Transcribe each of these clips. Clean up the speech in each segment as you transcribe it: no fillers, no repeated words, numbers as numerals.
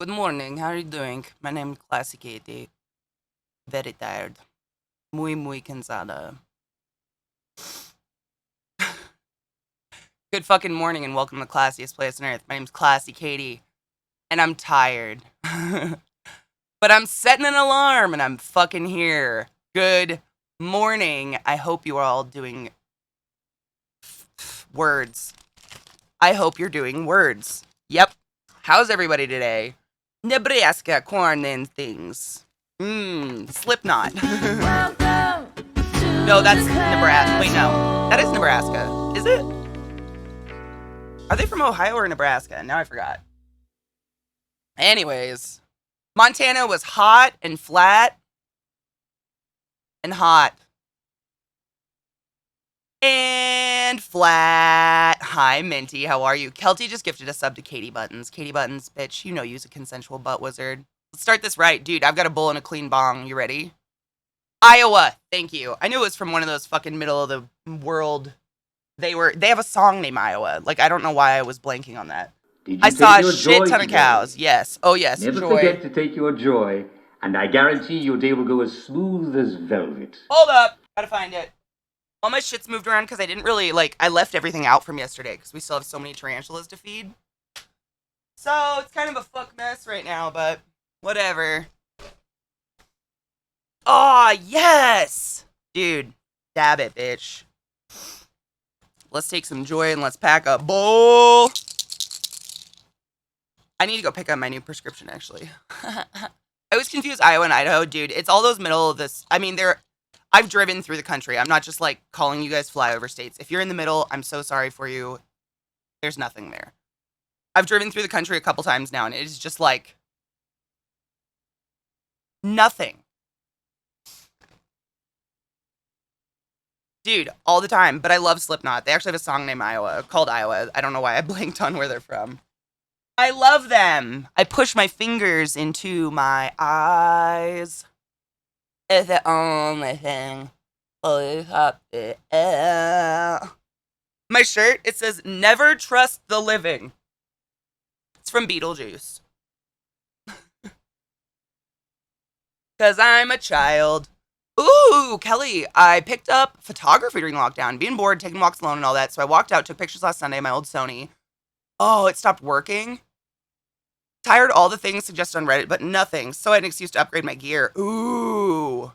Good morning, how are you doing? My name is ClassyKatie. Very tired. Muy cansada. Good fucking morning and welcome to the classiest place on earth. My name's ClassyKatie, and I'm tired. But I'm setting an alarm and I'm fucking here. Good morning. I hope you are all doing words. I hope you're doing words. Yep. How's everybody today? Nebraska quarantine things. Slipknot. No, that's Nebraska. Wait, no. That is Nebraska. Is it? Are they from Ohio or Nebraska? Now I forgot. Anyways, Montana was hot and flat and hot. And flat. Hi, Minty. How are you? Kelty just gifted a sub to Katie Buttons. Katie Buttons, bitch, you know you's a consensual butt wizard. Let's start this right. Dude, I've got a bowl and a clean bong. You ready? Iowa. Thank you. I knew it was from one of those fucking middle of the world. They have a song named Iowa. Like, I don't know why I was blanking on that. I saw a shit ton of cows. Yes. Oh, yes. Never joy. forget to take your joy, and I guarantee your day will go as smooth as velvet. Hold up. Gotta find it. All my shit's moved around because I didn't really, I left everything out from yesterday because we still have so many tarantulas to feed. So, it's kind of a fuck mess right now, but whatever. Aw, yes! Dude, dab it, bitch. Let's take some joy and let's pack a bowl. I need to go pick up my new prescription, actually. I was confused, Iowa and Idaho. Dude, it's all those middle of this. I mean, I've driven through the country. I'm not just, calling you guys flyover states. If you're in the middle, I'm so sorry for you. There's nothing there. I've driven through the country a couple times now, and it is just, nothing. Dude, all the time. But I love Slipknot. They actually have a song named Iowa, called Iowa. I don't know why I blanked on where they're from. I love them. I push my fingers into my eyes. It's the only thing. My shirt, it says, never trust the living. It's from Beetlejuice. Because I'm a child. Ooh, Kelly, I picked up photography during lockdown. Being bored, taking walks alone and all that. So I walked out, took pictures last Sunday of my old Sony. Oh, it stopped working. Tired all the things suggested on Reddit, but nothing. So I had an excuse to upgrade my gear. Ooh.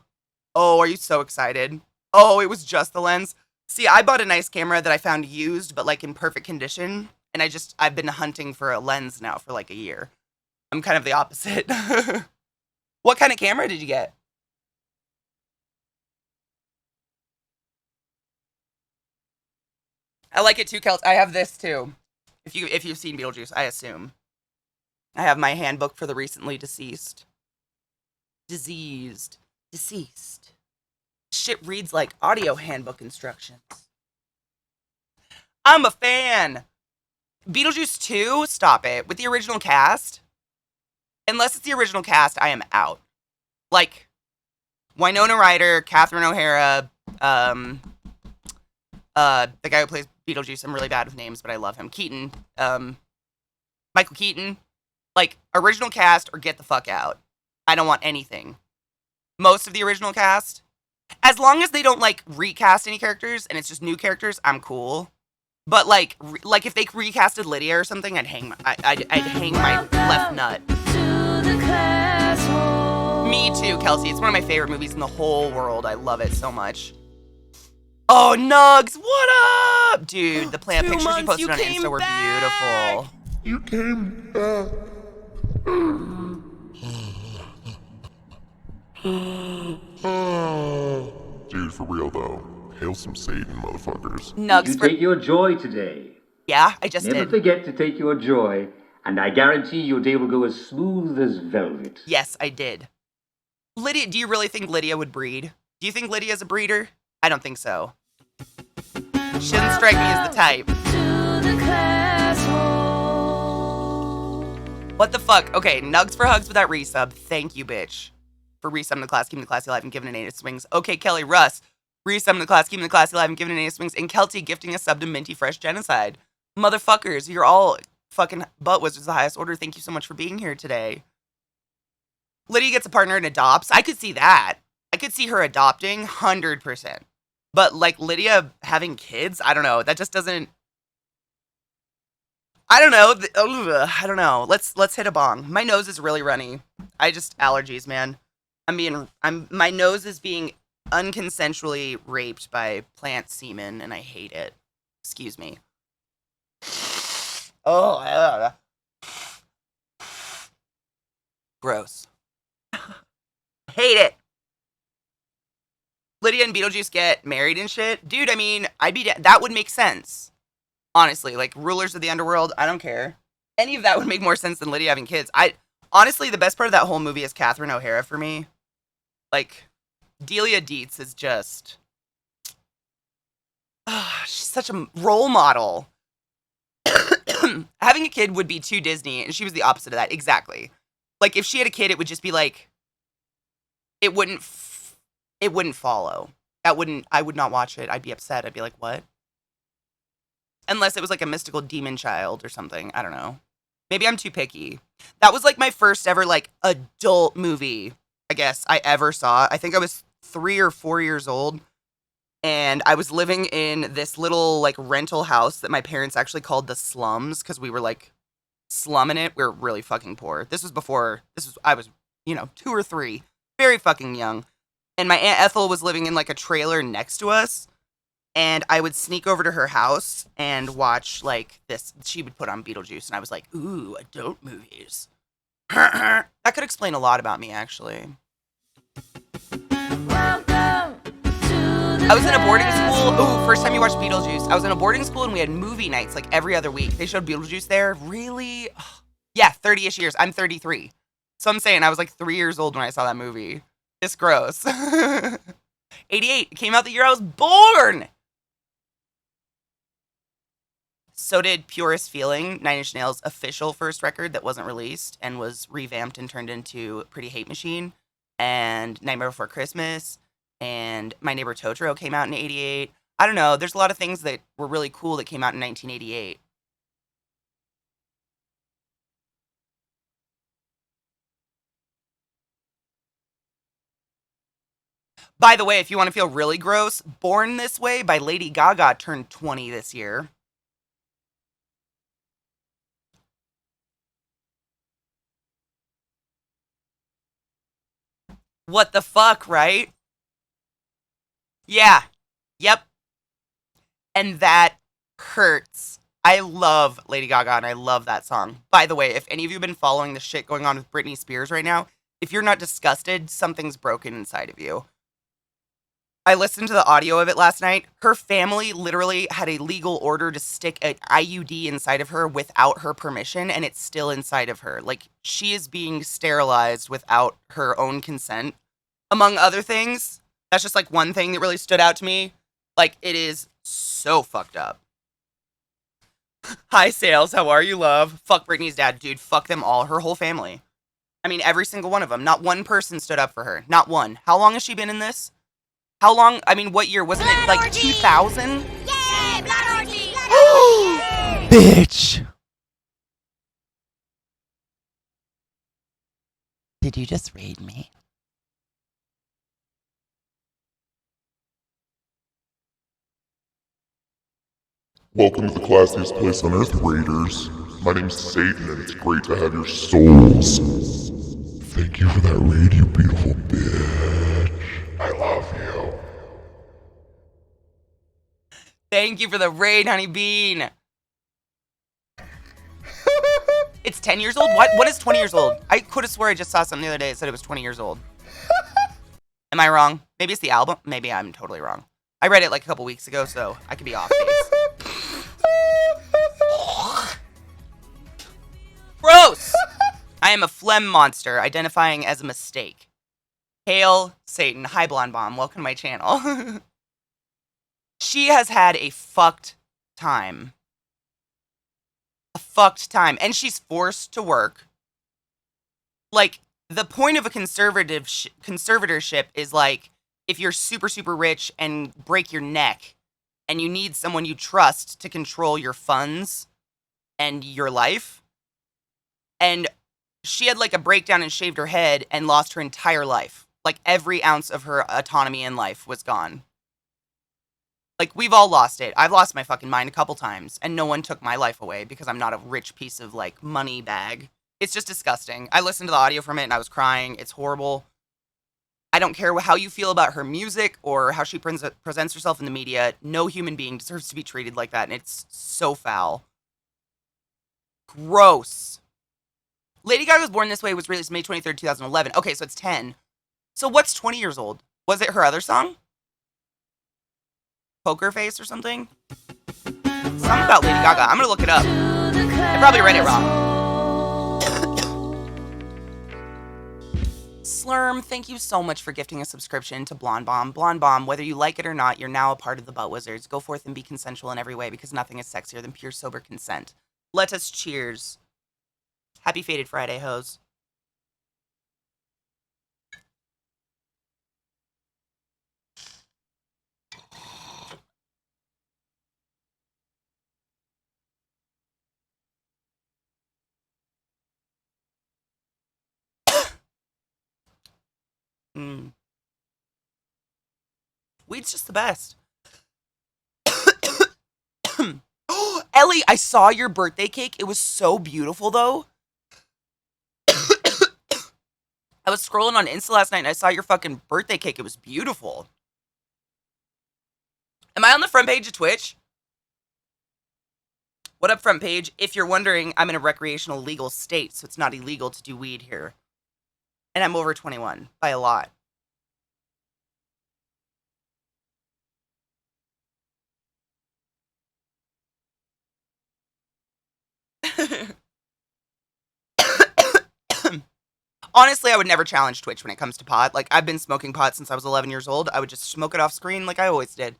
Oh, are you so excited? Oh, it was just the lens. See, I bought a nice camera that I found used, but in perfect condition. And I've been hunting for a lens now for a year. I'm kind of the opposite. What kind of camera did you get? I like it too, Kelt. I have this too. If you've seen Beetlejuice, I assume. I have my handbook for the recently deceased. Deceased. Shit reads like audio handbook instructions. I'm a fan. Beetlejuice 2, stop it. With the original cast, unless it's the original cast, I am out. Winona Ryder, Catherine O'Hara, the guy who plays Beetlejuice, I'm really bad with names, but I love him. Keaton, Michael Keaton. Original cast or get the fuck out. I don't want anything. Most of the original cast. As long as they don't, recast any characters and it's just new characters, I'm cool. But, if they recasted Lydia or something, I'd hang my left nut. Me too, Kelsey. It's one of my favorite movies in the whole world. I love it so much. Oh, Nugs, what up? Dude, the plant pictures you posted on Insta were beautiful. You came back. Dude, for real though. Hail some Satan, motherfuckers. Nugs, You take your joy today. Yeah, I just Never did. forget to take your joy, and I guarantee your day will go as smooth as velvet. Yes, I did. Lydia, do you really think Lydia would breed? Do you think Lydia's a breeder? I don't think so. She doesn't strike me as the type. What the fuck? Okay, Nugs for hugs with that resub. Thank you, bitch. For resubbing the class, keeping the classy alive, and giving an 8 swings. Okay, Kelly Russ. Resubbing the class, keeping the classy alive, and giving an 8 swings. And Kelty gifting a sub to Minty Fresh Genocide. Motherfuckers, you're all fucking butt was the highest order. Thank you so much for being here today. Lydia gets a partner and adopts. I could see that. I could see her adopting 100%. But like Lydia having kids, I don't know. That just doesn't. I don't know. I don't know. Let's hit a bong. My nose is really runny. I just allergies, man. My nose is being unconsensually raped by plant semen, and I hate it. Excuse me. Oh, gross. Hate it. Lydia and Beetlejuice get married and shit. Dude, I mean, that would make sense. Honestly, like rulers of the underworld, I don't care. Any of that would make more sense than Lydia having kids. Honestly, the best part of that whole movie is Catherine O'Hara for me. Like, Delia Dietz is just, she's such a role model. Having a kid would be too Disney, and she was the opposite of that. Exactly. Like, if she had a kid, it would just be like, it wouldn't follow. I would not watch it. I'd be upset. I'd be like, what? Unless it was like a mystical demon child or something. I don't know. Maybe I'm too picky. That was like my first ever like adult movie, I guess, I ever saw. I think I was 3 or 4 years old. And I was living in this little like rental house that my parents actually called the slums because we were like slumming it. We were really fucking poor. I was, 2 or 3, very fucking young. And my Aunt Ethel was living in like a trailer next to us. And I would sneak over to her house and watch like this. She would put on Beetlejuice and I was like, ooh, adult movies. That could explain a lot about me actually. I was in a boarding school. Ooh, first time you watched Beetlejuice. I was in a boarding school and we had movie nights like every other week. They showed Beetlejuice there. Really? Yeah, 30-ish years. I'm 33. So I'm saying I was like 3 years old when I saw that movie. It's gross. 88. It came out the year I was born. So did Purest Feeling, Nine Inch Nails' official first record that wasn't released and was revamped and turned into Pretty Hate Machine, and Nightmare Before Christmas, and My Neighbor Totoro came out in 88. I don't know. There's a lot of things that were really cool that came out in 1988. By the way, if you want to feel really gross, Born This Way by Lady Gaga turned 20 this year. What the fuck, right? Yeah. Yep. And that hurts. I love Lady Gaga and I love that song. By the way, if any of you have been following the shit going on with Britney Spears right now, if you're not disgusted, something's broken inside of you. I listened to the audio of it last night. Her family literally had a legal order to stick an IUD inside of her without her permission, and it's still inside of her. Like, she is being sterilized without her own consent. Among other things, that's just like one thing that really stood out to me. Like, it is so fucked up. Hi, Sales. How are you, love? Fuck Britney's dad, dude. Fuck them all. Her whole family. I mean, every single one of them. Not one person stood up for her. Not one. How long has she been in this? How long? I mean, what year? Wasn't it like 2000? Yay! Blood orgy! Blood orgy! Bitch! Did you just raid me? Welcome to the classiest place on earth, Raiders. My name's Satan, and it's great to have your souls. Thank you for that raid, you beautiful bitch. I love you. Thank you for the raid, honey bean. It's 10 years old? What is 20 years old? I could have swore I just saw something the other day that said it was 20 years old. Am I wrong? Maybe it's the album? Maybe I'm totally wrong. I read it like a couple weeks ago, so I could be off base. Gross! I am a phlegm monster, identifying as a mistake. Hail Satan. Hi, Blonde Bomb. Welcome to my channel. She has had a fucked time. A fucked time. And she's forced to work. Like, the point of a conservatorship is like, if you're super, super rich and break your neck, and you need someone you trust to control your funds, and your life. And she had like a breakdown and shaved her head and lost her entire life. Like every ounce of her autonomy in life was gone. Like we've all lost it. I've lost my fucking mind a couple times and no one took my life away because I'm not a rich piece of like money bag. It's just disgusting. I listened to the audio from it and I was crying. It's horrible. I don't care how you feel about her music or how she presents herself in the media. No human being deserves to be treated like that, and it's so foul. Gross. Lady Gaga Was Born This Way was released May 23rd, 2011. Okay, so it's 10. So what's 20 years old? Was it her other song? Poker Face or something? Something about Lady Gaga. I'm gonna look it up. I probably read it wrong. Slurm, thank you so much for gifting a subscription to Blonde Bomb. Blonde Bomb, whether you like it or not, you're now a part of the Butt Wizards. Go forth and be consensual in every way because nothing is sexier than pure sober consent. Let us cheers. Happy Fated Friday, hoes. Weed's just the best. Ellie, I saw your birthday cake. It was so beautiful, though. I was scrolling on Insta last night and I saw your fucking birthday cake. It was beautiful. Am I on the front page of Twitch? What up, front page? If you're wondering, I'm in a recreational legal state, so it's not illegal to do weed here. And I'm over 21 by a lot. Honestly, I would never challenge Twitch when it comes to pot. Like, I've been smoking pot since I was 11 years old. I would just smoke it off screen like I always did.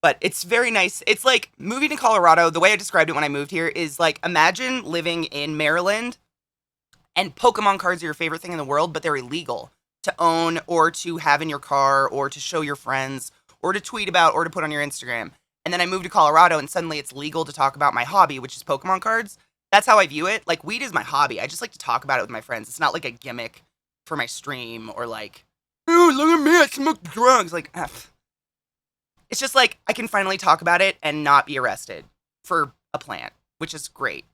But it's very nice. It's like moving to Colorado. The way I described it when I moved here is like, imagine living in Maryland and Pokemon cards are your favorite thing in the world, but they're illegal to own or to have in your car or to show your friends or to tweet about or to put on your Instagram. And then I moved to Colorado and suddenly it's legal to talk about my hobby, which is Pokemon cards. That's how I view it. Like, weed is my hobby. I just like to talk about it with my friends. It's not like a gimmick for my stream or like, oh, look at me, I smoke drugs. Like, it's just like I can finally talk about it and not be arrested for a plant, which is great.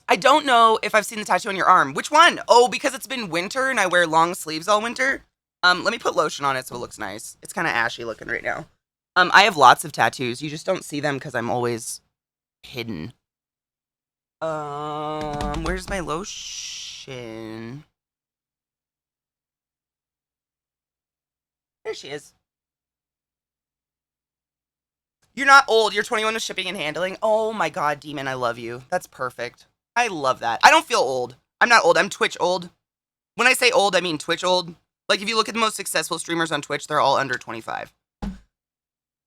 I don't know if I've seen the tattoo on your arm. Which one? Oh, because it's been winter and I wear long sleeves all winter. Let me put lotion on it so it looks nice. It's kind of ashy looking right now. I have lots of tattoos. You just don't see them because I'm always hidden. Where's my lotion? There she is. You're not old. You're 21 with shipping and handling. Oh my god, Demon, I love you. That's perfect. I love that. I don't feel old. I'm not old. I'm Twitch old. When I say old, I mean Twitch old. Like, if you look at the most successful streamers on Twitch, they're all under 25. And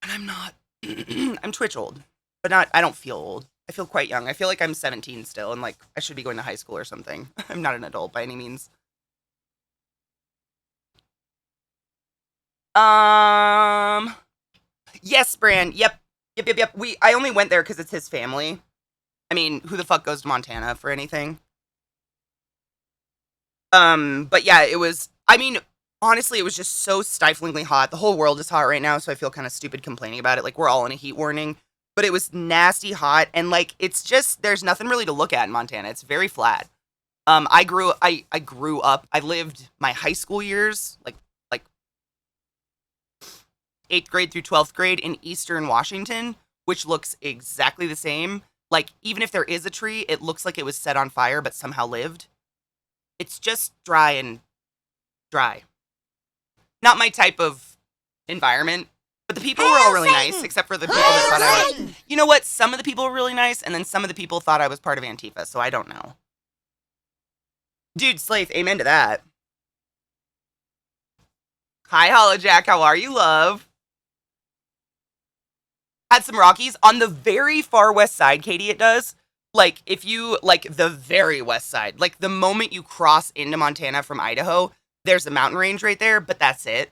I'm not. I'm Twitch old. But not, I don't feel old. I feel quite young. I feel like I'm 17 still, and like, I should be going to high school or something. I'm not an adult by any means. Yes, Bran. Yep. I only went there because it's his family. I mean, who the fuck goes to Montana for anything? But yeah, it was, I mean, honestly, it was just so stiflingly hot. The whole world is hot right now, so I feel kind of stupid complaining about it. Like, we're all in a heat warning. But it was nasty hot, and like, it's just, there's nothing really to look at in Montana. It's very flat. I grew up, I lived my high school years, like 8th grade through 12th grade in Eastern Washington, which looks exactly the same. Like, even if there is a tree, it looks like it was set on fire, but somehow lived. It's just dry and dry. Not my type of environment. But the people were all really nice, except for the people that thought I was... You know what? Some of the people were really nice, and then some of the people thought I was part of Antifa, so I don't know. Dude, Slaith, amen to that. Hi, Holojack, how are you, love? Had some Rockies. On the very far west side, Katie, it does. Like, if you, like, the very west side. Like, the moment you cross into Montana from Idaho, there's a mountain range right there, but that's it.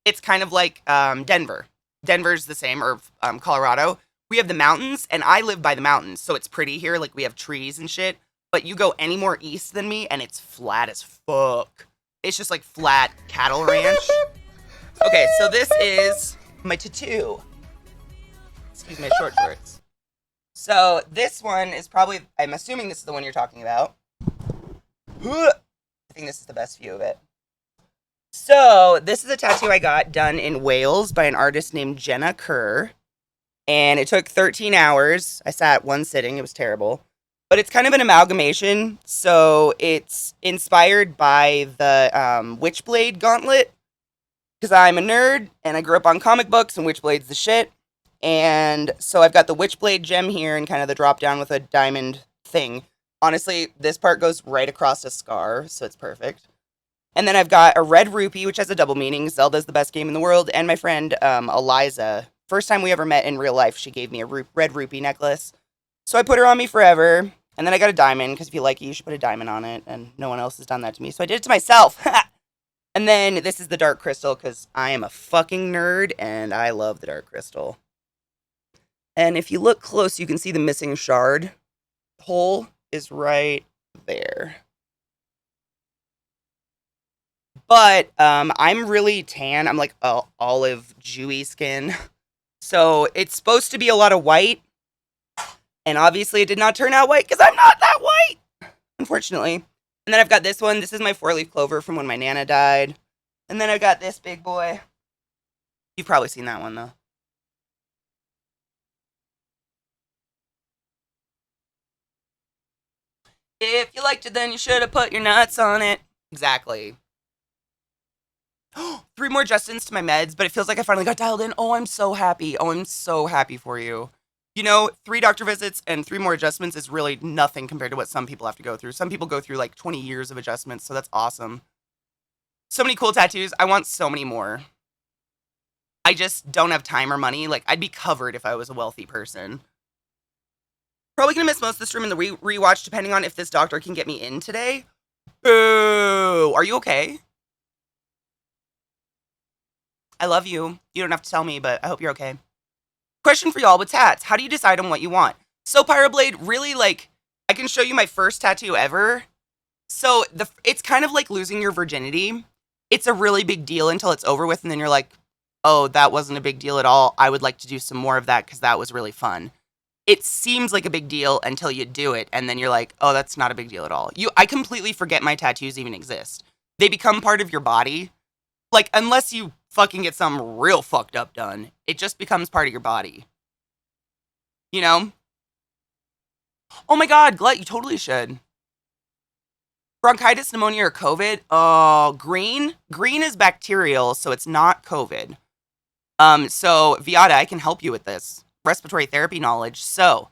It's kind of like Denver. Denver's the same, or Colorado. we have the mountains, and I live by the mountains, so it's pretty here. Like, we have trees and shit. But you go any more east than me, and it's flat as fuck. It's just like flat cattle ranch. Okay, so this is my tattoo. Excuse me, short shorts. So this one is probably, I'm assuming this is the one you're talking about. I think this is the best view of it. So this is a tattoo I got done in Wales by an artist named Jenna Kerr. And it took 13 hours. I sat one sitting. It was terrible. But it's kind of an amalgamation. So it's inspired by the Witchblade gauntlet. Because I'm a nerd, and I grew up on comic books, and Witchblade's the shit. And so I've got the Witchblade gem here, and kind of the drop down with a diamond thing. Honestly, this part goes right across a scar, so it's perfect. And then I've got a red rupee, which has a double meaning. Zelda's the best game in the world. And my friend, Eliza, first time we ever met in real life, she gave me a red rupee necklace. So I put her on me forever. And then I got a diamond, because if you like it, you should put a diamond on it. And no one else has done that to me, so I did it to myself. And then this is the dark crystal, because I am a fucking nerd, and I love the dark crystal. And if you look close, you can see the missing shard hole is right there. But I'm really tan. I'm like olive, dewy skin. So it's supposed to be a lot of white. And obviously it did not turn out white because I'm not that white, unfortunately. And then I've got this one. This is my 4-leaf clover from when my Nana died. And then I've got this big boy. You've probably seen that one, though. If you liked it, then you should have put your nuts on it. Exactly. 3 more Justins to my meds, but it feels like I finally got dialed in. Oh, I'm so happy. Oh, I'm so happy for you. You know, 3 doctor visits and 3 more adjustments is really nothing compared to what some people have to go through. Some people go through like 20 years of adjustments, so that's awesome. So many cool tattoos. I want so many more. I just don't have time or money. Like, I'd be covered if I was a wealthy person. Probably gonna miss most of this room in the rewatch, depending on if this doctor can get me in today. Boo! Are you okay? I love you. You don't have to tell me, but I hope you're okay. Question for y'all with tats. How do you decide on what you want? So Pyroblade, really, like, I can show you my first tattoo ever. So it's kind of like losing your virginity. It's a really big deal until it's over with, and then you're like, oh, that wasn't a big deal at all. I would like to do some more of that because that was really fun. It seems like a big deal until you do it, and then you're like, oh, that's not a big deal at all. I completely forget my tattoos even exist. They become part of your body. Like, unless you fucking get something real fucked up done, it just becomes part of your body. You know? Oh my god, Glut, you totally should. Bronchitis, pneumonia, or COVID? Oh, green? Green is bacterial, so it's not COVID. So, Viata, I can help you with this. Respiratory therapy knowledge. So,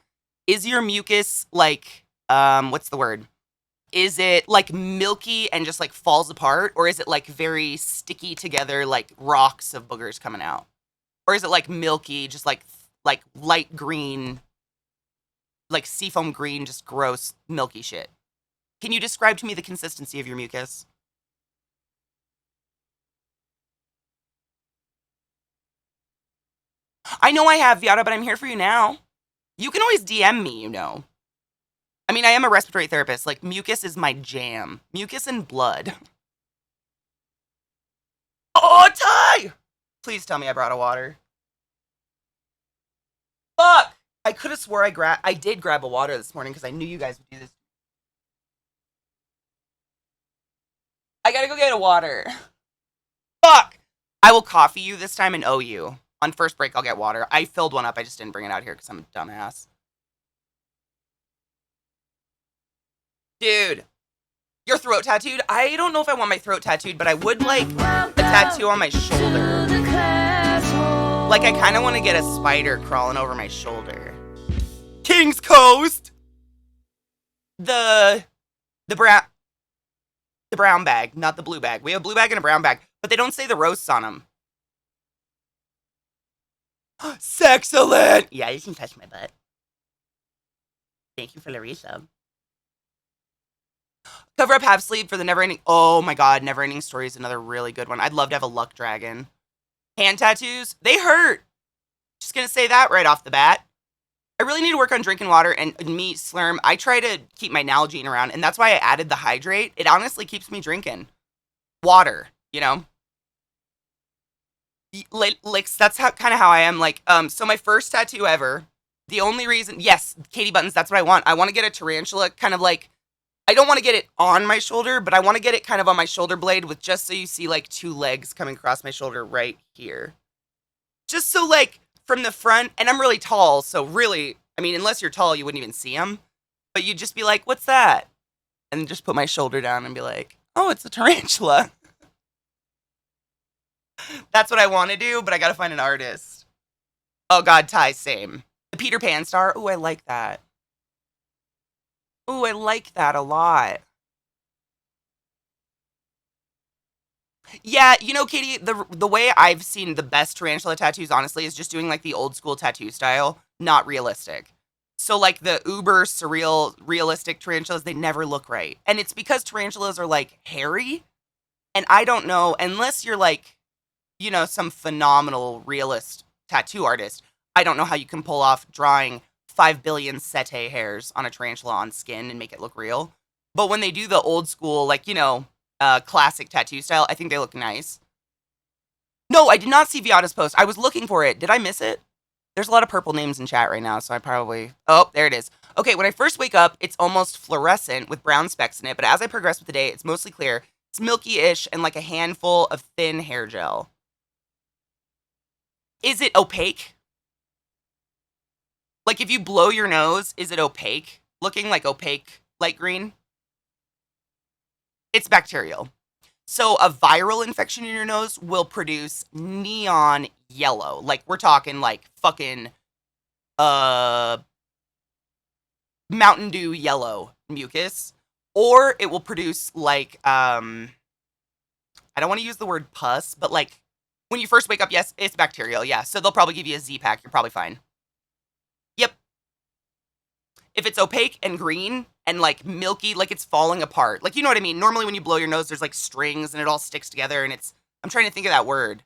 is your mucus, like, what's the word? Is it, like, milky and just, like, falls apart? Or is it, like, very sticky together, like, rocks of boogers coming out? Or is it, like, milky, just, like light green, like, seafoam green, just gross, milky shit? Can you describe to me the consistency of your mucus? I know I have, Viata, but I'm here for you now. You can always DM me, you know. I mean, I am a respiratory therapist. Like, mucus is my jam. Mucus and blood. Oh, Ty! Please tell me I brought a water. Fuck! I could have swore I did grab a water this morning because I knew you guys would do this. I gotta go get a water. Fuck! I will coffee you this time and owe you. On first break, I'll get water. I filled one up. I just didn't bring it out here because I'm a dumbass. Dude, your throat tattooed? I don't know if I want my throat tattooed, but I would like a tattoo on my shoulder. Like, I kind of want to get a spider crawling over my shoulder. King's Coast! The brown bag, not the blue bag. We have a blue bag and a brown bag, but they don't say the roasts on them. Sexcellent! Yeah, you can touch my butt. Thank you for Larissa. Cover up half sleeve for the never ending. Oh my god, never ending story is another really good one. I'd love to have a luck dragon. Hand tattoos, they hurt. Just gonna say that right off the bat. I really need to work on drinking water, and me, Slurm, I try to keep my Nalgene around, and that's why I added the hydrate. It honestly keeps me drinking water, you know? Licks, that's kind of how I am. Like, so my first tattoo ever, the only reason, yes, Katie buttons, that's what I want. I want to get a tarantula, kind of like, I don't want to get it on my shoulder, but I want to get it kind of on my shoulder blade with just so you see like 2 legs coming across my shoulder right here. Just so like, from the front, and I'm really tall, so really, I mean, unless you're tall, you wouldn't even see them. But you'd just be like, what's that? And just put my shoulder down and be like, oh, it's a tarantula. That's what I want to do, but I gotta find an artist. Oh god, Ty, same. The Peter Pan star. Ooh, I like that. Ooh, I like that a lot. Yeah, you know, Katie, the way I've seen the best tarantula tattoos, honestly, is just doing like the old school tattoo style, not realistic. So like the uber surreal, realistic tarantulas, they never look right. And it's because tarantulas are like hairy. And I don't know, unless you're like, you know, some phenomenal realist tattoo artist, I don't know how you can pull off drawing 5 billion setae hairs on a tarantula on skin and make it look real. But when they do the old school, like, you know, classic tattoo style, I think they look nice. No, I did not see Viata's post. I was looking for it. Did I miss it? There's a lot of purple names in chat right now, so I probably... Oh, there it is. Okay, when I first wake up, it's almost fluorescent with brown specks in it, but as I progress with the day, it's mostly clear. It's milky-ish and like a handful of thin hair gel. Is it opaque? Like if you blow your nose, is it opaque? Looking like opaque light green? It's bacterial. So a viral infection in your nose will produce neon yellow. Like we're talking like fucking Mountain Dew yellow mucus. Or it will produce like I don't want to use the word pus, but like when you first wake up, yes, it's bacterial, yeah. So they'll probably give you a Z-Pack. You're probably fine. Yep. If it's opaque and green and like milky, like it's falling apart. Like, you know what I mean? Normally when you blow your nose, there's like strings and it all sticks together and it's, I'm trying to think of that word.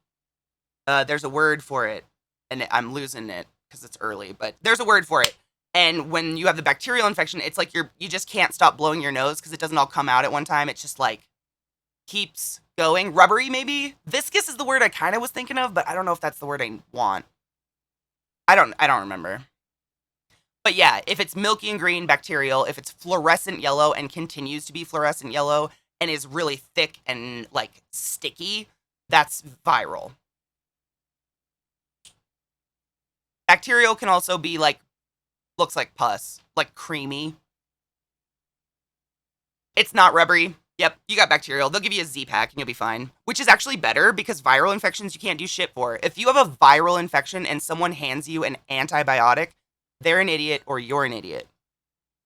There's a word for it and I'm losing it because it's early, but there's a word for it. And when you have the bacterial infection, it's like you just can't stop blowing your nose because it doesn't all come out at one time. It's just like keeps going. Rubbery, maybe? Viscous is the word I kind of was thinking of, but I don't know if that's the word I want. I don't remember. But yeah, if it's milky and green, bacterial. If it's fluorescent yellow and continues to be fluorescent yellow and is really thick and like sticky, that's viral. Bacterial can also be like, looks like pus, like creamy. It's not rubbery. Yep, you got bacterial. They'll give you a Z-Pack and you'll be fine. Which is actually better because viral infections you can't do shit for. If you have a viral infection and someone hands you an antibiotic, they're an idiot or you're an idiot.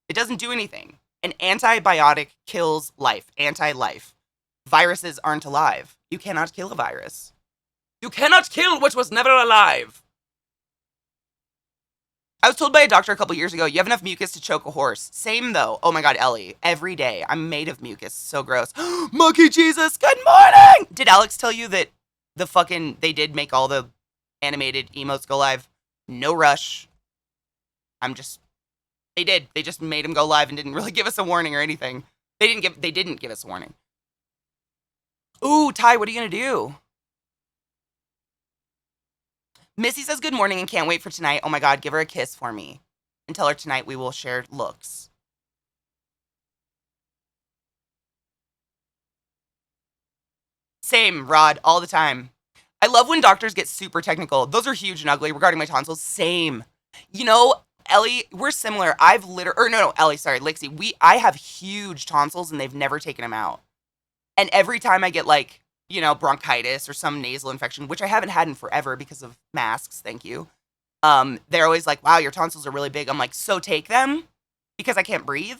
It doesn't do anything. An antibiotic kills life. Anti-life. Viruses aren't alive. You cannot kill a virus. You cannot kill what was never alive. I was told by a doctor a couple years ago, you have enough mucus to choke a horse. Same though. Oh my god, Ellie. Every day. I'm made of mucus. So gross. Monkey Jesus, good morning! Did Alex tell you that they did make all the animated emotes go live? No rush. They did. They just made him go live and didn't really give us a warning or anything. They didn't give us a warning. Ooh, Ty, what are you gonna do? Missy says good morning and can't wait for tonight. Oh my god, give her a kiss for me. And tell her tonight we will share looks. Same, Rod, all the time. I love when doctors get super technical. Those are huge and ugly regarding my tonsils. Same. You know, Ellie, we're similar. Ellie, sorry, Lixie. I have huge tonsils and they've never taken them out. And every time I get like, you know, bronchitis or some nasal infection, which I haven't had in forever because of masks, thank you. They're always like, wow, your tonsils are really big. I'm like, so take them? Because I can't breathe?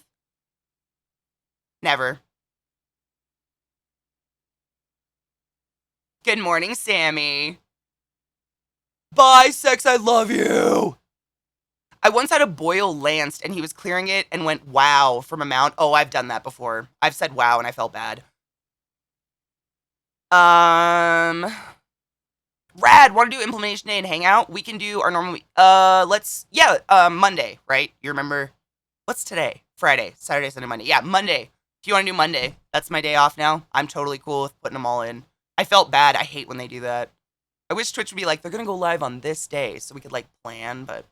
Never. Good morning, Sammy. Bye, sex, I love you. I once had a boil lanced and he was clearing it and went wow from a mount. Oh, I've done that before. I've said wow and I felt bad. Rad, want to do implementation day and hang out? We can do our normal. Monday, right? You remember? What's today? Friday, Saturday, Sunday, Monday. Yeah, Monday. If you want to do Monday, that's my day off now. I'm totally cool with putting them all in. I felt bad. I hate when they do that. I wish Twitch would be like, they're gonna go live on this day, so we could like plan. But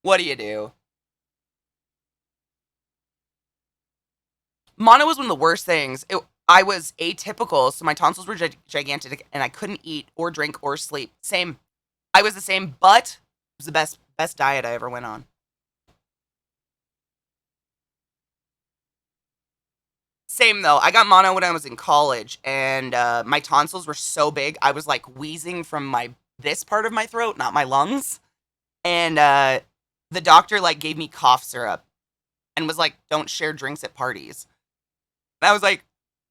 what do you do? Mono was one of the worst things. I was atypical, so my tonsils were gigantic, and I couldn't eat or drink or sleep. Same. I was the same, but it was the best diet I ever went on. Same though. I got mono when I was in college, and my tonsils were so big, I was like wheezing from this part of my throat, not my lungs. And the doctor like gave me cough syrup, and was like, "Don't share drinks at parties." And I was like,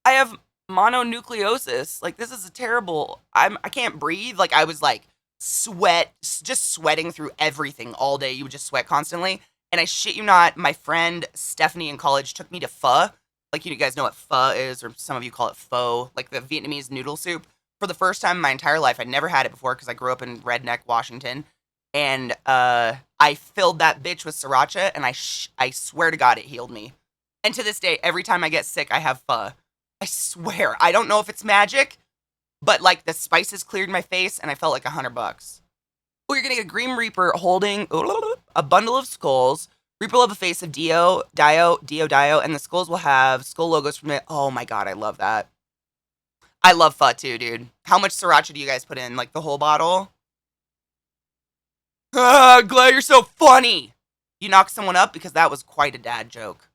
"I have mononucleosis. Like this is a terrible. I can't breathe." Like I was like just sweating through everything all day. You would just sweat constantly. And I shit you not, my friend Stephanie in college took me to pho. Like you guys know what pho is, or some of you call it pho, like the Vietnamese noodle soup. For the first time in my entire life, I'd never had it before because I grew up in Redneck, Washington. And I filled that bitch with sriracha, and I swear to God it healed me. And to this day, every time I get sick, I have pho. I swear. I don't know if it's magic, but like the spices cleared my face, and I felt like $100. Oh, you're gonna get a Green Reaper holding a bundle of skulls. Reaper will have a face of Dio, and the skulls will have skull logos from it. Oh my God, I love that. I love pho too, dude. How much sriracha do you guys put in? Like the whole bottle? Glad you're so funny. You knocked someone up because that was quite a dad joke.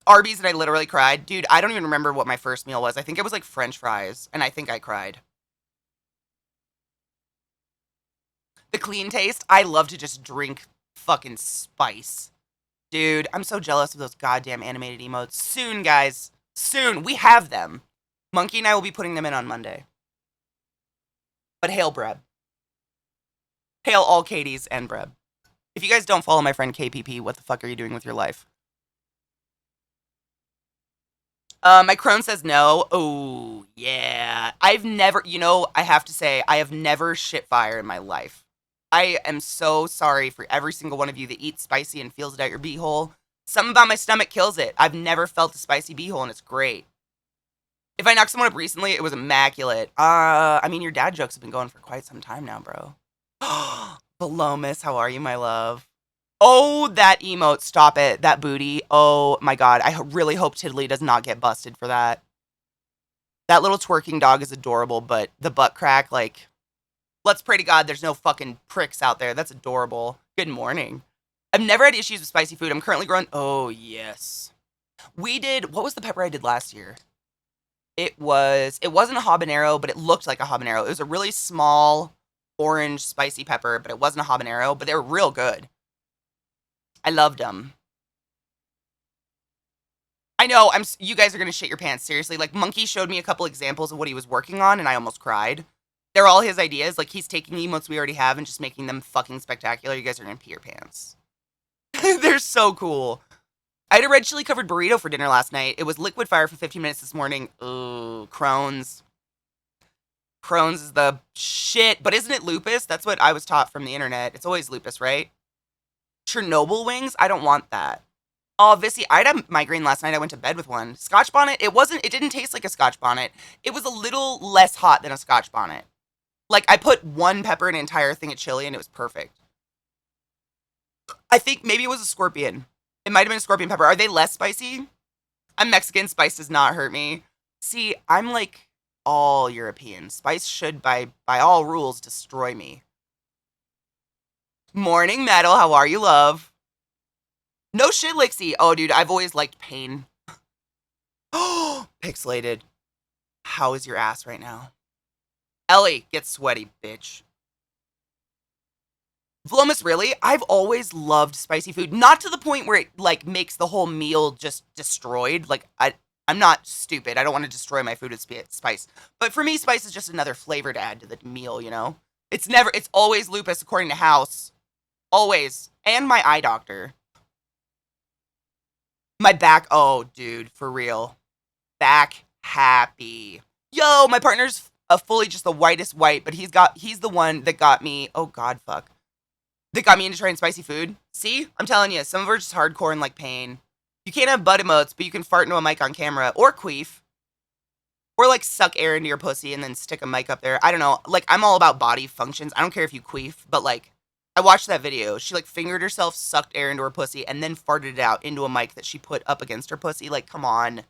Arby's, and I literally cried. Dude, I don't even remember what my first meal was. I think it was like French fries, and I think I cried. The clean taste, I love to just drink fucking spice. Dude, I'm so jealous of those goddamn animated emotes. Soon, guys. Soon. We have them. Monkey and I will be putting them in on Monday. But hail Breb. Hail all Katies and Breb. If you guys don't follow my friend KPP, what the fuck are you doing with your life? My crone says no. Oh, yeah. I've never, I have to say, I have never shit fire in my life. I am so sorry for every single one of you that eats spicy and feels it out your beehole. Something about my stomach kills it. I've never felt a spicy beehole, and it's great. If I knocked someone up recently, it was immaculate. I mean, your dad jokes have been going for quite some time now, bro. Below, how are you, my love? Oh, that emote. Stop it. That booty. Oh, my God. I really hope Tiddly does not get busted for that. That little twerking dog is adorable, but the butt crack, like... Let's pray to God there's no fucking pricks out there. That's adorable. Good morning. I've never had issues with spicy food. I'm currently growing... Oh, yes. We did... What was the pepper I did last year? It wasn't a habanero, but it looked like a habanero. It was a really small orange spicy pepper, but it wasn't a habanero, but they were real good. I loved them. I know, you guys are going to shit your pants, seriously. Like, Monkey showed me a couple examples of what he was working on, and I almost cried. They're all his ideas. Like, he's taking emotes we already have and just making them fucking spectacular. You guys are going to pee your pants. They're so cool. I had a red chili covered burrito for dinner last night. It was liquid fire for 15 minutes this morning. Ooh, Crohn's. Crohn's is the shit. But isn't it lupus? That's what I was taught from the internet. It's always lupus, right? Chernobyl wings? I don't want that. Oh, Vissy, I had a migraine last night. I went to bed with one. Scotch bonnet, it didn't taste like a Scotch bonnet. It was a little less hot than a Scotch bonnet. Like, I put one pepper in an entire thing of chili, and it was perfect. I think maybe it was a scorpion. It might have been a scorpion pepper. Are they less spicy? I'm Mexican. Spice does not hurt me. See, I'm like all European. Spice should, by all rules, destroy me. Morning, Metal. How are you, love? No shit, Lixie. Oh, dude, I've always liked pain. Oh, pixelated. How is your ass right now? Ellie, get sweaty, bitch. Vlomus, really? I've always loved spicy food. Not to the point where it, like, makes the whole meal just destroyed. Like, I'm not stupid. I don't want to destroy my food with spice. But for me, spice is just another flavor to add to the meal, you know? It's always lupus, according to House. Always. And my eye doctor. My back, oh, dude, for real. Back happy. Yo, my partner's a fully just the whitest white, but he's the one that got me. Oh God, fuck. That got me into trying spicy food. See, I'm telling you, some of them are just hardcore and like pain. You can't have butt emotes, but you can fart into a mic on camera or queef. Or like suck air into your pussy and then stick a mic up there. I don't know. Like, I'm all about body functions. I don't care if you queef, but like, I watched that video. She like fingered herself, sucked air into her pussy, and then farted it out into a mic that she put up against her pussy. Like, come on.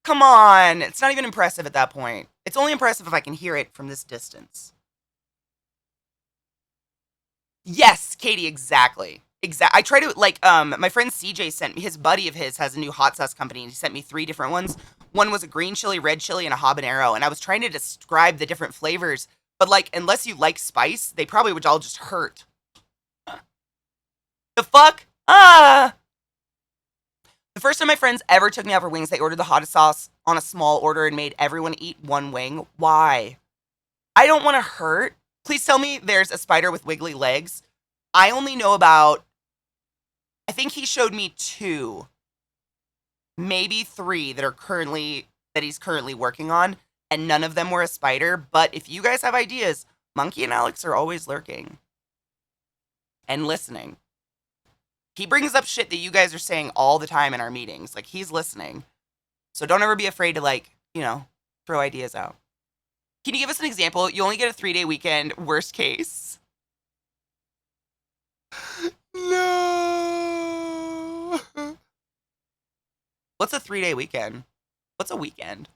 Come on. It's not even impressive at that point. It's only impressive if I can hear it from this distance. Yes, Katie, exactly. I try to, like, my friend CJ sent me, his buddy of his has a new hot sauce company, and he sent me 3 different ones. One was a green chili, red chili, and a habanero, and I was trying to describe the different flavors, but, like, unless you like spice, they probably would all just hurt. The fuck? Ah! The first time my friends ever took me out for wings, they ordered the hottest sauce on a small order and made everyone eat 1 wing. Why? I don't want to hurt. Please tell me there's a spider with wiggly legs. I only know about, I think he showed me 2, maybe 3 that he's currently working on, and none of them were a spider. But if you guys have ideas, Monkey and Alex are always lurking and listening. He brings up shit that you guys are saying all the time in our meetings. Like, he's listening. So don't ever be afraid to, like, you know, throw ideas out. Can you give us an example? You only get a 3-day weekend, worst case. No. What's a 3-day weekend? What's a weekend?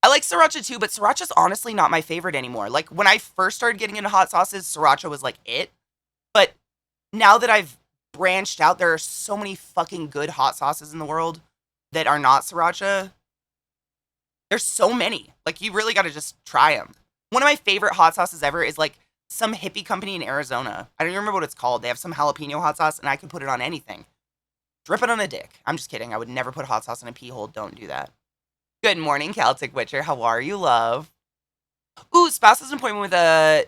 I like sriracha too, but sriracha's honestly not my favorite anymore. Like, when I first started getting into hot sauces, sriracha was like it. But now that I've branched out, there are so many fucking good hot sauces in the world that are not sriracha. There's so many. Like, you really got to just try them. One of my favorite hot sauces ever is like some hippie company in Arizona. I don't even remember what it's called. They have some jalapeno hot sauce, and I could put it on anything. Drip it on a dick. I'm just kidding. I would never put hot sauce in a pee hole. Don't do that. Good morning, Celtic Witcher. How are you, love? Ooh, spouse has an appointment with a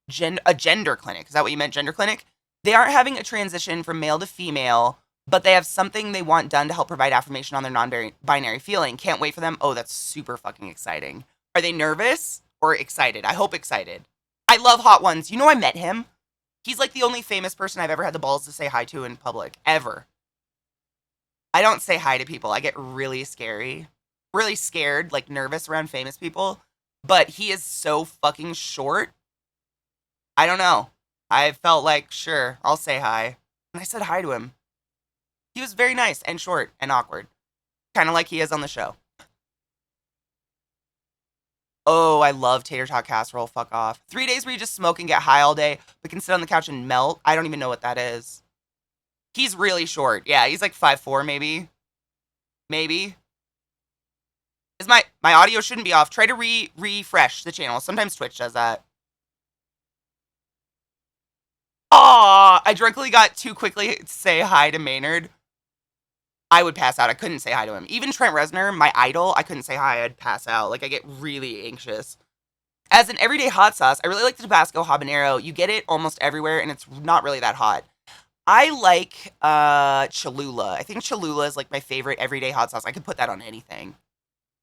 gender clinic. Is that what you meant, gender clinic? They aren't having a transition from male to female, but they have something they want done to help provide affirmation on their non-binary feeling. Can't wait for them. Oh, that's super fucking exciting. Are they nervous or excited? I hope excited. I love Hot Ones. You know, I met him. He's like the only famous person I've ever had the balls to say hi to in public, ever. I don't say hi to people. I get really scared, like nervous around famous people. But he is so fucking short. I don't know. I felt like, sure, I'll say hi. And I said hi to him. He was very nice and short and awkward. Kind of like he is on the show. Oh, I love tater tot casserole. Fuck off. 3 days where you just smoke and get high all day, but can sit on the couch and melt. I don't even know what that is. He's really short. Yeah, he's like 5'4", maybe. Maybe. Is my audio shouldn't be off. Try to refresh the channel. Sometimes Twitch does that. Aw, I drunkenly got too quickly to say hi to Maynard. I would pass out. I couldn't say hi to him. Even Trent Reznor, my idol, I couldn't say hi. I'd pass out. Like, I get really anxious. As an everyday hot sauce, I really like the Tabasco habanero. You get it almost everywhere, and it's not really that hot. I like Cholula. I think Cholula is like my favorite everyday hot sauce. I could put that on anything.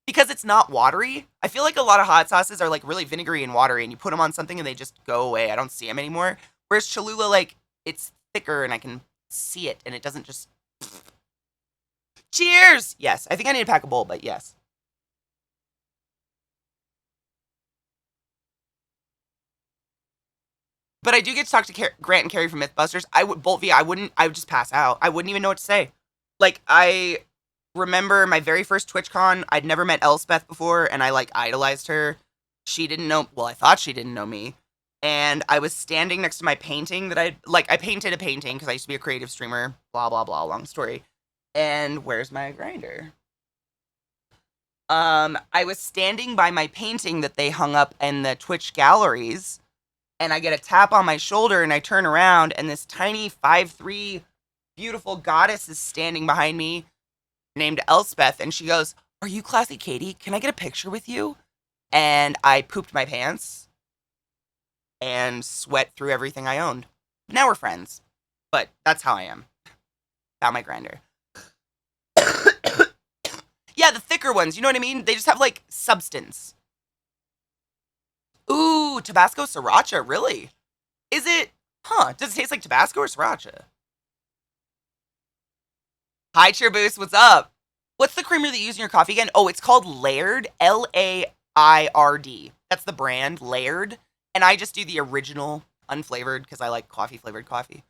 Because it's not watery. I feel like a lot of hot sauces are like really vinegary and watery, and you put them on something and they just go away. I don't see them anymore. Whereas Cholula, like, it's thicker and I can see it, and it doesn't just... Cheers! Yes, I think I need to pack a bowl, but yes. But I do get to talk to Grant and Carrie from Mythbusters. I would just pass out. I wouldn't even know what to say. Like, I remember my very first TwitchCon. I'd never met Elspeth before, and I, like, idolized her. She didn't know, well, I thought she didn't know me. And I was standing next to my painting that I painted a painting because I used to be a creative streamer, blah, blah, blah, long story. And where's my grinder? I was standing by my painting that they hung up in the Twitch galleries, and I get a tap on my shoulder, and I turn around, and this tiny 5'3" beautiful goddess is standing behind me, named Elspeth, and she goes, "Are you ClassyKatie? Can I get a picture with you?" And I pooped my pants and sweat through everything I owned. Now we're friends, but that's how I am. Found my grinder. Yeah, the thicker ones. You know what I mean? They just have like substance. Ooh, Tabasco Sriracha, really? Is it? Huh? Does it taste like Tabasco or Sriracha? Hi, Cheer Boost. What's up? What's the creamer that you use in your coffee again? Oh, it's called Laird. Laird. That's the brand, Laird. And I just do the original unflavored because I like coffee flavored coffee.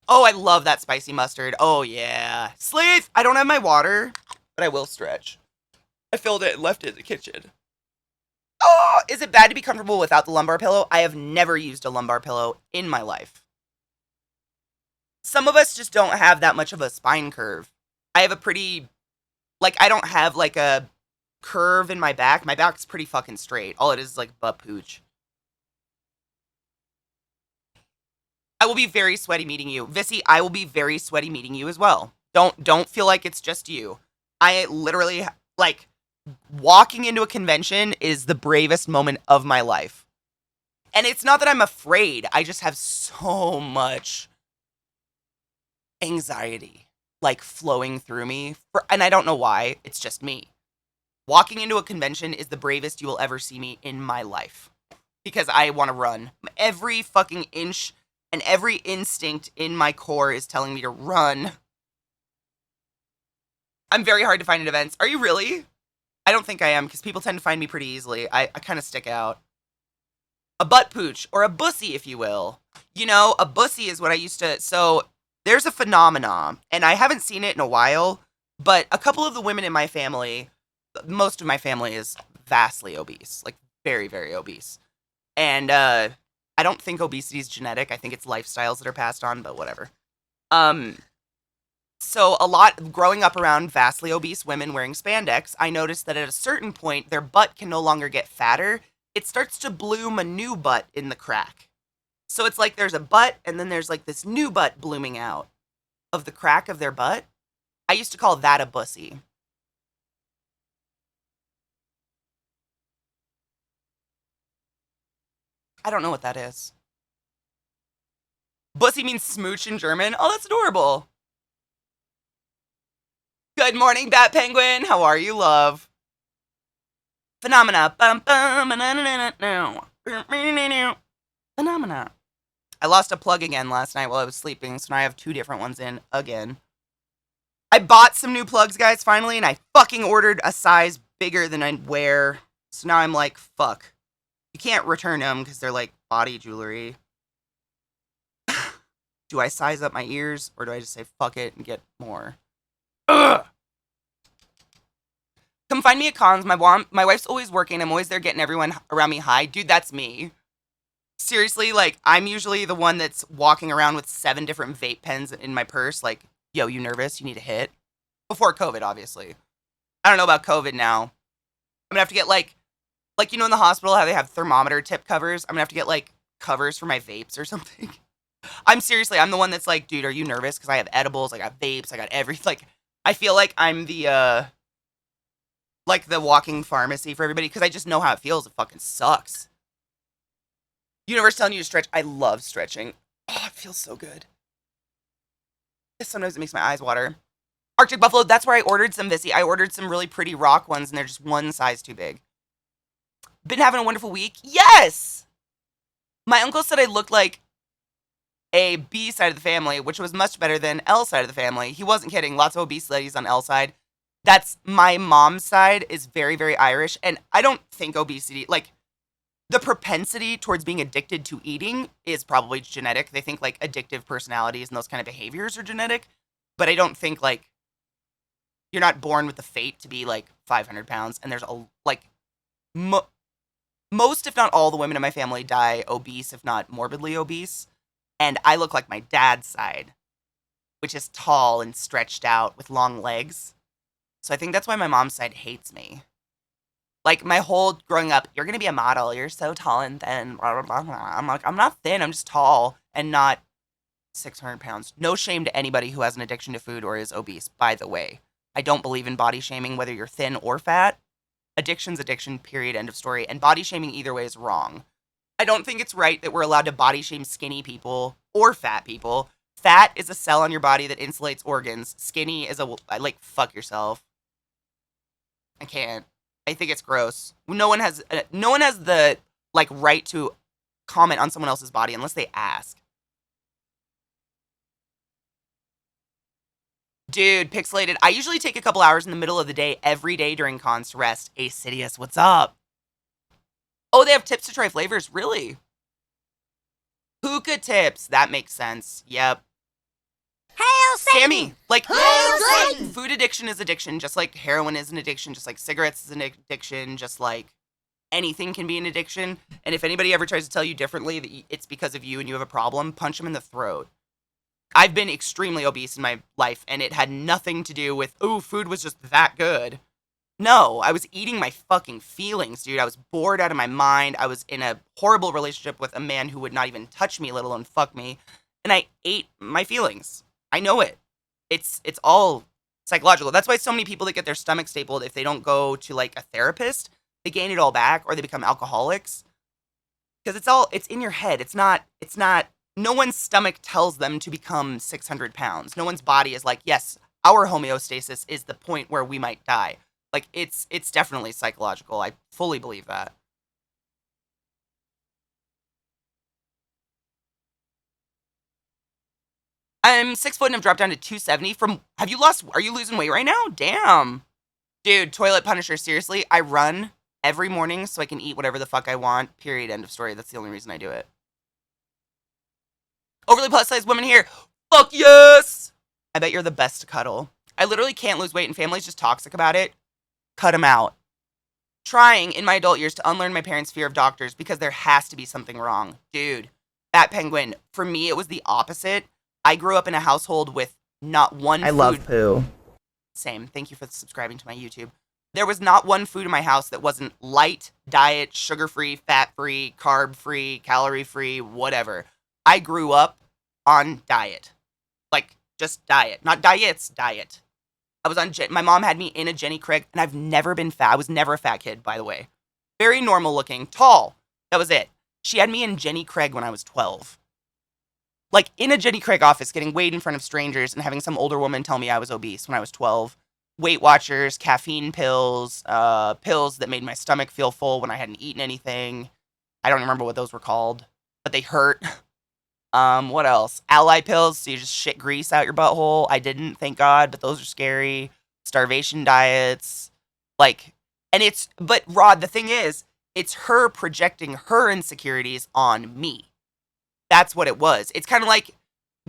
Oh, I love that spicy mustard. Oh, yeah. Sleeth! I don't have my water, but I will stretch. I filled it and left it in the kitchen. Oh, is it bad to be comfortable without the lumbar pillow? I have never used a lumbar pillow in my life. Some of us just don't have that much of a spine curve. I have a pretty, like, I don't have like a curve in my back. My back's pretty fucking straight. All it is like butt pooch. I will be very sweaty meeting you. Vissy, I will be very sweaty meeting you as well. Don't feel like it's just you. I literally, like, walking into a convention is the bravest moment of my life. And it's not that I'm afraid. I just have so much anxiety, like, flowing through me. And I don't know why. It's just me. Walking into a convention is the bravest you will ever see me in my life. Because I want to run. Every fucking inch and every instinct in my core is telling me to run. I'm very hard to find at events. Are you really? I don't think I am, because people tend to find me pretty easily. I kind of stick out. A butt pooch, or a bussy, if you will. You know, a bussy is what I used to... So, there's a phenomenon, and I haven't seen it in a while, but a couple of the women in my family, most of my family is vastly obese. Like, very, very obese. And, I don't think obesity is genetic. I think it's lifestyles that are passed on, but whatever. So a lot, growing up around vastly obese women wearing spandex, I noticed that at a certain point, their butt can no longer get fatter. It starts to bloom a new butt in the crack. So it's like there's a butt, and then there's like this new butt blooming out of the crack of their butt. I used to call that a bussy. I don't know what that is. Bussy means smooch in German. Oh, that's adorable. Good morning, Bat Penguin. How are you, love? Phenomena. Phenomena. I lost a plug again last night while I was sleeping, so now I have 2 different ones in again. I bought some new plugs, guys, finally, and I fucking ordered a size bigger than I wear. So now I'm like, fuck. You can't return them because they're like body jewelry. Do I size up my ears, or do I just say fuck it and get more? Ugh! Come find me at cons. My wife's always working. I'm always there getting everyone around me high. Dude, that's me. Seriously, like, I'm usually the one that's walking around with 7 different vape pens in my purse. Like, yo, you nervous? You need a hit? Before COVID, obviously. I don't know about COVID now. I'm gonna have to get, like, you know in the hospital how they have thermometer tip covers? I'm gonna have to get, like, covers for my vapes or something. I'm the one that's like, dude, are you nervous? Because I have edibles, I got vapes, I got everything. Like, I feel like I'm the walking pharmacy for everybody, because I just know how it feels. It fucking sucks. Universe telling you to stretch. I love stretching. Oh, it feels so good. Sometimes it makes my eyes water. Arctic Buffalo, that's where I ordered some Vissy. I ordered some really pretty rock ones, and they're just one size too big. Been having a wonderful week? Yes! My uncle said I looked like a B side of the family, which was much better than L side of the family. He wasn't kidding. Lots of obese ladies on L side. That's my mom's side is very, very Irish, and I don't think obesity, like, the propensity towards being addicted to eating is probably genetic. They think, like, addictive personalities and those kind of behaviors are genetic, but I don't think, like, you're not born with the fate to be, like, 500 pounds, and there's, most, if not all, the women in my family die obese, if not morbidly obese, and I look like my dad's side, which is tall and stretched out with long legs. So I think that's why my mom's side hates me. Like, my whole growing up, you're going to be a model. You're so tall and thin. Blah, blah, blah. I'm like, I'm not thin. I'm just tall and not 600 pounds. No shame to anybody who has an addiction to food or is obese, by the way. I don't believe in body shaming, whether you're thin or fat. Addiction's addiction, period, end of story. And body shaming either way is wrong. I don't think it's right that we're allowed to body shame skinny people or fat people Fat is a cell on your body that insulates organs. Skinny is like, fuck yourself. I can't. I think it's gross. No one has the, like, right to comment on someone else's body unless they ask. Dude, pixelated. I usually take a couple hours in the middle of the day every day during cons to rest. Acidious, what's up? Oh, they have tips to try flavors? Really? Hookah tips. That makes sense. Yep. Hail Satan! Sammy, like, Hail Satan! food addiction is addiction, just like heroin is an addiction, just like cigarettes is an addiction, just like anything can be an addiction. And if anybody ever tries to tell you differently that it's because of you and you have a problem, punch them in the throat. I've been extremely obese in my life, and it had nothing to do with, ooh, food was just that good. No, I was eating my fucking feelings, dude. I was bored out of my mind. I was in a horrible relationship with a man who would not even touch me, let alone fuck me. And I ate my feelings. I know it. It's all psychological. That's why so many people that get their stomach stapled, if they don't go to, like, a therapist, they gain it all back, or they become alcoholics. Because it's in your head. It's not, no one's stomach tells them to become 600 pounds. No one's body is like, yes, our homeostasis is the point where we might die. Like, it's definitely psychological. I fully believe that. I'm 6 foot and I've dropped down to 270 are you losing weight right now? Damn. Dude, toilet punisher, seriously, I run every morning so I can eat whatever the fuck I want. Period. End of story. That's the only reason I do it. Overly plus size women here. Fuck yes! I bet you're the best to cuddle. I literally can't lose weight and family's just toxic about it. Cut them out. Trying in my adult years to unlearn my parents' fear of doctors because there has to be something wrong. Dude, that penguin, for me, it was the opposite. I grew up in a household with not one food. I love poo. Same. Thank you for subscribing to my YouTube. There was not one food in my house that wasn't light, diet, sugar-free, fat-free, carb-free, calorie-free, whatever. I grew up on diet. Like, just diet. Not diets, diet. I was on, my mom had me in a Jenny Craig, and I've never been fat. I was never a fat kid, by the way. Very normal looking, tall. That was it. She had me in Jenny Craig when I was 12. Like, in a Jenny Craig office, getting weighed in front of strangers and having some older woman tell me I was obese when I was 12. Weight Watchers, caffeine pills, pills that made my stomach feel full when I hadn't eaten anything. I don't remember what those were called, but they hurt. What else? Ally pills, so you just shit grease out your butthole. I didn't, thank God, but those are scary. Starvation diets. Like, but Rod, the thing is, it's her projecting her insecurities on me. That's what it was. It's kind of like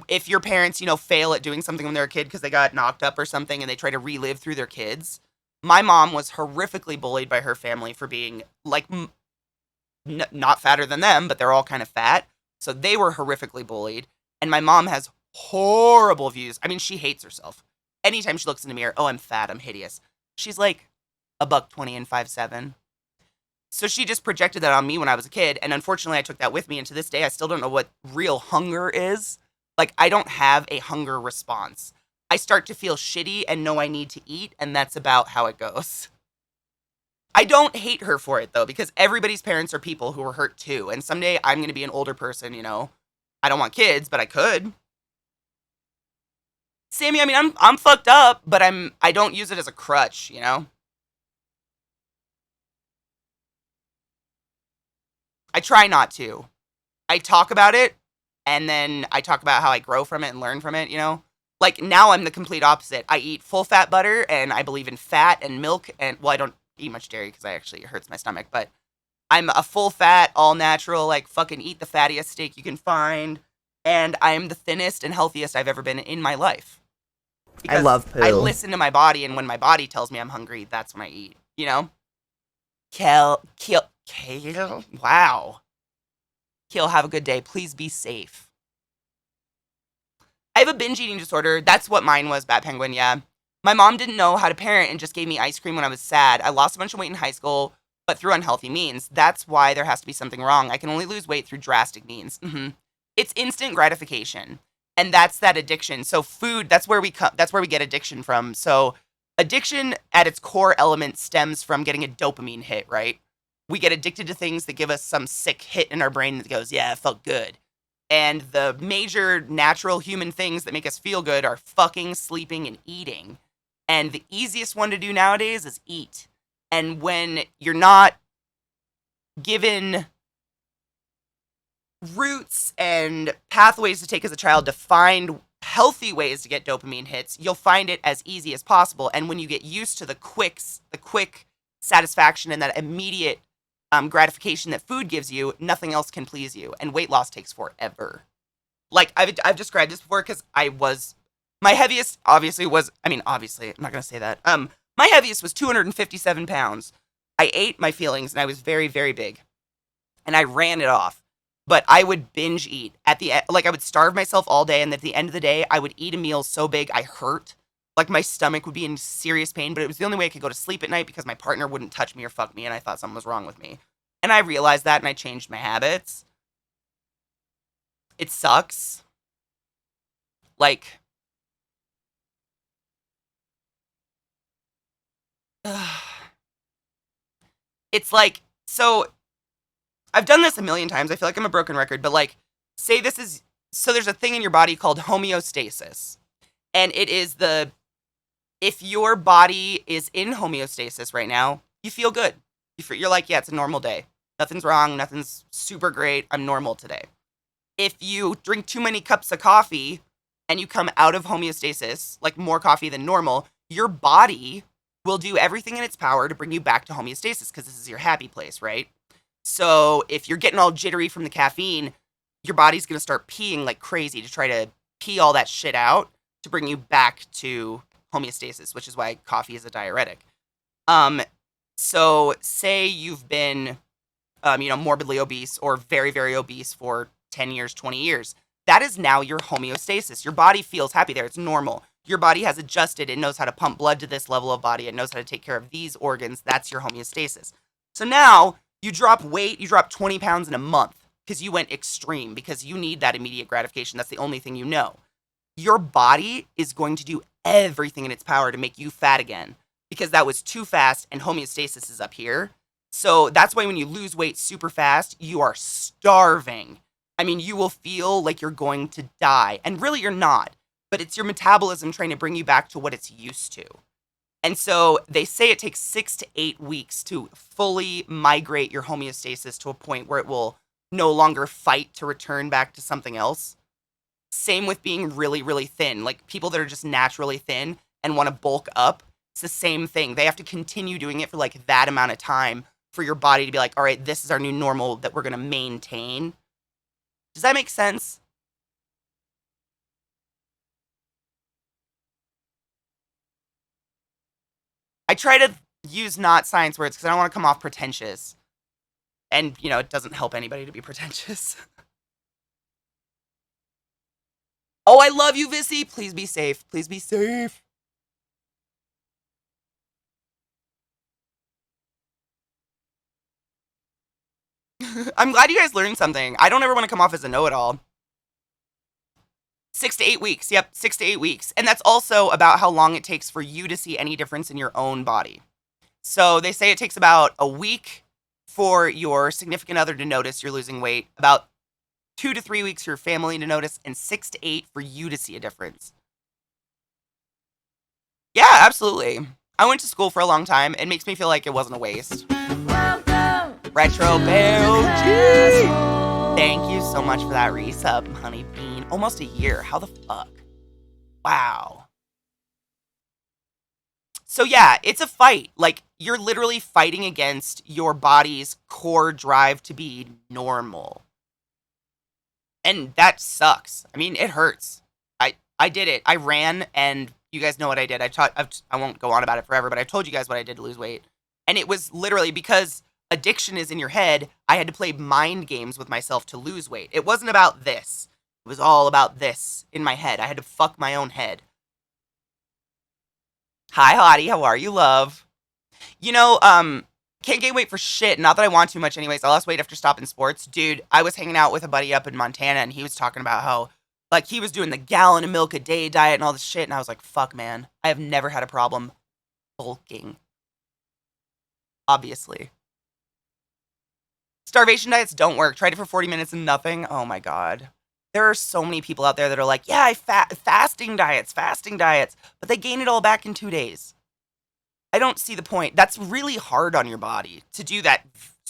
if your parents, fail at doing something when they're a kid because they got knocked up or something and they try to relive through their kids. My mom was horrifically bullied by her family for being, like, not fatter than them, but they're all kind of fat. So they were horrifically bullied. And my mom has horrible views. I mean, she hates herself. Anytime she looks in the mirror, oh, I'm fat, I'm hideous. She's like $120 and 5'7". So she just projected that on me when I was a kid. And unfortunately, I took that with me. And to this day, I still don't know what real hunger is. Like, I don't have a hunger response. I start to feel shitty and know I need to eat. And that's about how it goes. I don't hate her for it, though, because everybody's parents are people who were hurt, too. And someday I'm going to be an older person, I don't want kids, but I could. Sammy, I mean, I'm fucked up, but I don't use it as a crutch, I try not to. I talk about it, and then I talk about how I grow from it and learn from it, Like, now I'm the complete opposite. I eat full-fat butter, and I believe in fat and milk, and, well, I don't eat much dairy because it hurts my stomach, but I'm a full-fat, all-natural, like, fucking eat the fattiest steak you can find, and I'm the thinnest and healthiest I've ever been in my life. I love poo. I listen to my body, and when my body tells me I'm hungry, that's when I eat, Kale, wow. Kale, have a good day. Please be safe. I have a binge eating disorder. That's what mine was, Bat Penguin, yeah. My mom didn't know how to parent and just gave me ice cream when I was sad. I lost a bunch of weight in high school, but through unhealthy means. That's why there has to be something wrong. I can only lose weight through drastic means. It's instant gratification. And that's that addiction. So food, that's where we get addiction from. So addiction at its core element stems from getting a dopamine hit, right? We get addicted to things that give us some sick hit in our brain that goes, yeah, it felt good. And the major natural human things that make us feel good are fucking, sleeping, and eating. And the easiest one to do nowadays is eat. And when you're not given routes and pathways to take as a child to find healthy ways to get dopamine hits, you'll find it as easy as possible. And when you get used to the quick satisfaction and that immediate gratification that food gives you, nothing else can please you. And weight loss takes forever. Like, I've described this before because my heaviest obviously, I'm not going to say that. My heaviest was 257 pounds. I ate my feelings and I was very, very big. And I ran it off. But I would binge eat at the end. Like, I would starve myself all day. And at the end of the day, I would eat a meal so big I hurt. Like, my stomach would be in serious pain. But it was the only way I could go to sleep at night because my partner wouldn't touch me or fuck me. And I thought something was wrong with me. And I realized that and I changed my habits. It sucks. Like, it's like, so I've done this a million times. I feel like I'm a broken record, but like, say this is, so there's a thing in your body called homeostasis. And it is if your body is in homeostasis right now, you feel good. You're like, yeah, it's a normal day. Nothing's wrong. Nothing's super great. I'm normal today. If you drink too many cups of coffee and you come out of homeostasis, like more coffee than normal, your body will do everything in its power to bring you back to homeostasis because this is your happy place, right? So if you're getting all jittery from the caffeine, your body's going to start peeing like crazy to try to pee all that shit out to bring you back to homeostasis, which is why coffee is a diuretic. So say you've been, morbidly obese or very, very obese for 10 years, 20 years. That is now your homeostasis. Your body feels happy there. It's normal. Your body has adjusted. It knows how to pump blood to this level of body. It knows how to take care of these organs. That's your homeostasis. So now you drop weight. You drop 20 pounds in a month because you went extreme, because you need that immediate gratification. That's the only thing you know. Your body is going to do everything in its power to make you fat again because that was too fast and homeostasis is up here. So that's why when you lose weight super fast, you are starving. I mean, you will feel like you're going to die. And really, you're not. But it's your metabolism trying to bring you back to what it's used to. And so they say it takes 6 to 8 weeks to fully migrate your homeostasis to a point where it will no longer fight to return back to something else. Same with being really, really thin. Like people that are just naturally thin and want to bulk up, it's the same thing. They have to continue doing it for like that amount of time for your body to be like, all right, this is our new normal that we're going to maintain. Does that make sense? I try to use not science words because I don't want to come off pretentious. And, it doesn't help anybody to be pretentious. Oh, I love you, Vissy. Please be safe. Please be safe. I'm glad you guys learned something. I don't ever want to come off as a know-it-all. 6 to 8 weeks. Yep, 6 to 8 weeks. And that's also about how long it takes for you to see any difference in your own body. So they say it takes about a week for your significant other to notice you're losing weight, about 2 to 3 weeks for your family to notice, and 6 to 8 for you to see a difference. Yeah, absolutely. I went to school for a long time. It makes me feel like it wasn't a waste. Welcome. Retro Bell G. Thank you so much for that resub, honey bean. Almost a year. How the fuck? Wow. So yeah, it's a fight. Like, you're literally fighting against your body's core drive to be normal. And that sucks. I mean, it hurts. I did it. I ran, and you guys know what I did. I won't go on about it forever, but I told you guys what I did to lose weight. And it was literally because addiction is in your head. I had to play mind games with myself to lose weight. It wasn't about this. It was all about this in my head. I had to fuck my own head. Hi, Hottie. How are you, love? Can't gain weight for shit. Not that I want too much anyways. I lost weight after stopping sports. Dude, I was hanging out with a buddy up in Montana, and he was talking about how, like, he was doing the gallon of milk a day diet and all this shit, and I was like, fuck, man. I have never had a problem bulking. Obviously. Starvation diets don't work. Tried it for 40 minutes and nothing. Oh, my God. There are so many people out there that are like, yeah, fasting diets, but they gain it all back in 2 days. I don't see the point. That's really hard on your body to do that,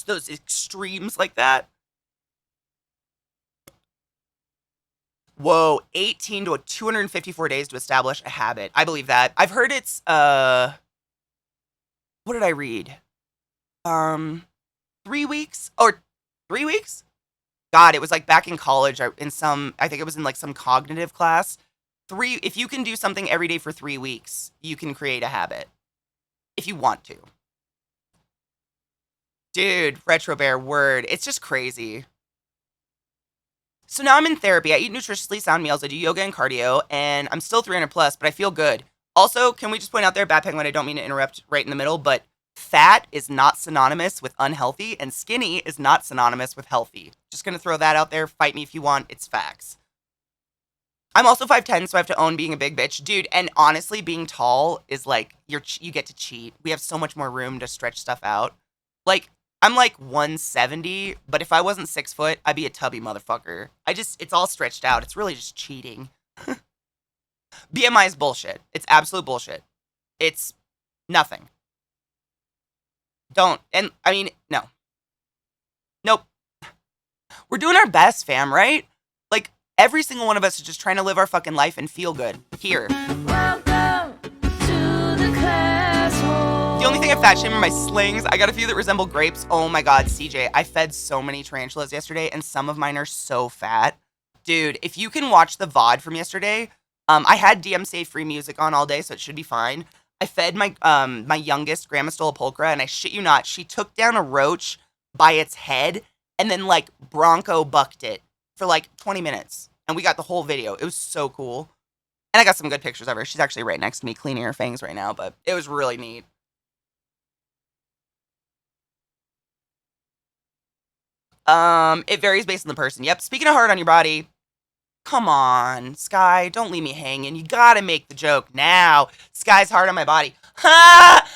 those extremes like that. Whoa, 18 to 254 days to establish a habit. I believe that. I've heard it's, what did I read? 3 weeks? Or 3 weeks? God, it was like back in college I think it was in like some cognitive class. If you can do something every day for 3 weeks, you can create a habit. If you want to. Dude, Retro Bear, word. It's just crazy. So now I'm in therapy. I eat nutritiously sound meals. I do yoga and cardio, and I'm still 300 plus, but I feel good. Also, can we just point out there, Bad Penguin, I don't mean to interrupt right in the middle, but fat is not synonymous with unhealthy, and skinny is not synonymous with healthy. Just gonna throw that out there. Fight me if you want. It's facts. I'm also 5'10", so I have to own being a big bitch. Dude, and honestly, being tall is like, you get to cheat. We have so much more room to stretch stuff out. Like, I'm like 170, but if I wasn't 6 foot, I'd be a tubby motherfucker. It's all stretched out. It's really just cheating. BMI is bullshit. It's absolute bullshit. It's nothing. No. Nope. We're doing our best, fam, right? Like, every single one of us is just trying to live our fucking life and feel good. Here. Welcome to the classroom. The only thing I fat shame are my slings. I got a few that resemble grapes. Oh my god, CJ, I fed so many tarantulas yesterday, and some of mine are so fat. Dude, if you can watch the VOD from yesterday, I had DMCA free music on all day, so it should be fine. I fed my my youngest, Grandma stole a pulchra, and I shit you not, she took down a roach by its head and then like bronco bucked it for like 20 minutes. And we got the whole video. It was so cool. And I got some good pictures of her. She's actually right next to me cleaning her fangs right now, but it was really neat. It varies based on the person. Yep. Speaking of hard on your body, come on, Sky, don't leave me hanging. You gotta make the joke now. Sky's hard on my body. Ha!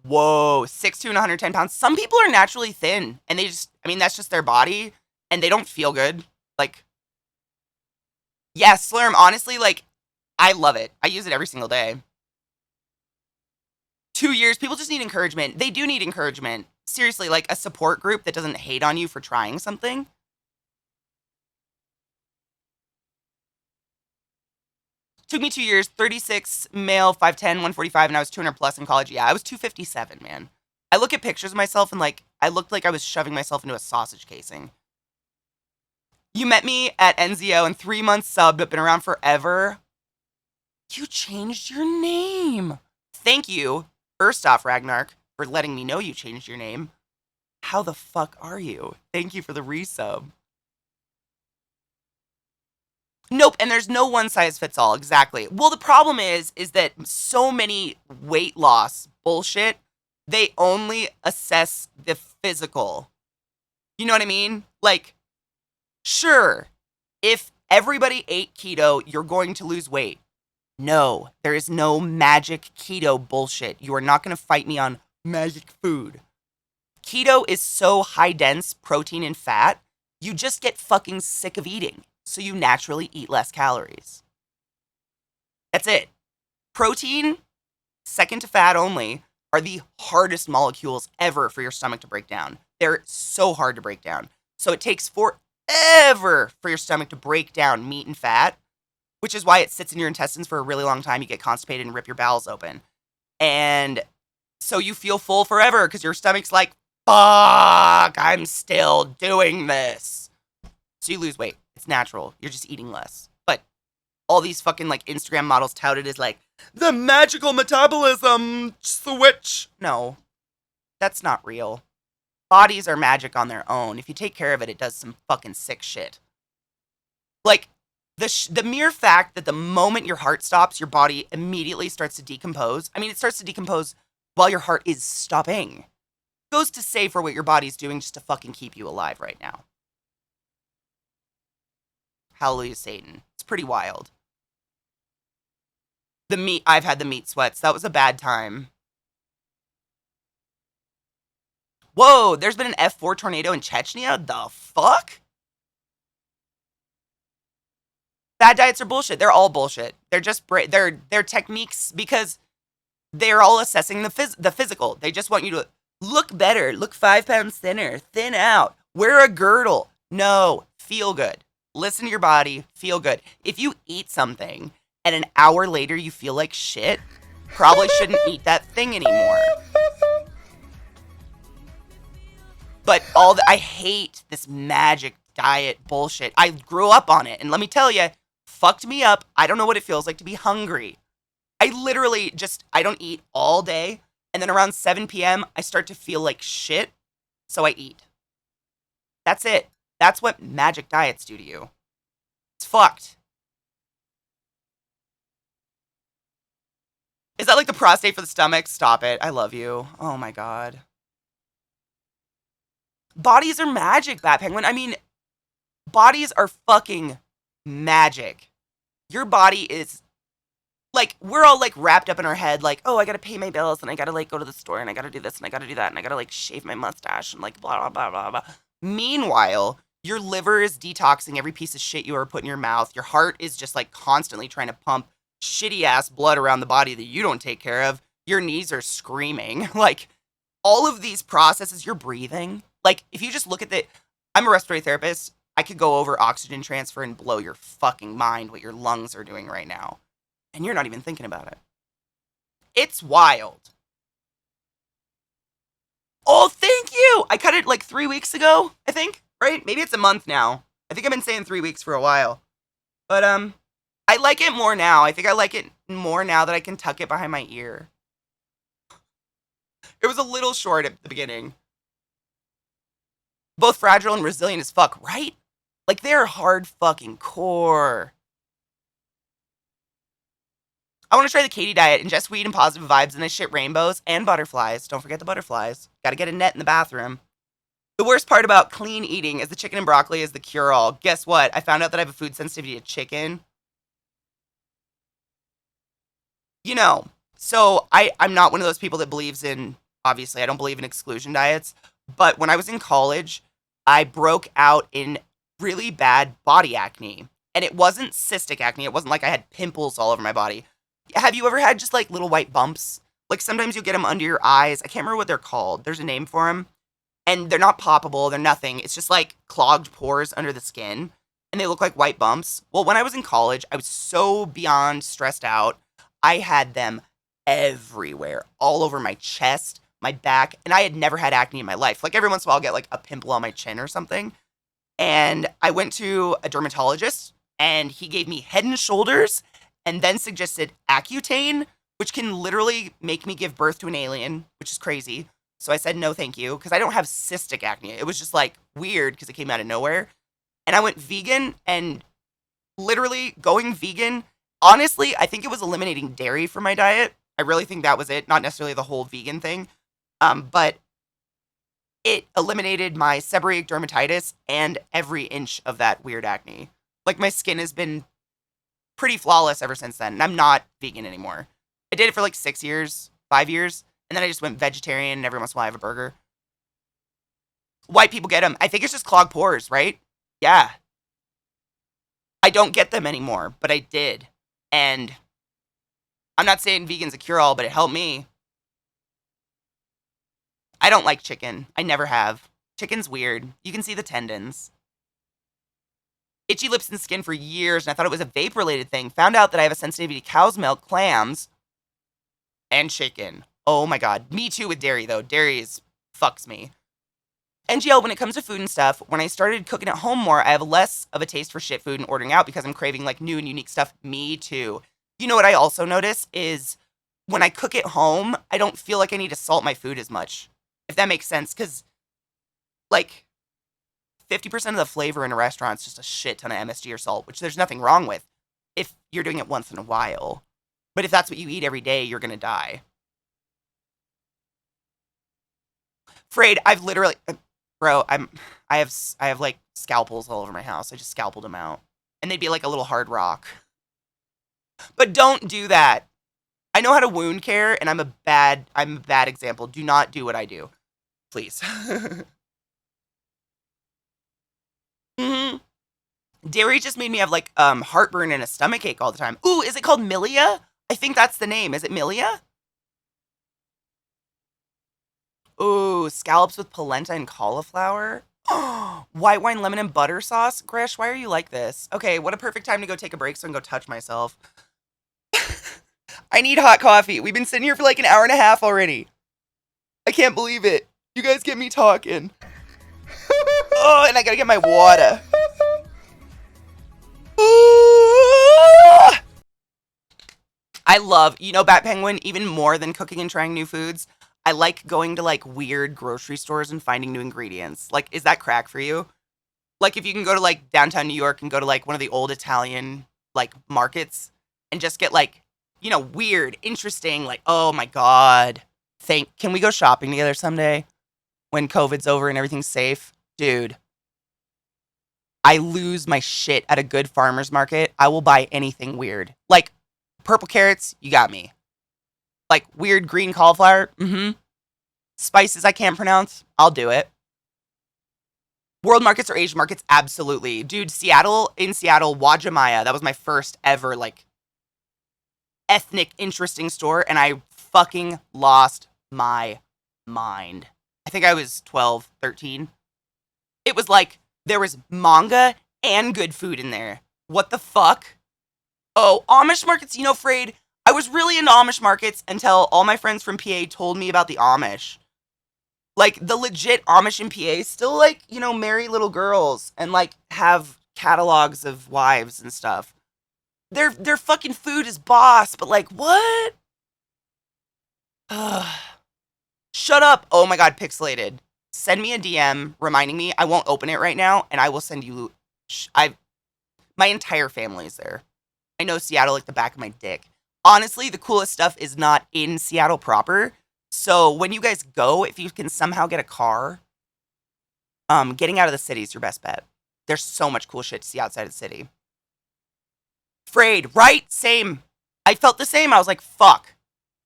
Whoa, 6'2" and 110 pounds. Some people are naturally thin, and that's just their body, and they don't feel good. Like, yeah, Slurm, honestly, like, I love it. I use it every single day. 2 years, people just need encouragement. They do need encouragement. Seriously, like a support group that doesn't hate on you for trying something. Took me 2 years, 36, male, 5'10", 145, and I was 200 plus in college. Yeah, I was 257, man. I look at pictures of myself and like, I looked like I was shoving myself into a sausage casing. You met me at NZO and 3 months subbed, but been around forever. You changed your name. Thank you, first off, Ragnark, for letting me know you changed your name. How the fuck are you? Thank you for the resub. Nope, and there's no one size fits all, exactly. Well, the problem is that so many weight loss bullshit, they only assess the physical. You know what I mean? Like, sure, if everybody ate keto, you're going to lose weight. No, there is no magic keto bullshit. You are not going to fight me on magic food. Keto is so high dense protein and fat, you just get fucking sick of eating. So you naturally eat less calories. That's it. Protein, second to fat only, are the hardest molecules ever for your stomach to break down. They're so hard to break down. So it takes forever for your stomach to break down meat and fat, which is why it sits in your intestines for a really long time. You get constipated and rip your bowels open. And so you feel full forever because your stomach's like, fuck, I'm still doing this. So you lose weight. It's natural. You're just eating less. But all these fucking like Instagram models tout it as like the magical metabolism switch. No, that's not real. Bodies are magic on their own. If you take care of it, it does some fucking sick shit. Like the mere fact that the moment your heart stops, your body immediately starts to decompose. I mean, it starts to decompose while your heart is stopping. Goes to say for what your body's doing just to fucking keep you alive right now. Hallelujah, Satan. It's pretty wild. I've had the meat sweats. That was a bad time. Whoa, there's been an F4 tornado in Chechnya? The fuck? Bad diets are bullshit. They're all bullshit. They're just they're techniques because they're all assessing the physical. They just want you to look better, look 5 pounds thinner, thin out, wear a girdle. No, feel good. Listen to your body, feel good. If you eat something and an hour later you feel like shit, probably shouldn't eat that thing anymore. But I hate this magic diet bullshit. I grew up on it, and let me tell you, fucked me up. I don't know what it feels like to be hungry. I literally I don't eat all day, and then around 7 p.m., I start to feel like shit, so I eat. That's it. That's what magic diets do to you. It's fucked. Is that like the prostate for the stomach? Stop it. I love you. Oh my god. Bodies are magic, Bat Penguin. I mean, bodies are fucking magic. Your body is, like, we're all, like, wrapped up in our head, like, oh, I gotta pay my bills, and I gotta, like, go to the store, and I gotta do this, and I gotta do that, and I gotta, like, shave my mustache, and, like, blah, blah, blah, blah, blah. Meanwhile, your liver is detoxing every piece of shit you ever put in your mouth. Your heart is just, like, constantly trying to pump shitty-ass blood around the body that you don't take care of. Your knees are screaming. Like, all of these processes, you're breathing. Like, if you just look at I'm a respiratory therapist. I could go over oxygen transfer and blow your fucking mind what your lungs are doing right now. And you're not even thinking about it. It's wild. Oh, thank you! I cut it like 3 weeks ago, I think, right? Maybe it's a month now. I think I've been saying 3 weeks for a while. But, I like it more now. I think I like it more now that I can tuck it behind my ear. It was a little short at the beginning. Both fragile and resilient as fuck, right? Like, they're hard fucking core. I want to try the Katie diet, ingest weed and positive vibes, and I shit rainbows and butterflies. Don't forget the butterflies. Gotta get a net in the bathroom. The worst part about clean eating is the chicken and broccoli is the cure-all. Guess what? I found out that I have a food sensitivity to chicken. You know, so I'm not one of those people that believes in, obviously, I don't believe in exclusion diets. But when I was in college, I broke out in really bad body acne. And it wasn't cystic acne. It wasn't like I had pimples all over my body. Have you ever had just like little white bumps? Like sometimes you'll get them under your eyes. I can't remember what they're called. There's a name for them. And they're not poppable. They're nothing. It's just like clogged pores under the skin. And they look like white bumps. Well, when I was in college, I was so beyond stressed out. I had them everywhere. All over my chest, my back. And I had never had acne in my life. Like every once in a while I'll get like a pimple on my chin or something. And I went to a dermatologist. And he gave me Head and Shoulders and then suggested Accutane, which can literally make me give birth to an alien, which is crazy. So I said, no, thank you, because I don't have cystic acne. It was just like weird because it came out of nowhere. And I went vegan, and literally going vegan, honestly, I think it was eliminating dairy from my diet. I really think that was it, not necessarily the whole vegan thing. But it eliminated my seborrheic dermatitis and every inch of that weird acne. Like, my skin has been pretty flawless ever since then, and I'm not vegan anymore. I did it for like 6 years, 5 years, and then I just went vegetarian, and every once in a while I have a burger. White people get them. I think it's just clogged pores, right? Yeah. I don't get them anymore, but I did. And I'm not saying vegan's a cure-all, but it helped me. I don't like chicken. I never have. Chicken's weird. You can see the tendons. Itchy lips and skin for years, and I thought it was a vape-related thing. Found out that I have a sensitivity to cow's milk, clams, and chicken. Oh my god. Me too with dairy, though. Dairy fucks me. NGL, when it comes to food and stuff, when I started cooking at home more, I have less of a taste for shit food and ordering out because I'm craving, like, new and unique stuff. Me too. You know what I also notice is when I cook at home, I don't feel like I need to salt my food as much. If that makes sense, because, like, 50% of the flavor in a restaurant is just a shit ton of MSG or salt, which there's nothing wrong with if you're doing it once in a while. But if that's what you eat every day, you're gonna die. Afraid, I've literally, bro, I have like scalpels all over my house. I just scalpeled them out, and they'd be like a little hard rock. But don't do that. I know how to wound care, and I'm a bad example. Do not do what I do. please. Dairy just made me have like heartburn and a stomach ache all the time. Ooh, is it called Milia? I think that's the name. Is it Milia? Ooh, scallops with polenta and cauliflower. White wine, lemon, and butter sauce. Grish, why are you like this? Okay, what a perfect time to go take a break so I can go touch myself. I need hot coffee. We've been sitting here for like an hour and a half already. I can't believe it. You guys get me talking. Oh, and I gotta get my water. I love, Bat Penguin, even more than cooking and trying new foods. I like going to like weird grocery stores and finding new ingredients. Like, is that crack for you? Like, if you can go to like downtown New York and go to like one of the old Italian like markets and just get like, weird, interesting, like, oh my God. Can we go shopping together someday when COVID's over and everything's safe? Dude, I lose my shit at a good farmer's market. I will buy anything weird. Like, purple carrots, you got me. Like, weird green cauliflower, Spices I can't pronounce, I'll do it. World markets or Asian markets, absolutely. Dude, in Seattle, Wajimaya, that was my first ever, like, ethnic interesting store, and I fucking lost my mind. I think I was 12, 13. It was like, there was manga and good food in there. What the fuck? Oh, Amish markets, Frayed, I was really into Amish markets until all my friends from PA told me about the Amish. Like, the legit Amish in PA still, like, marry little girls and, like, have catalogs of wives and stuff. Their fucking food is boss, but, like, what? Shut up. Oh my God, Pixelated. Send me a DM reminding me. I won't open it right now, and I will send you... My entire family is there. I know Seattle like the back of my dick. Honestly, the coolest stuff is not in Seattle proper. So when you guys go, if you can somehow get a car, getting out of the city is your best bet. There's so much cool shit to see outside of the city. Frayed, right? Same. I felt the same. I was like, fuck.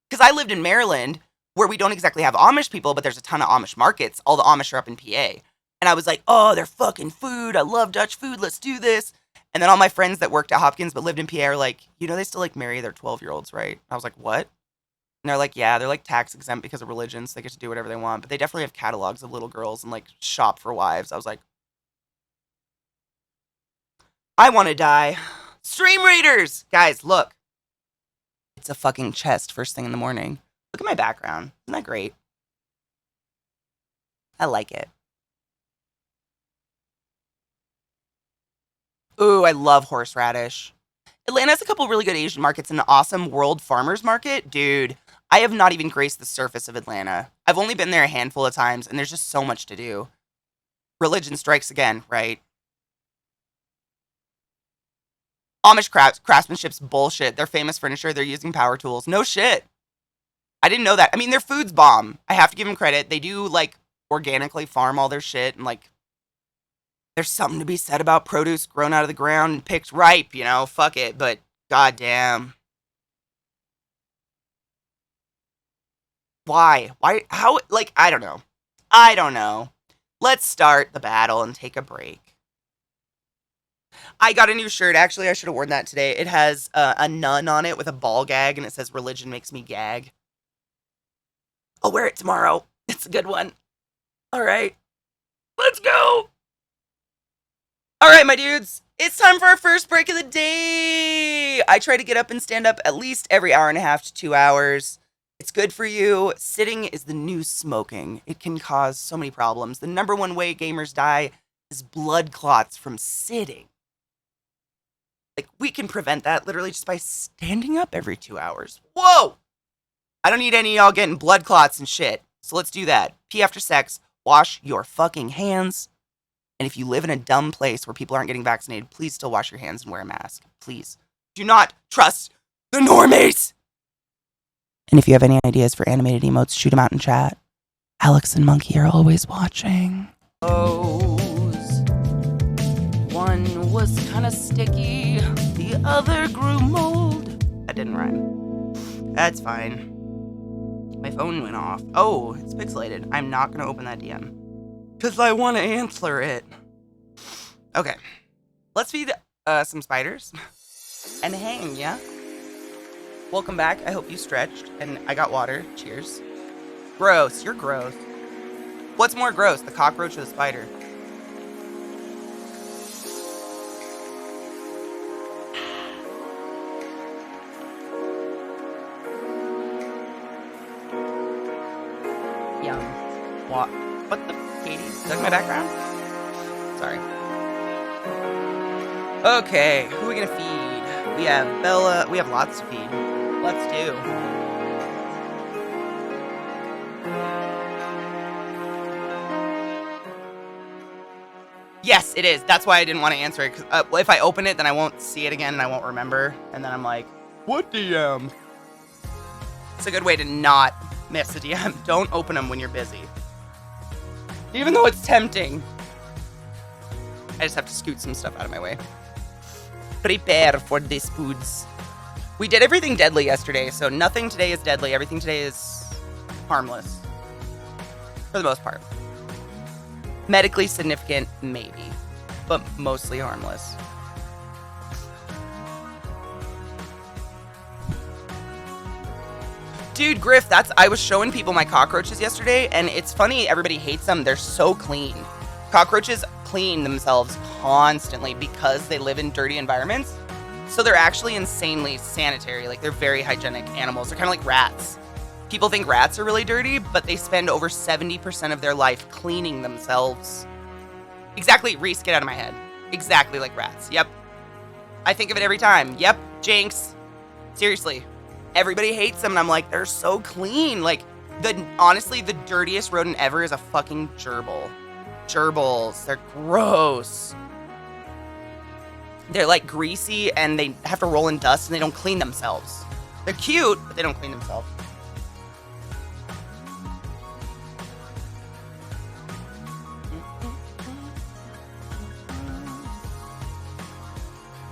Because I lived in Maryland, where we don't exactly have Amish people, but there's a ton of Amish markets. All the Amish are up in PA. And I was like, oh, they're fucking food. I love Dutch food. Let's do this. And then all my friends that worked at Hopkins but lived in PA are like, they still like marry their 12-year-olds, right? I was like, what? And they're like, yeah, they're like tax exempt because of religion, so they get to do whatever they want. But they definitely have catalogs of little girls and like shop for wives. I was like, I want to die. Stream Raiders! Guys, look. It's a fucking chest first thing in the morning. Look at my background. Isn't that great? I like it. Ooh, I love horseradish. Atlanta has a couple really good Asian markets and an awesome World Farmers Market. Dude, I have not even graced the surface of Atlanta. I've only been there a handful of times, and there's just so much to do. Religion strikes again, right? Amish craftsmanship's bullshit. They're famous furniture. They're using power tools. No shit. I didn't know that. I mean, their food's bomb. I have to give them credit. They do, like, organically farm all their shit, and, like, there's something to be said about produce grown out of the ground and picked ripe, fuck it, but goddamn. Why? How, like, I don't know. Let's start the battle and take a break. I got a new shirt, actually, I should have worn that today. It has a nun on it with a ball gag, and it says, religion makes me gag. I'll wear it tomorrow. It's a good one. All right. Let's go. All right, my dudes, it's time for our first break of the day. I try to get up and stand up at least every hour and a half to 2 hours. It's good for you. Sitting is the new smoking. It can cause so many problems. The number one way gamers die is blood clots from sitting. Like, we can prevent that literally just by standing up every 2 hours. Whoa! I don't need any of y'all getting blood clots and shit. So let's do that. Pee after sex. Wash your fucking hands. And if you live in a dumb place where people aren't getting vaccinated, please still wash your hands and wear a mask. Please. Do not trust the normies! And if you have any ideas for animated emotes, shoot them out in chat. Alex and Monkey are always watching. One was kind of sticky, the other grew mold. That didn't rhyme. That's fine. My My phone went off. Oh, it's pixelated. I'm not going to open that DM. Because I want to answer it. Okay. Let's feed some spiders. And hang, yeah? Welcome back. I hope you stretched. And I got water. Cheers. Gross. You're gross. What's more gross, the cockroach or the spider? Yum. What the Katie? Is that my background? Sorry. Okay, who are we gonna feed? We have Bella. We have lots to feed. Let's do. Yes, it is. That's why I didn't want to answer it. Because if I open it, then I won't see it again and I won't remember. And then I'm like, what DM? It's a good way to not miss a DM. Don't open them when you're busy. Even though it's tempting. I just have to scoot some stuff out of my way. Prepare for these foods. We did everything deadly yesterday, so nothing today is deadly. Everything today is harmless. For the most part. Medically significant, maybe. But mostly harmless. Dude, Griff, I was showing people my cockroaches yesterday, and it's funny, everybody hates them. They're so clean. Cockroaches clean themselves constantly because they live in dirty environments. So they're actually insanely sanitary. Like, they're very hygienic animals. They're kind of like rats. People think rats are really dirty, but they spend over 70% of their life cleaning themselves. Exactly, Reese, get out of my head. Exactly like rats. Yep. I think of it every time. Yep, Jinx. Seriously. Everybody hates them, and I'm like, they're so clean. Like, honestly, the dirtiest rodent ever is a fucking gerbil. Gerbils. They're gross. They're like greasy, and they have to roll in dust, and they don't clean themselves. They're cute, but they don't clean themselves.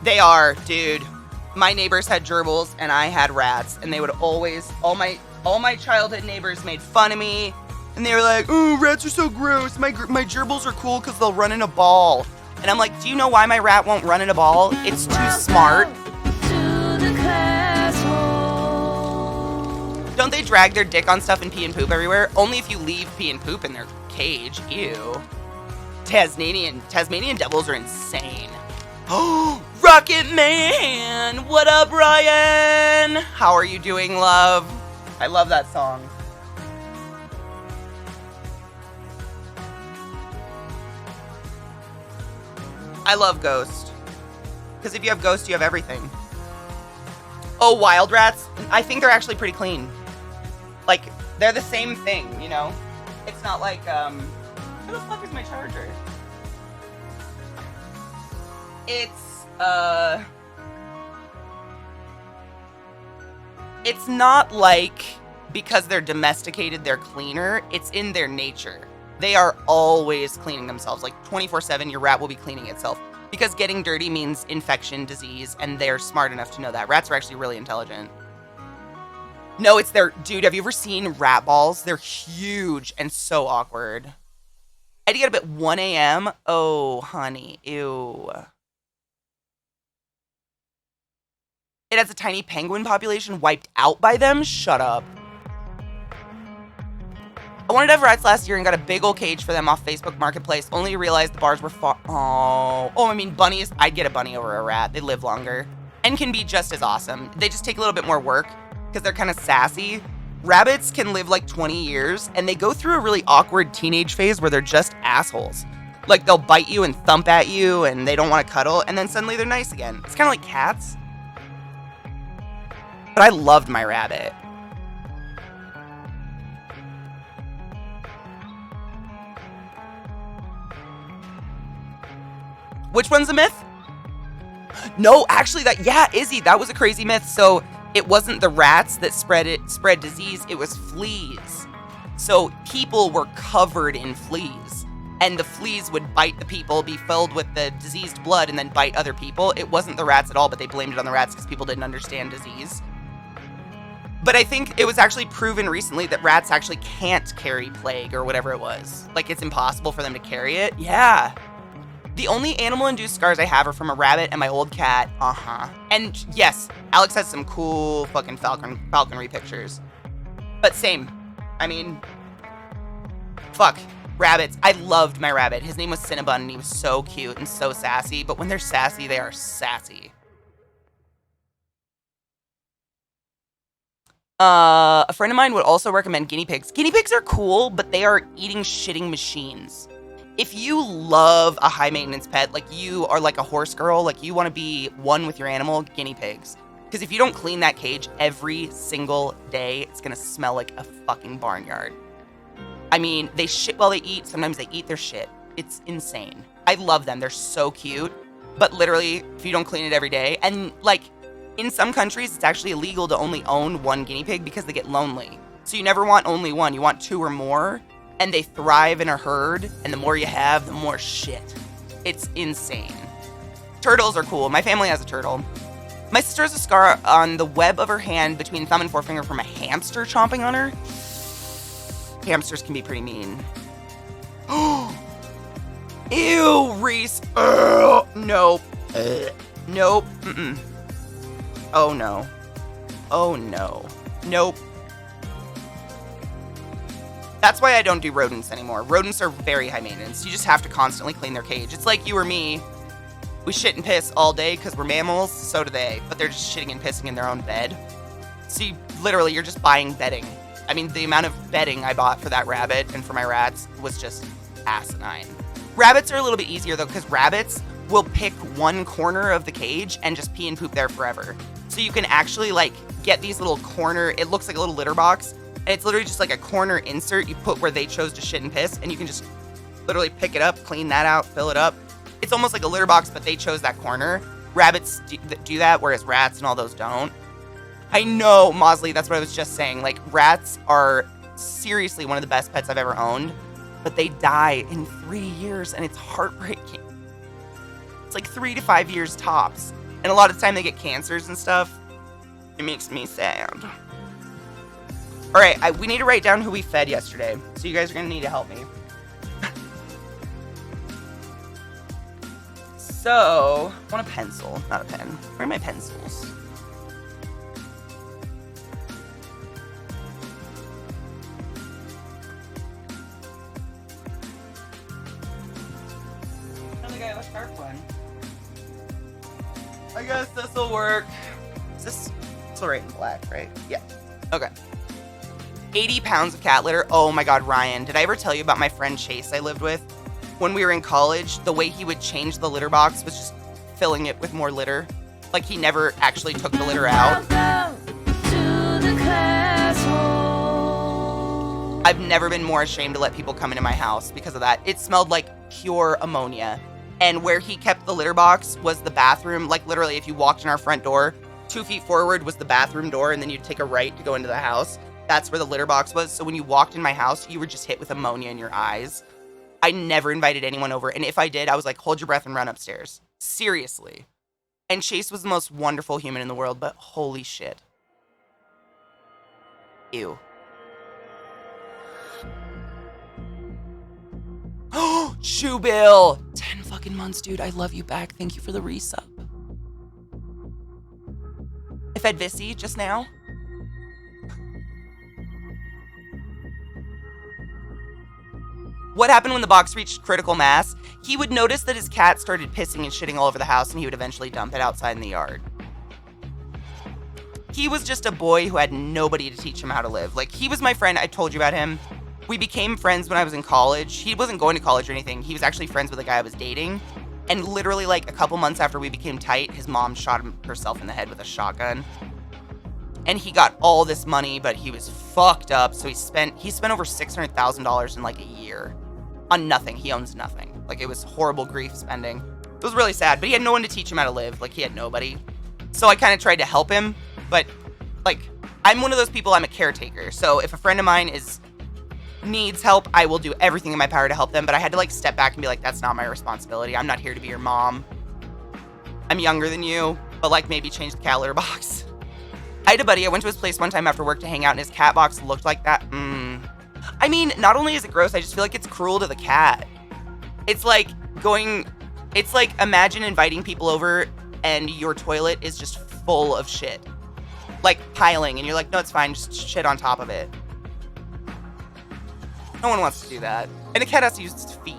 They are, dude. My neighbors had gerbils, and I had rats, and they would always, all my childhood neighbors made fun of me, and they were like, "Oh, rats are so gross. My gerbils are cool because they'll run in a ball." And I'm like, do you know why my rat won't run in a ball? It's too smart. Don't they drag their dick on stuff and pee and poop everywhere? Only if you leave pee and poop in their cage. Ew. Tasmanian devils are insane. Oh, Rocket Man! What up, Ryan? How are you doing, love? I love that song. I love Ghost. Because if you have Ghost, you have everything. Oh, wild rats? I think they're actually pretty clean. Like, they're the same thing, you know? It's not like, where the fuck is my charger? It's not like because they're domesticated, they're cleaner. It's in their nature. They are always cleaning themselves. Like 24/7, your rat will be cleaning itself. Because getting dirty means infection, disease, and they're smart enough to know that. Rats are actually really intelligent. No, it's their... Dude, have you ever seen rat balls? They're huge and so awkward. I had to get up at 1 a.m. Oh, honey. Ew. It has a tiny penguin population wiped out by them? Shut up. I wanted to have rats last year and got a big old cage for them off Facebook Marketplace, only to realize the bars were far... Oh, I mean, bunnies... I'd get a bunny over a rat. They live longer. And can be just as awesome. They just take a little bit more work, because they're kind of sassy. Rabbits can live like 20 years, and they go through a really awkward teenage phase where they're just assholes. Like, they'll bite you and thump at you, and they don't want to cuddle, and then suddenly they're nice again. It's kind of like cats. But I loved my rabbit. Which one's a myth? No, actually, Izzy, that was a crazy myth. So it wasn't the rats that spread disease, it was fleas. So people were covered in fleas, and the fleas would bite the people, be filled with the diseased blood, and then bite other people. It wasn't the rats at all, but they blamed it on the rats because people didn't understand disease. But I think it was actually proven recently that rats actually can't carry plague or whatever it was. Like, it's impossible for them to carry it. Yeah. The only animal-induced scars I have are from a rabbit and my old cat. And yes, Alex has some cool fucking falconry pictures. But same. I mean, fuck. Rabbits. I loved my rabbit. His name was Cinnabon, and he was so cute and so sassy. But when they're sassy, they are sassy. A friend of mine would also recommend guinea pigs. Guinea pigs are cool, but they are eating, shitting machines. If you love a high maintenance pet, like you are like a horse girl, like you want to be one with your animal, guinea pigs. Because if you don't clean that cage every single day, it's going to smell like a fucking barnyard. I mean, they shit while they eat. Sometimes they eat their shit. It's insane. I love them. They're so cute. But literally, if you don't clean it every day, and like in some countries, it's actually illegal to only own one guinea pig because they get lonely. So you never want only one. You want two or more. And they thrive in a herd, and the more you have, the more shit. It's insane. Turtles are cool. My family has a turtle. My sister has a scar on the web of her hand between thumb and forefinger from a hamster chomping on her. Hamsters can be pretty mean. Ew, Reese. Nope. Nope. Mm-mm. Oh, no. Oh, no. Nope. That's why I don't do rodents anymore. Rodents are very high maintenance. You just have to constantly clean their cage. It's like you or me. We shit and piss all day because we're mammals. So do they. But they're just shitting and pissing in their own bed. So you're just buying bedding. I mean, the amount of bedding I bought for that rabbit and for my rats was just asinine. Rabbits are a little bit easier, though, because rabbits will pick one corner of the cage and just pee and poop there forever. So you can actually, like, get these little corner... It looks like a little litter box. And it's literally just like a corner insert you put where they chose to shit and piss, and you can just literally pick it up, clean that out, fill it up. It's almost like a litter box, but they chose that corner. Rabbits do that, whereas rats and all those don't. I know, Mosley, that's what I was just saying. Like, rats are seriously one of the best pets I've ever owned, but they die in 3 years, and it's heartbreaking. It's like 3 to 5 years tops. And a lot of the time they get cancers and stuff. It makes me sad. All right, we need to write down who we fed yesterday. So you guys are going to need to help me. So, I want a pencil, not a pen. Where are my pencils? I don't think I have a sharp one. I guess this will work. This will write in black, right? Yeah. Okay. 80 pounds of cat litter. Oh my God, Ryan. Did I ever tell you about my friend Chase I lived with? When we were in college, the way he would change the litter box was just filling it with more litter. Like, he never actually took the litter out. I've never been more ashamed to let people come into my house because of that. It smelled like pure ammonia. And where he kept the litter box was the bathroom. Like, literally, if you walked in our front door, 2 feet forward was the bathroom door, and then you'd take a right to go into the house. That's where the litter box was. So when you walked in my house, you were just hit with ammonia in your eyes. I never invited anyone over. And if I did, I was like, hold your breath and run upstairs. Seriously. And Chase was the most wonderful human in the world, but holy shit. Ew. Oh, Shoe Bill. 10 fucking months, dude. I love you back. Thank you for the resub. I fed Vissy just now. What happened when the box reached critical mass? He would notice that his cat started pissing and shitting all over the house, and he would eventually dump it outside in the yard. He was just a boy who had nobody to teach him how to live. Like, he was my friend. I told you about him. We became friends when I was in college. He wasn't going to college or anything. He was actually friends with a guy I was dating. And literally, like, a couple months after we became tight, his mom shot herself in the head with a shotgun. And he got all this money, but he was fucked up. So he spent over $600,000 in like a year on nothing. He owns nothing. Like, it was horrible grief spending. It was really sad, but he had no one to teach him how to live. Like, he had nobody. So I kind of tried to help him, but like, I'm one of those people, I'm a caretaker. So if a friend of mine needs help, I will do everything in my power to help them. But I had to like step back and be like, that's not my responsibility. I'm not here to be your mom. I'm younger than you, but like maybe change the cat litter box. I had a buddy, I went to his place one time after work to hang out, and his cat box looked like that. I mean, not only is it gross, I just feel like it's cruel to the cat. It's like imagine inviting people over and your toilet is just full of shit. Like piling, and you're like, no, it's fine, just shit on top of it. No one wants to do that. And a cat has to use its feet.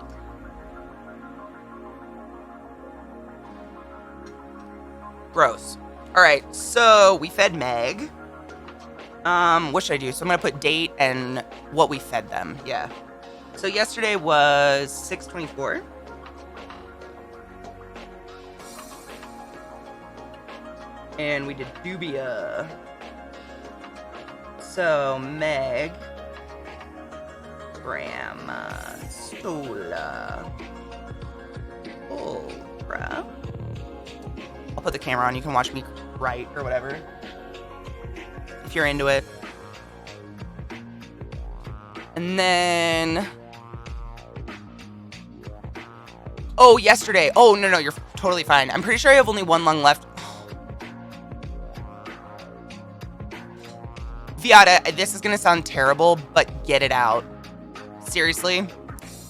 Gross. Alright, so we fed Meg. What should I do? So I'm gonna put date and what we fed them. Yeah. So yesterday was 6/24. And we did dubia. So Meg, Grandma, Sola, Ultra. I'll put the camera on. You can watch me write or whatever, if you're into it. And then, oh, yesterday. Oh, no, you're totally fine. I'm pretty sure I have only one lung left. Viata, this is gonna sound terrible, but get it out. Seriously.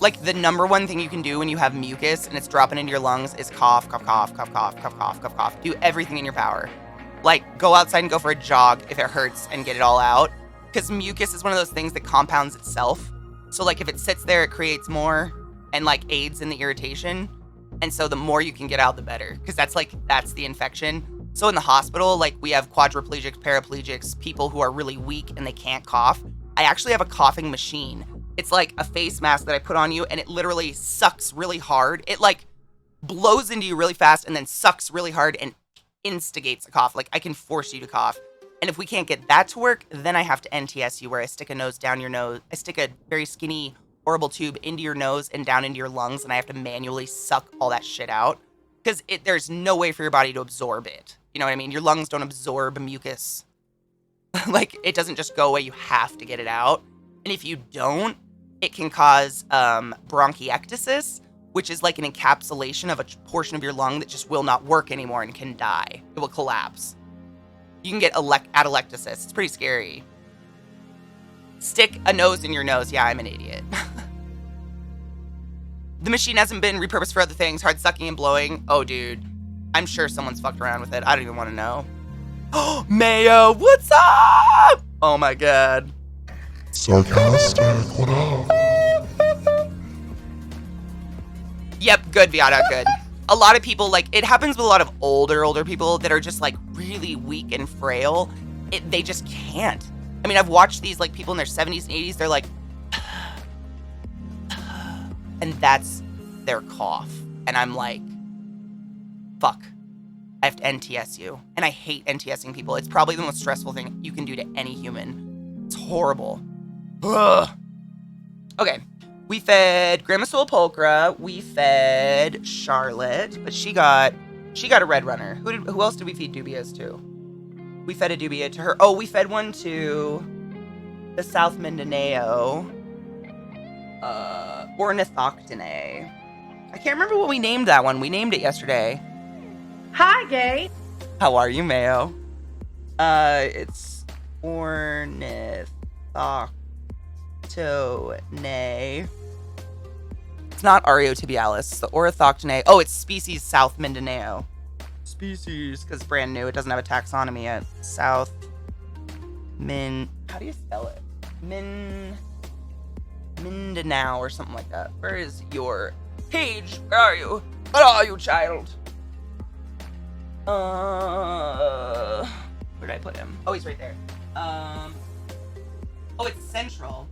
Like, the number one thing you can do when you have mucus and it's dropping into your lungs is cough, cough, cough, cough, cough, cough, cough, cough, cough. Do everything in your power. Like, go outside and go for a jog if it hurts and get it all out. Because mucus is one of those things that compounds itself. So, like, if it sits there, it creates more and, like, aids in the irritation. And so the more you can get out, the better. Because that's the infection. So in the hospital, like, we have quadriplegics, paraplegics, people who are really weak and they can't cough. I actually have a coughing machine. It's like a face mask that I put on you, and it literally sucks really hard. It, like, blows into you really fast and then sucks really hard and instigates a cough. Like, I can force you to cough. And if we can't get that to work, then I have to NTS you, where I stick a nose down your nose. I stick a very skinny, horrible tube into your nose and down into your lungs, and I have to manually suck all that shit out. Because there's no way for your body to absorb it. You know what I mean? Your lungs don't absorb mucus. Like, it doesn't just go away. You have to get it out. And if you don't, it can cause bronchiectasis, which is like an encapsulation of a portion of your lung that just will not work anymore and can die. It will collapse. You can get atelectasis. It's pretty scary. Stick a nose in your nose. Yeah, I'm an idiot. The machine hasn't been repurposed for other things. Hard sucking and blowing. Oh, dude. I'm sure someone's fucked around with it. I don't even want to know. Oh, Mayo, what's up? Oh, my God. Sarcastic, what up? Yep, good, Viata, good. A lot of people, like, it happens with a lot of older people that are just, like, really weak and frail. They just can't. I mean, I've watched these, like, people in their 70s and 80s. They're like, and that's their cough. And I'm like, fuck. I have to NTS you. And I hate NTSing people. It's probably the most stressful thing you can do to any human. It's horrible. Ugh. Okay. We fed Grandma Soul Pulchra. We fed Charlotte, but she got a red runner. Who else did we feed dubias to? We fed a dubia to her. Oh, we fed one to the South Mindanao ornithoctinae. I can't remember what we named that one. We named it yesterday. Hi, gay. How are you, Mayo? It's ornithoctinae. It's not Ariotibialis. It's the ornithoctinae. Oh, it's species South Mindanao. Species, because it's brand new. It doesn't have a taxonomy yet. South How do you spell it? Mindanao or something like that. Where is your page? Where are you? Where are you, child? Where did I put him? Oh, he's right there. Oh, it's central.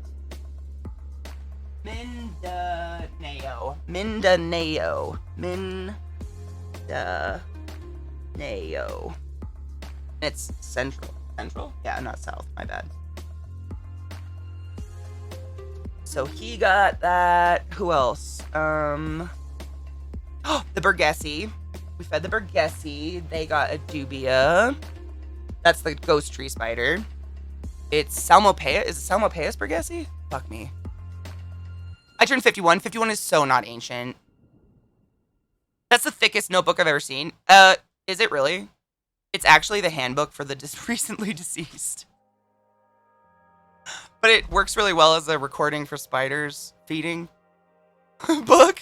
Mindanao. It's central. Central? Yeah, not south. My bad. So he got that. Who else? Oh, the Burgessi. We fed the Burgessi. They got a dubia. That's the ghost tree spider. It's Salmopaeus. Is it Salmopaeus Burgessi? Fuck me. I turned 51. 51 is so not ancient. That's the thickest notebook I've ever seen. Is it really? It's actually the handbook for the recently deceased. But it works really well as a recording for spiders feeding book.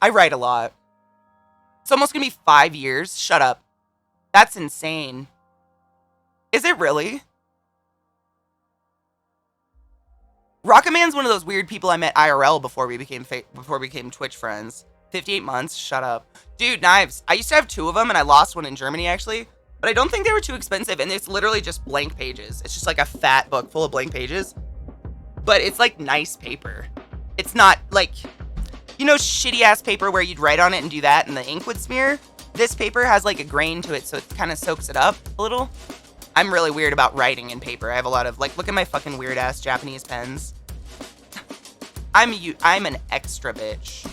I write a lot. It's almost gonna be 5 years. Shut up. That's insane. Is it really? Rocket Man's one of those weird people I met IRL before we became Twitch friends. 58 months. Shut up. Dude, knives. I used to have 2 of them, and I lost one in Germany, actually. But I don't think they were too expensive, and it's literally just blank pages. It's just like a fat book full of blank pages. But it's like nice paper. It's not like, you know, shitty-ass paper where you'd write on it and do that, and the ink would smear? This paper has like a grain to it, so it kind of soaks it up a little. I'm really weird about writing in paper. I have a lot of, like, look at my fucking weird-ass Japanese pens. I'm an extra bitch.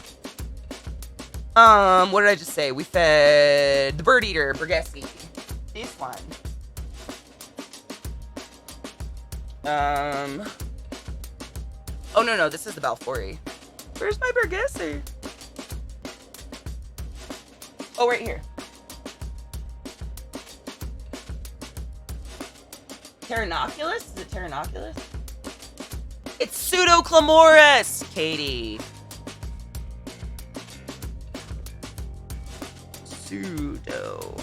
What did I just say? We fed the bird eater, Burgessi. This one. Oh, no, this is the Balfouri. Where's my Burgessi? Oh, right here. Pteronoculus? Is it Pteronoculus? It's Pseudoclamoris, Katie. Pseudo.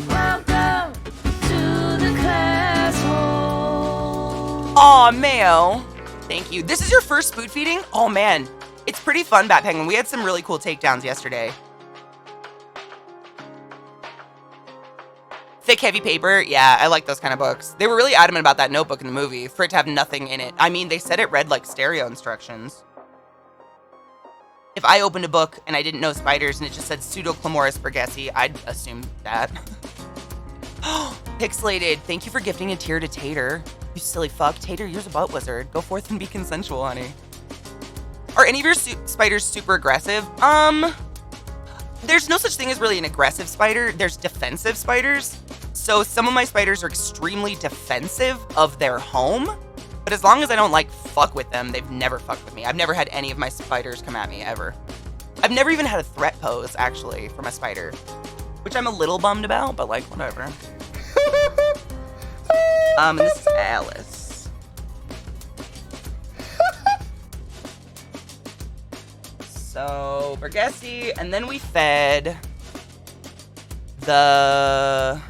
Welcome to the class hall. Aw, Mayo. Thank you. This is your first spoon feeding? Oh, man. It's pretty fun, Bat Penguin. We had some really cool takedowns yesterday. Thick, heavy paper. Yeah, I like those kind of books. They were really adamant about that notebook in the movie, for it to have nothing in it. I mean, they said it read like stereo instructions. If I opened a book and I didn't know spiders and it just said Pseudoclamoris burgessi, I'd assume that. Pixelated, thank you for gifting a tear to Tater. You silly fuck. Tater, you're a butt wizard. Go forth and be consensual, honey. Are any of your spiders super aggressive? There's no such thing as really an aggressive spider. There's defensive spiders. So some of my spiders are extremely defensive of their home. But as long as I don't, like, fuck with them, they've never fucked with me. I've never had any of my spiders come at me, ever. I've never even had a threat pose, actually, from a spider. Which I'm a little bummed about, but, like, whatever. This is Alice. So, Burgessi, and then we fed the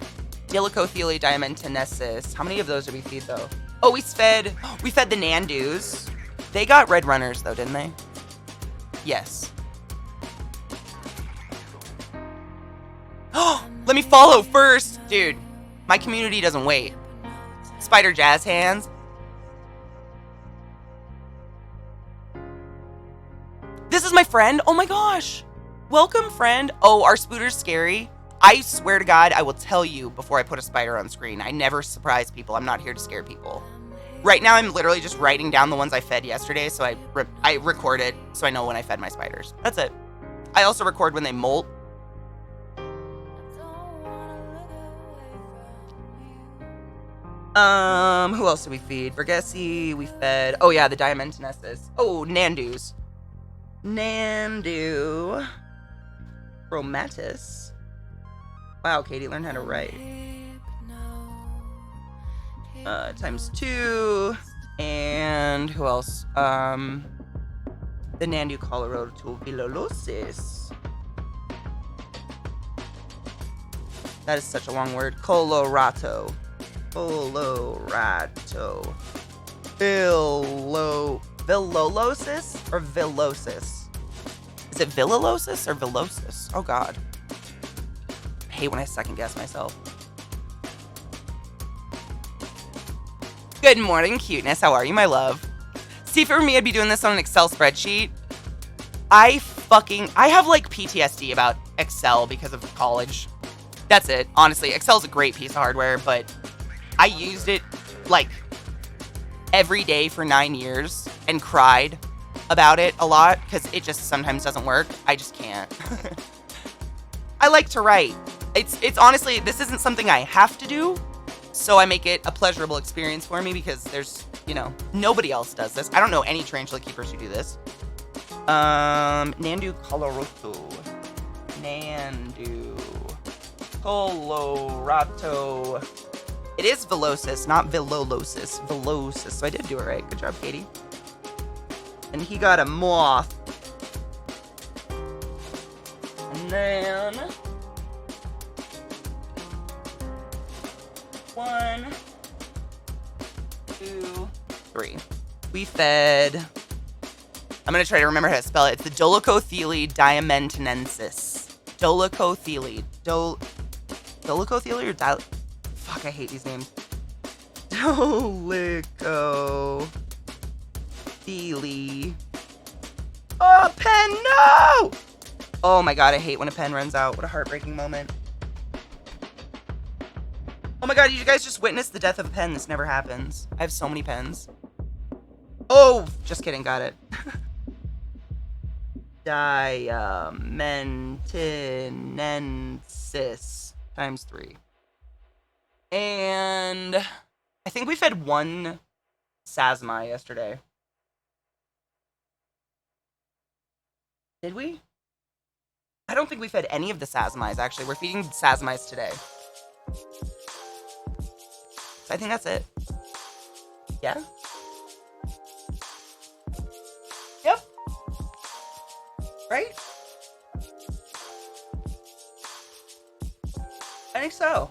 Dolichothele diamantinensis. How many of those did we feed, though? Oh, we fed the Nandus. They got red runners, though, didn't they? Yes. Oh, let me follow first. Dude, my community doesn't wait. Spider jazz hands. This is my friend. Oh my gosh. Welcome, friend. Oh, our spooder's scary. I swear to God, I will tell you before I put a spider on screen. I never surprise people. I'm not here to scare people. Right now, I'm literally just writing down the ones I fed yesterday, so I record it so I know when I fed my spiders. That's it. I also record when they molt. Who else did we feed? Burgessi, we fed... Oh, yeah, the diamantinensis. Oh, Nandus. Nandu. Chromatus. Wow, Katie learned how to write. ×2. And who else? The Nandu Colorado Vilolosis. That is such a long word. Colorado. Colorado. Villolosis or villosis? Is it villolosis or villosis? Oh God. I hate when I second guess myself. Good morning, cuteness. How are you, my love? See, for me, I'd be doing this on an Excel spreadsheet. I have like PTSD about Excel because of college. That's it. Honestly, Excel's a great piece of hardware, but I used it like every day for 9 years and cried about it a lot because it just sometimes doesn't work. I just can't. I like to write. It's honestly, this isn't something I have to do. so I make it a pleasurable experience for me because there's, you know, nobody else does this. I don't know any tarantula keepers who do this. Nandu Colorado. Nandu Colorado. It is Velocis, not Vilolosis. Velocis. So I did do it right. Good job, Katie. And he got a moth. And then 1, 2, 3. We fed. I'm gonna try to remember how to spell it. It's the Dolichothele diamentinensis. Dolichothele. Dolichothele or fuck, I hate these names. Dolichothele. Oh, pen, no! Oh my god, I hate when a pen runs out. What a heartbreaking moment. Oh my god, you guys just witnessed the death of a pen. This never happens. I have so many pens. Oh, just kidding, got it. Diamentinensis times 3. And I think we fed 1 Sasmi yesterday. Did we? I don't think we fed any of the Sasmis, actually. We're feeding Sasmis today. So I think that's it. Yeah? Yep. Right? I think so.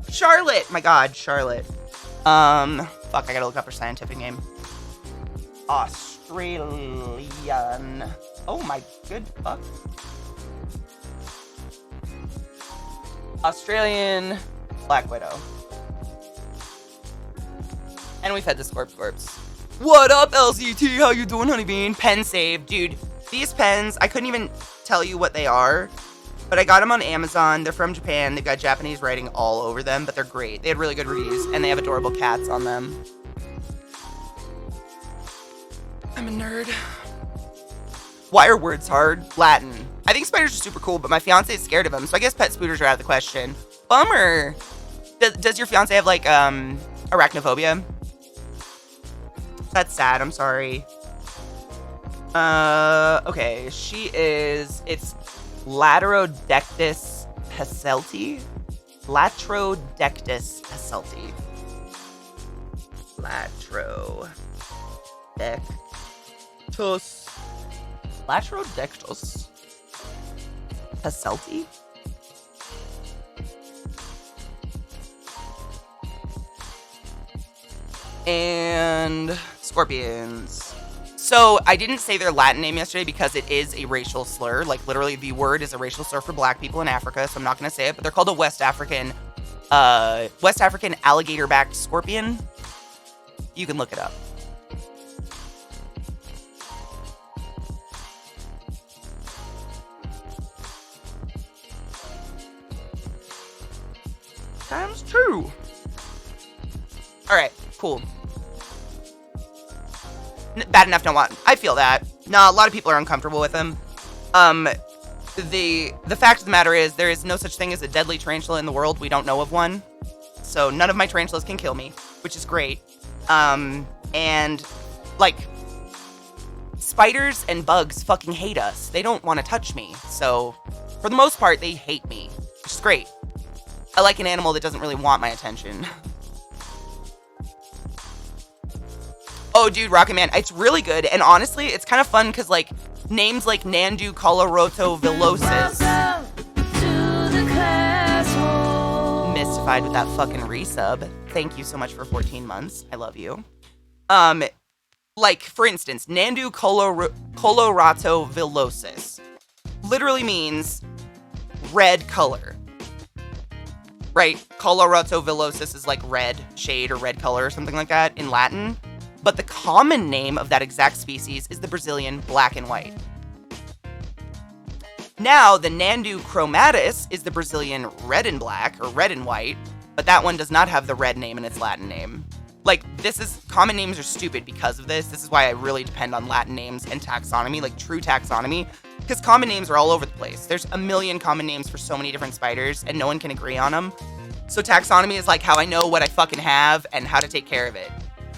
Charlotte! My god, Charlotte. Fuck, I gotta look up her scientific name. Australian. Oh my good fuck. Australian Black Widow. And we fed the Scorps. What up, LCT? How you doing, honeybean? Pen save. Dude, these pens, I couldn't even tell you what they are, but I got them on Amazon. They're from Japan. They've got Japanese writing all over them, but they're great. They had really good reviews, and they have adorable cats on them. I'm a nerd. Why are words hard? Latin. I think spiders are super cool, but my fiance is scared of them, so I guess pet spooters are out of the question. Bummer. Does your fiance have, like, arachnophobia? That's sad. I'm sorry. Okay. It's Latrodectus Heselti. Latrodectus Heselti. Latrodectus Heselti? And scorpions. So I didn't say their Latin name yesterday because it is a racial slur. Like, literally, the word is a racial slur for black people in Africa, so I'm not going to say it, but they're called a West African alligator-backed scorpion. You can look it up. Times 2. All right, cool. Bad enough, don't want. I feel that. No, a lot of people are uncomfortable with them. The fact of the matter is there is no such thing as a deadly tarantula in the world. We don't know of one. So none of my tarantulas can kill me, which is great. And, like, spiders and bugs fucking hate us. They don't want to touch me. So, for the most part, they hate me, which is great. I like an animal that doesn't really want my attention. Oh, dude, Rocket Man, it's really good. And honestly, it's kind of fun because, like, names like Nandu Colorado Velocis. Mystified with that fucking resub. Thank you so much for 14 months. I love you. Like, for instance, Nandu Colorado Velocis literally means red color. Right? Colorado Velocis is like red shade or red color or something like that in Latin. But the common name of that exact species is the Brazilian black and white. Now, the Nandu chromatus is the Brazilian red and black, or red and white, but that one does not have the red name in its Latin name. Like, common names are stupid because of this. This is why I really depend on Latin names and taxonomy, like true taxonomy, because common names are all over the place. There's a million common names for so many different spiders, and no one can agree on them. So taxonomy is like how I know what I fucking have and how to take care of it.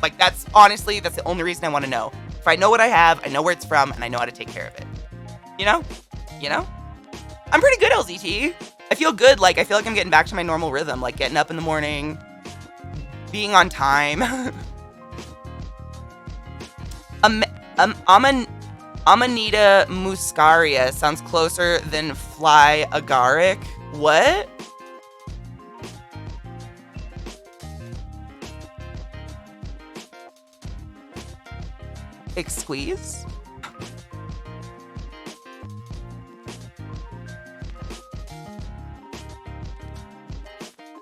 Like that's honestly, that's the only reason I want to know. If I know what I have, I know where it's from, and I know how to take care of it. You know? You know? I'm pretty good, LZT. I feel good. Like, I feel like I'm getting back to my normal rhythm. Like, getting up in the morning, being on time. Amanita muscaria sounds closer than fly agaric. What? Squeeze?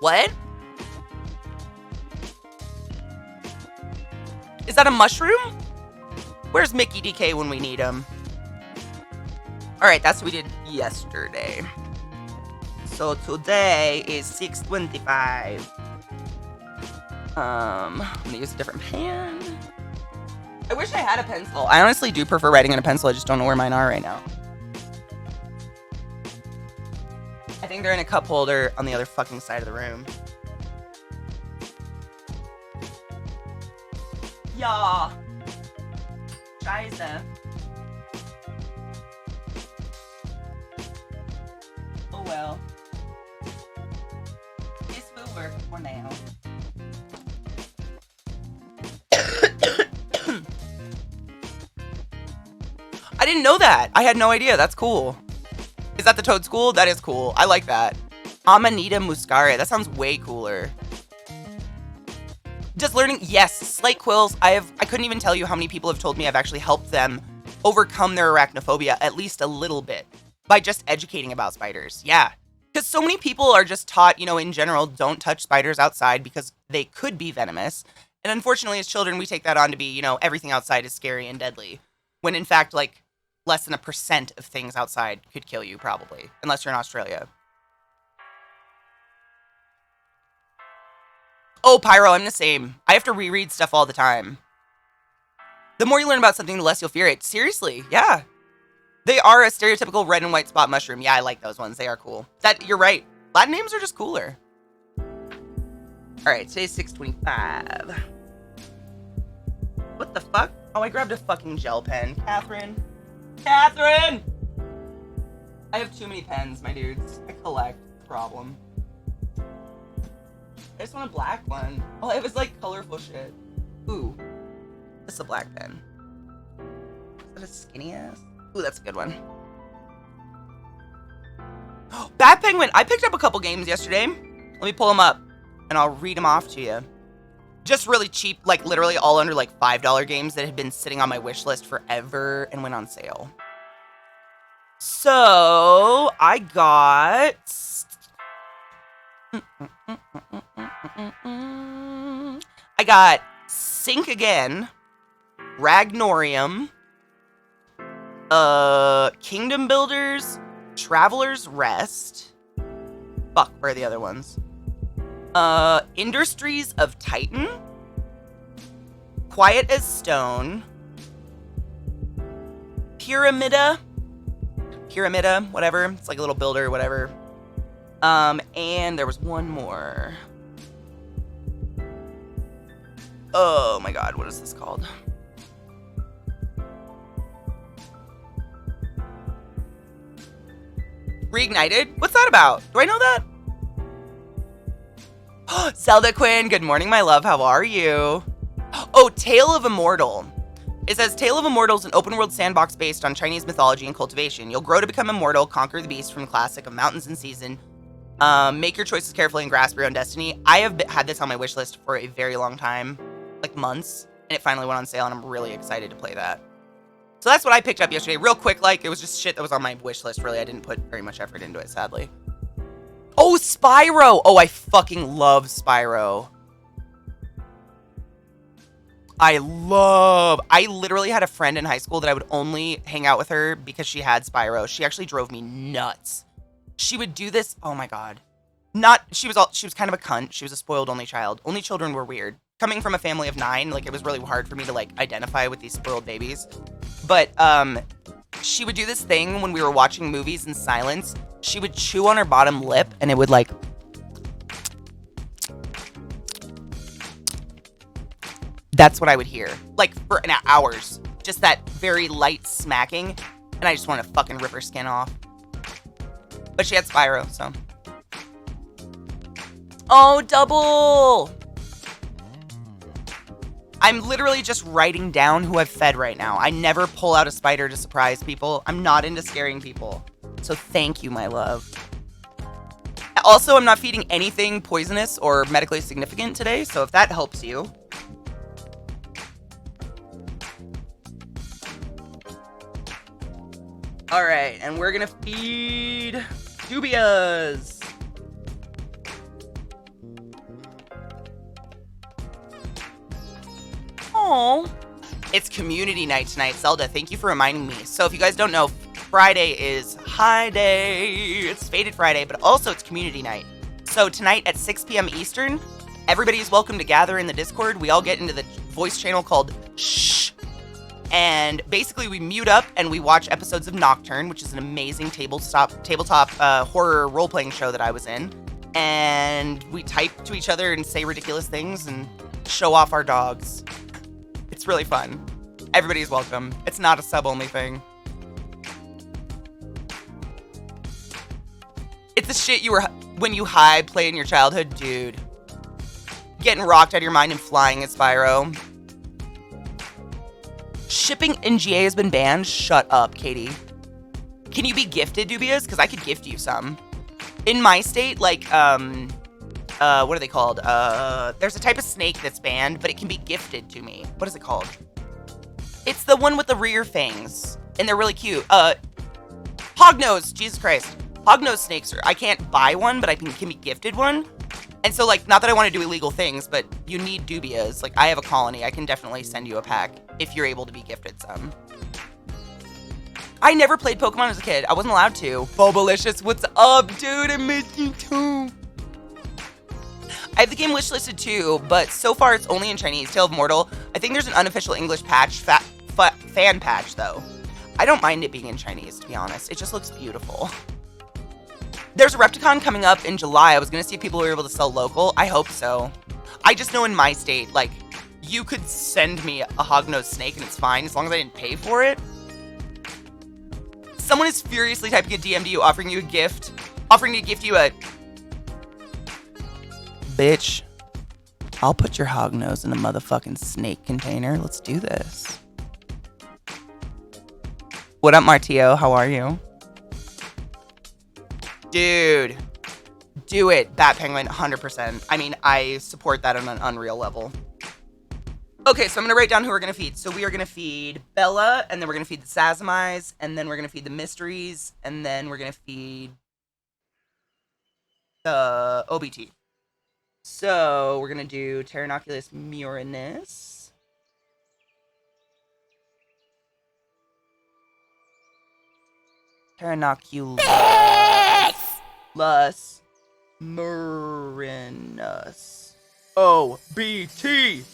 What? Is that a mushroom? Where's Mickey DK when we need him? Alright, that's what we did yesterday. So today is 6:25. I'm gonna use a different pen. I wish I had a pencil. I honestly do prefer writing on a pencil. I just don't know where mine are right now. I think they're in a cup holder on the other fucking side of the room. Ja. Scheiße. Oh well. This will work for now. I didn't know that. I had no idea. That's cool. Is that the toad school? That is cool. I like that. Amanita muscaria. That sounds way cooler. Just learning. Yes, slate quills. I couldn't even tell you how many people have told me I've actually helped them overcome their arachnophobia at least a little bit by just educating about spiders. Yeah. Because so many people are just taught, you know, in general, don't touch spiders outside because they could be venomous. And unfortunately, as children, we take that on to be, you know, everything outside is scary and deadly. When in fact, like, less than 1% of things outside could kill you, probably. Unless you're in Australia. Oh, Pyro, I'm the same. I have to reread stuff all the time. The more you learn about something, the less you'll fear it. Seriously, yeah. They are a stereotypical red and white spot mushroom. Yeah, I like those ones. They are cool. You're right. Latin names are just cooler. All right, today's 6:25. What the fuck? Oh, I grabbed a fucking gel pen. Catherine! I have too many pens, my dudes. I collect. Problem. I just want a black one. All I have is like colorful shit. Ooh. This is a black pen. Is that a skinny ass? Ooh, that's a good one. Bat Penguin! I picked up a couple games yesterday. Let me pull them up and I'll read them off to you. Just really cheap, like literally all under like $5 games that had been sitting on my wish list forever and went on sale. So I got Sink Again, Ragnorium, Kingdom Builders, Traveler's Rest. Fuck, where are the other ones? Industries of Titan, Quiet as Stone, Pyramida, whatever. It's like a little builder, whatever. And there was one more. Oh my god, what is this called? Reignited? What's that about? Do I know that? Zelda Quinn, good morning, my love. How are you? Oh, Tale of Immortal. It says, Tale of Immortal is an open-world sandbox based on Chinese mythology and cultivation. You'll grow to become immortal, conquer the beast from the classic of Mountains and Season, make your choices carefully, and grasp your own destiny. I have had this on my wish list for a very long time, like months, and it finally went on sale, and I'm really excited to play that. So that's what I picked up yesterday. Real quick, like, it was just shit that was on my wish list, really. I didn't put very much effort into it, sadly. Oh, Spyro! Oh, I fucking love Spyro. I literally had a friend in high school that I would only hang out with her because she had Spyro. She actually drove me nuts. She would do this, oh my god. She was kind of a cunt. She was a spoiled only child. Only children were weird. Coming from a family of 9, like, it was really hard for me to, like, identify with these spoiled babies. But, she would do this thing when we were watching movies in silence. She would chew on her bottom lip, and it would, like, that's what I would hear. Like, for hours. Just that very light smacking. And I just want to fucking rip her skin off. But she had Spyro, so. Oh, double! I'm literally just writing down who I've fed right now. I never pull out a spider to surprise people. I'm not into scaring people. So thank you, my love. Also, I'm not feeding anything poisonous or medically significant today, so if that helps you. All right, and we're gonna feed dubias. Oh, it's community night tonight. Zelda, thank you for reminding me. So if you guys don't know, Friday is High Day. It's Faded Friday, but also it's community night. So tonight at 6 p.m. Eastern, everybody is welcome to gather in the Discord. We all get into the voice channel called Shh. And basically we mute up and we watch episodes of Nocturne, which is an amazing tabletop horror role-playing show that I was in. And we type to each other and say ridiculous things and show off our dogs. It's really fun. Everybody's welcome. It's not a sub-only thing. It's the shit you were when you high play in your childhood, dude. Getting rocked out of your mind and flying as Spyro. Shipping in GA has been banned. Shut up, Katie. Can you be gifted, Dubias? Because I could gift you some. In my state, like, what are they called? There's a type of snake that's banned, but it can be gifted to me. What is it called? It's the one with the rear fangs, and they're really cute. Hognose, Jesus Christ. Hognose snakes I can't buy one, but I can be gifted one. And so, like, not that I want to do illegal things, but you need dubias. Like, I have a colony. I can definitely send you a pack if you're able to be gifted some. I never played Pokemon as a kid. I wasn't allowed to. Bobalicious, what's up, dude? I missed you too. I have the game wishlisted too, but so far it's only in Chinese. Tale of Mortal. I think there's an unofficial English patch, fan patch, though. I don't mind it being in Chinese, to be honest. It just looks beautiful. There's a Repticon coming up in July. I was going to see if people were able to sell local. I hope so. I just know in my state, like, you could send me a hognose snake and it's fine as long as I didn't pay for it. Someone is furiously typing a DM to you, offering you a gift. Offering to gift you a... Bitch. I'll put your hognose in a motherfucking snake container. Let's do this. What up, Martio? How are you? Dude, do it, Bat Penguin, 100%. I mean, I support that on an unreal level. Okay, so I'm going to write down who we're going to feed. So we are going to feed Bella, and then we're going to feed the Sazamize, and then we're going to feed the Mysteries, and then we're going to feed the OBT. So we're going to do Pteronoculus murinus. Pteronoculus murinus. OBT.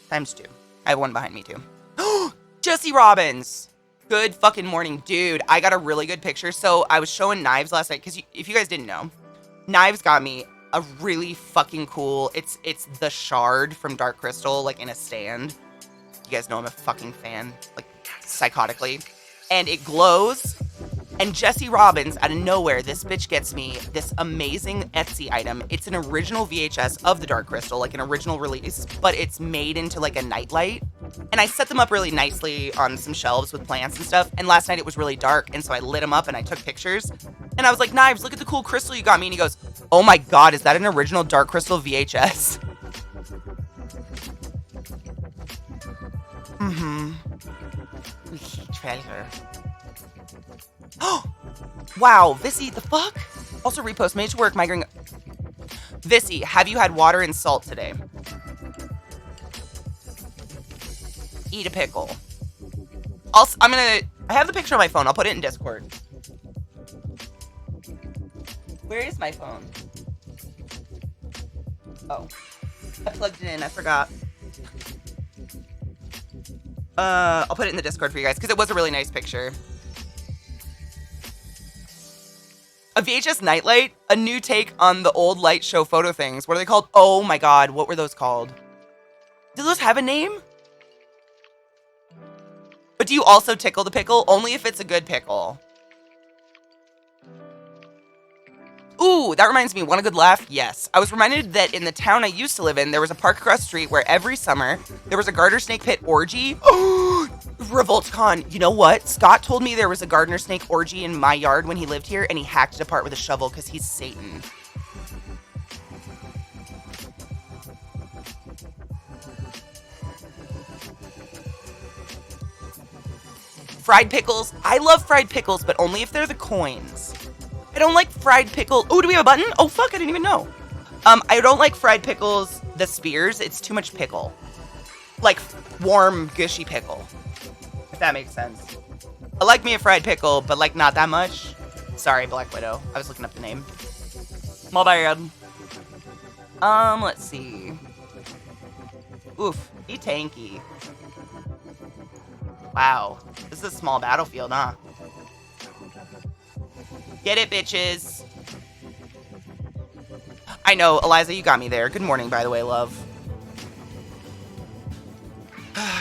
Times 2. I have one behind me, too. Jesse Robbins. Good fucking morning, dude. I got a really good picture. So I was showing Knives last night, because if you guys didn't know, Knives got me a really fucking cool, it's the Shard from Dark Crystal, like in a stand. You guys know I'm a fucking fan, like psychotically. And it glows. And Jesse Robbins, out of nowhere, this bitch gets me this amazing Etsy item. It's an original VHS of the Dark Crystal, like an original release, but it's made into like a nightlight. And I set them up really nicely on some shelves with plants and stuff. And last night it was really dark, and so I lit them up and I took pictures. And I was like, Knives, look at the cool crystal you got me. And he goes, oh my God, is that an original Dark Crystal VHS? Mm-hmm. Treasure. Wow, Vissy, the fuck? Also repost, made to work, migrating. Vissy, have you had water and salt today? Eat a pickle. I have the picture on my phone. I'll put it in Discord. Where is my phone? Oh, I plugged it in, I forgot. I'll put it in the Discord for you guys, because it was a really nice picture. A VHS nightlight, a new take on the old light show photo things. What are they called? Oh my God, what were those called? Do those have a name? do you also tickle the pickle? Only if it's a good pickle. Ooh, that reminds me, want a good laugh? Yes. I was reminded that in the town I used to live in, there was a park across the street where every summer there was a garter snake pit orgy. Revoltcon. You know what? Scott told me there was a gardener snake orgy in my yard when he lived here, and he hacked it apart with a shovel because he's Satan. Fried pickles. I love fried pickles, but only if they're the coins. I don't like fried pickle. Oh, do we have a button? Oh, fuck, I didn't even know. I don't like fried pickles, the spears. It's too much pickle. Like warm, gushy pickle. If that makes sense. I like me a fried pickle, but like not that much. Sorry, Black Widow. I was looking up the name. My bad. Let's see. Oof, be tanky. Wow, this is a small battlefield, huh? Get it, bitches. I know, Eliza, you got me there. Good morning, by the way, love.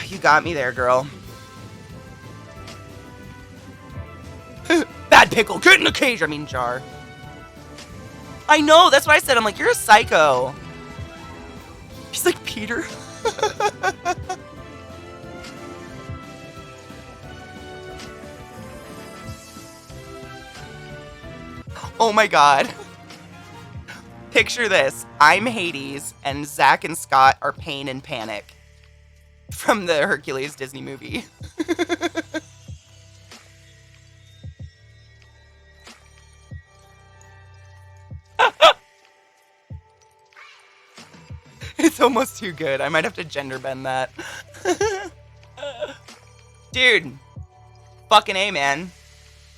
You got me there, girl. Bad pickle, get in the cage. I mean, jar. I know, that's what I said. I'm like, you're a psycho. He's like, Peter. Oh my god. Picture this. I'm Hades, and Zach and Scott are Pain and Panic from the Hercules Disney movie. It's almost too good. I might have to gender bend that. Dude. Fucking A, man.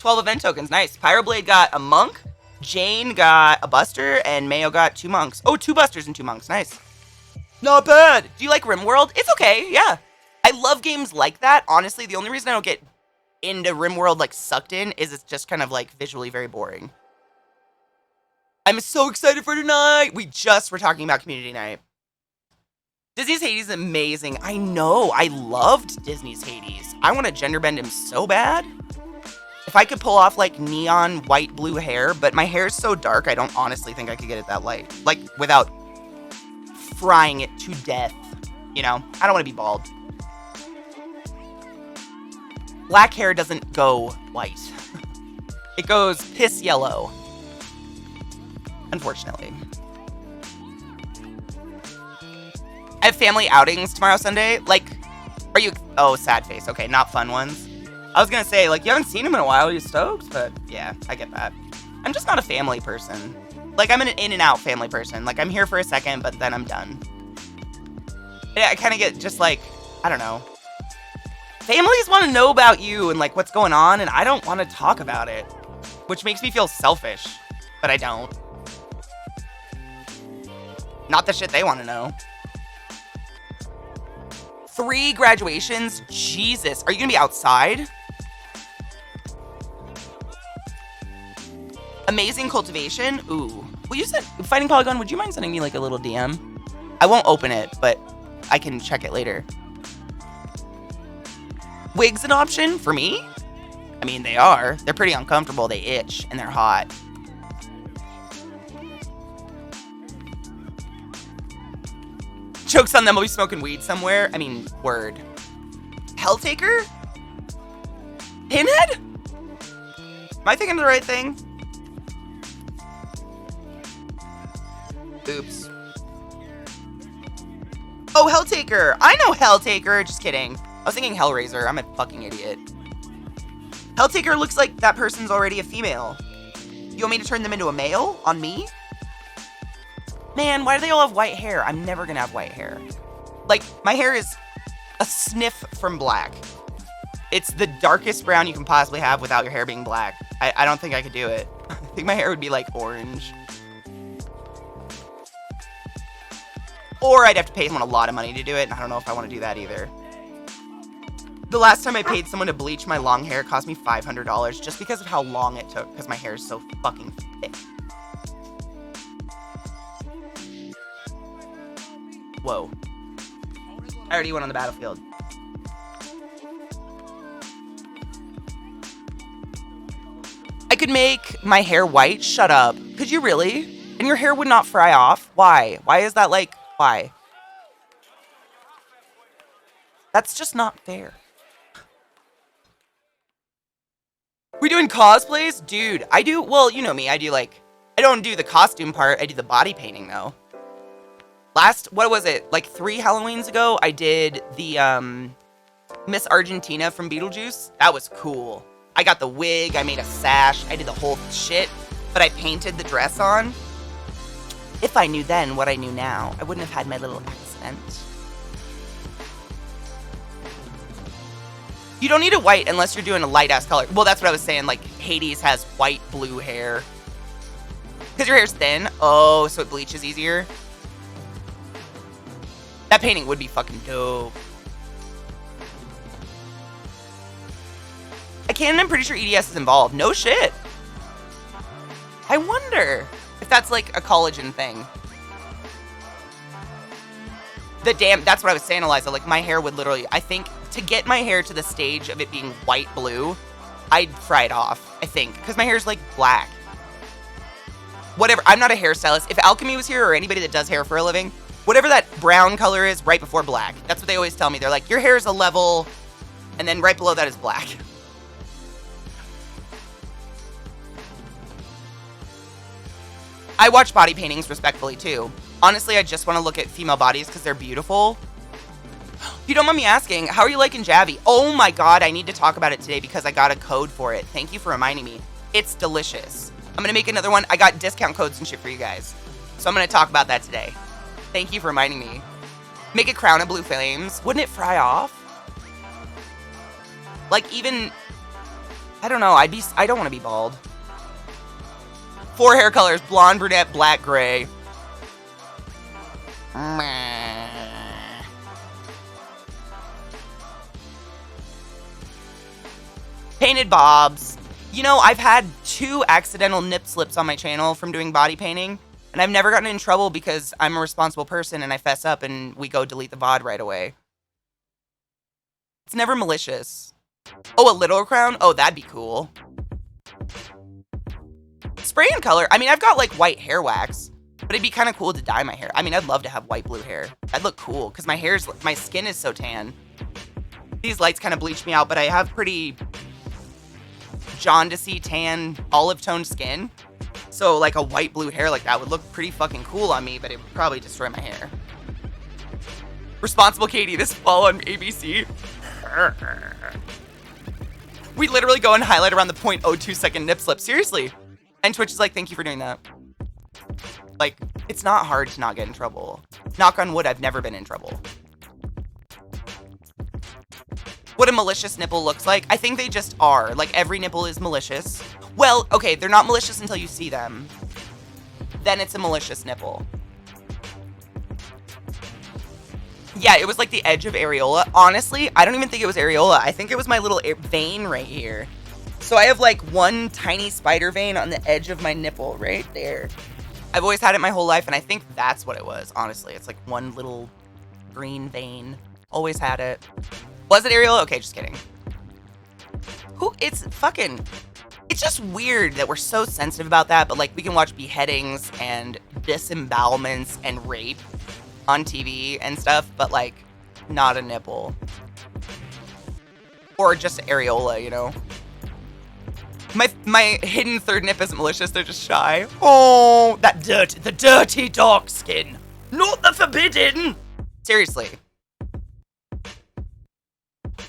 12 event tokens. Nice. Pyroblade got a monk. Jane got a buster. And Mayo got 2 monks. Oh, 2 busters and 2 monks. Nice. Not bad. Do you like RimWorld? It's okay. Yeah. I love games like that. Honestly, the only reason I don't get into RimWorld, like, sucked in is it's just kind of, like, visually very boring. I'm so excited for tonight. We just were talking about community night. Disney's Hades is amazing. I know. I loved Disney's Hades. I want to gender bend him so bad. If I could pull off, like, neon white blue hair, but my hair is so dark, I don't honestly think I could get it that light. Like, without frying it to death. You know? I don't want to be bald. Black hair doesn't go white. It goes piss yellow. Unfortunately. I have family outings tomorrow, Sunday. Like, are you... Oh, sad face. Okay, not fun ones. I was gonna say, like, you haven't seen him in a while. Are you stoked? But, yeah, I get that. I'm just not a family person. Like, I'm an in-and-out family person. Like, I'm here for a second, but then I'm done. I kind of get just, like, I don't know. Families want to know about you and, like, what's going on, and I don't want to talk about it. Which makes me feel selfish. But I don't. Not the shit they want to know. 3 graduations? Jesus. Are you going to be outside? Amazing cultivation? Ooh. Will you send... Fighting Polygon, would you mind sending me, like, a little DM? I won't open it, but I can check it later. Wigs an option for me? I mean, they are. They're pretty uncomfortable. They itch, and they're hot. Jokes on them, I'll be smoking weed somewhere. I mean, word. Helltaker? Pinhead? Am I thinking of the right thing? Oops. Oh, Helltaker. I know Helltaker. Just kidding. I was thinking Hellraiser. I'm a fucking idiot. Helltaker looks like that person's already a female. You want me to turn them into a male? On me? Man, why do they all have white hair? I'm never gonna have white hair. Like, my hair is a sniff from black. It's the darkest brown you can possibly have without your hair being black. I don't think I could do it. I think my hair would be like orange. Or I'd have to pay someone a lot of money to do it, and I don't know if I want to do that either. The last time I paid someone to bleach my long hair, it cost me $500 just because of how long it took, because my hair is so fucking thick. Whoa. I already went on the battlefield. could make my hair white? Shut up. Could you really? And your hair would not fry off? Why? Why is that like, why? That's just not fair. We doing cosplays? Dude, I do, well, you know me, I don't do the costume part, I do the body painting though. What was it, like 3 Halloweens ago, I did the, Miss Argentina from Beetlejuice. That was cool. I got the wig, I made a sash, I did the whole shit, but I painted the dress on. If I knew then what I knew now, I wouldn't have had my little accident. You don't need a white unless you're doing a light-ass color. Well, that's what I was saying, like, Hades has white blue hair. Because your hair's thin? Oh, so it bleaches easier? That painting would be fucking dope. I'm pretty sure EDS is involved. No shit. I wonder if that's like a collagen thing. That's what I was saying, Eliza. Like, my hair would literally, I think, to get my hair to the stage of it being white blue, I'd fry it off, I think. Because my hair's like black. Whatever, I'm not a hairstylist. If Alchemy was here or anybody that does hair for a living, whatever that brown color is right before black. That's what they always tell me. They're like, your hair is a level, and then right below that is black. I watch body paintings respectfully too. Honestly, I just want to look at female bodies because they're beautiful. If you don't mind me asking, how are you liking Javi? Oh my god, I need to talk about it today because I got a code for it. Thank you for reminding me. It's delicious. I'm going to make another one. I got discount codes and shit for you guys. So I'm going to talk about that today. Thank you for reminding me. Make a crown of blue flames. Wouldn't it fry off? Like, even, I don't know. I don't want to be bald. 4 hair colors: blonde, brunette, black, gray. Painted bobs. You know, I've had 2 accidental nip slips on my channel from doing body painting, and I've never gotten in trouble because I'm a responsible person and I fess up and we go delete the VOD right away. It's never malicious. Oh, a little crown? Oh, that'd be cool. Spray and color. I mean, I've got like white hair wax, but it'd be kind of cool to dye my hair. I mean, I'd love to have white blue hair. That'd look cool because my skin is so tan. These lights kind of bleach me out, but I have pretty jaundicey, tan, olive toned skin. So like a white blue hair like that would look pretty fucking cool on me, but it would probably destroy my hair. Responsible Katie this fall on ABC. We literally go and highlight around the 0.02 second nip slip. Seriously. And Twitch is like, thank you for doing that. Like, it's not hard to not get in trouble. Knock on wood, I've never been in trouble. What a malicious nipple looks like? I think they just are. Like, every nipple is malicious. Well, okay, they're not malicious until you see them. Then it's a malicious nipple. Yeah, it was like the edge of areola. Honestly, I don't even think it was areola. I think it was my little vein right here. So I have like one tiny spider vein on the edge of my nipple right there. I've always had it my whole life, and I think that's what it was, honestly. It's like one little green vein. Always had it. Was it areola? Okay, just kidding. It's just weird that we're so sensitive about that, but like we can watch beheadings and disembowelments and rape on TV and stuff, but like not a nipple. Or just areola, you know? My hidden third nip isn't malicious, they're just shy. Oh, the dirty dark skin. Not the forbidden. Seriously.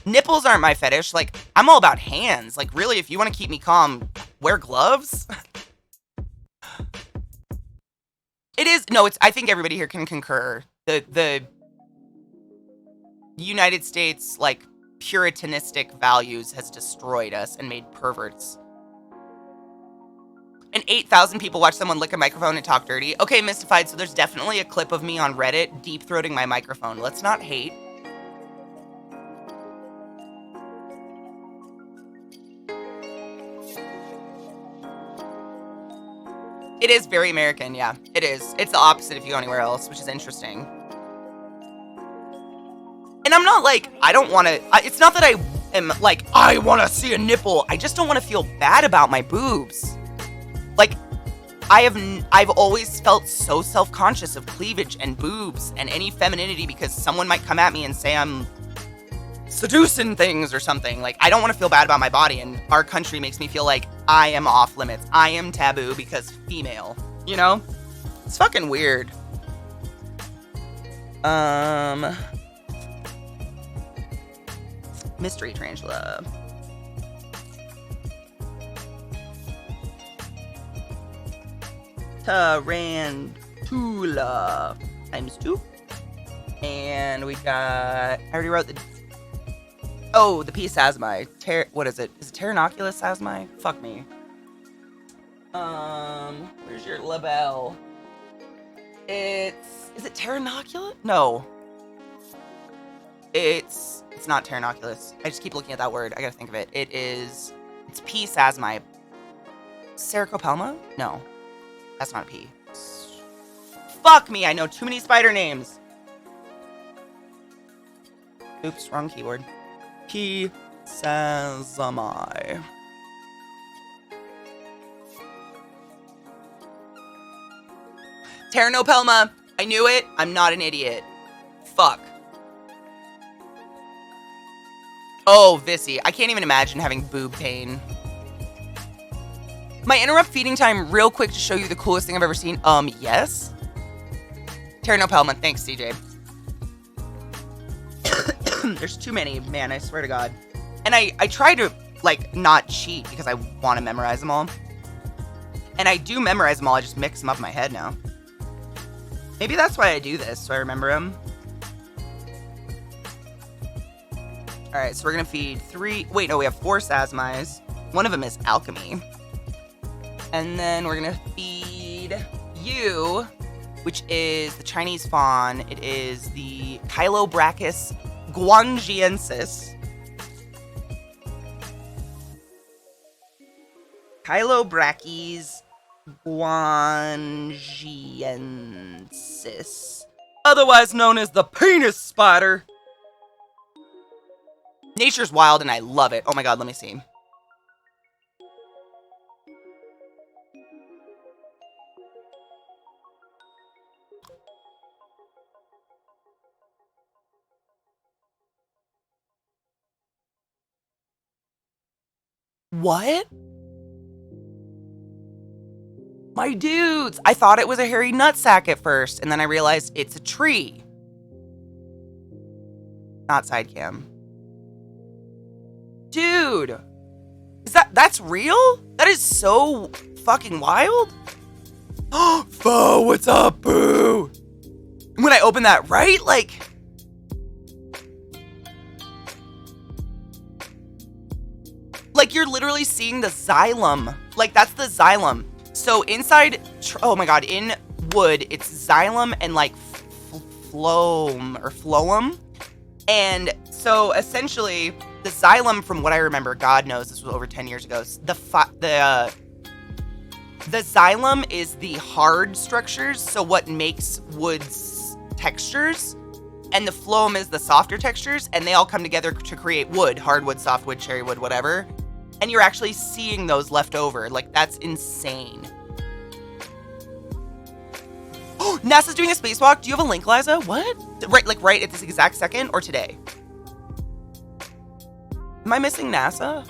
Nipples aren't my fetish. Like, I'm all about hands. Like, really, if you want to keep me calm, wear gloves. It is, no, I think everybody here can concur. The United States, like, puritanistic values has destroyed us and made perverts. And 8,000 people watch someone lick a microphone and talk dirty. Okay, Mystified, so there's definitely a clip of me on Reddit deep-throating my microphone. Let's not hate. It is very American, yeah. It is. It's the opposite if you go anywhere else, which is interesting. And I'm not like, I don't want to, it's not that I am like, I want to see a nipple. I just don't want to feel bad about my boobs. Like, I've always felt so self-conscious of cleavage and boobs and any femininity because someone might come at me and say I'm seducing things or something. Like, I don't want to feel bad about my body, and our country makes me feel like I am off limits. I am taboo because female, you know? It's fucking weird. Mystery tarantula. Tarantula times 2. And we got, I already wrote the P. Sasmi. What is it? Is it Pteronoculus Sasmi? Fuck me. Where's your label? Is it Pteronoculus? No. It's not Pteronoculus. I just keep looking at that word. I gotta think of it. It's P. Sasmi. Cercopelma? No. That's not a P. Fuck me, I know too many spider names. Oops, wrong keyboard. P. Sasmi. Pteronopelma. I knew it. I'm not an idiot. Fuck. Oh, Vissy. I can't even imagine having boob pain. My interrupt feeding time real quick to show you the coolest thing I've ever seen. Yes? Pteronopelma. Thanks, CJ. There's too many, man. I swear to God. And I try to, like, not cheat because I want to memorize them all. And I do memorize them all. I just mix them up in my head now. Maybe that's why I do this, so I remember them. Alright, so we're going to feed 3... Wait, no, we have 4 Sasmis. One of them is alchemy. And then we're going to feed you, which is the Chinese fawn. It is the Chilobrachys guangiensis. Chilobrachys guangiensis. Otherwise known as the penis spider. Nature's wild and I love it. Oh my God, let me see. What? My dudes, I thought it was a hairy nutsack at first, and then I realized it's a tree. Not side cam. Dude, that's real? That is so fucking wild. Oh, Fo, what's up, boo? When I open that, right? Like you're literally seeing the xylem. Like, that's the xylem. So inside, oh my God, in wood, it's xylem and like phloem. And so essentially the xylem, from what I remember, God knows this was over 10 years ago. The xylem is the hard structures. So what makes wood's textures, and the phloem is the softer textures, and they all come together to create wood, hardwood, softwood, cherry wood, whatever. And you're actually seeing those left over. Like, that's insane. Oh, NASA's doing a spacewalk. Do you have a link, Liza? What? Right at this exact second or today? Am I missing NASA?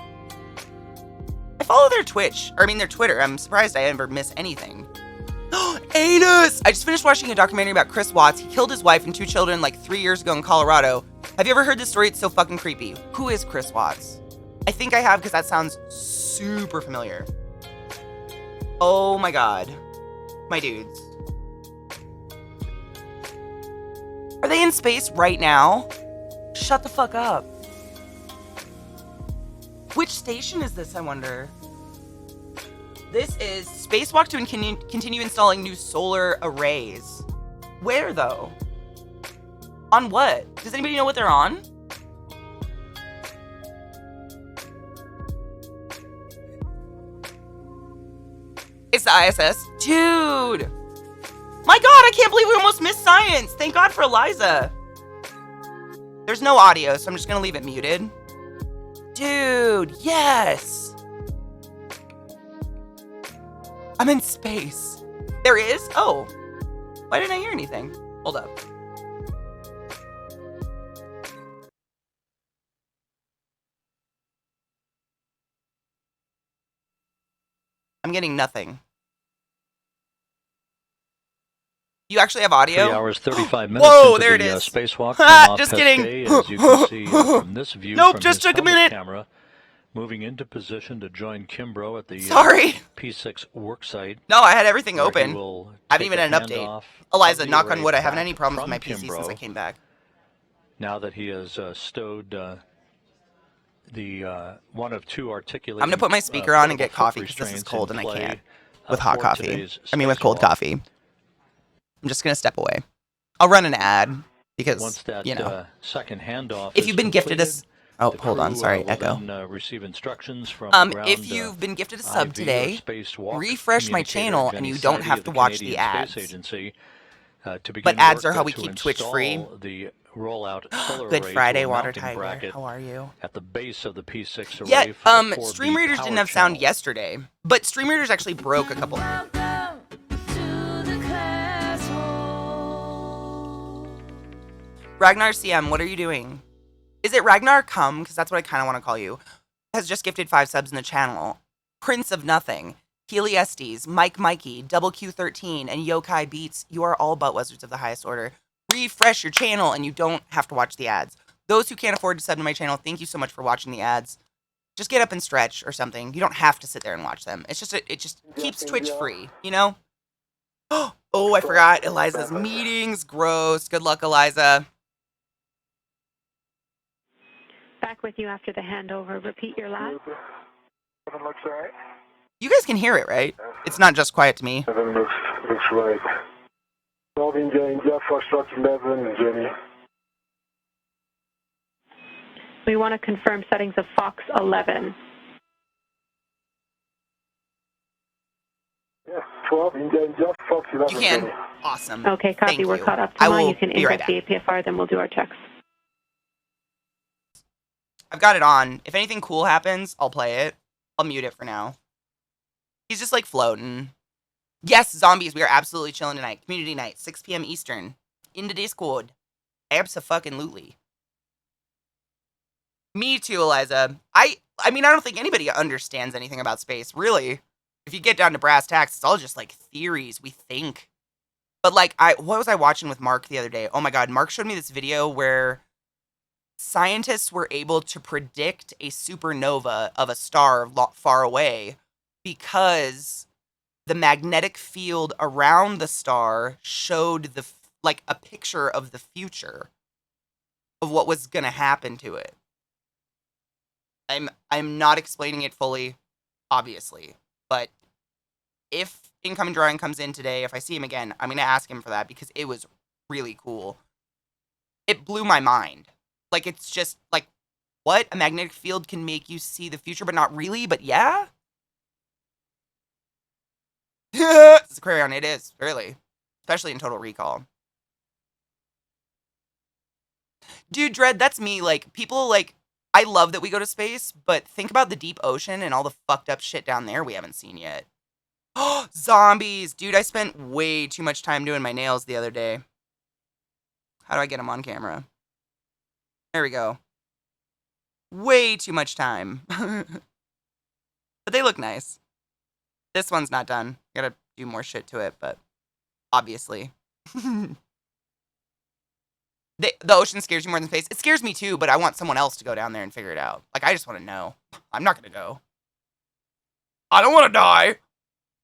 I follow their Twitch, or I mean their Twitter. I'm surprised I ever miss anything. Anus! I just finished watching a documentary about Chris Watts. He killed his wife and 2 children like 3 years ago in Colorado. Have you ever heard this story? It's so fucking creepy. Who is Chris Watts? I think I have, because that sounds super familiar. Oh my God. My dudes. Are they in space right now? Shut the fuck up. Which station is this, I wonder? This is spacewalk to continue installing new solar arrays. Where, though? On what? Does anybody know what they're on? It's the ISS. Dude! My God, I can't believe we almost missed science. Thank God for Eliza. There's no audio, so I'm just gonna leave it muted. Dude, yes! I'm in space. There is? Oh. Why didn't I hear anything? Hold up. I'm getting nothing. You actually have audio? 3 hours, 35 minutes Whoa, into there the it is. spacewalk from off Just Pesquet, kidding. as you can see from this view Nope, from just his took a helmet minute. camera, moving into position to join Kimbrough at the Sorry. P6 worksite. No, I had everything where he open. will I haven't take even a had an update. handoff Eliza, of the knock on array wood, I haven't had any back problems with from my PC since I Kimbrough. came back. Now that he has stowed the one of two articulating I'm gonna put my speaker on and portable get coffee foot because this is restraints cold in and I play, can't. With hot for coffee. today's I mean with cold spacewalk. coffee. I'm just gonna step away. I'll run an ad because, Once that you know. second handoff If is you've been gifted a... completed, Oh, the hold on, crew, sorry, will echo. then receive instructions from ground, If you've been gifted a sub IV or today, spacewalk refresh my communicator channel and Jenny you don't Sidey have of to the watch the Canadian ads. Space Agency, to begin But ads work, are how we to keep Twitch free. install the rollout solar Good array Friday, to a Water mounting Tiger. bracket How are you? at the base of the P6 array Yeah, for the 4B Stream Readers didn't power have sound channel. yesterday, but Stream Readers actually broke a couple. Welcome to the class hall. Ragnar CM, what are you doing? Is it Ragnar Come? Because that's what I kind of want to call you. Has just gifted 5 subs in the channel. Prince of Nothing, Healy Estes, Mike Mikey, Double Q13, and Yokai Beats. You are all butt wizards of the highest order. Refresh your channel and you don't have to watch the ads. Those who can't afford to sub to my channel, thank you so much for watching the ads. Just get up and stretch or something. You don't have to sit there and watch them. It's just it just keeps Twitch free, you know? Oh, I forgot Eliza's meetings. Gross. Good luck, Eliza. Back with you after the handover. Repeat your last. 7 looks all right. You guys can hear it, right? It's not just quiet to me. 7 looks right. 12 India, Foxtrot 11, Jenny. We want to confirm settings of Fox 11. Yeah, 12 India, Fox 11, You can. Jenny. Awesome. Okay, copy. Thank We're you. caught up I to now. will You can be right input the APFR, then we'll do our checks. I've got it on. If anything cool happens, I'll play it. I'll mute it for now. He's just like floating. Yes, zombies, we are absolutely chilling tonight. Community night, 6 p.m. Eastern. In the Discord. Abso-fucking-lutely. Me too, Eliza. I mean, I don't think anybody understands anything about space, really. If you get down to brass tacks, it's all just like theories we think. But like, what was I watching with Mark the other day? Oh my god, Mark showed me this video where scientists were able to predict a supernova of a star far away because the magnetic field around the star showed like a picture of the future of what was going to happen to it. I'm not explaining it fully, obviously, but if Incoming Drawing comes in today, if I see him again, I'm going to ask him for that because it was really cool. It blew my mind. Like, it's just, like, what? A magnetic field can make you see the future, but not really, but yeah? It's a crayon, it is, really. Especially in Total Recall. Dude, Dread, that's me. Like, people, like, I love that we go to space, but think about the deep ocean and all the fucked up shit down there we haven't seen yet. Oh, zombies! Dude, I spent way too much time doing my nails the other day. How do I get them on camera? There we go. Way too much time. But they look nice. This one's not done. Gotta do more shit to it, but obviously. The ocean scares you more than space. It scares me too, but I want someone else to go down there and figure it out. Like, I just want to know. I'm not going to go. I don't want to die.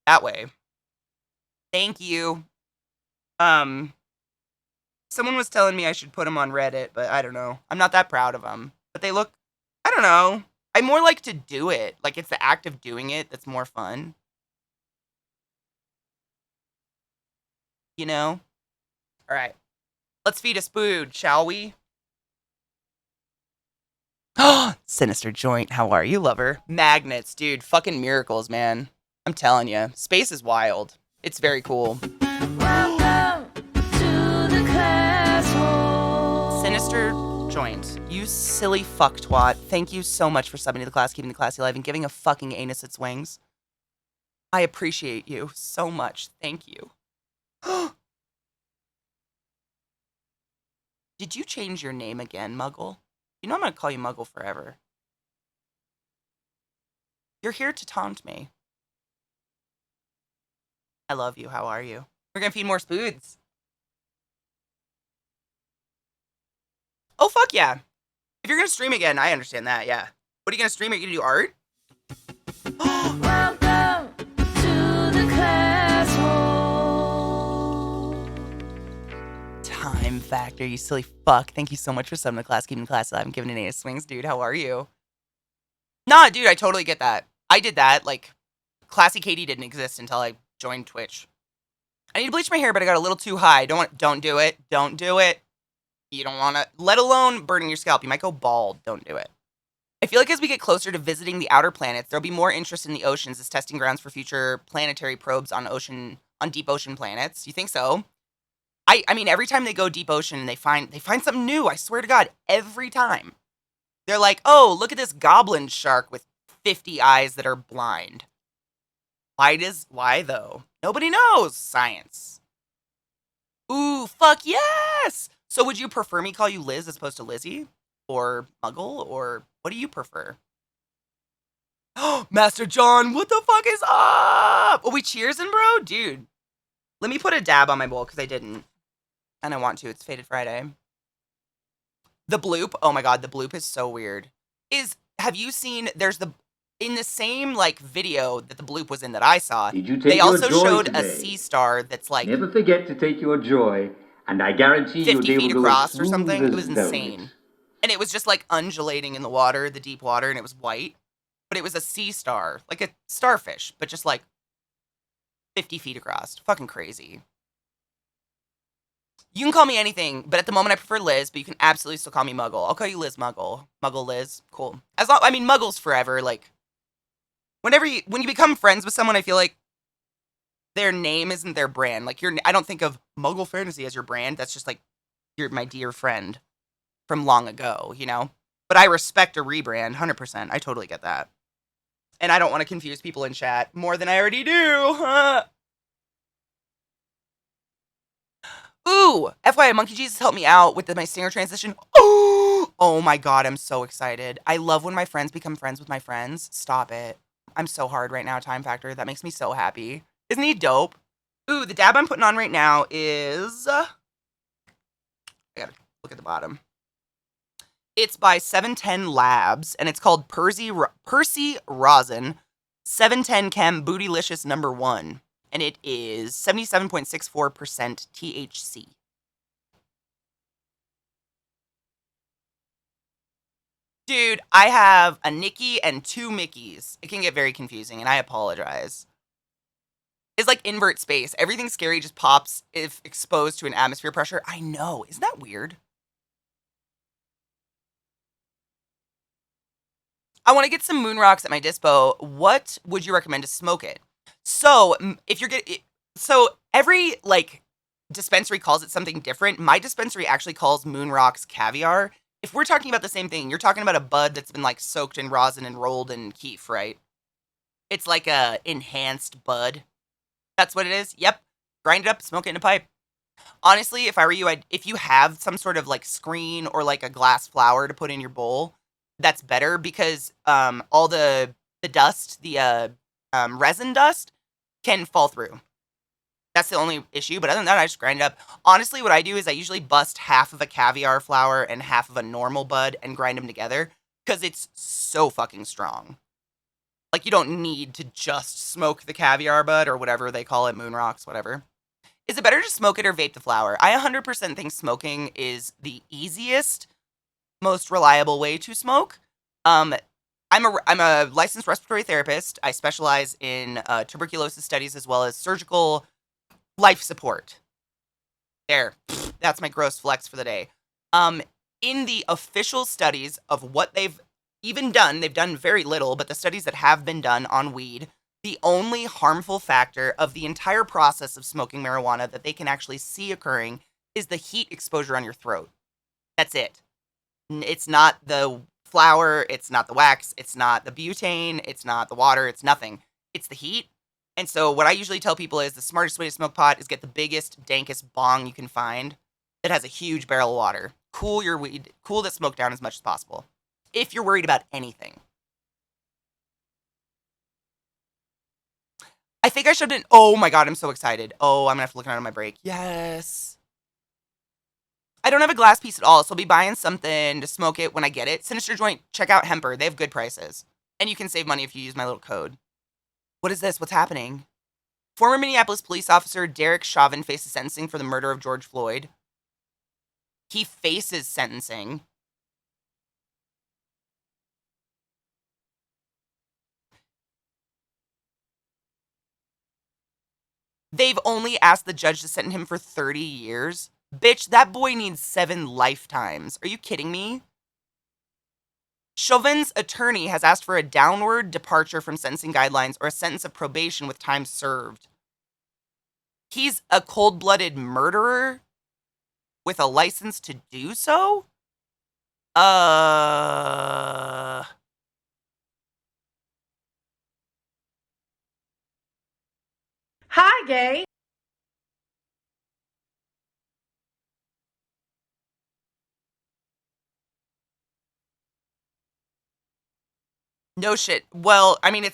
That way. Thank you. Someone was telling me I should put them on Reddit, but I don't know. I'm not that proud of them. But they look, I don't know. I more like to do it. Like, it's the act of doing it that's more fun. You know? All right. Let's feed us food, shall we? Sinister Joint, how are you, lover? Magnets, dude. Fucking miracles, man. I'm telling you. Space is wild. It's very cool. Welcome to the class hall. Sinister joined. You silly fuck twat. Thank you so much for subbing to the class, keeping the classy alive, and giving a fucking anus its wings. I appreciate you so much. Thank you. Did you change your name again, Muggle? You know I'm gonna call you Muggle forever. You're here to taunt me. I love you. How are you? We're gonna feed more spoods. Oh, fuck yeah. If you're gonna stream again, I understand that, yeah. What are you gonna stream? Are you gonna do art? Welcome to the class hall. Time Factor, you silly fuck. Thank you so much for subbing the class, keeping the class alive, and giving an A swings, dude. How are you? Nah, dude, I totally get that. I did that. Like, ClassyKatie didn't exist until I joined Twitch. I need to bleach my hair, but I got a little too high. Don't do it. Don't do it. You don't want to, let alone burning your scalp. You might go bald. Don't do it. I feel like as we get closer to visiting the outer planets, there'll be more interest in the oceans as testing grounds for future planetary probes on deep ocean planets. You think so? I mean, every time they go deep ocean, they find something new. I swear to God, every time. They're like, oh, look at this goblin shark with 50 eyes that are blind. Why though? Nobody knows. Science. Ooh, fuck yes! So would you prefer me call you Liz as opposed to Lizzie? Or Muggle? Or what do you prefer? Master John, what the fuck is up? Are we cheersing, bro? Dude. Let me put a dab on my bowl, because I didn't. And I want to. It's Faded Friday. The bloop. Oh my god, the bloop is so weird. Have you seen, in the same, like, video that the bloop was in that I saw, Did you take they your also joy showed today? a sea star that's, like, Never forget to take your joy, and I guarantee 50 you'll be able feet to go as across or smooth something. as It was insane. velvet. And it was just, like, undulating in the water, the deep water, and it was white. But it was a sea star, like a starfish, but just, like, 50 feet across. Fucking crazy. You can call me anything, but at the moment I prefer Liz, but you can absolutely still call me Muggle. I'll call you Liz Muggle. Muggle Liz. Cool. Muggle's forever. Like, when you become friends with someone, I feel like their name isn't their brand. Like, I don't think of Muggle Fantasy as your brand. That's just like, you're my dear friend from long ago, you know? But I respect a rebrand, 100%. I totally get that. And I don't want to confuse people in chat more than I already do. Ooh, FYI, Monkey Jesus helped me out with my singer transition. Oh my god, I'm so excited. I love when my friends become friends with my friends. Stop it. I'm so hard right now, Time Factor. That makes me so happy. Isn't he dope? Ooh, the dab I'm putting on right now is... I gotta look at the bottom. It's by 710 Labs, and it's called Percy Rosin 710 Chem Bootylicious No. 1. And it is 77.64% THC. Dude, I have a Nikki and 2 Mickeys. It can get very confusing, and I apologize. It's like invert space. Everything scary just pops if exposed to an atmosphere pressure. I know. Isn't that weird? I want to get some moon rocks at my dispo. What would you recommend to smoke it? So, every, like, dispensary calls it something different. My dispensary actually calls moon rocks caviar. If we're talking about the same thing, you're talking about a bud that's been, like, soaked in rosin and rolled in keef, right? It's like a enhanced bud. That's what it is? Yep. Grind it up, smoke it in a pipe. Honestly, if I were you, if you have some sort of, like, screen or, like, a glass flower to put in your bowl, that's better, because all the dust, the resin dust, can fall through. That's the only issue, but other than that, I just grind it up. Honestly, what I do is I usually bust half of a caviar flower and half of a normal bud and grind them together, because it's so fucking strong. Like, you don't need to just smoke the caviar bud, or whatever they call it, moon rocks, whatever. Is it better to smoke it or vape the flower? I 100% think smoking is the easiest, most reliable way to smoke. I'm a licensed respiratory therapist. I specialize in tuberculosis studies as well as surgical life support. There, that's my gross flex for the day. In the official studies of what they've even done, they've done very little, but the studies that have been done on weed, the only harmful factor of the entire process of smoking marijuana that they can actually see occurring is the heat exposure on your throat. That's it. It's not the flour, it's not the wax, it's not the butane, it's not the water, it's nothing. It's the heat. And so what I usually tell people is the smartest way to smoke pot is get the biggest, dankest bong you can find that has a huge barrel of water. Cool your weed, cool the smoke down as much as possible. If you're worried about anything. I think I shoved in. Oh my god, I'm so excited. Oh, I'm gonna have to look at it on my break. Yes. I don't have a glass piece at all, so I'll be buying something to smoke it when I get it. Sinister Joint, check out Hemper. They have good prices. And you can save money if you use my little code. What is this? What's happening? Former Minneapolis police officer Derek Chauvin faces sentencing for the murder of George Floyd. He faces sentencing. They've only asked the judge to sentence him for 30 years. Bitch, that boy needs 7 lifetimes. Are you kidding me? Chauvin's attorney has asked for a downward departure from sentencing guidelines or a sentence of probation with time served. He's a cold-blooded murderer with a license to do so? Hi, gay. No shit. Well, I mean,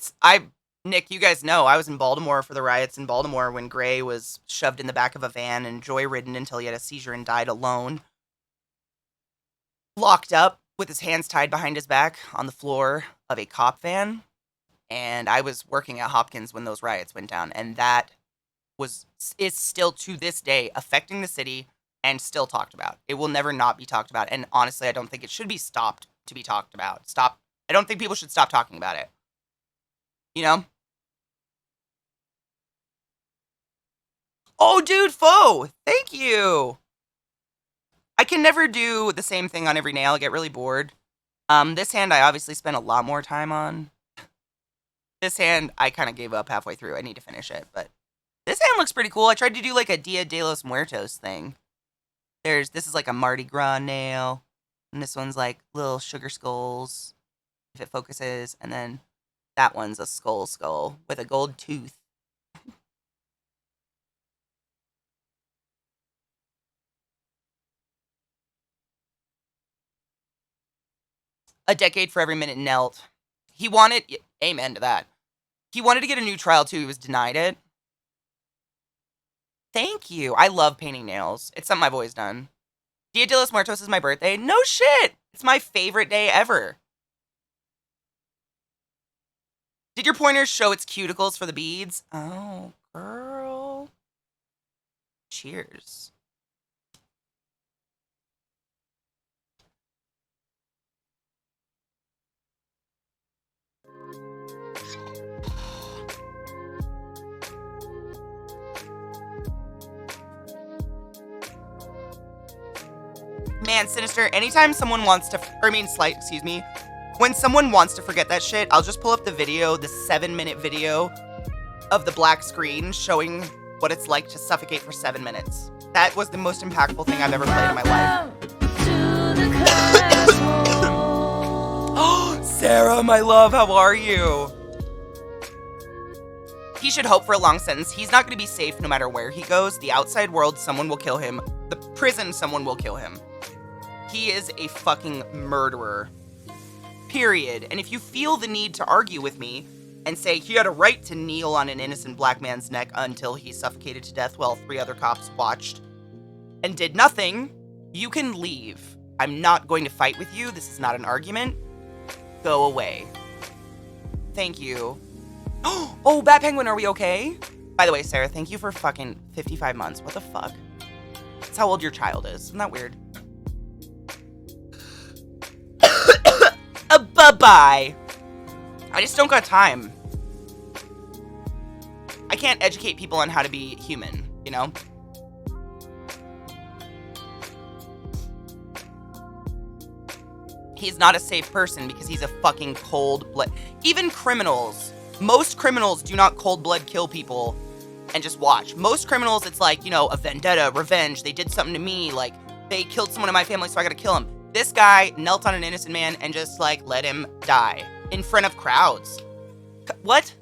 Nick, you guys know, I was in Baltimore for the riots in Baltimore when Gray was shoved in the back of a van and joyridden until he had a seizure and died alone. Locked up with his hands tied behind his back on the floor of a cop van. And I was working at Hopkins when those riots went down. And that is still to this day affecting the city and still talked about. It will never not be talked about. And honestly, I don't think it should be stopped to be talked about. I don't think people should stop talking about it. You know? Oh, dude, Foe! Thank you! I can never do the same thing on every nail. I get really bored. This hand I obviously spent a lot more time on. This hand I kind of gave up halfway through. I need to finish it, but this hand looks pretty cool. I tried to do like a Dia de los Muertos thing. This is like a Mardi Gras nail, and this one's like little sugar skulls, if it focuses, and then that one's a skull with a gold tooth. A decade for every minute knelt. He wanted, amen to that. He wanted to get a new trial too. He was denied it. Thank you. I love painting nails. It's something I've always done. Dia de los Muertos is my birthday. No shit. It's my favorite day ever. Did your pointers show its cuticles for the beads? Oh, girl. Cheers. Man, Sinister, anytime someone wants to, when someone wants to forget that shit, I'll just pull up the video, the 7-minute video of the black screen showing what it's like to suffocate for 7 minutes. That was the most impactful thing I've ever played in my life. Oh, Sarah, my love, how are you? He should hope for a long sentence. He's not going to be safe no matter where he goes. The outside world, someone will kill him. The prison, someone will kill him. He is a fucking murderer. Period. And if you feel the need to argue with me and say he had a right to kneel on an innocent black man's neck until he suffocated to death while 3 other cops watched and did nothing, you can leave. I'm not going to fight with you. This is not an argument. Go away. Thank you. Oh, Bat Penguin, are we okay? By the way, Sarah, thank you for fucking 55 months. What the fuck? That's how old your child is. Isn't that weird? Bye-bye. I just don't got time. I can't educate people on how to be human, you know? He's not a safe person because he's a fucking cold blood. Even criminals. Most criminals do not cold blood kill people and just watch. Most criminals, it's like, you know, a vendetta, revenge. They did something to me. Like, they killed someone in my family, so I gotta kill him. This guy knelt on an innocent man and just, like, let him die in front of crowds. What?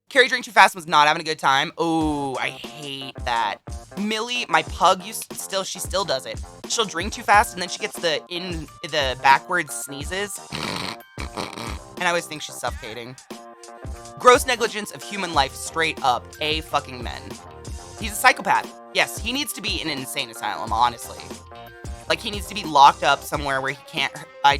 Carrie drank too fast and was not having a good time. Oh, I hate that. Millie, my pug, she still does it. She'll drink too fast and then she gets the backwards sneezes. And I always think she's suffocating. Gross negligence of human life, straight up. A fucking men. He's a psychopath. Yes, he needs to be in an insane asylum, honestly. Like, he needs to be locked up somewhere where he can't, I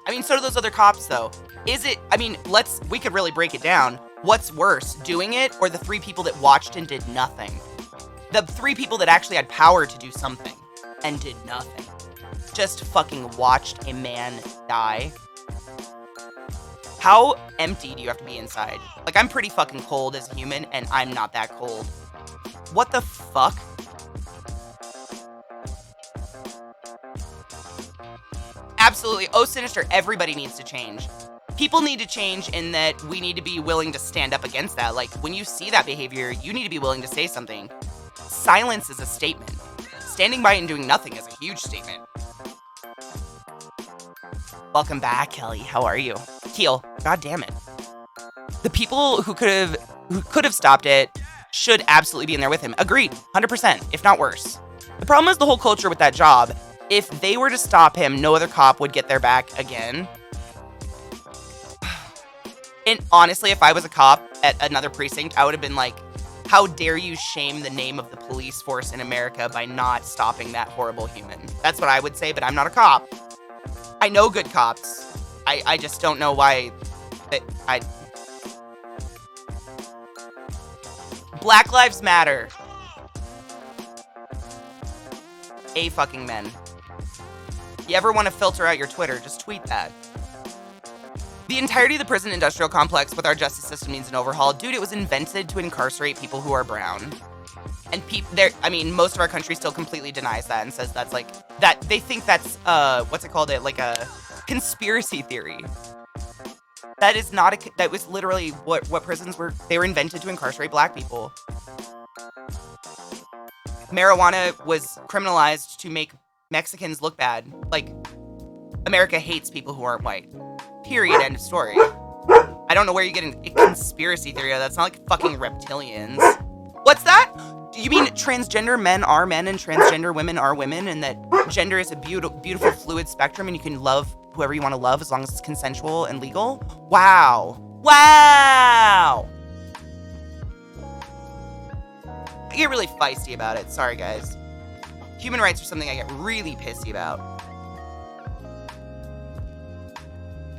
mean, so do those other cops, though. We could really break it down. What's worse, doing it or the 3 people that watched and did nothing? The 3 people that actually had power to do something and did nothing. Just fucking watched a man die. How empty do you have to be inside? Like, I'm pretty fucking cold as a human, and I'm not that cold. What the fuck? Absolutely. Oh, Sinister, everybody needs to change. People need to change in that we need to be willing to stand up against that. Like, when you see that behavior, you need to be willing to say something. Silence is a statement. Standing by and doing nothing is a huge statement. Welcome back, Kelly. How are you? Keel, god damn it. The people who could have stopped it should absolutely be in there with him. Agreed, 100%, if not worse. The problem is the whole culture with that job. If they were to stop him, no other cop would get their back again. And honestly, if I was a cop at another precinct, I would have been like, how dare you shame the name of the police force in America by not stopping that horrible human? That's what I would say, but I'm not a cop. I know good cops. I just don't know why. Black Lives Matter. A fucking men. You ever want to filter out your Twitter, just tweet that. The entirety of the prison industrial complex with our justice system needs an overhaul. Dude, it was invented to incarcerate people who are brown. And most of our country still completely denies that and says that's like, that they think that's, like a conspiracy theory. That is not that was literally what prisons were. They were invented to incarcerate black people. Marijuana was criminalized to make Mexicans look bad. Like, America hates people who aren't white. Period. End of story. I don't know where you're getting a conspiracy theory. That's not like fucking reptilians. What's that? You mean transgender men are men and transgender women are women, and that gender is a beautiful fluid spectrum and you can love whoever you want to love as long as it's consensual and legal? Wow. Wow! I get really feisty about it. Sorry, guys. Human rights are something I get really pissy about.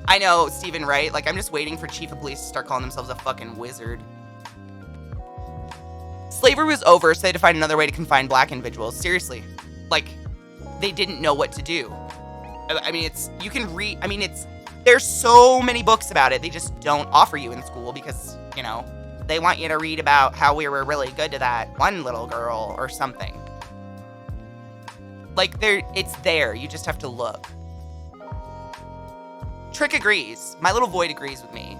I know, Stephen, right? Like, I'm just waiting for Chief of Police to start calling themselves a fucking wizard. Slavery was over, so they had to find another way to confine black individuals. Seriously. Like, they didn't know what to do. I mean, there's so many books about it. They just don't offer you in school because, they want you to read about how we were really good to that one little girl or something. Like, it's there. You just have to look. Trick agrees. My little void agrees with me.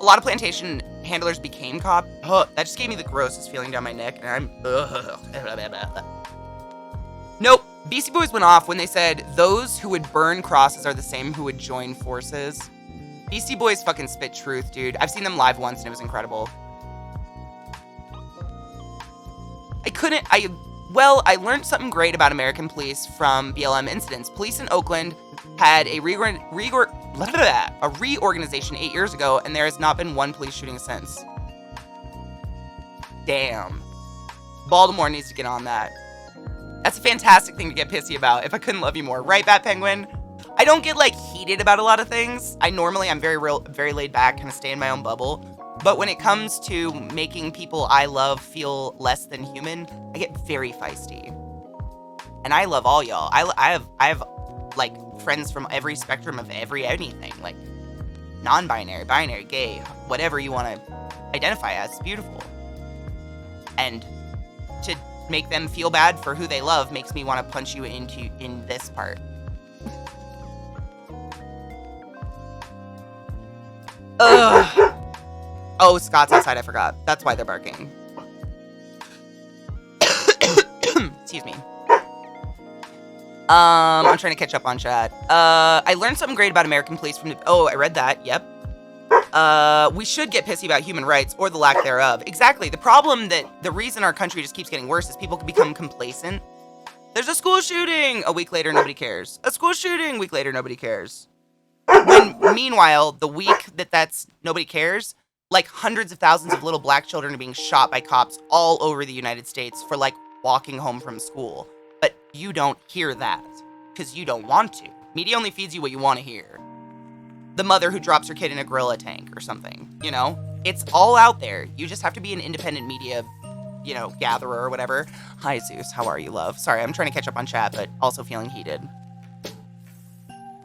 A lot of plantation handlers became cop. Oh, that just gave me the grossest feeling down my neck, and I'm... Nope. Beastie Boys went off when they said those who would burn crosses are the same who would join forces. Beastie Boys fucking spit truth, dude. I've seen them live once, and it was incredible. I learned something great about American police from BLM incidents. Police in Oakland had a reorganization 8 years ago, and there has not been one police shooting since. Damn. Baltimore needs to get on that. That's a fantastic thing to get pissy about. If I couldn't love you more. Right, Bat Penguin? I don't get, heated about a lot of things. I'm very laid back, kind of stay in my own bubble. But when it comes to making people I love feel less than human, I get very feisty. And I love all y'all. I have friends from every spectrum of anything. Like, non-binary, binary, gay, whatever you want to identify as. It's beautiful. And to make them feel bad for who they love makes me want to punch you in this part. Ugh. Oh, Scott's outside, I forgot. That's why they're barking. Excuse me. I'm trying to catch up on chat. I learned something great about American police from I read that. Yep. We should get pissy about human rights or the lack thereof. Exactly. The reason our country just keeps getting worse is people can become complacent. There's a school shooting. A week later, nobody cares. A school shooting. A week later, nobody cares. Meanwhile, the week that's nobody cares, like hundreds of thousands of little black children are being shot by cops all over the United States for like walking home from school. But you don't hear that because you don't want to. Media only feeds you what you want to hear. The mother who drops her kid in a gorilla tank or something, you know? It's all out there. You just have to be an independent media, gatherer or whatever. Hi, Zeus. How are you, love? Sorry, I'm trying to catch up on chat, but also feeling heated.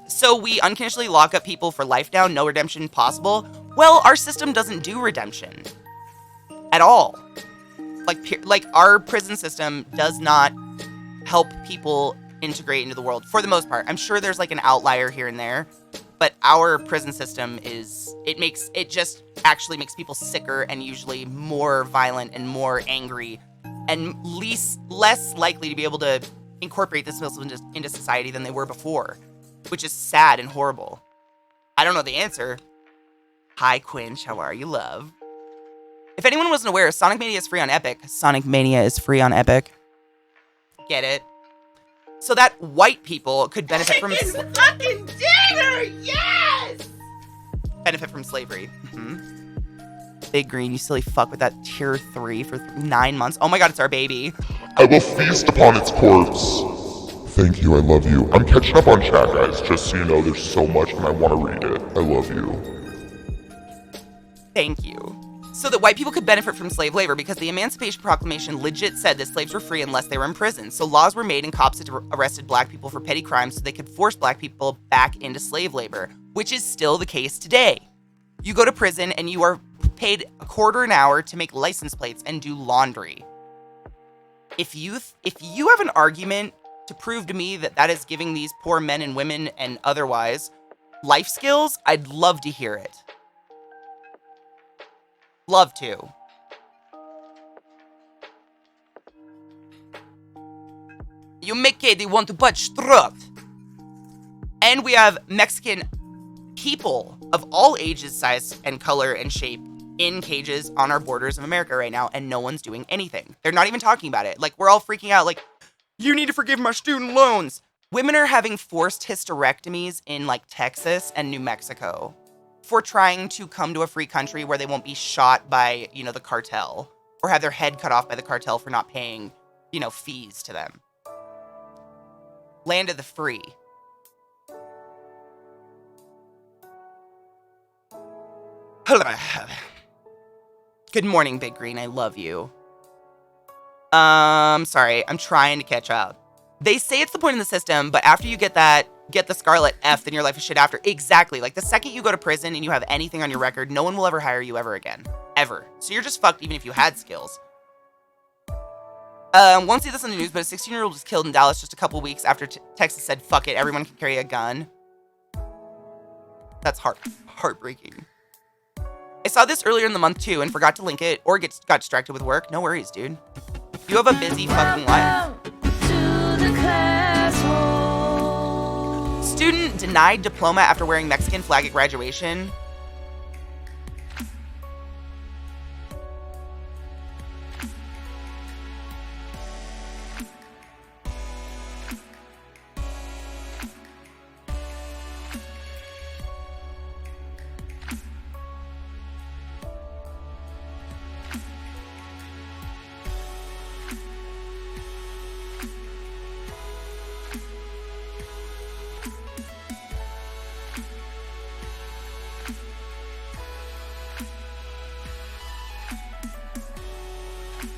So we unconditionally lock up people for life now, no redemption possible. Well, our system doesn't do redemption at all. Like our prison system does not help people integrate into the world for the most part. I'm sure there's like an outlier here and there, but our prison system it just actually makes people sicker and usually more violent and more angry and less likely to be able to incorporate this into society than they were before, which is sad and horrible. I don't know the answer. Hi, Quinch. How are you, love? If anyone wasn't aware, Sonic Mania is free on Epic. Sonic Mania is free on Epic. Get it? So that white people could benefit from fucking dinner! Yes! benefit from slavery. Mm-hmm. Big Green, you silly fuck with that tier 3 for 9 months. Oh my god, it's our baby. I will feast upon its corpse. Thank you, I love you. I'm catching up on chat, guys, just so you know there's so much and I want to read it. I love you. Thank you. So that white people could benefit from slave labor because the Emancipation Proclamation legit said that slaves were free unless they were in prison. So laws were made and cops arrested black people for petty crimes so they could force black people back into slave labor, which is still the case today. You go to prison and you are paid $0.25 an hour to make license plates and do laundry. If you have an argument to prove to me that is giving these poor men and women and otherwise life skills, I'd love to hear it. Love to. You make Katie want to butt strut. And we have Mexican people of all ages, size, and color and shape in cages on our borders of America right now, and no one's doing anything. They're not even talking about it. Like, we're all freaking out, like, you need to forgive my student loans. Women are having forced hysterectomies in, like, Texas and New Mexico for trying to come to a free country where they won't be shot by, the cartel or have their head cut off by the cartel for not paying, fees to them. Land of the free. Good morning, Big Green. I love you. Sorry. I'm trying to catch up. They say it's the point in the system, but after you get the Scarlet F, then your life is shit after. Exactly. Like, the second you go to prison and you have anything on your record, no one will ever hire you ever again. Ever. So you're just fucked even if you had skills. Won't see this on the news, but a 16-year-old was killed in Dallas just a couple weeks after Texas said, fuck it, everyone can carry a gun. That's heartbreaking. I saw this earlier in the month too and forgot to link it or got distracted with work. No worries, dude. You have a busy fucking life. Student denied diploma after wearing Mexican flag at graduation.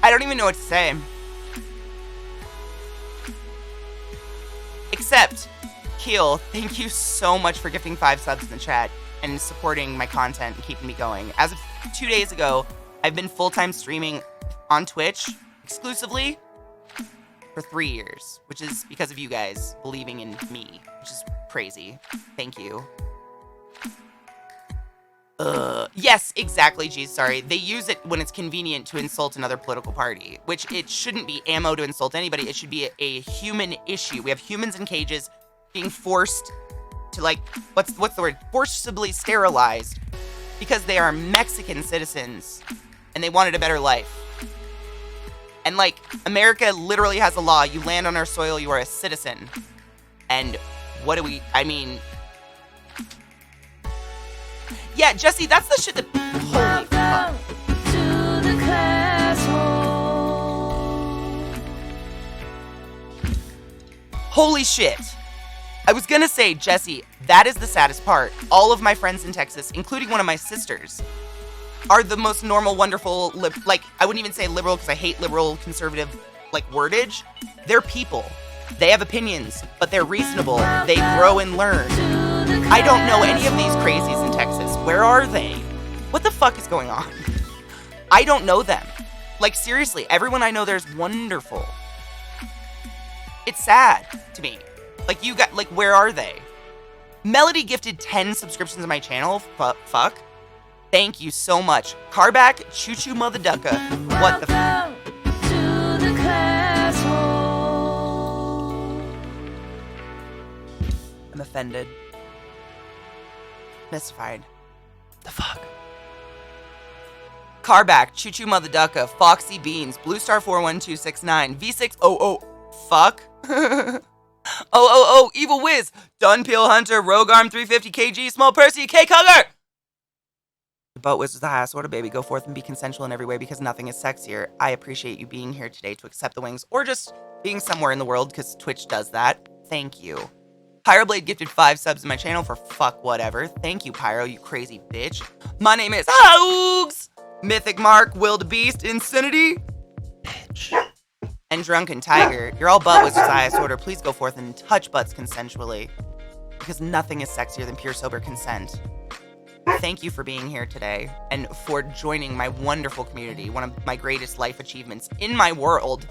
I don't even know what to say. Except, Keel, thank you so much for gifting 5 subs in the chat and supporting my content and keeping me going. As of 2 days ago, I've been full-time streaming on Twitch exclusively for 3 years, which is because of you guys believing in me, which is crazy. Thank you. Yes, exactly, geez, sorry. They use it when it's convenient to insult another political party, which it shouldn't be ammo to insult anybody. It should be a human issue. We have humans in cages being forced to, like, what's the word? Forcibly sterilized because they are Mexican citizens and they wanted a better life. And, like, America literally has a law. You land on our soil, you are a citizen. And what do we, I mean... Yeah, Jesse, that's the shit that... Holy fuck. Holy shit. I was gonna say, Jesse, that is the saddest part. All of my friends in Texas, including one of my sisters, are the most normal, wonderful, like, I wouldn't even say liberal because I hate liberal, conservative, like, wordage. They're people. They have opinions, but they're reasonable. They grow and learn. I don't know any of these crazies in Texas. Where are they? What the fuck is going on? I don't know them. Like, seriously, everyone I know there's wonderful. It's sad to me. Like, you got, like, where are they? Melody gifted 10 subscriptions to my channel. Fuck. Thank you so much. Carback, choo choo mother ducka. What the fuck? I'm offended. Mystified. The fuck? Carback, Choo Choo Mother Ducka, Foxy Beans, Blue Star 41269, V600, fuck? Evil Wiz, Dunpeel Hunter, Rogue Arm 350 kg, Small Percy, K Cugger! The boat whiz was the highest order, baby. Go forth and be consensual in every way because nothing is sexier. I appreciate you being here today to accept the wings or just being somewhere in the world because Twitch does that. Thank you. Pyroblade gifted 5 subs to my channel for fuck whatever. Thank you, Pyro, you crazy bitch. My name is Hogs! Mythic Mark, Wildebeest, Insanity, bitch. And Drunken Tiger. You're all butt with highest order. Please go forth and touch butts consensually. Because nothing is sexier than pure sober consent. Thank you for being here today and for joining my wonderful community. One of my greatest life achievements in my world.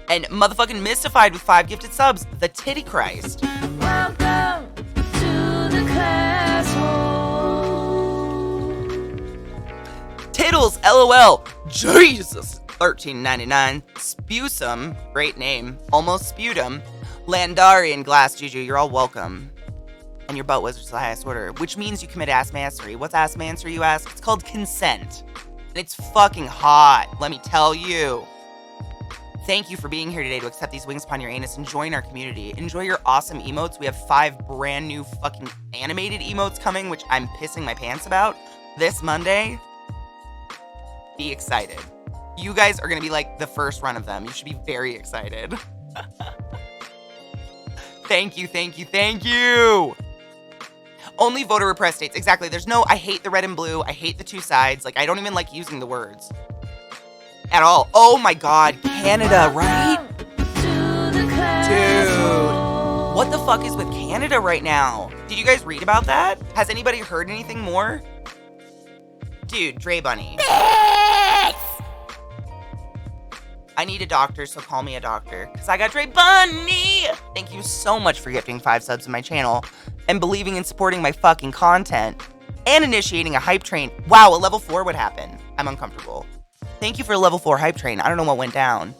And motherfucking mystified with 5 gifted subs. The Titty Christ. Welcome to the Tiddles, LOL. Jesus. $13.99. Spewsome. Great name. Almost Sputum. Landarian Glass Juju. You're all welcome. And your butt wizard's the highest order. Which means you commit ass mansory. What's ass mansory, you ask? It's called consent. And it's fucking hot. Let me tell you. Thank you for being here today to accept these wings upon your anus and join our community. Enjoy your awesome emotes. We have 5 brand new fucking animated emotes coming, which I'm pissing my pants about this Monday. Be excited. You guys are going to be like the first run of them. You should be very excited. Thank you, thank you, thank you. Only voter repressed states. Exactly. There's no, I hate the red and blue. I hate the 2 sides. Like, I don't even like using the words. At all. Oh my god, Canada, right? Dude. What the fuck is with Canada right now? Did you guys read about that? Has anybody heard anything more? Dude, Dre Bunny. I need a doctor, so call me a doctor. Because I got Dre Bunny! Thank you so much for gifting 5 subs to my channel and believing and supporting my fucking content and initiating a hype train. Wow, a level 4 would happen. I'm uncomfortable. Thank you for a level 4 hype train. I don't know what went down.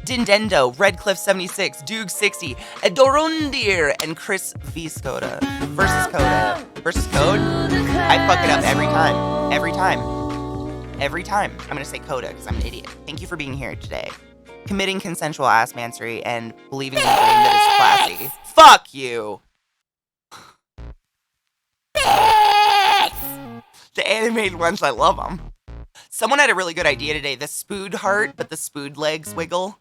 Dindendo, Redcliffe76, Doog60, Adorundir, and Chris V. Skoda. Versus Coda. Versus Code? I fuck it up every time. Every time. Every time. I'm gonna say Coda because I'm an idiot. Thank you for being here today. Committing consensual ass mansory and believing in the dream that is classy. Fuck you! The animated ones, I love them. Someone had a really good idea today. The spood heart, but the spood legs wiggle.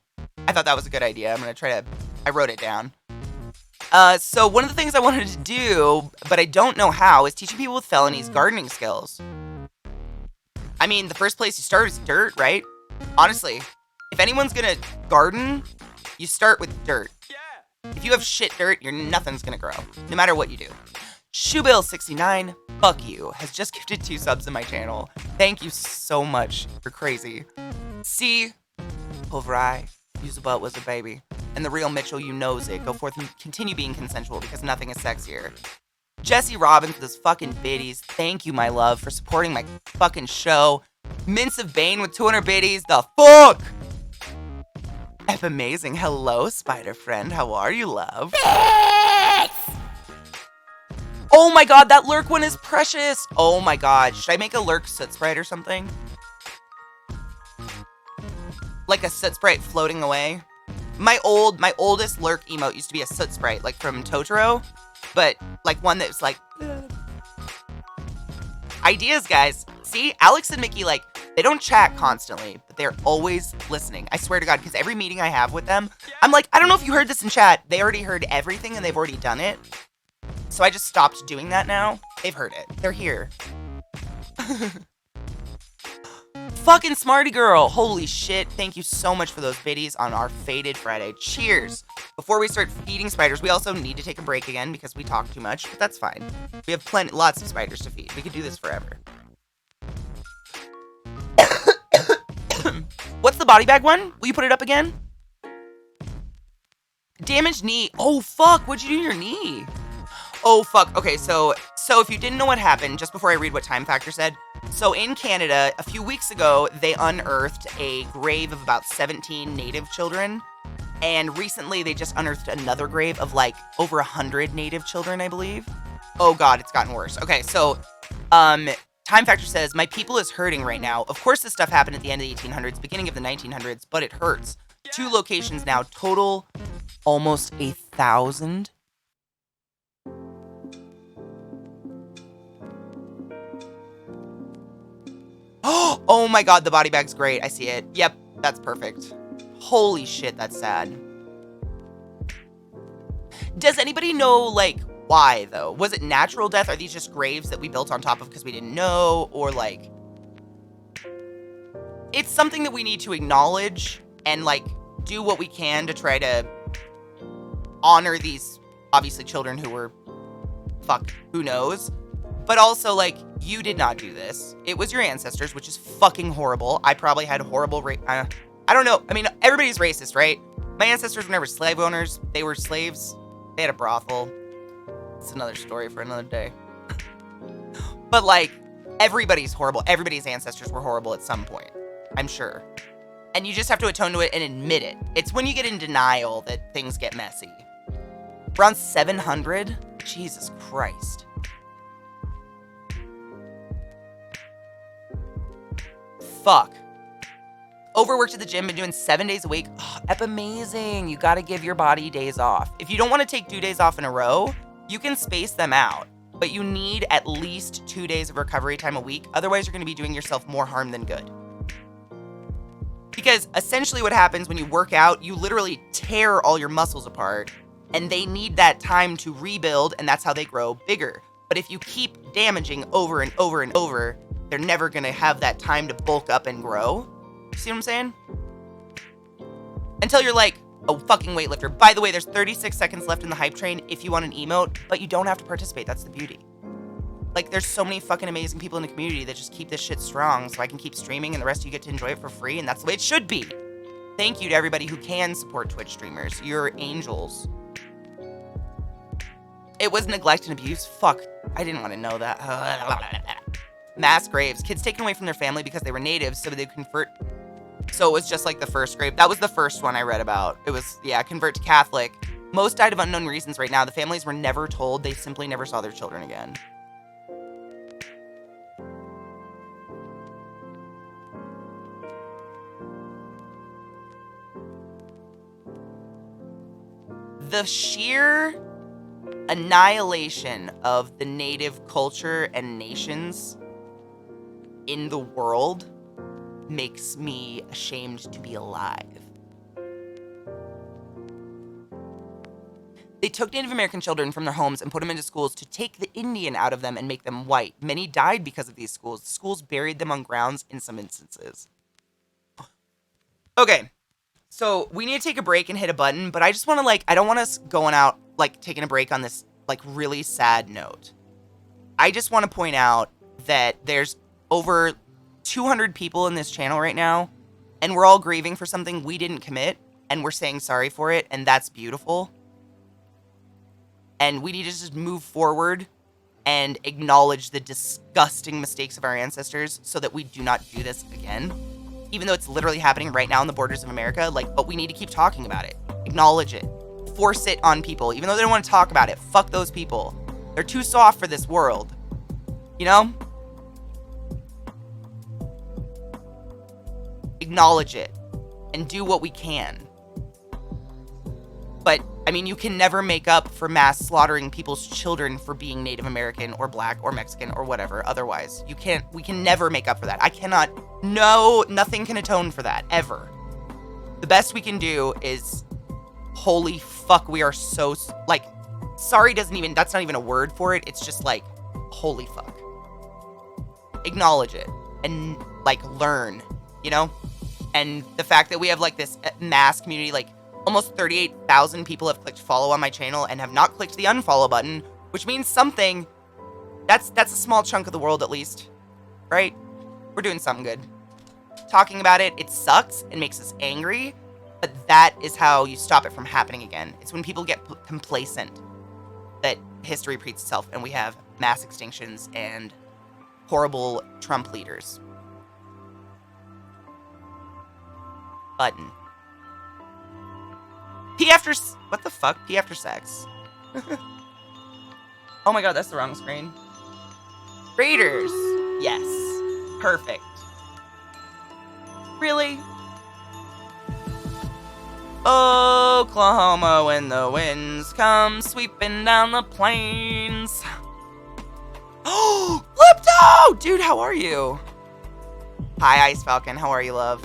I thought that was a good idea. I'm gonna try to, I wrote it down. So one of the things I wanted to do, but I don't know how, is teaching people with felonies gardening skills. I mean, the first place you start is dirt, right? Honestly, if anyone's gonna garden, you start with dirt. If you have shit dirt, nothing's gonna grow, no matter what you do. Shoebill69, fuck you, has just gifted 2 subs to my channel. Thank you so much. You're crazy. C. Povrai, use the butt was a baby. And the real Mitchell, you knows it. Go forth and continue being consensual because nothing is sexier. Jesse Robbins with his fucking biddies. Thank you, my love, for supporting my fucking show. Mints of Bane with 200 biddies. The fuck? F amazing. Hello, spider friend. How are you, love? Oh my god, that lurk one is precious. Oh my god. Should I make a lurk soot sprite or something? Like a soot sprite floating away? My oldest lurk emote used to be a soot sprite, like from Totoro. But like one that's like... Ideas, guys. See, Alex and Mickey, like, they don't chat constantly, but they're always listening. I swear to God, because every meeting I have with them, I'm like, I don't know if you heard this in chat. They already heard everything and they've already done it. So I just stopped doing that now. They've heard it. They're here. Fucking smarty girl. Holy shit. Thank you so much for those biddies on our Faded Friday. Cheers. Before we start feeding spiders, we also need to take a break again because we talk too much, but that's fine. We have lots of spiders to feed. We could do this forever. What's the body bag one? Will you put it up again? Damaged knee. Oh, fuck. What'd you do to your knee? Oh, fuck. Okay, so if you didn't know what happened, just before I read what Time Factor said, so in Canada, a few weeks ago, they unearthed a grave of about 17 Native children. And recently, they just unearthed another grave of like over 100 Native children, I believe. Oh, God, it's gotten worse. Okay, so Time Factor says, my people is hurting right now. Of course, this stuff happened at the end of the 1800s, beginning of the 1900s, but it hurts. 2 locations now, total almost 1,000. Oh my god, the body bag's great. I see it. Yep, that's perfect. Holy shit, that's sad. Does anybody know, like, why, though? Was it natural death? Are these just graves that we built on top of because we didn't know? Or, like... It's something that we need to acknowledge and, like, do what we can to try to honor these, obviously, children who were... Fuck, who knows? But also, like, you did not do this. It was your ancestors, which is fucking horrible. I probably had horrible I don't know. I mean, everybody's racist, right? My ancestors were never slave owners. They were slaves. They had a brothel. It's another story for another day. But, like, everybody's horrible. Everybody's ancestors were horrible at some point. I'm sure. And you just have to atone to it and admit it. It's when you get in denial that things get messy. Around 700? Jesus Christ. Fuck. Overworked at the gym, been doing 7 days a week. Oh, amazing. You gotta give your body days off. If you don't want to take 2 days off in a row, you can space them out. But you need at least 2 days of recovery time a week. Otherwise, you're gonna be doing yourself more harm than good. Because essentially what happens when you work out, you literally tear all your muscles apart. And they need that time to rebuild, and that's how they grow bigger. But if you keep damaging over and over and over, they're never going to have that time to bulk up and grow. See what I'm saying? Until you're like a fucking weightlifter. By the way, there's 36 seconds left in the hype train if you want an emote, but you don't have to participate. That's the beauty. Like, there's so many fucking amazing people in the community that just keep this shit strong so I can keep streaming and the rest of you get to enjoy it for free, and that's the way it should be. Thank you to everybody who can support Twitch streamers. You're angels. It was neglect and abuse? Fuck. I didn't want to know that. Mass graves. Kids taken away from their family because they were natives so they convert. So it was just like the first grave. That was the first one I read about. It was, yeah, convert to Catholic. Most died of unknown reasons right now. The families were never told. They simply never saw their children again. The sheer annihilation of the native culture and nations in the world makes me ashamed to be alive. They took Native American children from their homes and put them into schools to take the Indian out of them and make them white. Many died because of these schools. The schools buried them on grounds in some instances. Okay, so we need to take a break and hit a button, but I just want to, I don't want us going out, taking a break on this, really sad note. I just want to point out that there's over 200 people in this channel right now, and we're all grieving for something we didn't commit, and we're saying sorry for it, and that's beautiful. And we need to just move forward and acknowledge the disgusting mistakes of our ancestors so that we do not do this again. Even though it's literally happening right now on the borders of America, but we need to keep talking about it. Acknowledge it. Force it on people, even though they don't want to talk about it. Fuck those people. They're too soft for this world. You know? Acknowledge it and do what we can. But, I mean, you can never make up for mass slaughtering people's children for being Native American or Black or Mexican or whatever. Otherwise, we can never make up for that. Nothing can atone for that, ever. The best we can do is, holy fuck, we are so, sorry that's not even a word for it. It's just holy fuck. Acknowledge it and, learn, you know? And the fact that we have, this mass community, almost 38,000 people have clicked follow on my channel and have not clicked the unfollow button, which means something. That's a small chunk of the world, at least. Right? We're doing something good. Talking about it, it sucks. It makes us angry. But that is how you stop it from happening again. It's when people get complacent that history repeats itself and we have mass extinctions and horrible Trump leaders. Button. P after... What the fuck? P after sex. Oh my god, that's the wrong screen. Raiders. Yes. Perfect. Really? Oklahoma when the winds come sweeping down the plains. Oh, Glypto! Dude, how are you? Hi, Ice Falcon. How are you, love?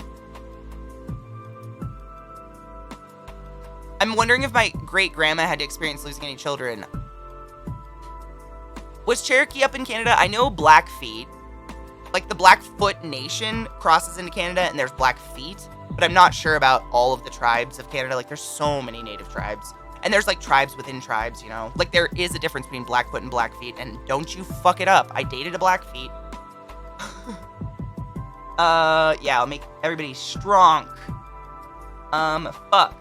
I'm wondering if my great-grandma had to experience losing any children. Was Cherokee up in Canada? I know Blackfeet. The Blackfoot Nation crosses into Canada, and there's Blackfeet. But I'm not sure about all of the tribes of Canada. There's so many native tribes. And there's, tribes within tribes, you know? There is a difference between Blackfoot and Blackfeet, and don't you fuck it up. I dated a Blackfeet. Yeah, I'll make everybody strong. Fuck.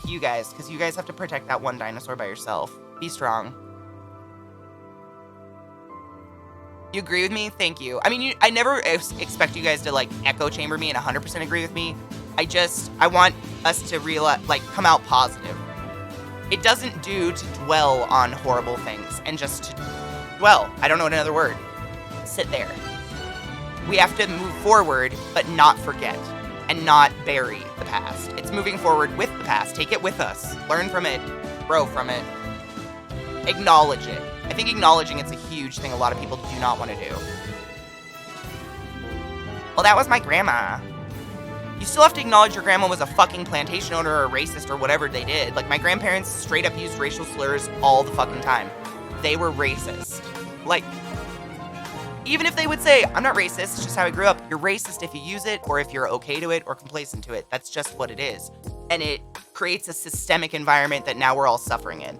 You guys, because you guys have to protect that one dinosaur by yourself. Be strong. You agree with me? Thank you. I mean, I never expect you guys to, echo chamber me and 100% agree with me. I want us to realize, come out positive. It doesn't do to dwell on horrible things and just to dwell. I don't know another word. Sit there. We have to move forward, but not forget. And not bury the past. It's moving forward with the past. Take it with us. Learn from it. Grow from it. Acknowledge it. I think acknowledging it's a huge thing a lot of people do not want to do. Well, that was my grandma. You still have to acknowledge your grandma was a fucking plantation owner or a racist or whatever they did. My grandparents straight up used racial slurs all the fucking time. They were racist. Even if they would say, I'm not racist, it's just how I grew up. You're racist if you use it, or if you're okay to it, or complacent to it. That's just what it is. And it creates a systemic environment that now we're all suffering in.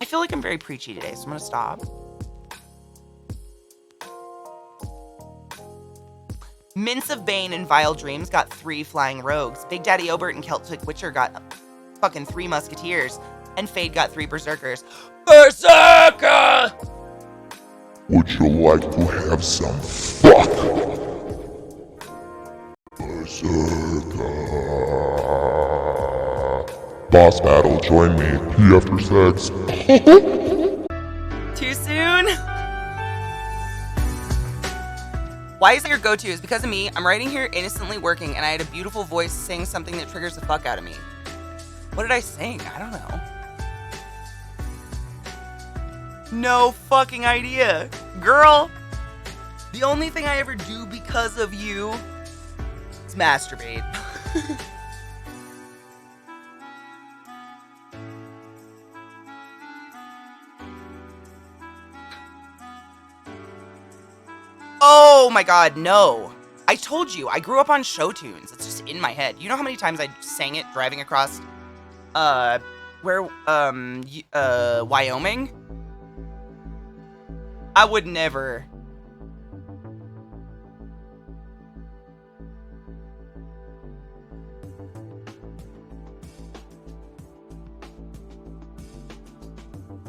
I feel like I'm very preachy today, so I'm gonna stop. Mince of Bane and Vile Dreams got 3 flying rogues. Big Daddy Obert and Celtic Witcher got fucking 3 musketeers. And Fade got 3 berserkers. Berserker! Would you like to have some fuck? Berserker. Boss battle, join me. P after sex. Too soon? Why is that your go-to? Is because of me. I'm writing here innocently working, and I had a beautiful voice saying something that triggers the fuck out of me. What did I sing? I don't know. No fucking idea. Girl, the only thing I ever do because of you is masturbate. Oh my god, no. I told you, I grew up on show tunes. It's just in my head. You know how many times I sang it driving across, Wyoming? I would never.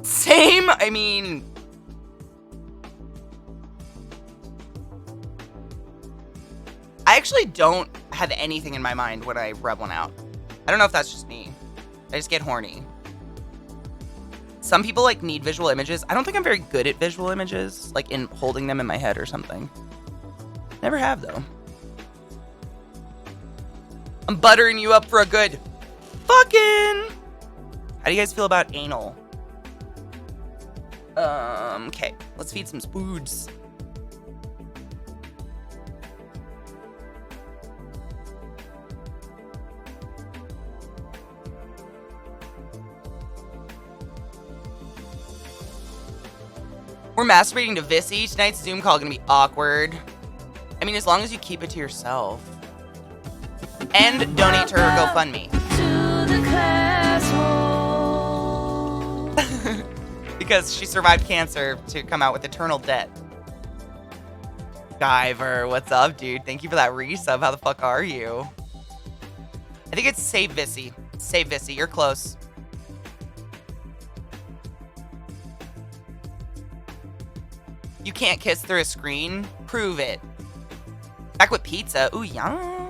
Same? I mean, actually don't have anything in my mind when I rub one out. I don't know if that's just me. I just get horny. Some people like need visual images. I don't think I'm very good at visual images, like in holding them in my head or something. Never have though. I'm buttering you up for a good fucking. How do you guys feel about anal? Okay, let's feed some spoods. We're masturbating to Vissy. Tonight's Zoom call gonna be awkward. I mean, as long as you keep it to yourself. And donate to her GoFundMe. Because she survived cancer to come out with eternal debt. Diver, what's up, dude? Thank you for that resub. How the fuck are you? I think it's Save Vissy. Save Vissy, you're close. You can't kiss through a screen? Prove it. Back with pizza. Ooh, yum.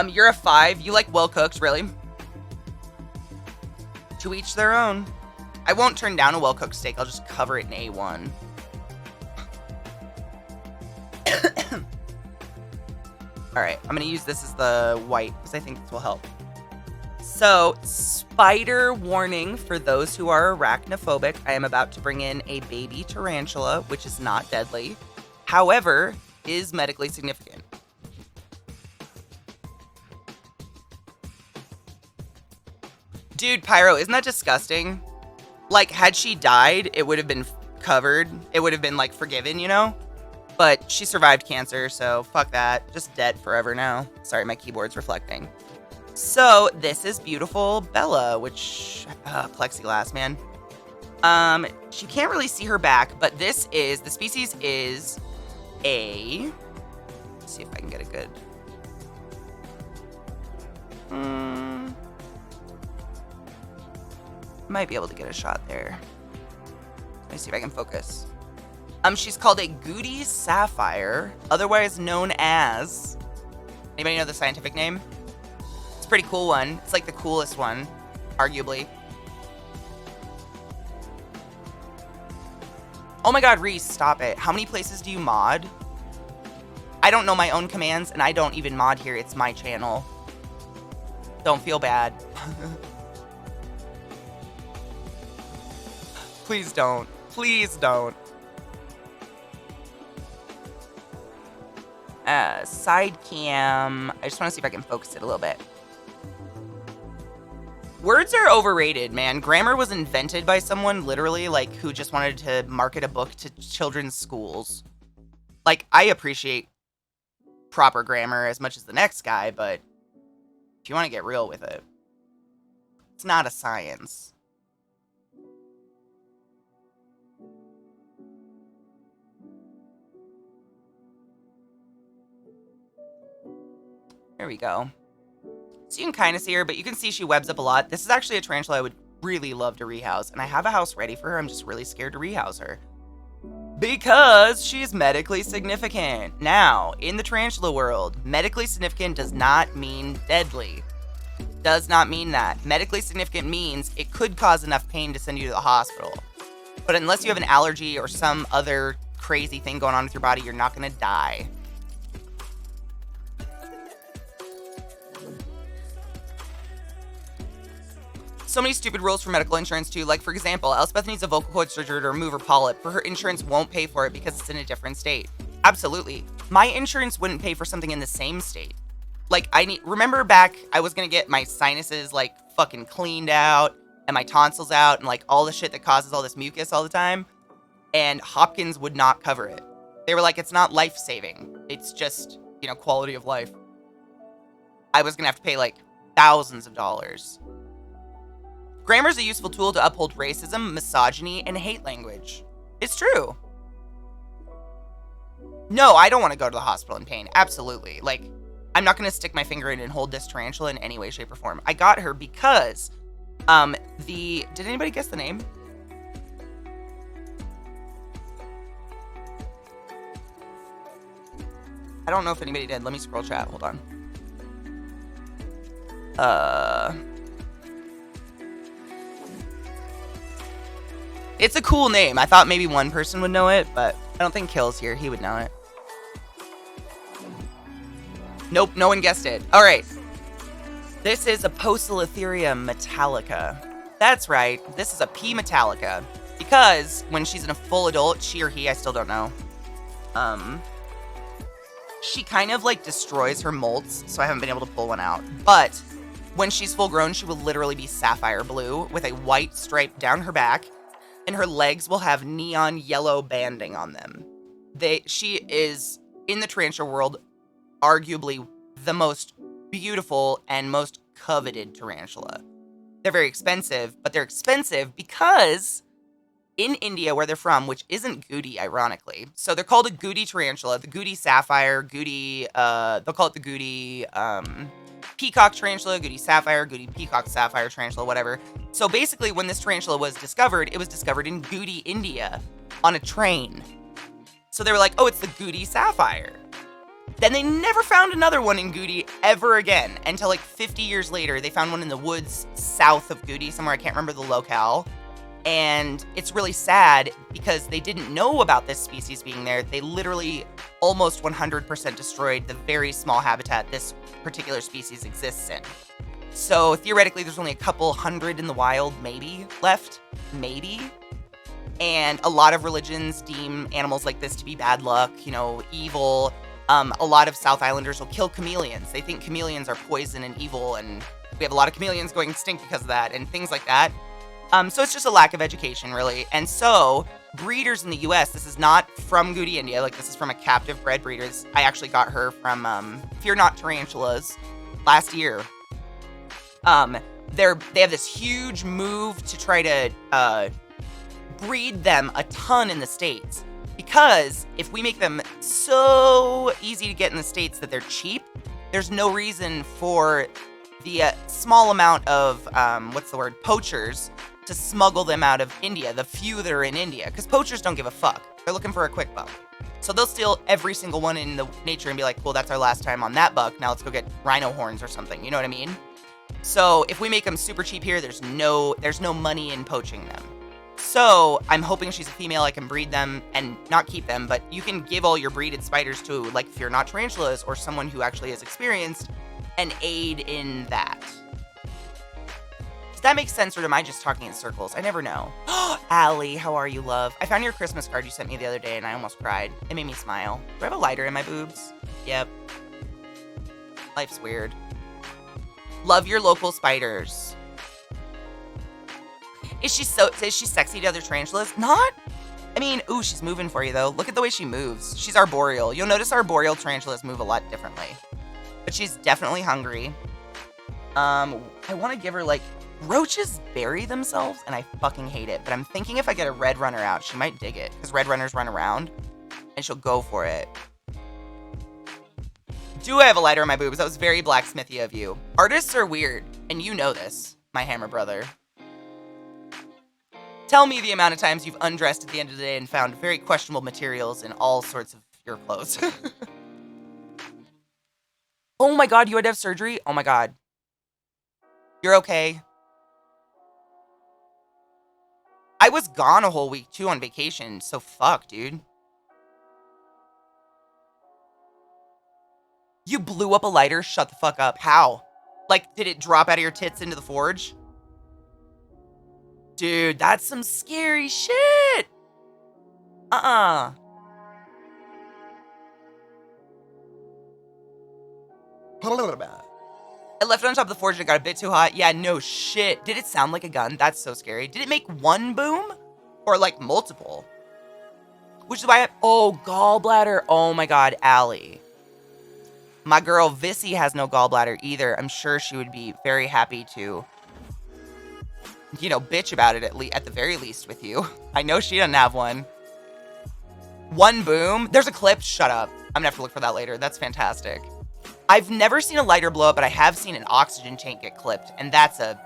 You're a 5. You like well cooked, really? To each their own. I won't turn down a well cooked steak. I'll just cover it in A1. Alright, I'm gonna use this as the white because I think this will help. So, spider warning for those who are arachnophobic. I am about to bring in a baby tarantula, which is not deadly. However, is medically significant. Dude, Pyro, isn't that disgusting? Like, had she died, it would have been covered. It would have been, like, forgiven, you know? But she survived cancer, so fuck that. Just dead forever now. Sorry, my keyboard's reflecting. So, this is beautiful Bella, which, plexiglass, man. You can't really see her back, but the species is a, let's see if I can get a good, might be able to get a shot there. Let me see if I can focus. She's called a Goody Sapphire, otherwise known as, anybody know the scientific name? It's a pretty cool one. It's like the coolest one, arguably. Oh my god, Reese, stop it. How many places do you mod? I don't know my own commands, and I don't even mod here. It's my channel. Don't feel bad. Please don't. Please don't. Side cam. I just want to see if I can focus it a little bit. Words are overrated, man. Grammar was invented by someone literally like who just wanted to market a book to children's schools. Like, I appreciate proper grammar as much as the next guy, but if you want to get real with it, it's not a science. There we go. So you can kind of see her, but you can see she webs up a lot. This is actually a tarantula I would really love to rehouse, and I have a house ready for her. I'm just really scared to rehouse her because she's medically significant. Now, in the tarantula world, medically significant does not mean deadly. Does not mean that. Medically significant means it could cause enough pain to send you to the hospital. But unless you have an allergy or some other crazy thing going on with your body, you're not going to die. So many stupid rules for medical insurance too. Like, for example, Elspeth needs a vocal cord surgery to remove her polyp, but her insurance won't pay for it because it's in a different state. Absolutely. My insurance wouldn't pay for something in the same state. Like, remember back, I was gonna get my sinuses, like, fucking cleaned out, and my tonsils out, and, like, all the shit that causes all this mucus all the time, and Hopkins would not cover it. They were like, it's not life-saving. It's just, you know, quality of life. I was gonna have to pay, like, thousands of dollars. Grammar is a useful tool to uphold racism, misogyny, and hate language. It's true. No, I don't want to go to the hospital in pain. Absolutely. Like, I'm not going to stick my finger in and hold this tarantula in any way, shape, or form. I got her because, did anybody guess the name? I don't know if anybody did. Let me scroll chat. Hold on. It's a cool name. I thought maybe one person would know it, but I don't think Kill's here. He would know it. Nope, no one guessed it. All right. This is a Poecilotheria metallica. That's right. This is a P metallica. Because when she's in a full adult, she or he, I still don't know, she kind of like destroys her molts, so I haven't been able to pull one out. But when she's full grown, she will literally be sapphire blue with a white stripe down her back, and her legs will have neon yellow banding on them. She is, in the tarantula world, arguably the most beautiful and most coveted tarantula. They're very expensive, but they're expensive because in India, where they're from, which isn't Goody, ironically. So they're called a Goody tarantula, the Goody sapphire, Goody, they'll call it the Goody peacock tarantula, Goody sapphire, Goody peacock sapphire tarantula, whatever. So basically, when this tarantula was discovered, it was discovered in Goody, India, on a train. So they were like, oh, it's the Goody sapphire. Then they never found another one in Goody ever again until like 50 years later. They found one in the woods south of Goody, somewhere I can't remember the locale. And it's really sad because they didn't know about this species being there. They literally almost 100% destroyed the very small habitat this particular species exists in. So theoretically, there's only a couple hundred in the wild, maybe, left. Maybe. And a lot of religions deem animals like this to be bad luck, evil. A lot of South Islanders will kill chameleons. They think chameleons are poison and evil, and we have a lot of chameleons going extinct because of that, and things like that. So it's just a lack of education, really. And so breeders in the U.S., this is not from Goody, India. Like, this is from a captive bred breeder. I actually got her from Fear Not Tarantulas last year. They have this huge move to try to breed them a ton in the States. Because if we make them so easy to get in the States that they're cheap, there's no reason for the small amount of, poachers to smuggle them out of India, the few that are in India. Because poachers don't give a fuck. They're looking for a quick buck. So they'll steal every single one in the nature and be like, cool, that's our last time on that buck. Now let's go get rhino horns or something. You know what I mean? So if we make them super cheap here, there's no money in poaching them. So I'm hoping she's a female, I can breed them and not keep them, but you can give all your breeded spiders to, like, Fear Not Tarantulas or someone who actually is experienced and aid in that. Does that make sense, or am I just talking in circles? I never know. Allie, how are you, love? I found your Christmas card you sent me the other day and I almost cried. It made me smile. Do I have a lighter in my boobs? Yep. Life's weird. Love your local spiders. Is she sexy to other tarantulas? Not. I mean, ooh, she's moving for you, though. Look at the way she moves. She's arboreal. You'll notice arboreal tarantulas move a lot differently. But she's definitely hungry. I want to give her, like, roaches bury themselves, and I fucking hate it. But I'm thinking if I get a red runner out, she might dig it. Because red runners run around, and she'll go for it. Do I have a lighter on my boobs? That was very blacksmithy of you. Artists are weird, and you know this, my hammer brother. Tell me the amount of times you've undressed at the end of the day and found very questionable materials in all sorts of your clothes. Oh my god, you had to have surgery? Oh my god. You're okay? I was gone a whole week, too, on vacation, so fuck, dude. You blew up a lighter? Shut the fuck up. How? Like, did it drop out of your tits into the forge? Dude, that's some scary shit. I left it on top of the forge and it got a bit too hot. Yeah, no shit. Did it sound like a gun? That's so scary. Did it make one boom? Or like multiple? Which is why oh, gallbladder. Oh my god, Allie. My girl Vissy has no gallbladder either. I'm sure she would be very happy to, bitch about it at the very least with you. I know she doesn't have one. One boom. There's a clip. Shut up. I'm gonna have to look for that later. That's fantastic. I've never seen a lighter blow up, but I have seen an oxygen tank get clipped, and that's a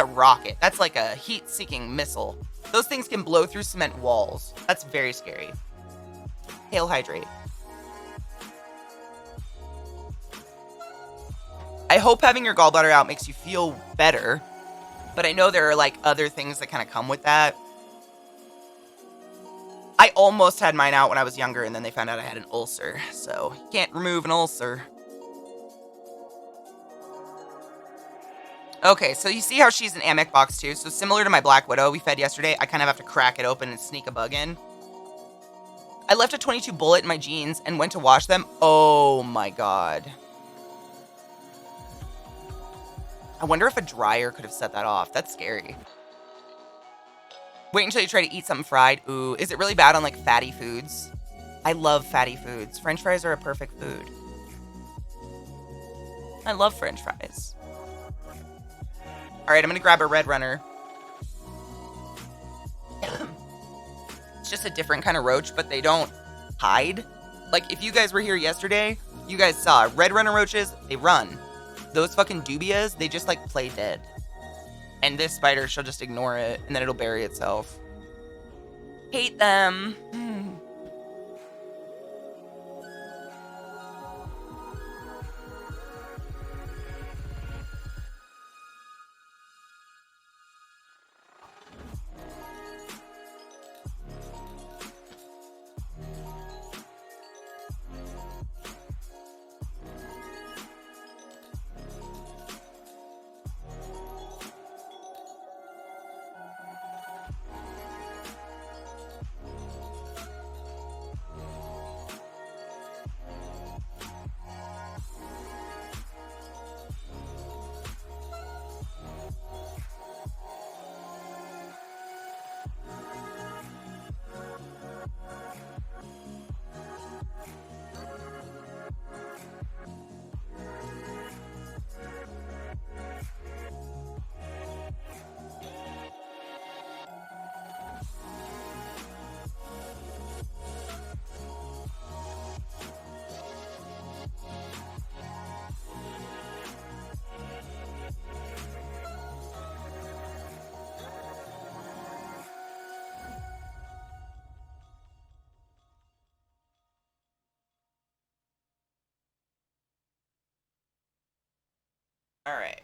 rocket. That's like a heat-seeking missile. Those things can blow through cement walls. That's very scary. Hail hydrate. hope having your gallbladder out makes you feel better. But I know there are like other things that kind of come with that. I almost had mine out when I was younger, and then they found out I had an ulcer. So you can't remove an ulcer. Okay, so you see how she's an Amec box too? So similar to my Black Widow we fed yesterday, I kind of have to crack it open and sneak a bug in. I left a 22 bullet in my jeans and went to wash them. Oh my god. I wonder if a dryer could have set that off. That's scary. Wait until you try to eat something fried. Ooh, is it really bad on like fatty foods? I love fatty foods. French fries are a perfect food. I love French fries. All right, I'm gonna grab a red runner. It's just a different kind of roach, but they don't hide. Like, if you guys were here yesterday, you guys saw red runner roaches, they run. Those fucking dubias, they just, like, play dead. And this spider, she'll just ignore it, and then it'll bury itself. Hate them. All right.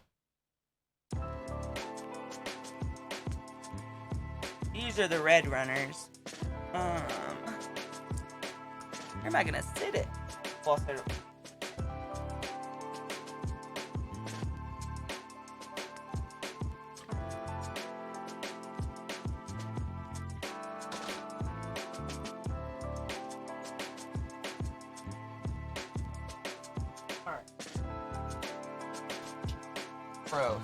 These are the red runners. Where am I gonna sit it? Well, Gross.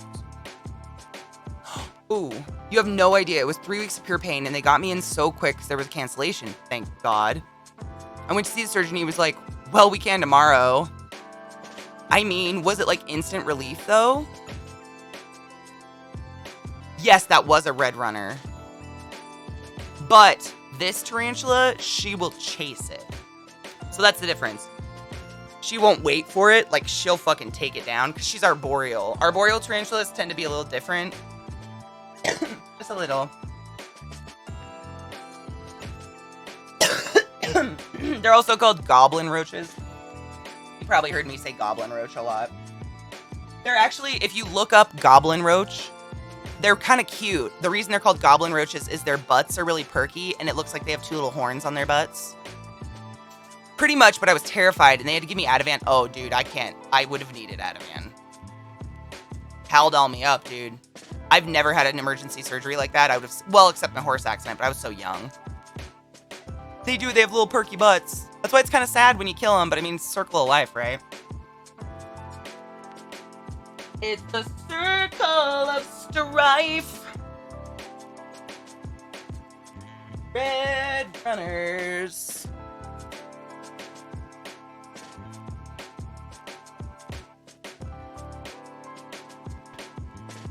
Ooh, you have no idea. It was 3 weeks of pure pain, and they got me in so quick because there was a cancellation. Thank God. I went to see the surgeon. He was like, well, we can tomorrow. I mean, was it like instant relief, though? Yes, that was a red runner. But this tarantula, she will chase it. So that's the difference. She won't wait for it. Like, she'll fucking take it down because she's arboreal. Arboreal tarantulas tend to be a little different. Just a little. They're also called goblin roaches. You probably heard me say goblin roach a lot. They're actually, if you look up goblin roach, they're kind of cute. The reason they're called goblin roaches is their butts are really perky, and it looks like they have 2 little horns on their butts. Pretty much, but I was terrified, and they had to give me Ativan. Oh, dude, I can't. I would have needed Ativan. Haldol me up, dude. I've never had an emergency surgery like that. I would have, well, except my horse accident, but I was so young. They do. They have little perky butts. That's why it's kind of sad when you kill them, but I mean, circle of life, right? It's the circle of strife. Red runners.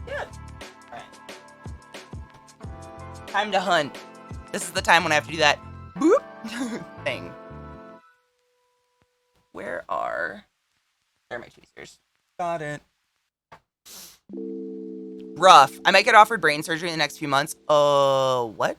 Yeah. All right. Time to hunt. This is the time when I have to do that boop thing. Where are... There are my tweezers. Got it. Rough. I might get offered brain surgery in the next few months. What?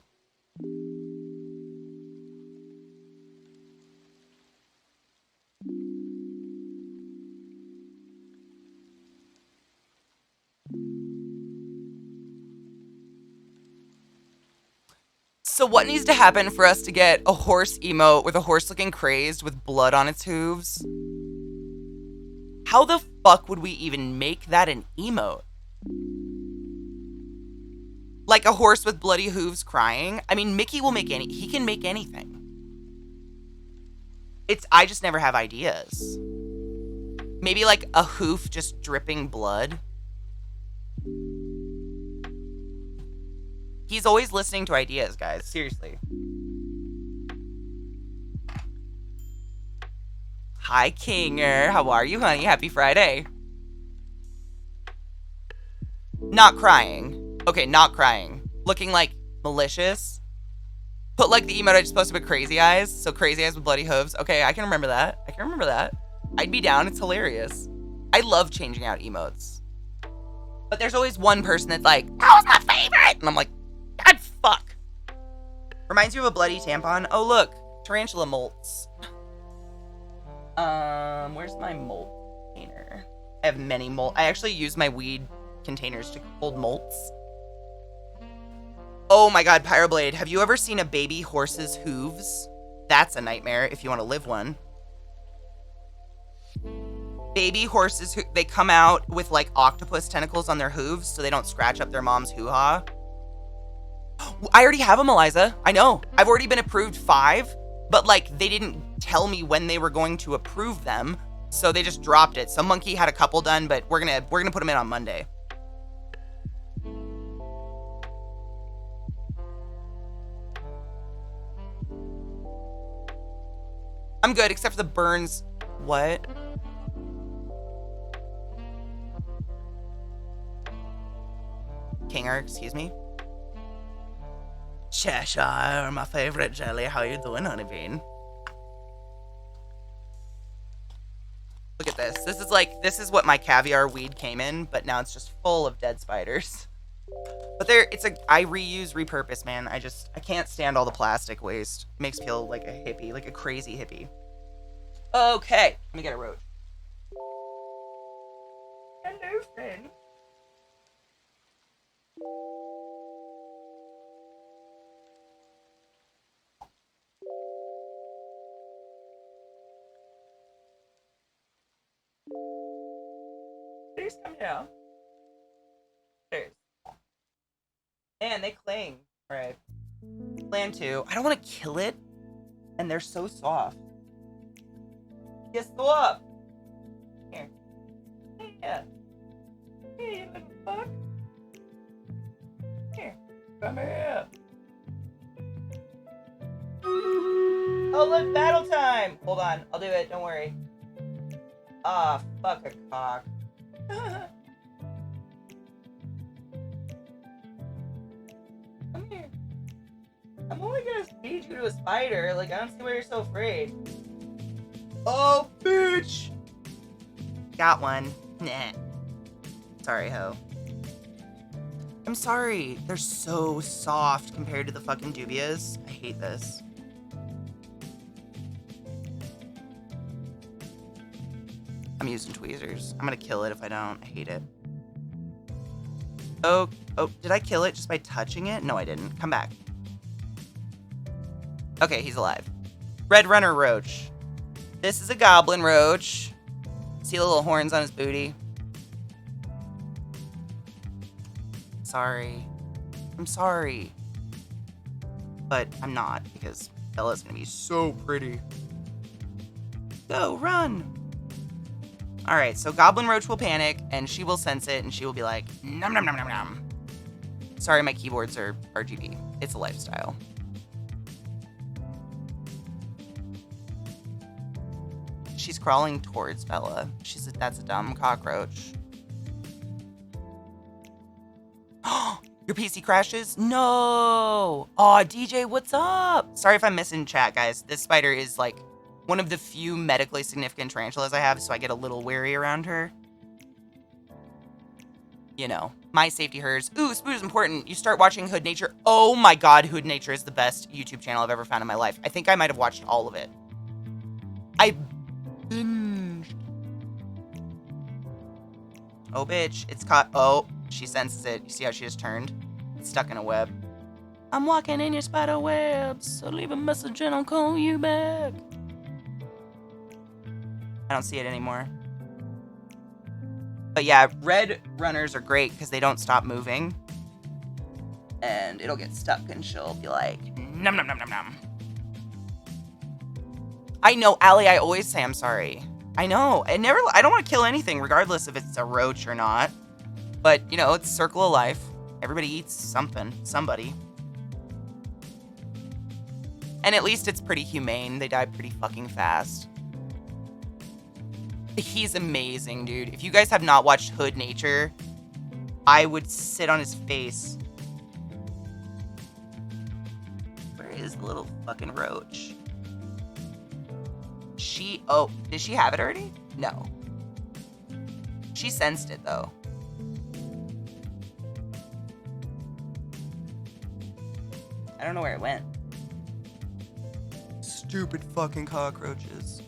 So what needs to happen for us to get a horse emote with a horse looking crazed with blood on its hooves? How the fuck would we even make that an emote? Like a horse with bloody hooves crying? I mean, Mickey will make he can make anything. I just never have ideas. Maybe like a hoof just dripping blood. He's always listening to ideas, guys. Seriously. Hi, Kinger. How are you, honey? Happy Friday. Not crying. Okay, not crying. Looking like malicious. Put like the emote I just posted with crazy eyes. So crazy eyes with bloody hooves. Okay, I can remember that. I'd be down. It's hilarious. I love changing out emotes. But there's always one person that's like, that was my favorite. And I'm like, God fuck. Reminds you of a bloody tampon. Oh, look. Tarantula molts. Where's my molt container? I have many molt. I actually use my weed containers to hold molts. Oh my god, Pyroblade. Have you ever seen a baby horse's hooves? That's a nightmare if you want to live one. Baby horses, they come out with like octopus tentacles on their hooves so they don't scratch up their mom's hoo-ha. I already have them, Eliza. I know. I've already been approved 5, but like they didn't tell me when they were going to approve them, so they just dropped it. Some monkey had a couple done, but we're gonna put them in on Monday. I'm good, except for the burns. What? Kinger, excuse me. Cheshire, my favorite jelly. How you doing, honey bean? Look at this. This is what my caviar weed came in, but now it's just full of dead spiders. But I reuse, repurpose, man. I can't stand all the plastic waste. It makes me feel like a hippie, like a crazy hippie. Okay, let me get a roach. Hello, friend. Please come here. Cheers. Man, they cling. Alright. Plan 2. I don't want to kill it. And they're so soft. Yes, go up. Here. Yeah. Hey, you little fuck. Here. Come here. Oh, look, battle time. Hold on. I'll do it. Don't worry. Ah, fuck a cock. Come here. I'm only gonna feed you to a spider. Like, I don't see why you're so afraid. Oh, bitch! Got one. Nah. Sorry, ho. I'm sorry. They're so soft compared to the fucking dubias. I hate this. I'm using tweezers. I'm gonna kill it if I don't. I hate it. Oh, did I kill it just by touching it? No, I didn't. Come back. Okay, he's alive. Red Runner Roach. This is a goblin roach. See the little horns on his booty? Sorry. I'm sorry. But I'm not, because Bella's gonna be so pretty. Go, run! Alright, so Goblin Roach will panic, and she will sense it, and she will be like, nom nom nom nom nom. Sorry, my keyboards are RGB. It's a lifestyle. She's crawling towards Bella. That's a dumb cockroach. Your PC crashes? No! Aw, DJ, what's up? Sorry if I'm missing chat, guys. This spider is, like, one of the few medically significant tarantulas I have, so I get a little wary around her. You know, my safety, hers. Ooh, Spoot is important. You start watching Hood Nature. Oh my god, Hood Nature is the best YouTube channel I've ever found in my life. I think I might have watched all of it. I binged. Oh, bitch. It's caught. Oh, she senses it. You see how she just turned? It's stuck in a web. I'm walking in your spider webs, so leave a message and I'll call you back. I don't see it anymore. But yeah, red runners are great because they don't stop moving. And it'll get stuck and she'll be like, nom nom nom nom nom. I know, Allie, I always say I'm sorry. I know. I don't want to kill anything, regardless if it's a roach or not. But, you know, it's circle of life. Everybody eats something. Somebody. And at least it's pretty humane. They die pretty fucking fast. He's amazing, dude. If you guys have not watched Hood Nature, I would sit on his face. Where is the little fucking roach? Oh, did she have it already? No. She sensed it, though. I don't know where it went. Stupid fucking cockroaches.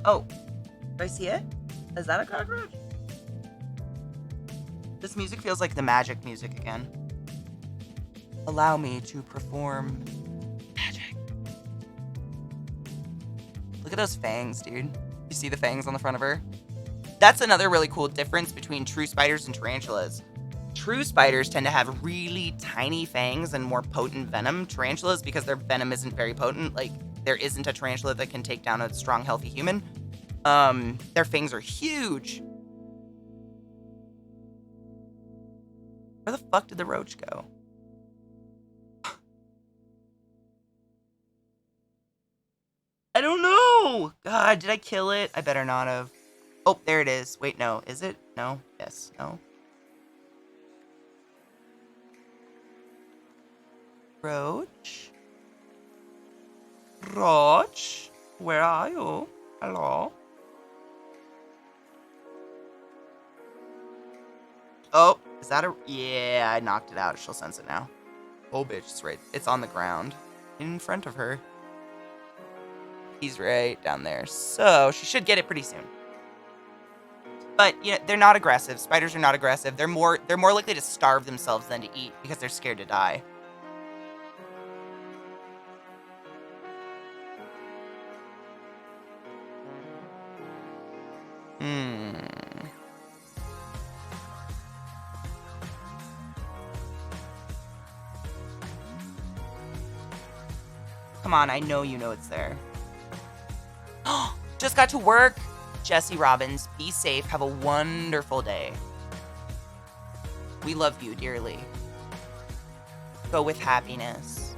Oh, do I see it? Is that a cockroach? This music feels like the magic music again. Allow me to perform magic. Look at those fangs, dude. You see the fangs on the front of her? That's another really cool difference between true spiders and tarantulas. True spiders tend to have really tiny fangs and more potent venom. Tarantulas, because their venom isn't very potent, like there isn't a tarantula that can take down a strong, healthy human. Their fangs are huge. Where the fuck did the roach go? I don't know. God, did I kill it? I better not have. Oh, there it is. Wait, no. Is it? No. Yes. No. Roach? Roach? Where are you? Hello? Oh, is that a... Yeah, I knocked it out. She'll sense it now. Oh, bitch, it's right. It's on the ground. In front of her. He's right down there. So, she should get it pretty soon. But, you know, they're not aggressive. Spiders are not aggressive. They're more likely to starve themselves than to eat because they're scared to die. Come on, I know you know it's there. Just got to work. Jesse Robbins, be safe. Have a wonderful day. We love you dearly. Go with happiness.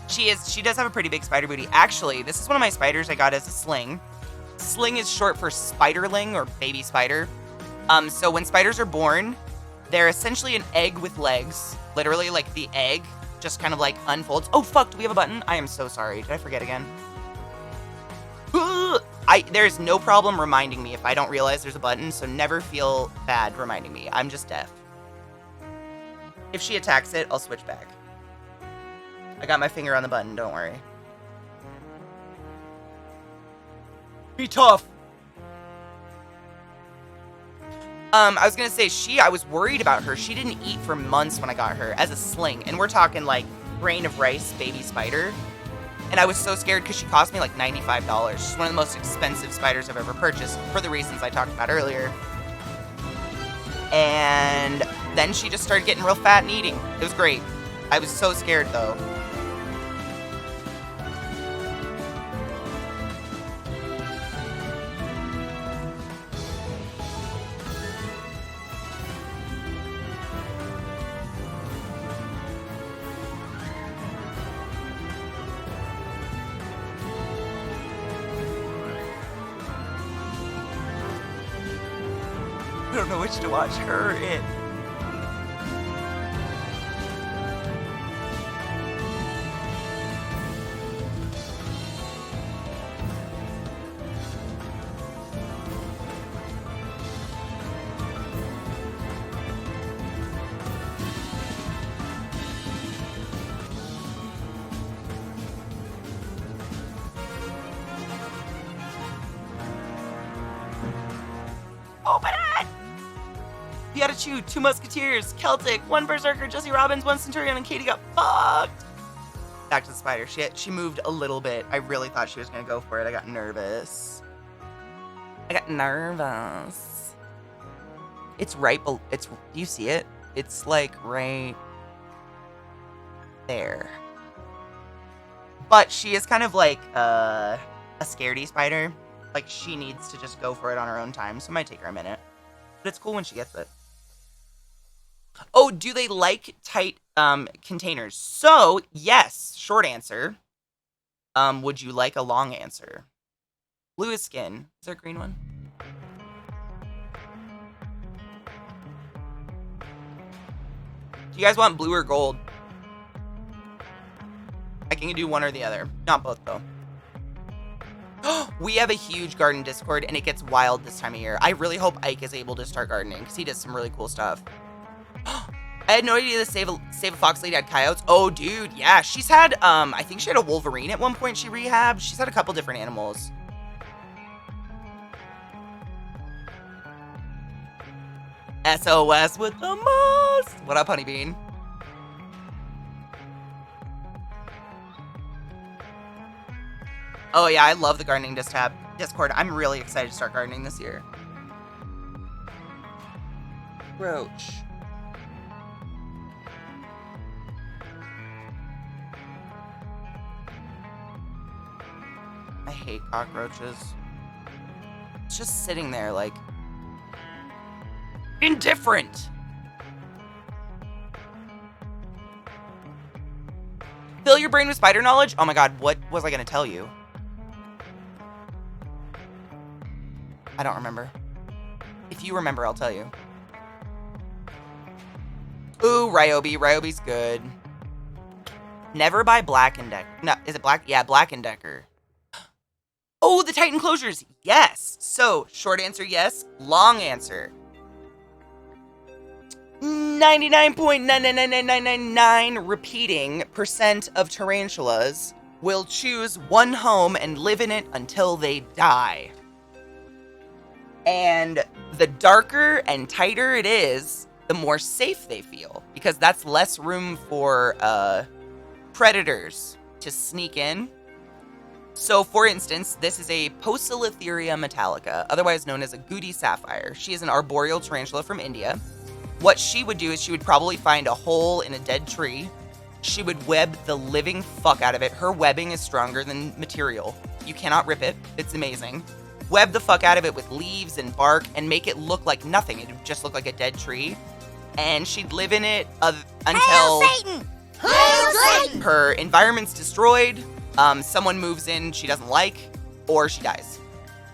She does have a pretty big spider booty. Actually, this is one of my spiders I got as a sling. Sling is short for spiderling or baby spider. So when spiders are born, they're essentially an egg with legs. Literally, like the egg just kind of like unfolds. Oh fuck, do we have a button? I am so sorry. Did I forget again? There's no problem reminding me if I don't realize there's a button, so never feel bad reminding me. I'm just deaf. If she attacks it, I'll switch back. I got my finger on the button, don't worry. Be tough! I was gonna say, I was worried about her. She didn't eat for months when I got her as a sling. And we're talking like grain of rice baby spider. And I was so scared because she cost me like $95. She's one of the most expensive spiders I've ever purchased for the reasons I talked about earlier. And then she just started getting real fat and eating. It was great. I was so scared though. I don't know which to watch, her or it. Open it! gotta choose 2 Musketeers, Celtic, 1 Berserker, Jesse Robbins, 1 Centurion, and Katie got fucked. Back to the spider. She moved a little bit. I really thought she was gonna go for it. I got nervous. It's right. Do you see it? It's like right there. But she is kind of like a scaredy spider. Like, she needs to just go for it on her own time, so it might take her a minute. But it's cool when she gets it. Oh, do they like tight containers? So, yes, short answer. Would you like a long answer? Blue is skin. Is there a green one? Do you guys want blue or gold? I can do one or the other. Not both, though. We have a huge garden Discord, and it gets wild this time of year. I really hope Ike is able to start gardening, because he does some really cool stuff. I had no idea the Save a Fox lady had coyotes. Oh, dude, yeah. She's had, I think she had a Wolverine at one point she rehabbed. She's had a couple different animals. SOS with the most. What up, Honeybean? Oh, yeah, I love the gardening Discord. I'm really excited to start gardening this year. Roach. I hate cockroaches. It's just sitting there, like, indifferent. Fill your brain with spider knowledge? Oh my god, what was I gonna tell you? I don't remember. If you remember, I'll tell you. Ooh, Ryobi. Ryobi's good. Never buy Black & Decker. No, is it Black? Yeah, Black & Decker. Oh, the Titan closures. Yes. So, short answer, yes. Long answer. 99.9999999 repeating % of tarantulas will choose one home and live in it until they die. And the darker and tighter it is, the more safe they feel, because that's less room for predators to sneak in. So, for instance, this is a Poecilotheria metallica, otherwise known as a Goody sapphire. She is an arboreal tarantula from India. What she would do is she would probably find a hole in a dead tree. She would web the living fuck out of it. Her webbing is stronger than material. You cannot rip it. It's amazing. Web the fuck out of it with leaves and bark and make it look like nothing. It would just look like a dead tree. And she'd live in it until her environment's destroyed, someone moves in she doesn't like, or she dies.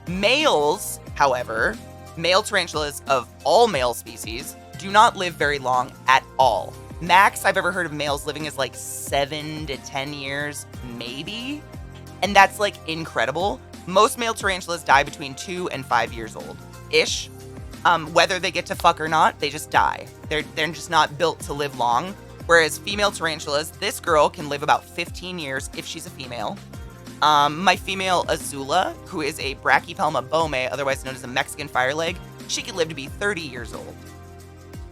Males, however, male tarantulas of all male species do not live very long at all. Max I've ever heard of males living is like 7 to 10 years, maybe. And that's like incredible. Most male tarantulas die between 2 and 5 years old-ish. Whether they get to fuck or not, they just die. They're just not built to live long. Whereas female tarantulas, this girl can live about 15 years if she's a female. My female Azula, who is a Brachypelma bome, otherwise known as a Mexican fireleg, she could live to be 30 years old.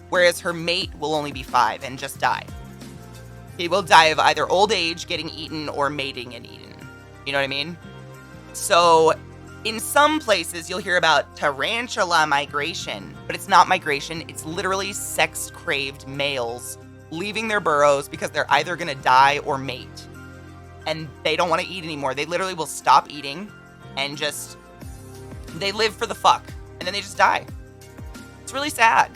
Whereas her mate will only be 5 and just die. He will die of either old age, getting eaten, or mating and eaten. You know what I mean? So, in some places, you'll hear about tarantula migration, but it's not migration. It's literally sex-craved males leaving their burrows because they're either going to die or mate. And they don't want to eat anymore. They literally will stop eating and just, they live for the fuck. And then they just die. It's really sad.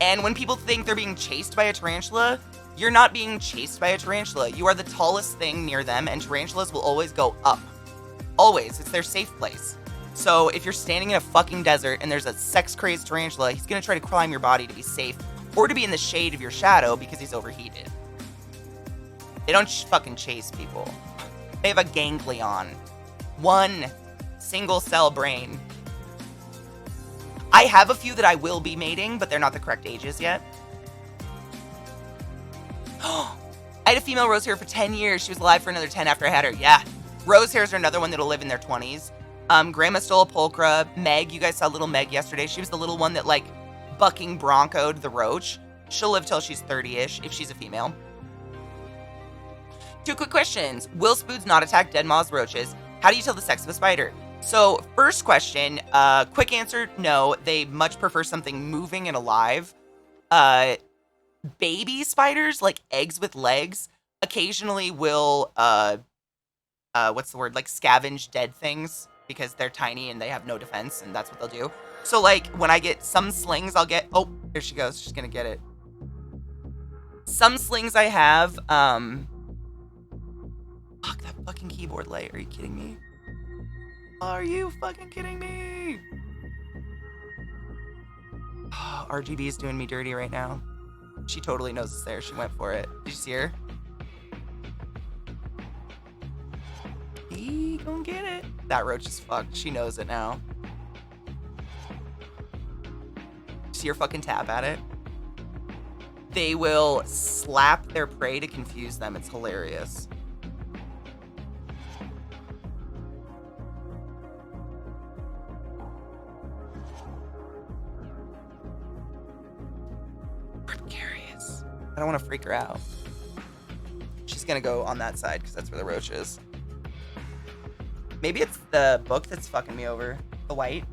And when people think they're being chased by a tarantula, you're not being chased by a tarantula. You are the tallest thing near them, and tarantulas will always go up. Always. It's their safe place. So if you're standing in a fucking desert and there's a sex-crazed tarantula, he's gonna try to climb your body to be safe, or to be in the shade of your shadow because he's overheated. They don't fucking chase people. They have a ganglion. One single cell brain. I have a few that I will be mating, but they're not the correct ages yet. I had a female rose hair for 10 years. She was alive for another 10 after I had her. Yeah. Rose hairs are another one that'll live in their 20s. Grandma Stolopulchra, Meg, you guys saw little Meg yesterday. She was the little one that, like, bucking broncoed the roach. She'll live till she's 30-ish if she's a female. 2 quick questions. Will spoods not attack dead moths, roaches? How do you tell the sex of a spider? So, first question, quick answer, no. They much prefer something moving and alive. Baby spiders, like eggs with legs, occasionally will, what's the word? Like scavenge dead things because they're tiny and they have no defense, and that's what they'll do. So, like, when I get some slings, I'll get, oh, there she goes. She's gonna get it. Some slings I have, fuck, that fucking keyboard light. Are you kidding me? Are you fucking kidding me? Oh, RGB is doing me dirty right now. She totally knows it's there. She went for it. Did you see her? He gonna get it. That roach is fucked. She knows it now. See her fucking tap at it? They will slap their prey to confuse them. It's hilarious. Precarious. I don't want to freak her out. She's gonna go on that side because that's where the roach is. Maybe it's the book that's fucking me over. The white.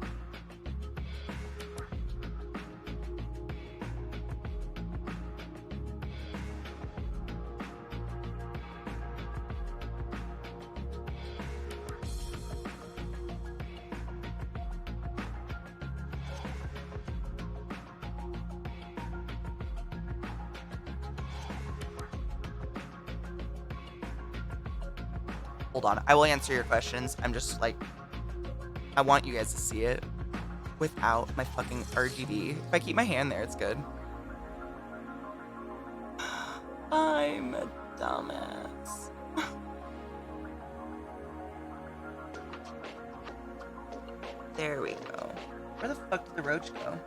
Hold on, I will answer your questions. I'm just like, I want you guys to see it without my fucking RGB. If I keep my hand there, it's good. I'm a dumbass. There we go. Where the fuck did the roach go?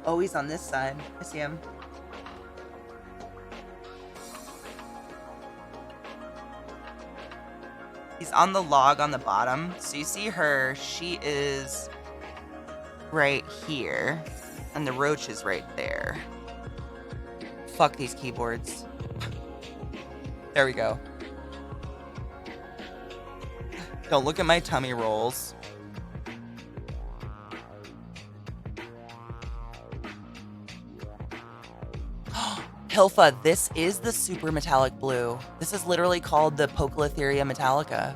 Oh, he's on this side. I see him. He's on the log on the bottom. So you see her, she is right here. And the roach is right there. Fuck these keyboards. There we go. Don't look at my tummy rolls. Hilfa, this is the super metallic blue. This is literally called the Poecilotheria metallica.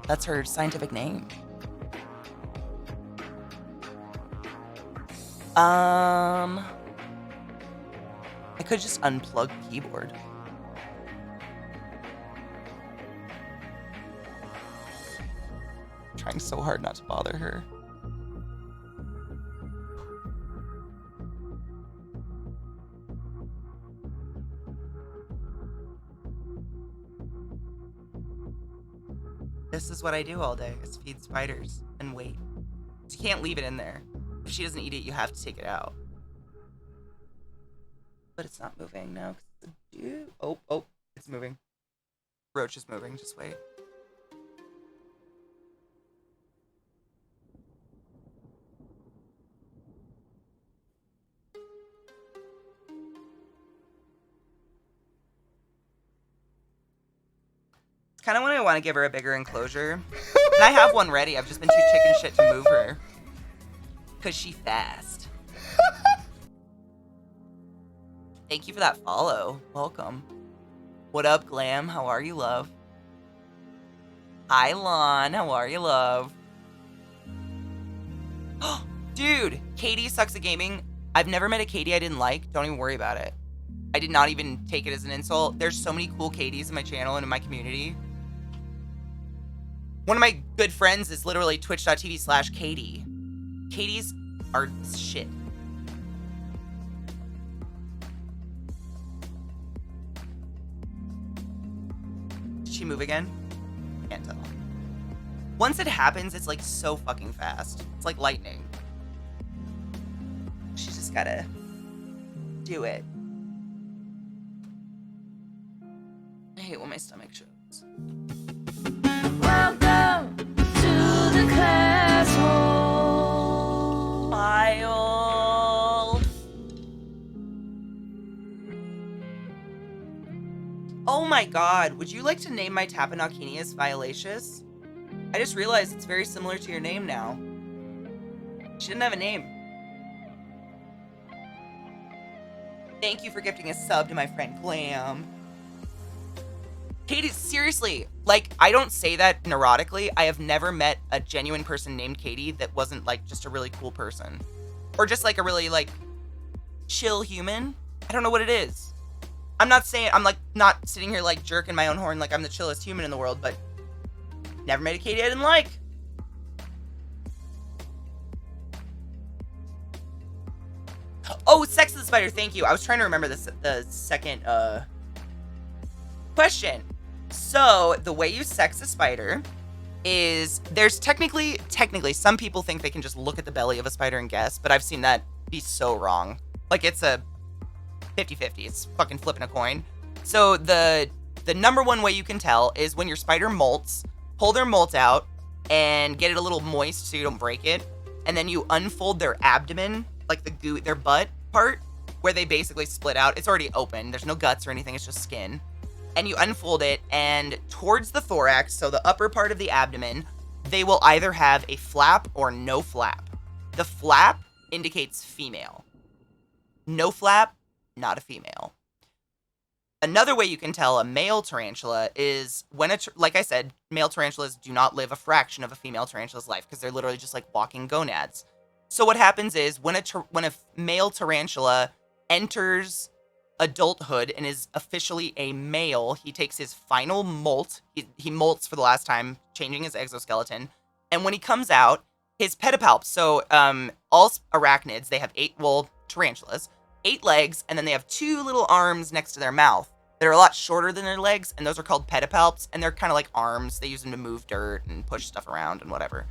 That's her scientific name. I could just unplug the keyboard. I'm trying so hard not to bother her. This is what I do all day, is feed spiders and wait. You can't leave it in there. If she doesn't eat it, you have to take it out. But it's not moving now. Oh, it's moving. Roach is moving, just wait. It's kind of when I want to give her a bigger enclosure. And I have one ready. I've just been too chicken shit to move her. Because she fast. Thank you for that follow. Welcome. What up, Glam? How are you, love? Hi, Lon. How are you, love? Dude, Katie sucks at gaming. I've never met a Katie I didn't like. Don't even worry about it. I did not even take it as an insult. There's so many cool Katies in my channel and in my community. One of my good friends is literally twitch.tv/Katie. Katies are shit. Did she move again? Can't tell. Once it happens, it's like so fucking fast. It's like lightning. She's just gotta do it. I hate when my stomach shows. Welcome to the class hole. Smile. my god, would you like to name my Tapanakinius Violaceous? I just realized it's very similar to your name now. She didn't have a name. Thank you for gifting a sub to my friend Glam. Katie, seriously, like, I don't say that neurotically. I have never met a genuine person named Katie that wasn't, like, just a really cool person. Or just, like, a really, like, chill human. I don't know what it is. I'm not saying, I'm, like, not sitting here, like, jerking my own horn like I'm the chillest human in the world, but never met a Katie I didn't like. Oh, Sex of the Spider, thank you. I was trying to remember the second, question. So, the way you sex a spider is, there's technically, some people think they can just look at the belly of a spider and guess, but I've seen that be so wrong. Like, it's a 50-50. It's fucking flipping a coin. So, the number one way you can tell is when your spider molts, pull their molt out and get it a little moist so you don't break it, and then you unfold their abdomen, like the goo, their butt part, where they basically split out. It's already open. There's no guts or anything. It's just skin. And you unfold it, and towards the thorax, so the upper part of the abdomen, they will either have a flap or no flap. The flap indicates female. No flap, not a female. Another way you can tell a male tarantula is when like I said, male tarantulas do not live a fraction of a female tarantula's life because they're literally just like walking gonads. So what happens is when a male tarantula enters adulthood and is officially a male, he takes his final molt. He molts for the last time, changing his exoskeleton. And when he comes out, his pedipalps, so all arachnids, they have tarantulas, 8 legs, and then they have 2 little arms next to their mouth that are a lot shorter than their legs, and those are called pedipalps, and they're kind of like arms. They use them to move dirt and push stuff around and whatever.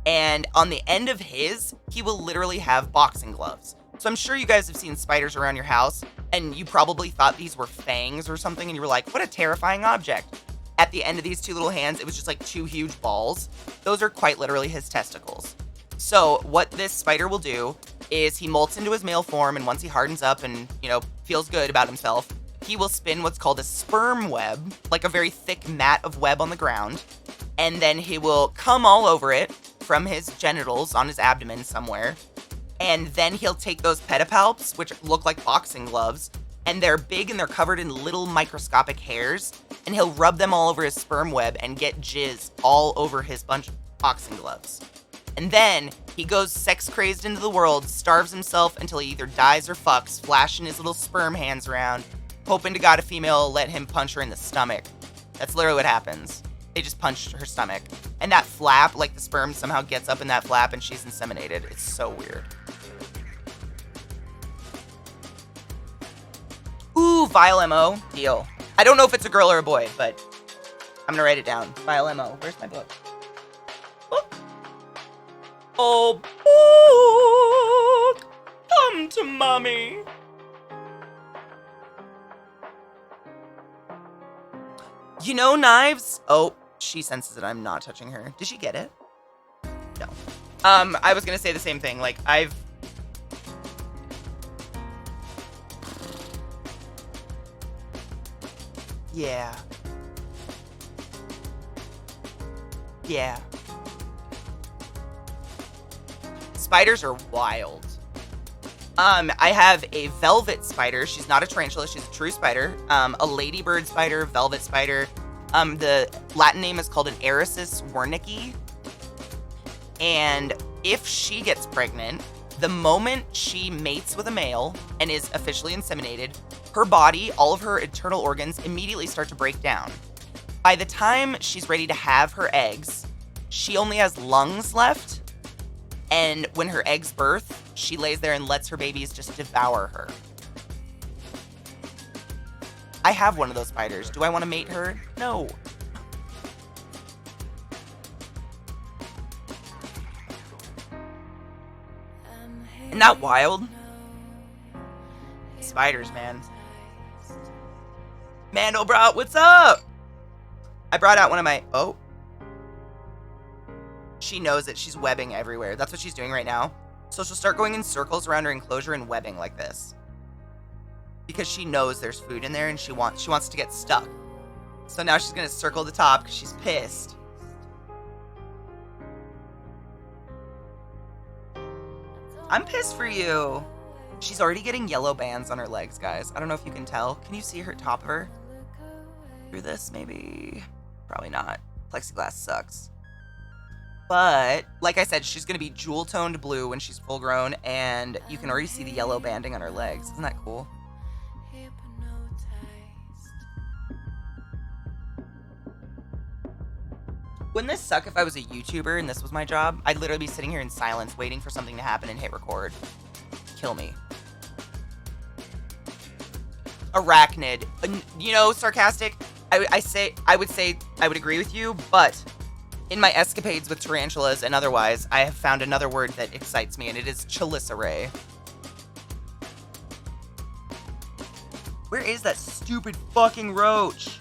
And on the end of his, he will literally have boxing gloves. So I'm sure you guys have seen spiders around your house, and you probably thought these were fangs or something, and you were like, what a terrifying object. At the end of these 2 little hands, it was just like 2 huge balls. Those are quite literally his testicles. So what this spider will do is he molts into his male form, and once he hardens up and, feels good about himself, he will spin what's called a sperm web, like a very thick mat of web on the ground, and then he will come all over it from his genitals on his abdomen somewhere, and then he'll take those pedipalps, which look like boxing gloves, and they're big and they're covered in little microscopic hairs, and he'll rub them all over his sperm web and get jizz all over his bunch of boxing gloves. And then he goes sex-crazed into the world, starves himself until he either dies or fucks, flashing his little sperm hands around, hoping to God a female will let him punch her in the stomach. That's literally what happens. They just punched her stomach. And that flap, like the sperm somehow gets up in that flap and she's inseminated. It's so weird. Ooh, Vile MO. Deal. I don't know if it's a girl or a boy, but I'm gonna write it down. Vile MO. Where's my book? Oh, book! Come to mommy. Knives? Oh, she senses that I'm not touching her. Did she get it? No. I was gonna say the same thing. Like, Yeah. Yeah. Spiders are wild. I have a velvet spider. She's not a tarantula. She's a true spider. A ladybird spider, velvet spider. The Latin name is called an Erisis wernicke. And if she gets pregnant, the moment she mates with a male and is officially inseminated, her body, all of her internal organs, immediately start to break down. By the time she's ready to have her eggs, she only has lungs left. And when her eggs birth, she lays there and lets her babies just devour her. I have one of those spiders. Do I want to mate her? No. Isn't that wild? Spiders, man. Mando bro, what's up? I brought out one of my... Oh. She knows it. She's webbing everywhere. That's what she's doing right now. So she'll start going in circles around her enclosure and webbing like this. Because she knows there's food in there and she wants to get stuck. So now she's gonna circle the top because she's pissed. I'm pissed for you. She's already getting yellow bands on her legs, guys. I don't know if you can tell. Can you see her top of her? Through this, maybe? Probably not. Plexiglass sucks. But, like I said, she's gonna be jewel-toned blue when she's full-grown, and you can already see the yellow banding on her legs. Isn't that cool? Wouldn't this suck if I was a YouTuber and this was my job? I'd literally be sitting here in silence waiting for something to happen and hit record. Kill me. Arachnid. You know, sarcastic, I would agree with you, but in my escapades with tarantulas and otherwise, I have found another word that excites me, and it is chelicerae. Where is that stupid fucking roach?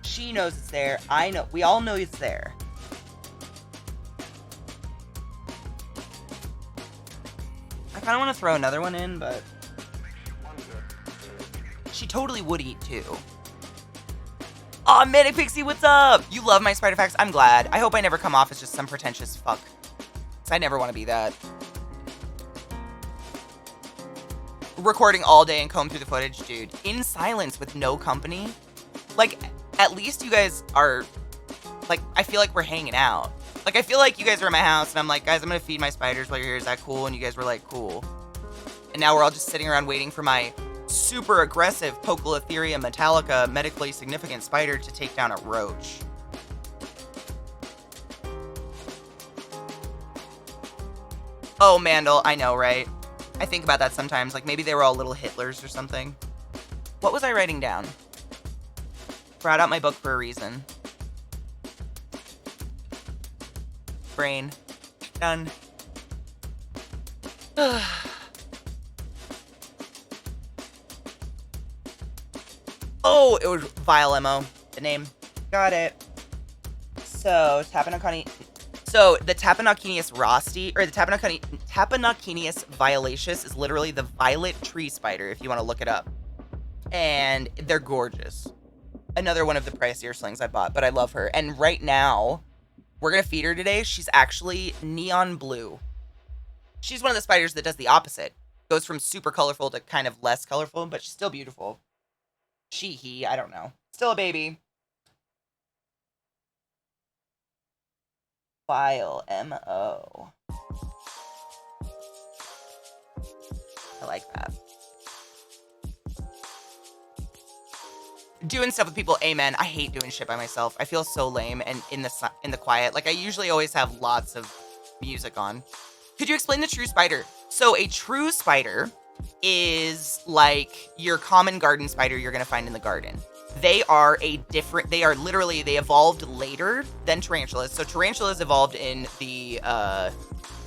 She knows it's there. I know. We all know it's there. I kind of want to throw another one in, but she totally would eat too. Aw, Manic Pixie, what's up? You love my spider facts? I'm glad. I hope I never come off as just some pretentious fuck. Because I never want to be that. Recording all day and comb through the footage, dude. In silence with no company. Like, at least you guys are, like, I feel like we're hanging out. Like, I feel like you guys are at my house, and I'm like, guys, I'm gonna feed my spiders while you're here. Is that cool? And you guys were like, cool. And now we're all just sitting around waiting for my super aggressive Poecilotheria metallica medically significant spider to take down a roach. Oh, Mandel, I know, right? I think about that sometimes. Like, maybe they were all little Hitlers or something. What was I writing down? Brought out my book for a reason. Brain. Done. Oh, it was Vile MO. The name. Got it. So, So, the Tapenocenius rosti, or the Tapenocenius violaceus is literally the violet tree spider, if you want to look it up. And they're gorgeous. Another one of the pricier slings I bought, but I love her. And right now, we're going to feed her today. She's actually neon blue. She's one of the spiders that does the opposite. Goes from super colorful to kind of less colorful, but she's still beautiful. She, he, I don't know. Still a baby. Vile MO. I like that. Doing stuff with people, amen. I hate doing shit by myself. I feel so lame and in the quiet. Like, I usually always have lots of music on. Could you explain the true spider? So a true spider is like your common garden spider you're gonna find in the garden. They evolved later than tarantulas. So tarantulas evolved in the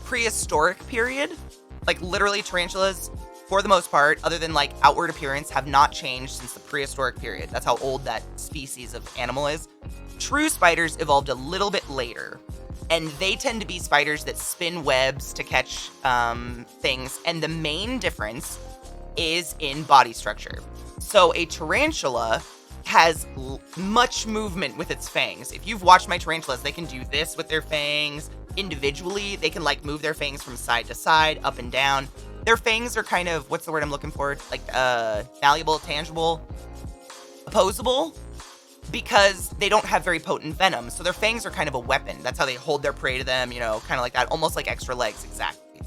prehistoric period. Like, literally, tarantulas, for the most part, other than like outward appearance, have not changed since the prehistoric period. That's how old that species of animal is. True spiders evolved a little bit later, and they tend to be spiders that spin webs to catch things. And the main difference is in body structure. So a tarantula has much movement with its fangs. If you've watched my tarantulas, they can do this with their fangs. Individually, they can like move their fangs from side to side, up and down. Their fangs are kind of, what's the word I'm looking for? Like, malleable, tangible, opposable, because they don't have very potent venom. So their fangs are kind of a weapon. That's how they hold their prey to them, you know, kind of like that, almost like extra legs, exactly.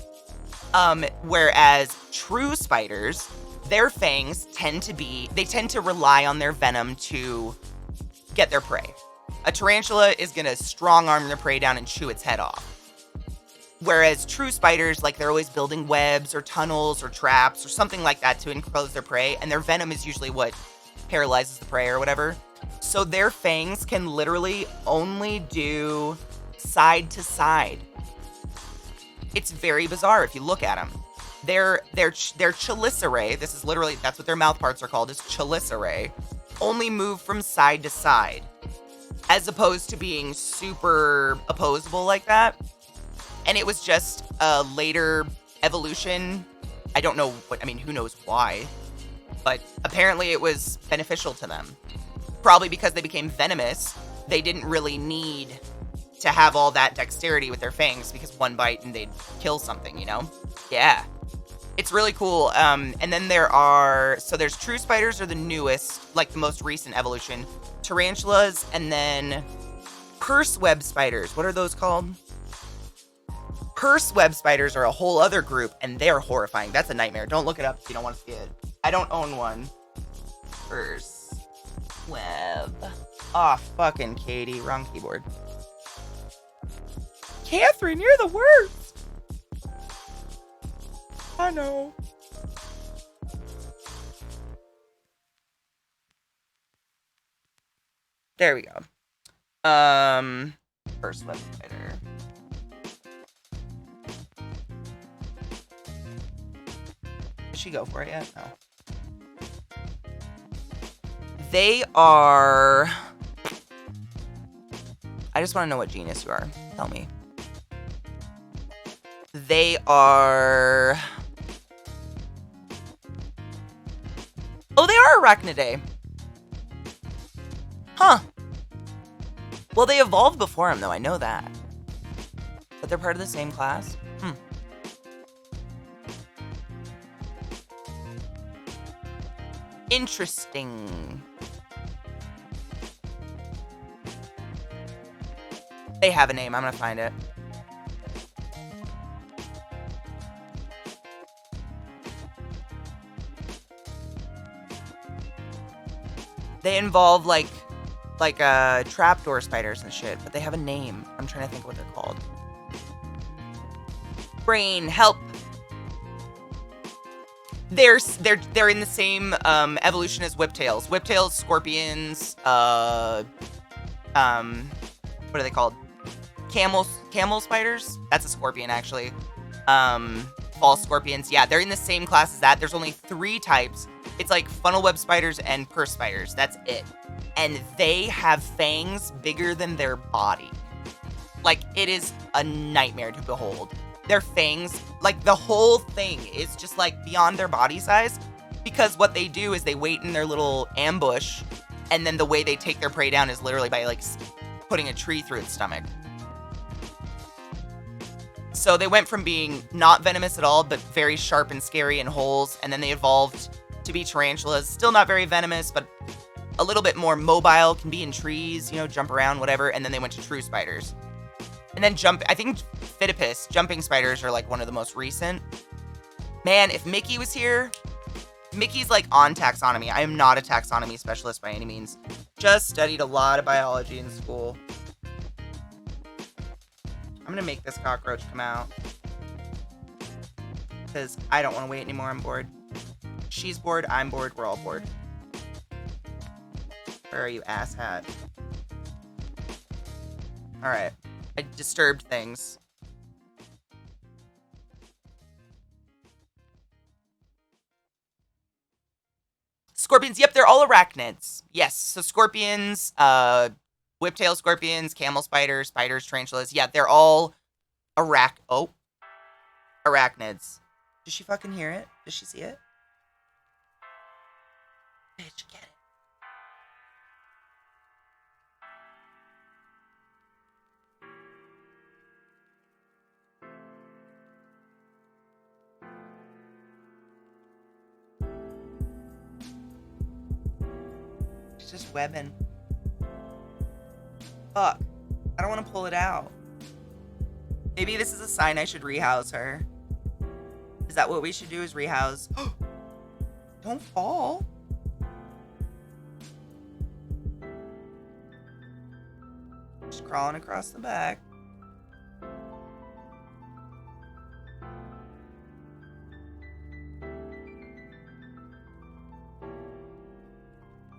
Whereas true spiders, their fangs tend to rely on their venom to get their prey. A tarantula is gonna strong arm their prey down and chew its head off. Whereas true spiders, like, they're always building webs or tunnels or traps or something like that to enclose their prey, and their venom is usually what paralyzes the prey or whatever. So their fangs can literally only do side to side. It's very bizarre if you look at them. Their chelicerae, this is literally, that's what their mouth parts are called, is chelicerae, only move from side to side, as opposed to being super opposable like that. And it was just a later evolution. I don't know who knows why, but apparently it was beneficial to them. Probably because they became venomous, they didn't really need to have all that dexterity with their fangs because one bite and they'd kill something, you know? Yeah. It's really cool. And then there's true spiders are the newest, like the most recent evolution. Tarantulas, and then purse web spiders. What are those called? Purse web spiders are a whole other group, and they're horrifying. That's a nightmare. Don't look it up if you don't want to see it. I don't own one. Purse web. Ah, fucking Katie. Wrong keyboard. Catherine, you're the worst. I know. There we go. First web spider. Did she go for it yet? No. They are... I just want to know what genus you are. Tell me. They are... Oh, they are Arachnidae. Huh. Well, they evolved before him, though. I know that. But they're part of the same class? Interesting. They have a name. I'm gonna find it. They involve like trapdoor spiders and shit, but they have a name. I'm trying to think what they're called. Brain, help. They're in the same evolution as whiptails. Whiptails, scorpions, what are they called? Camel spiders? That's a scorpion, actually. False scorpions. Yeah, they're in the same class as that. There's only 3 types. It's like funnel web spiders and purse spiders. That's it. And they have fangs bigger than their body. Like, it is a nightmare to behold. Their fangs, like, the whole thing is just, like, beyond their body size. Because what they do is they wait in their little ambush, and then the way they take their prey down is literally by, like, putting a tree through its stomach. So they went from being not venomous at all, but very sharp and scary in holes, and then they evolved to be tarantulas. Still not very venomous, but a little bit more mobile, can be in trees, you know, jump around, whatever, and then they went to true spiders. And then I think Phidippus, jumping spiders, are like one of the most recent. Man, if Mickey was here, Mickey's like on taxonomy. I am not a taxonomy specialist by any means. Just studied a lot of biology in school. I'm gonna make this cockroach come out. Because I don't want to wait anymore, I'm bored. She's bored, I'm bored, we're all bored. Where are you, asshat? Alright. I disturbed things. Scorpions, yep, they're all arachnids. Yes, so scorpions, whiptail scorpions, camel spiders, tarantulas. Yeah, they're all arachnids. Does she fucking hear it? Does she see it? Bitch, get it. She's just webbing. Fuck. I don't want to pull it out. Maybe this is a sign I should rehouse her. Is that what we should do, is rehouse? Don't fall. Just crawling across the back.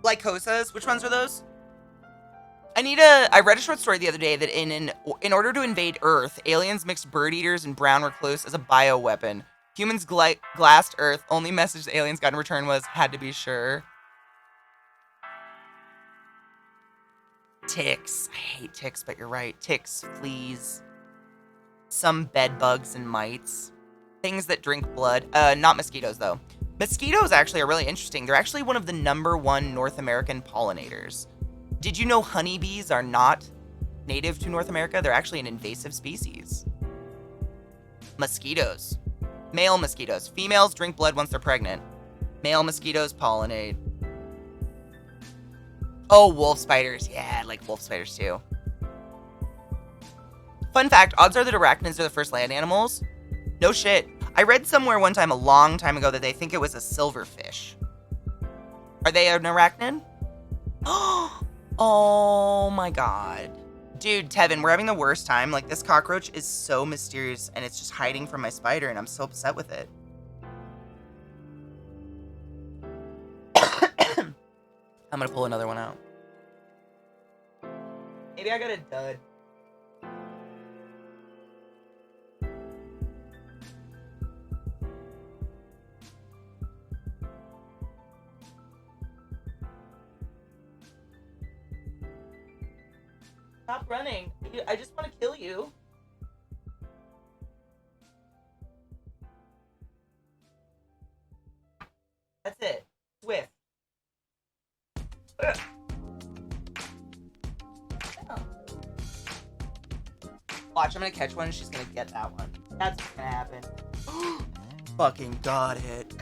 Lycosas? Which ones are those? I read a short story the other day that in order to invade Earth, aliens mixed bird eaters and brown recluse as a bioweapon. Humans glassed Earth. Only message the aliens got in return was, had to be sure. Ticks. I hate ticks, but you're right. Ticks, fleas, some bed bugs and mites. Things that drink blood. Not mosquitoes, though. Mosquitoes actually are really interesting. They're actually one of the #1 North American pollinators. Did you know honeybees are not native to North America? They're actually an invasive species. Mosquitoes. Male mosquitoes. Females drink blood once they're pregnant. Male mosquitoes pollinate. Oh, wolf spiders. Yeah, I like wolf spiders too. Fun fact, odds are that arachnids are the first land animals. No shit. I read somewhere one time, a long time ago, that they think it was a silverfish. Are they an arachnid? Oh my god. Dude, Tevin, we're having the worst time. Like, this cockroach is so mysterious, and it's just hiding from my spider, and I'm so upset with it. I'm gonna pull another one out. Maybe I got a dud. Stop running. I just want to kill you. That's it. Swift. Ugh. Watch, I'm gonna catch one and she's gonna get that one. That's what's gonna happen. Fucking got it.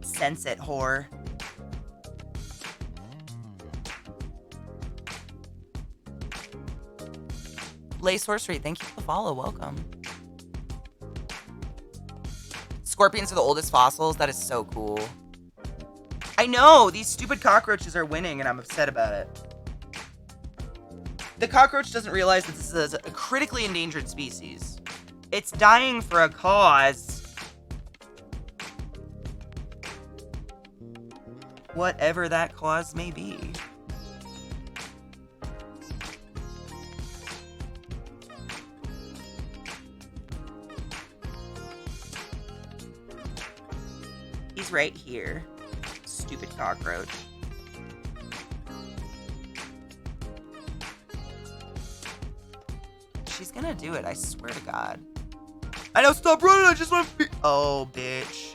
Sense it, whore. Lace Horse Street, thank you for the follow. Welcome. Scorpions are the oldest fossils. That is so cool. I know, these stupid cockroaches are winning and I'm upset about it. The cockroach doesn't realize that this is a critically endangered species. It's dying for a cause. Whatever that cause may be. He's right here. Stupid cockroach. She's gonna do it, I swear to God. I know, stop running, I just want to be— Oh, bitch.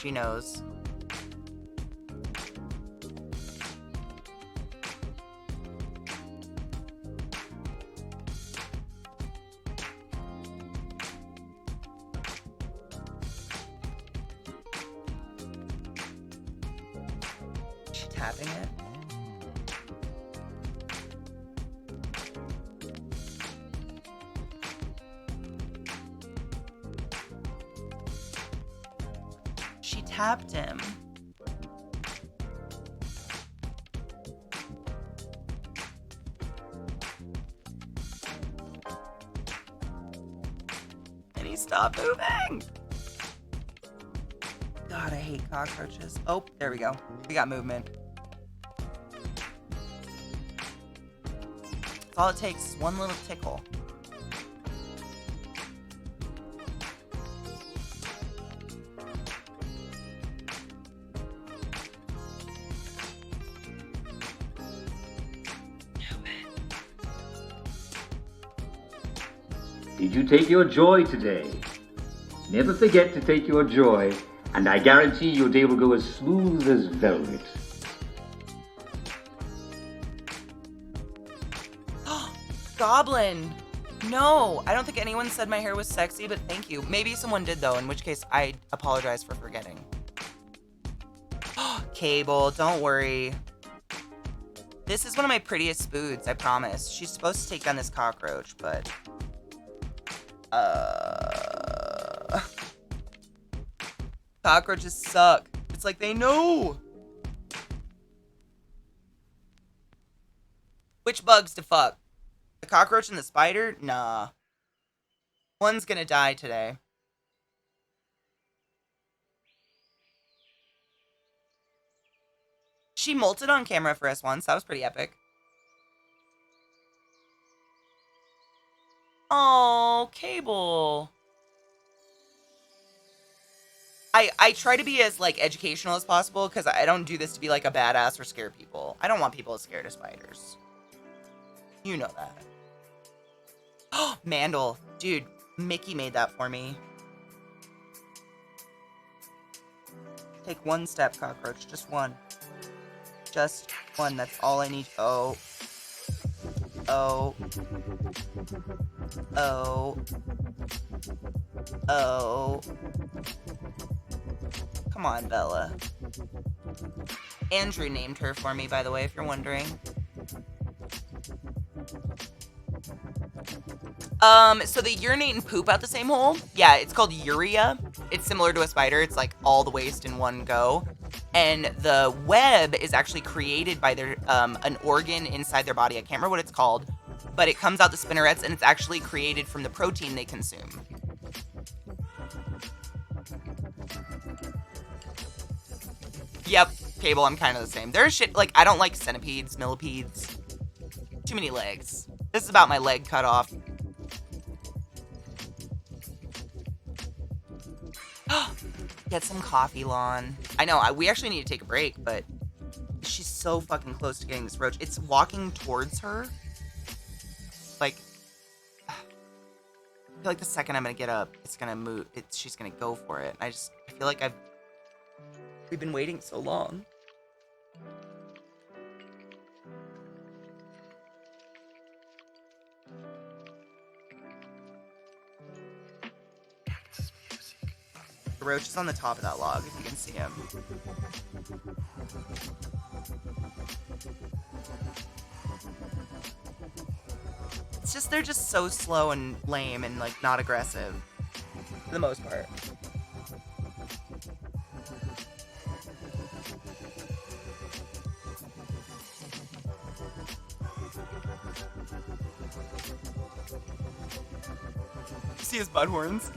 She knows. She tapping it? She tapped him. And he stopped moving. God, I hate cockroaches. Oh, there we go. We got movement. That's all it takes, one little tickle. Did you take your joy today? Never forget to take your joy, and I guarantee your day will go as smooth as velvet. Goblin! No, I don't think anyone said my hair was sexy, but thank you. Maybe someone did though, in which case I apologize for forgetting. Cable, don't worry. This is one of my prettiest spoods, I promise. She's supposed to take down this cockroach, but... Cockroaches suck. It's like they know. Which bugs to fuck? The cockroach and the spider? Nah. One's gonna die today. She molted on camera for us once. That was pretty epic. Oh, Cable. I try to be as like educational as possible because I don't do this to be like a badass or scare people. I don't want people scared of spiders. You know that. Oh, Mandel. Dude, Mickey made that for me. Take one step, cockroach. Just one. Just one. That's all I need. Oh. Oh. Oh. Oh. Come on, Bella. Andrew named her for me, by the way, if you're wondering. So they urinate and poop out the same hole. Yeah, it's called urea. It's similar to a spider. It's like all the waste in one go. And the web is actually created by their an organ inside their body. I can't remember what it's called, but it comes out the spinnerets, and it's actually created from the protein they consume. Yep, Cable, I'm kind of the same. There's shit, like, I don't like centipedes, millipedes. Too many legs. This is about my leg cut off. Get some coffee, Lon. I know, we actually need to take a break, but she's so fucking close to getting this roach. It's walking towards her. Like, I feel like the second I'm gonna get up, it's gonna move. She's gonna go for it. I feel like we've been waiting so long. The roach is on the top of that log, if you can see him. It's just, they're just so slow and lame and, like, not aggressive. For the most part. See his butt horns?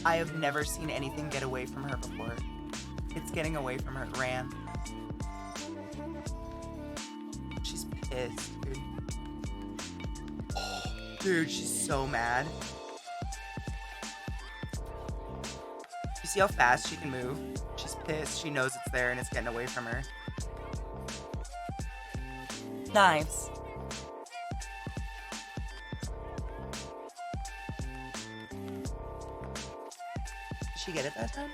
I have never seen anything get away from her before. It's getting away from her. Ran. She's pissed, dude. Dude, she's so mad. You see how fast she can move? She's pissed. She knows it's there and it's getting away from her. Knives. she get it that time?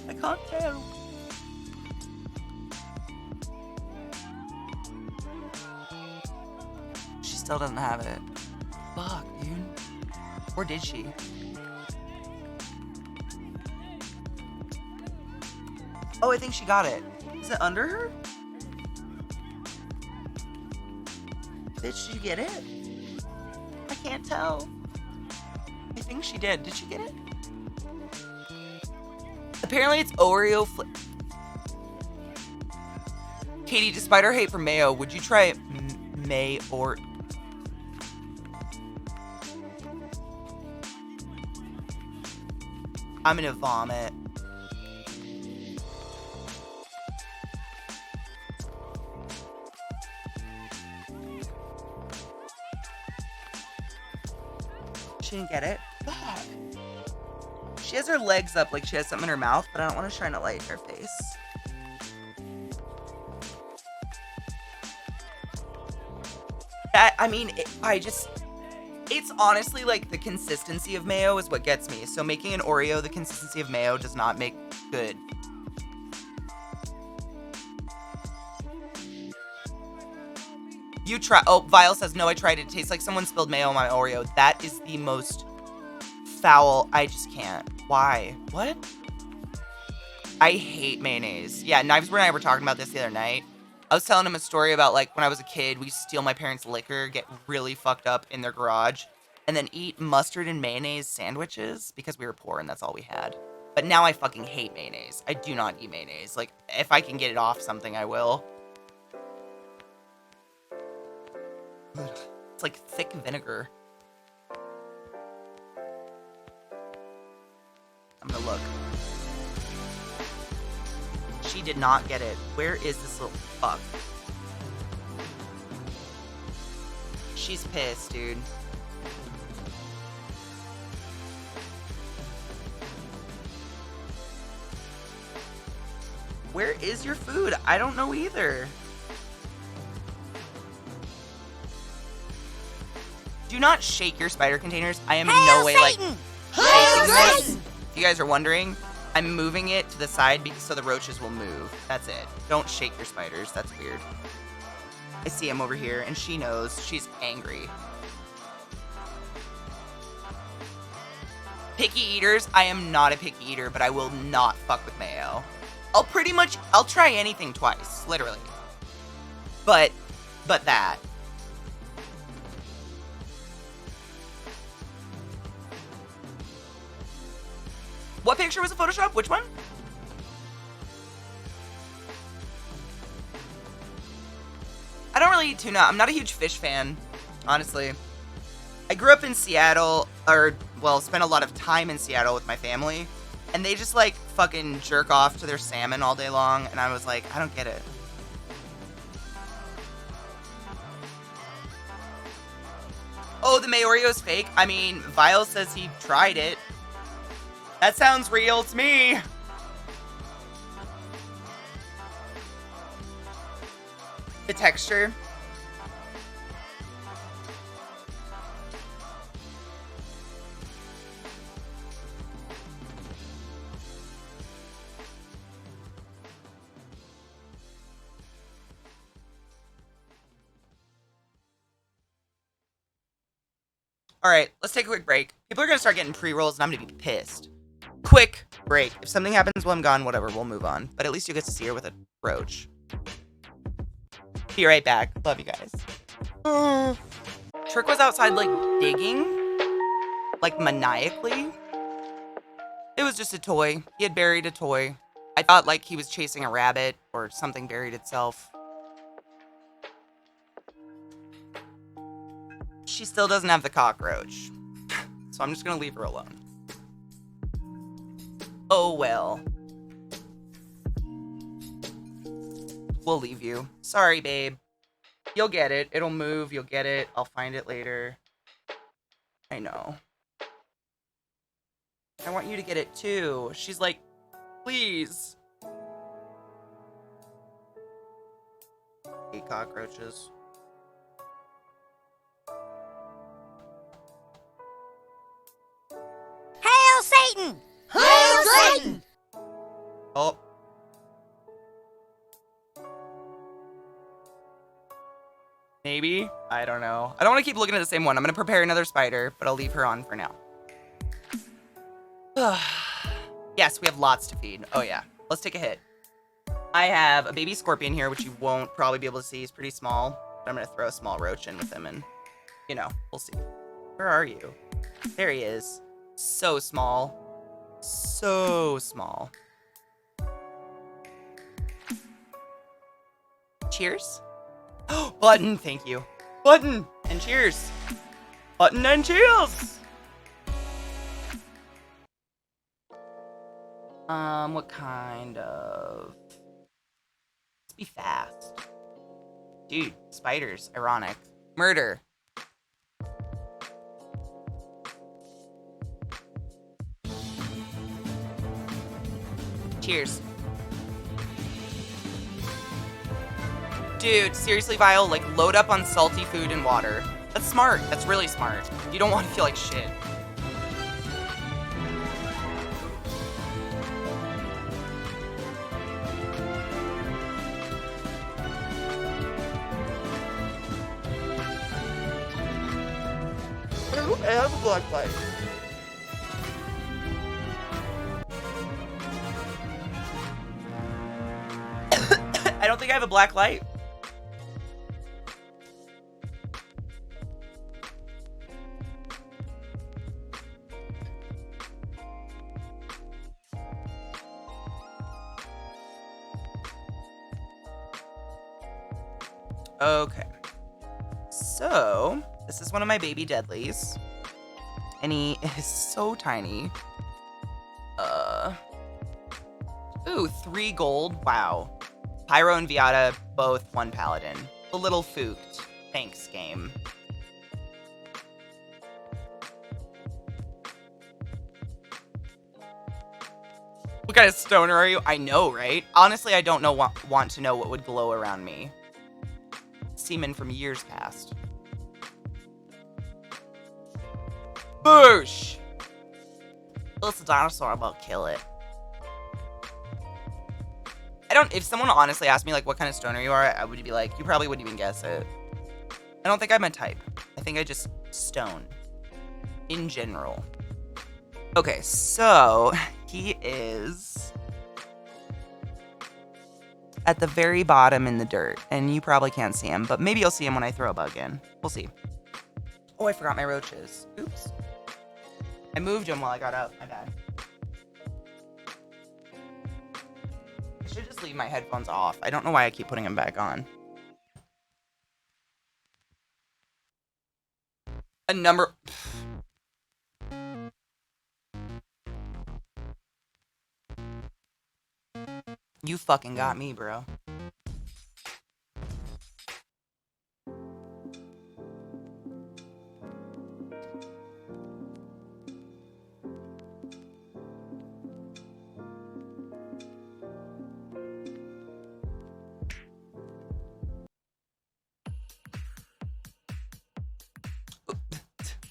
I can't tell. She still doesn't have it. Fuck, dude. Or did she? Oh, I think she got it. Is it under her? Bitch, did you get it? I can't tell. I think she did. Did she get it? Apparently it's Oreo Katie, despite our hate for mayo, would you try May or... I'm gonna vomit. She didn't get it. Fuck. She has her legs up like she has something in her mouth, but I don't want to shine a light in her face. I mean, it's honestly like the consistency of mayo is what gets me. So making an Oreo the consistency of mayo does not make good. You try. Oh, Vile says, no, I tried it. It tastes like someone spilled mayo on my Oreo. That is the most foul. I just can't. Why? What? I hate mayonnaise. Yeah, Knivesbro and I were talking about this the other night. I was telling him a story about, like, when I was a kid, we used to steal my parents' liquor, get really fucked up in their garage, and then eat mustard and mayonnaise sandwiches because we were poor and that's all we had. But now I fucking hate mayonnaise. I do not eat mayonnaise. Like, if I can get it off something, I will. It's like thick vinegar. I'm gonna look. She did not get it. Where is this little fuck? She's pissed, dude. Where is your food? I don't know either. Do not shake your spider containers. I am in no way like shaking this. If you guys are wondering, I'm moving it to the side so the roaches will move. That's it. Don't shake your spiders. That's weird. I see him over here, and she knows. She's angry. Picky eaters. I am not a picky eater, but I will not fuck with mayo. I'll try anything twice, literally. But that. What picture was a Photoshop? Which one? I don't really eat tuna. I'm not a huge fish fan, honestly. I grew up in Seattle, spent a lot of time in Seattle with my family, and they just, like, fucking jerk off to their salmon all day long, and I was like, I don't get it. Oh, the Mayoreo's fake? I mean, Vile says he tried it. That sounds real to me. The texture. All right, let's take a quick break. People are going to start getting pre-rolls, and I'm going to be pissed. Quick break. If something happens while I'm gone, whatever, we'll move on. But at least you get to see her with a roach. Be right back. Love you guys. Trick was outside, like, digging. Like, maniacally. It was just a toy. He had buried a toy. I thought, like, he was chasing a rabbit or something buried itself. She still doesn't have the cockroach. So I'm just gonna leave her alone. Oh well. We'll leave you. Sorry, babe. You'll get it. It'll move. You'll get it. I'll find it later. I know. I want you to get it too. She's like, please. Hate cockroaches. Hail Maybe? I don't know. I don't want to keep looking at the same one. I'm going to prepare another spider, but I'll leave her on for now. Yes, we have lots to feed. Oh, yeah. Let's take a hit. I have a baby scorpion here, which you won't probably be able to see. He's pretty small. But I'm going to throw a small roach in with him, and, you know, we'll see. Where are you? There he is. So small. So small. Cheers. Oh, button. Thank you. Button and cheers. Button and cheers. What kind of... Let's be fast. Dude, spiders. Ironic. Murder. Cheers. Dude, seriously, Vile, like, load up on salty food and water. That's smart. That's really smart. You don't want to feel like shit. I have a black light. I don't think I have a black light. Okay. So, this is one of my baby deadlies. And he is so tiny. Ooh, 3 gold. Wow. Pyro and Viata, both 1 paladin. A little fooked. Thanks, game. What kind of stoner are you? I know, right? Honestly, I don't know. Want to know what would glow around me. Semen from years past. Boosh! It's a dinosaur, I'm gonna kill it. If someone honestly asked me, like, what kind of stoner you are, I would be like, you probably wouldn't even guess it. I don't think I'm a type. I think I just stone. In general. Okay, so, he is at the very bottom in the dirt, and you probably can't see him, but maybe you'll see him when I throw a bug in. We'll see. Oh, I forgot my roaches. Oops. I moved him while I got up. My bad. I should just leave my headphones off. I don't know why I keep putting them back on. A number... You fucking got me, bro.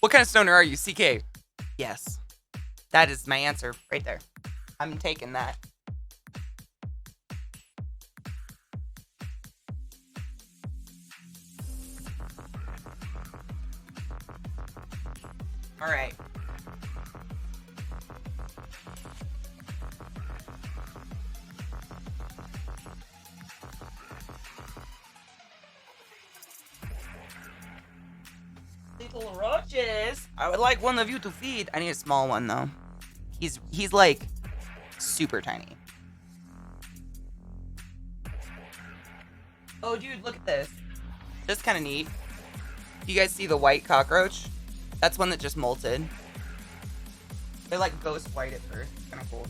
What kind of stoner are you, CK? Yes. That is my answer right there. I'm taking that. All right. Little roaches. I would like one of you to feed. I need a small one though. He's like super tiny. Oh dude, look at this. This is kind of neat. You guys see the white cockroach? That's one that just molted. They're like ghost white at first. Kind of cool.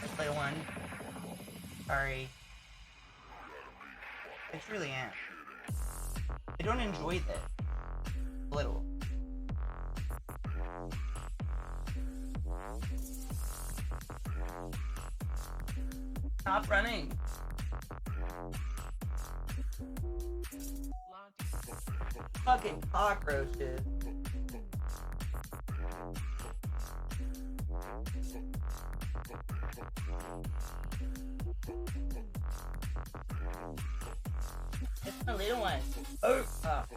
Let's play one. Sorry. I truly am. I don't enjoy this. A little. Stop running. Fucking cockroaches. It's my little one. Oh, fuck.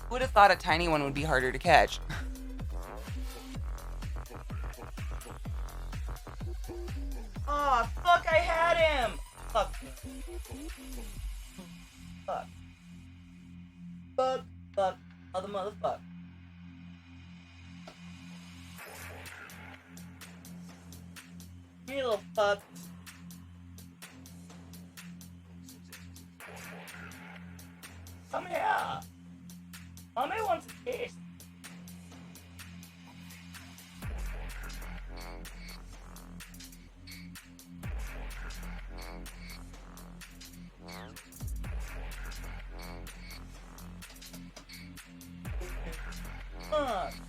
Who would have thought a tiny one would be harder to catch? Oh, fuck, I had him! Fuck. Fuck. Fuck. Other motherfucker. Come here, little fuck. Come here. Mommy wants a kiss.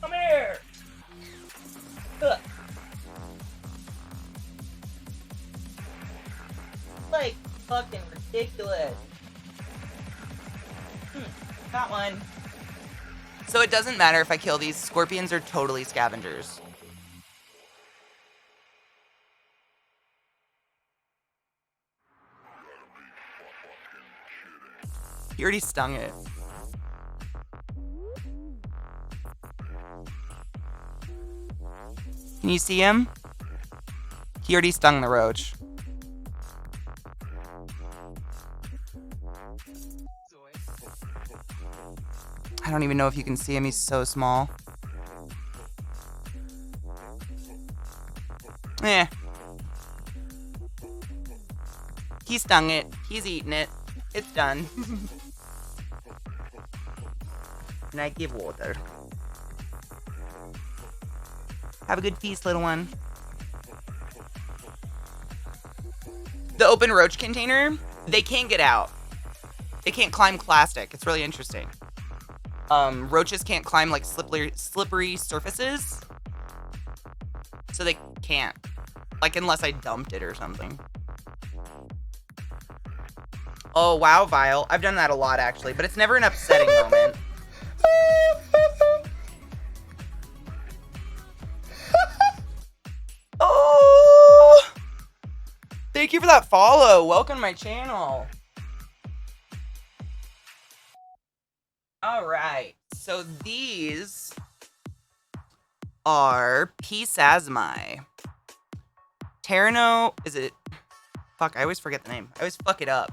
Come here. Ugh. Like fucking ridiculous. Got one. So it doesn't matter if I kill these. Scorpions are totally scavengers. He already stung it. Can you see him? He already stung the roach. I don't even know if you can see him. He's so small. He stung it. He's eating it. It's done. And I give water. Have a good feast, little one. The open roach container, they can't get out. They can't climb plastic. It's really interesting. Roaches can't climb like slippery surfaces. So they can't. Like unless I dumped it or something. Oh, wow, Vile. I've done that a lot actually, but it's never an upsetting moment. Oh! Thank you for that follow. Welcome to my channel. Alright, so these are P-Sasmi. Terrano, is it? Fuck, I always forget the name. I always fuck it up.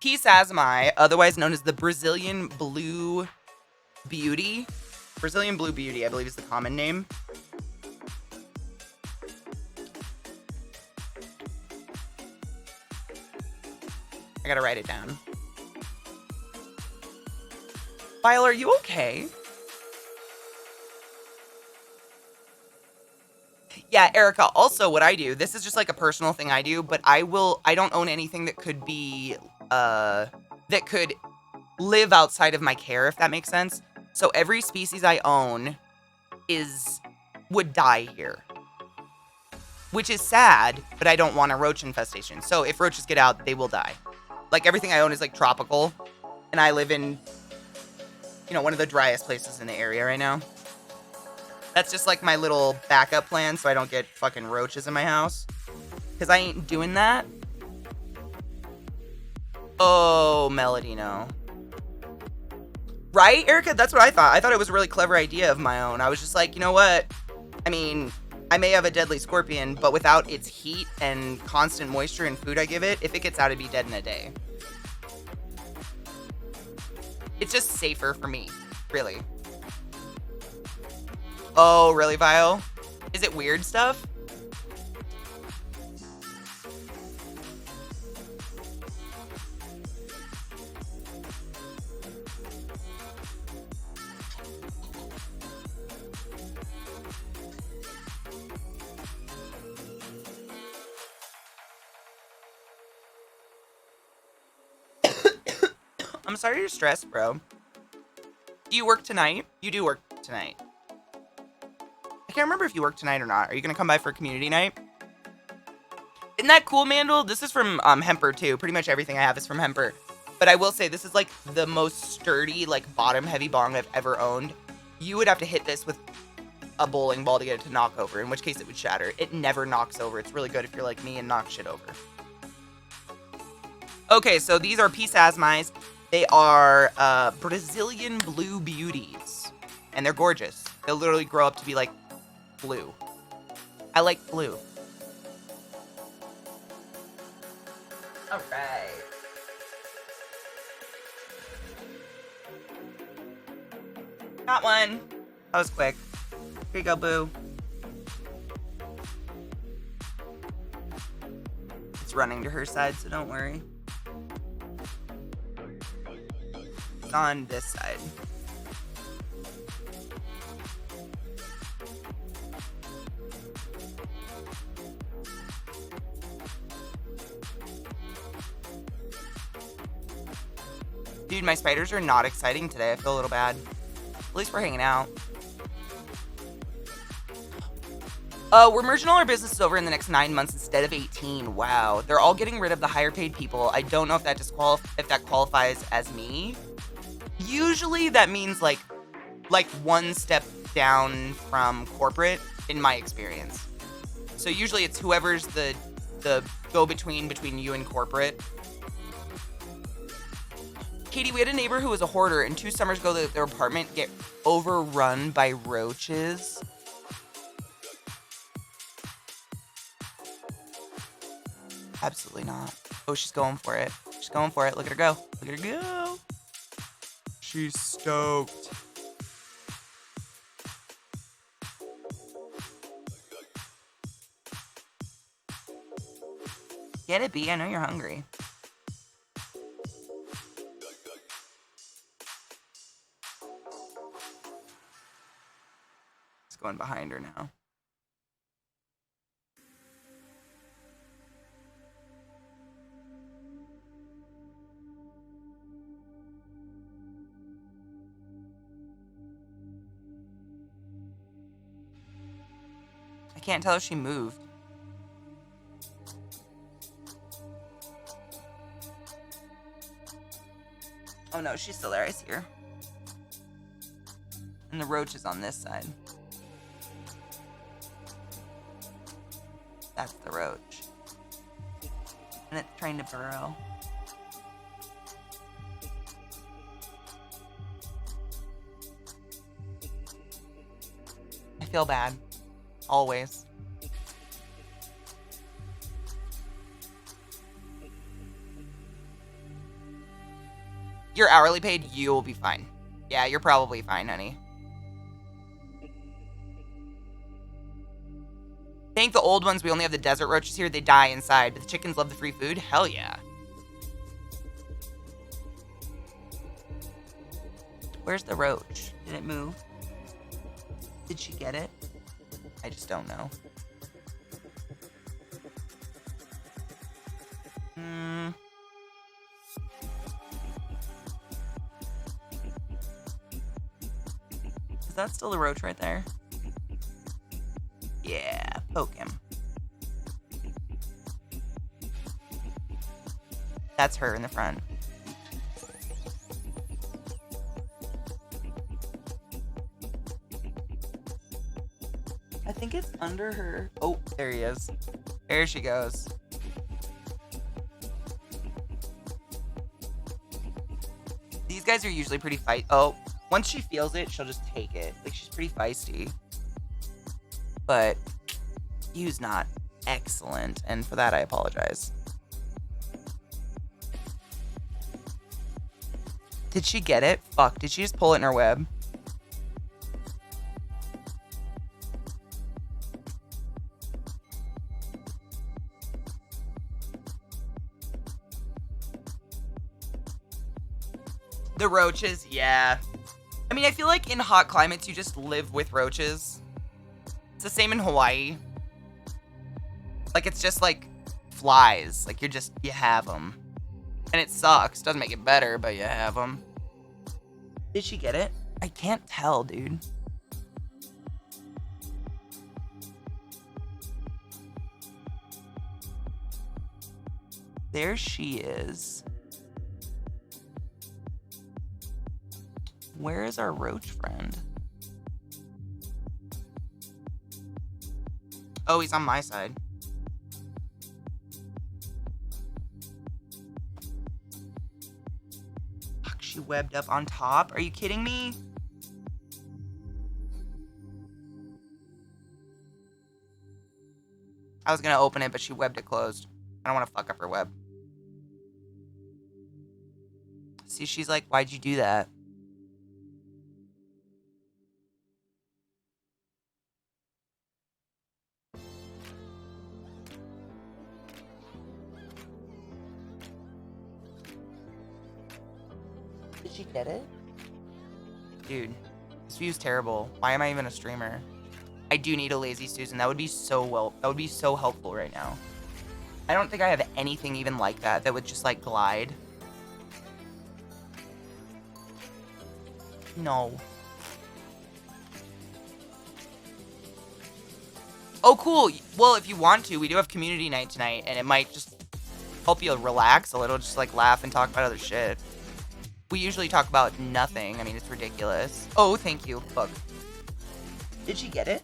P-Sasmi, otherwise known as the Brazilian Blue Beauty. Brazilian Blue Beauty, I believe is the common name. I gotta write it down. Vile, are you okay? Yeah, Erica, also what I do, this is just like a personal thing I do, but I don't own anything that could be, that could live outside of my care, if that makes sense. So every species I own would die here. Which is sad, but I don't want a roach infestation. So if roaches get out, they will die. Like everything I own is like tropical, and I live in, you know, one of the driest places in the area right now. That's just like my little backup plan so I don't get fucking roaches in my house. Because I ain't doing that. Oh, Melody, no. Right, Erica? That's what I thought. I thought it was a really clever idea of my own. I was just like, you know what? I mean, I may have a deadly scorpion, but without its heat and constant moisture and food I give it, if it gets out, it'd be dead in a day. It's just safer for me, really. Oh, really, Vile? Is it weird stuff? I'm sorry you're stressed, bro. Do you work tonight? You do work tonight. I can't remember if you work tonight or not. Are you gonna come by for community night? Isn't that cool, Mandel? This is from Hemper too. Pretty much everything I have is from Hemper. But I will say this is like the most sturdy, like bottom heavy bong I've ever owned. You would have to hit this with a bowling ball to get it to knock over, in which case it would shatter. It never knocks over. It's really good if you're like me and knock shit over. Okay, so these are Peace Asmice. They are Brazilian blue beauties, and they're gorgeous. They'll literally grow up to be like blue. I like blue. All right. Got one. That was quick. Here you go, Boo. It's running to her side, so don't worry. It's on this side. Dude, my spiders are not exciting today. I feel a little bad. At least we're hanging out. We're merging all our businesses over in the next 9 months instead of 18. Wow. They're all getting rid of the higher paid people. I don't know if that qualifies as me. Usually that means like one step down from corporate in my experience. So usually it's whoever's the go-between between you and corporate. Katie, we had a neighbor who was a hoarder, and 2 summers ago their apartment get overrun by roaches. Absolutely not. Oh, she's going for it. She's going for it. Look at her go. Look at her go. She's stoked. Get it, Bee? I know you're hungry. It's going behind her now. I can't tell if she moved. Oh no, she's still there. I see her. And the roach is on this side. That's the roach. And it's trying to burrow. I feel bad. Always. You're hourly paid, you'll be fine. Yeah, you're probably fine, honey. I think the old ones, we only have the desert roaches here. They die inside, but the chickens love the free food. Hell yeah. Where's the roach? Did it move? Did she get it? I just don't know. Is that still the roach right there? Yeah, poke him. That's her in the front. I think it's under her. Oh, there he is. There she goes. These guys are usually pretty Oh, once she feels it, she'll just take it. Like, she's pretty feisty. But Yu's not excellent, and for that I apologize. Did she get it? Fuck, did she just pull it in her web? The roaches, yeah. I mean, I feel like in hot climates, you just live with roaches. It's the same in Hawaii. Like, it's just like flies. Like, you have them. And it sucks. Doesn't make it better, but you have them. Did she get it? I can't tell, dude. There she is. Where is our roach friend? Oh, he's on my side. Fuck, she webbed up on top. Are you kidding me? I was gonna open it, but she webbed it closed. I don't want to fuck up her web. See, she's like, why'd you do that? Did she get it? Dude, this view's terrible. Why am I even a streamer? I do need a lazy Susan. That would be so helpful right now. I don't think I have anything even like that would just like glide. No. Oh, cool. Well, if you want to, we do have community night tonight, and it might just help you relax a little, just like laugh and talk about other shit. We usually talk about nothing. I mean, it's ridiculous. Oh, thank you. Look. Did she get it?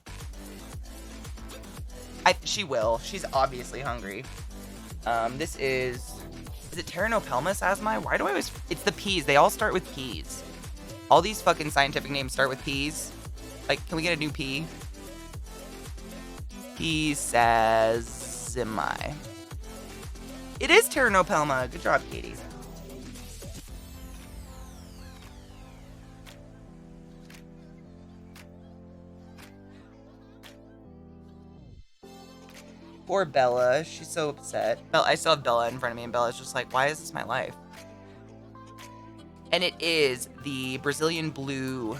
She will. She's obviously hungry. This is it Pteranopelmis asmi? Why do I always... It's the P's. They all start with P's. All these fucking scientific names start with P's. Like, can we get a new P? P says... It is Pteranopelma. Good job, Katie. Poor Bella. She's so upset. I still have Bella in front of me, and Bella's just like, why is this my life? And it is the Brazilian blue.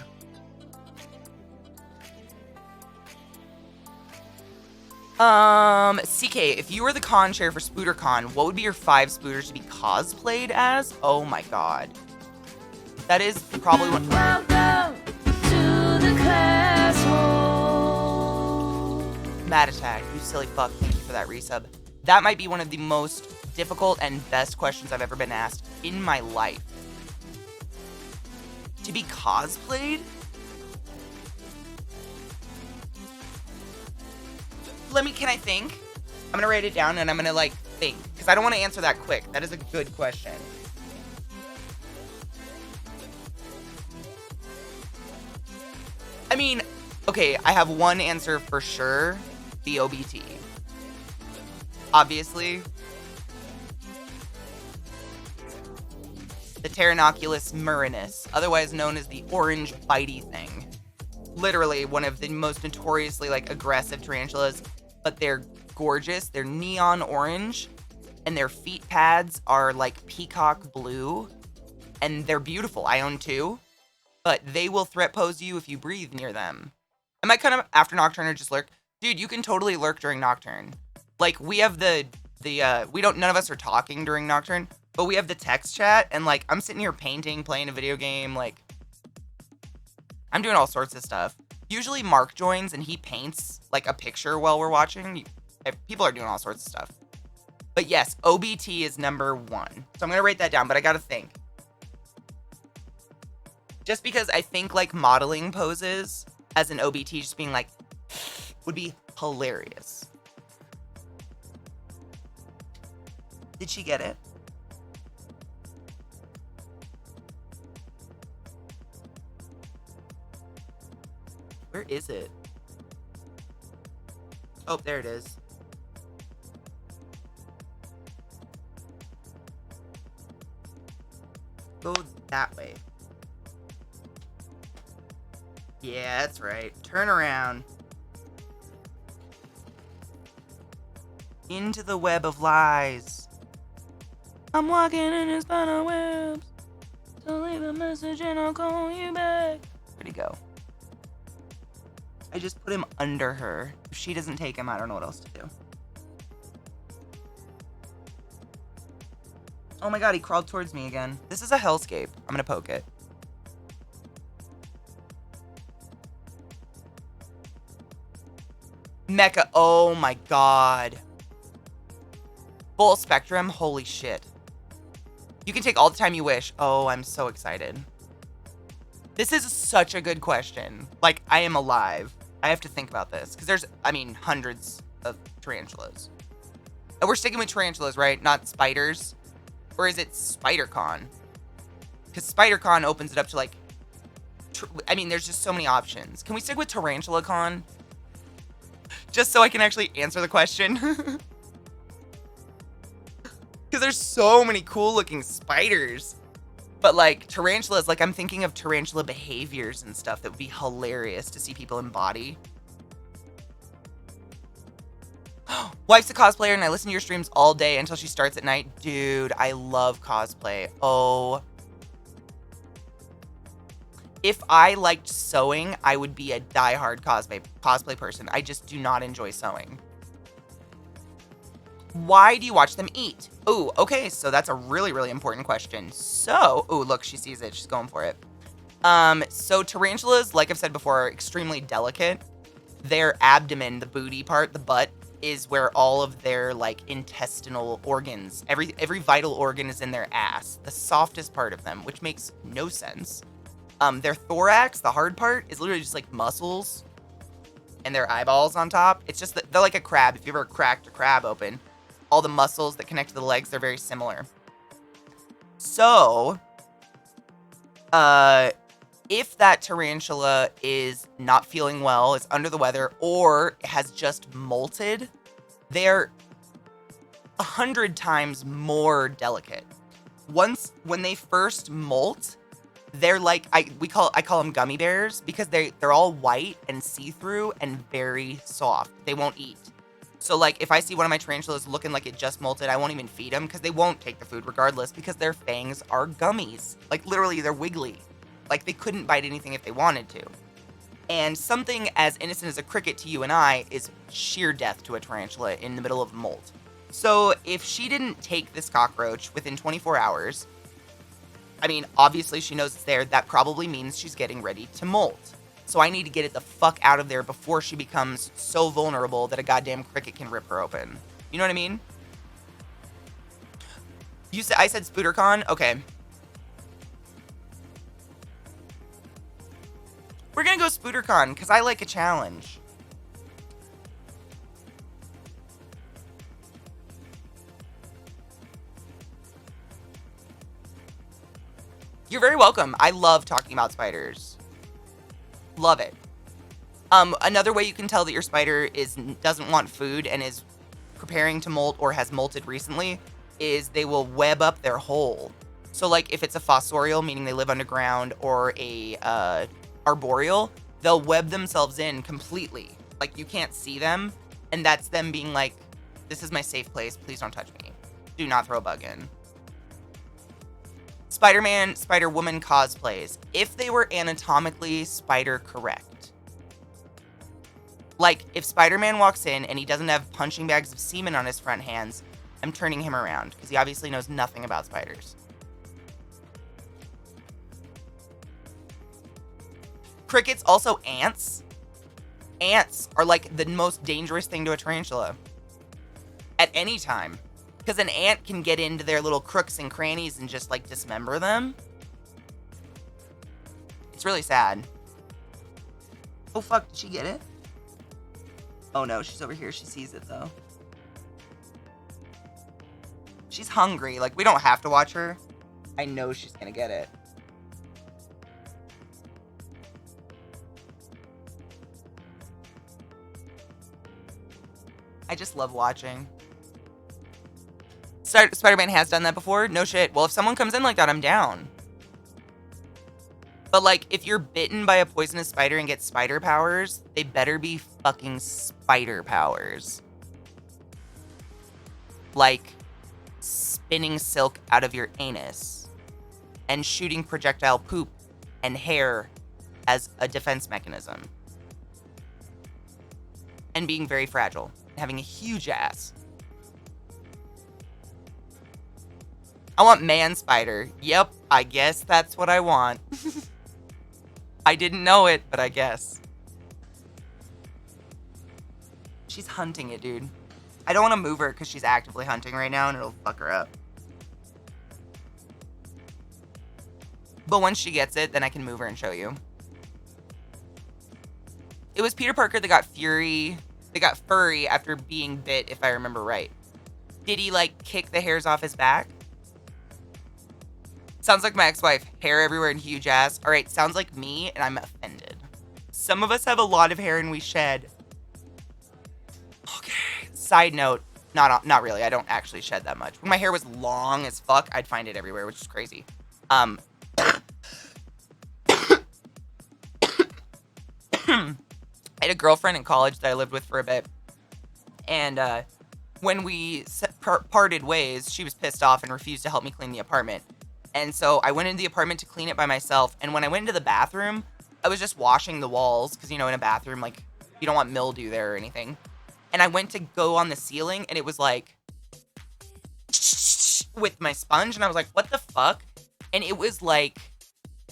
CK, if you were the con chair for SpooterCon, what would be your 5 spooters to be cosplayed as? Oh my god. That is probably one. Welcome to the classroom. Mad Attack, you silly fuck, thank you for that resub. That might be one of the most difficult and best questions I've ever been asked in my life. To be cosplayed? Can I think? I'm gonna write it down and I'm gonna like think, because I don't want to answer that quick. That is a good question. I mean, okay, I have one answer for sure. The OBT. Obviously. The Pteronoculus murinus, otherwise known as the orange bitey thing. Literally one of the most notoriously like aggressive tarantulas, but they're gorgeous. They're neon orange, and their feet pads are like peacock blue, and they're beautiful. I own 2, but they will threat pose you if you breathe near them. Am I kind of after Nocturne or just lurk? Dude, you can totally lurk during Nocturne. Like, we have none of us are talking during Nocturne, but we have the text chat, and like, I'm sitting here painting, playing a video game, like, I'm doing all sorts of stuff. Usually Mark joins and he paints like a picture while we're watching. People are doing all sorts of stuff. But yes, OBT is number 1. So I'm going to write that down, but I got to think. Just because I think like modeling poses as an OBT, just being like, would be hilarious. Did she get it? Where is it? Oh, there it is. Go that way. Yeah, that's right. Turn around. Into the web of lies. I'm walking in a spider webs. So leave a message and I'll call you back. Where'd he go? I just put him under her. If she doesn't take him, I don't know what else to do. Oh my god, he crawled towards me again. This is a hellscape. I'm gonna poke it. Mecha. Oh my god. Full spectrum. Holy shit. You can take all the time you wish. Oh, I'm so excited. This is such a good question. Like, I am alive. I have to think about this. Because there's, I mean, hundreds of tarantulas. And we're sticking with tarantulas, right? Not spiders. Or is it SpiderCon? Because SpiderCon opens it up to like... I mean, there's just so many options. Can we stick with TarantulaCon? Just so I can actually answer the question. Because there's so many cool looking spiders. But like tarantulas, like I'm thinking of tarantula behaviors and stuff that would be hilarious to see people embody. Wife's a cosplayer and I listen to your streams all day until she starts at night. Dude, I love cosplay. Oh. If I liked sewing, I would be a diehard cosplay person. I just do not enjoy sewing. Why do you watch them eat? Oh, okay, so that's a really, really important question. So, oh, look, she sees it. She's going for it. So tarantulas, like I've said before, are extremely delicate. Their abdomen, the booty part, the butt, is where all of their like intestinal organs, every vital organ is in their ass, the softest part of them, which makes no sense. Their thorax, the hard part, is literally just like muscles and their eyeballs on top. It's just that they're like a crab. If you ever cracked a crab open, all the muscles that connect to the legs, they're very similar. So, if that tarantula is not feeling well, is under the weather, or has just molted, they're 100 times more delicate. When they first molt, they're like, I call them gummy bears because they're all white and see-through and very soft. They won't eat. So like if I see one of my tarantulas looking like it just molted, I won't even feed them because they won't take the food regardless because their fangs are gummies. Like literally they're wiggly. Like they couldn't bite anything if they wanted to. And something as innocent as a cricket to you and I is sheer death to a tarantula in the middle of a molt. So if she didn't take this cockroach within 24 hours, I mean, obviously she knows it's there. That probably means she's getting ready to molt. So I need to get it the fuck out of there before she becomes so vulnerable that a goddamn cricket can rip her open. You know what I mean? I said SpiderCon? Okay. We're gonna go SpiderCon because I like a challenge. You're very welcome. I love talking about spiders. Love it. Another way you can tell that your spider doesn't want food and is preparing to molt or has molted recently is they will web up their hole. So like if it's a fossorial, meaning they live underground, or a arboreal, they'll web themselves in completely. Like you can't see them, and that's them being like, this is my safe place, please don't touch me. Do not throw a bug in. Spider-Man, Spider-Woman cosplays, if they were anatomically spider correct. Like, if Spider-Man walks in and he doesn't have punching bags of semen on his front hands, I'm turning him around, because he obviously knows nothing about spiders. Crickets, also ants. Ants are like the most dangerous thing to a tarantula. At any time. Because an ant can get into their little crooks and crannies and just, like, dismember them. It's really sad. Oh, fuck. Did she get it? Oh, no. She's over here. She sees it, though. She's hungry. Like, we don't have to watch her. I know she's gonna get it. I just love watching. Spider-Man has done that before? No shit. Well, if someone comes in like that, I'm down. But, like, if you're bitten by a poisonous spider and get spider powers, they better be fucking spider powers. Like, spinning silk out of your anus and shooting projectile poop and hair as a defense mechanism. And being very fragile. Having a huge ass. I want man spider. Yep, I guess that's what I want. I didn't know it, but I guess. She's hunting it, dude. I don't want to move her because she's actively hunting right now and it'll fuck her up. But once she gets it, then I can move her and show you. It was Peter Parker that got Fury They got furry after being bit, if I remember right. Did he, like, kick the hairs off his back? Sounds like my ex-wife. Hair everywhere and huge ass. All right, sounds like me, and I'm offended. Some of us have a lot of hair and we shed. Okay. Side note, not really. I don't actually shed that much. When my hair was long as fuck, I'd find it everywhere, which is crazy. I had a girlfriend in college that I lived with for a bit. And when we parted ways, she was pissed off and refused to help me clean the apartment. And so I went into the apartment to clean it by myself. And when I went into the bathroom, I was just washing the walls. Because, you know, in a bathroom, like, you don't want mildew there or anything. And I went to go on the ceiling, and it was like, with my sponge. And I was like, what the fuck? And it was like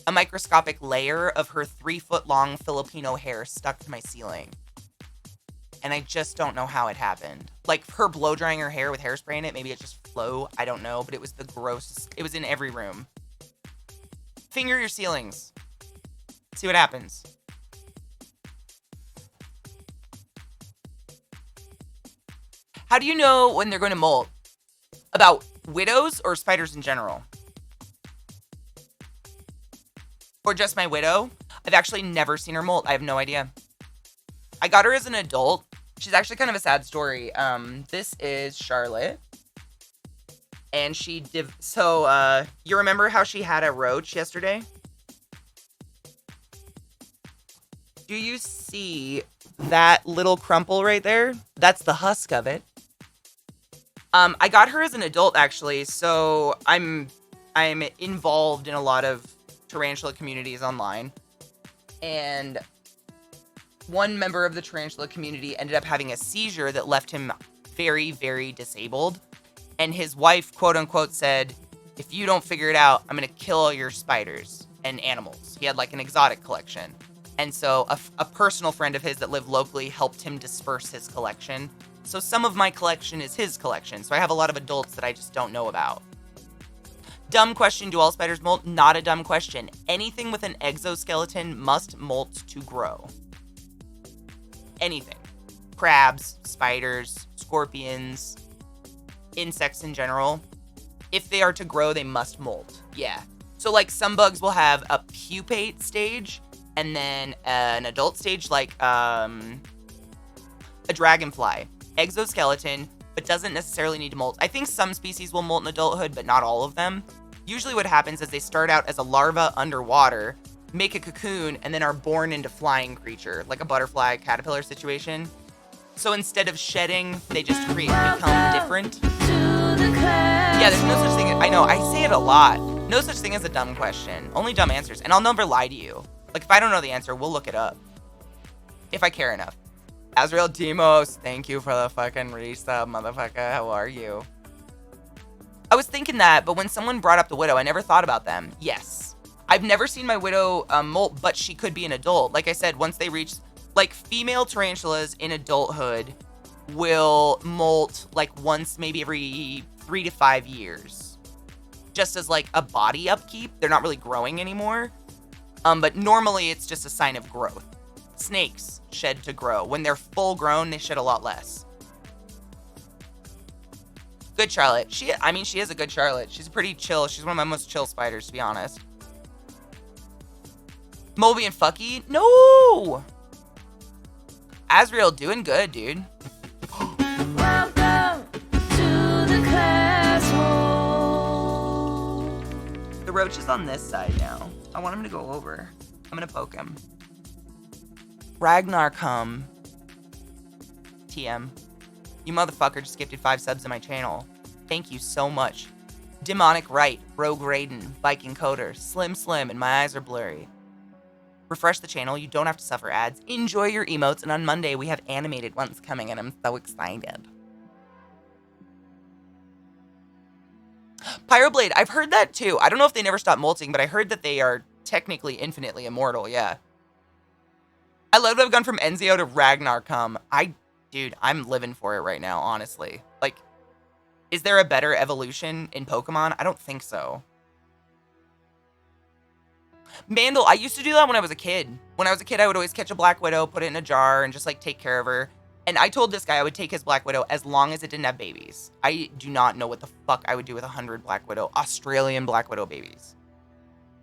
a microscopic layer of her 3-foot-long Filipino hair stuck to my ceiling. And I just don't know how it happened. Like, her blow drying her hair with hairspray in it, maybe it just flew. I don't know, but it was the grossest. It was in every room. Finger your ceilings. See what happens. How do you know when they're going to molt? About widows or spiders in general? Or just my widow? I've actually never seen her molt. I have no idea. I got her as an adult. She's actually kind of a sad story. This is Charlotte. And she you remember how she had a roach yesterday? Do you see that little crumple right there? That's the husk of it. I got her as an adult, actually, so I'm involved in a lot of tarantula communities online. And one member of the tarantula community ended up having a seizure that left him very, very disabled. And his wife, quote unquote, said, if you don't figure it out, I'm going to kill all your spiders and animals. He had like an exotic collection. And so a personal friend of his that lived locally helped him disperse his collection. So some of my collection is his collection. So I have a lot of adults that I just don't know about. Dumb question, do all spiders molt? Not a dumb question. Anything with an exoskeleton must molt to grow. Anything. Crabs, spiders, scorpions, insects in general. If they are to grow, they must molt. Yeah. So like some bugs will have a pupate stage and then an adult stage like a dragonfly. Exoskeleton, but doesn't necessarily need to molt. I think some species will molt in adulthood, but not all of them. Usually what happens is they start out as a larva underwater, make a cocoon, and then are born into flying creature, like a butterfly caterpillar situation. So instead of shedding, they just become different. Yeah, there's no such thing. I know, I say it a lot. No such thing as a dumb question. Only dumb answers. And I'll never lie to you. Like, if I don't know the answer, we'll look it up. If I care enough. Azrael Demos, thank you for the fucking resub, motherfucker. How are you? I was thinking that, but when someone brought up the widow, I never thought about them. Yes. I've never seen my widow molt, but she could be an adult. Like I said, once they reach, like, female tarantulas in adulthood will molt, like, once, maybe every 3 to 5 years. Just as, like, a body upkeep. They're not really growing anymore. But normally it's just a sign of growth. Snakes shed to grow. When they're full grown, they shed a lot less. Good Charlotte. She is a good Charlotte. She's pretty chill. She's one of my most chill spiders, to be honest. Moby and Fucky? No! Azrael doing good, dude. Welcome to the classroom. The roach is on this side now. I want him to go over. I'm gonna poke him. Ragnar come. TM. You motherfucker just gifted 5 subs to my channel. Thank you so much. Demonic Right, Rogue Raiden, Viking Coder, Slim Slim, and my eyes are blurry. Refresh the channel, you don't have to suffer ads. Enjoy your emotes, and on Monday we have animated ones coming, and I'm so excited. Pyroblade, I've heard that too. I don't know if they never stop molting, but I heard that they are technically infinitely immortal, yeah. I love that I've gone from Enzio to Ragnar come. Dude, I'm living for it right now, honestly. Like, is there a better evolution in Pokemon? I don't think so. Mandel, I used to do that when I was a kid. When I was a kid, I would always catch a Black Widow, put it in a jar, and just, like, take care of her. And I told this guy I would take his Black Widow as long as it didn't have babies. I do not know what the fuck I would do with 100 Black Widow, Australian Black Widow babies.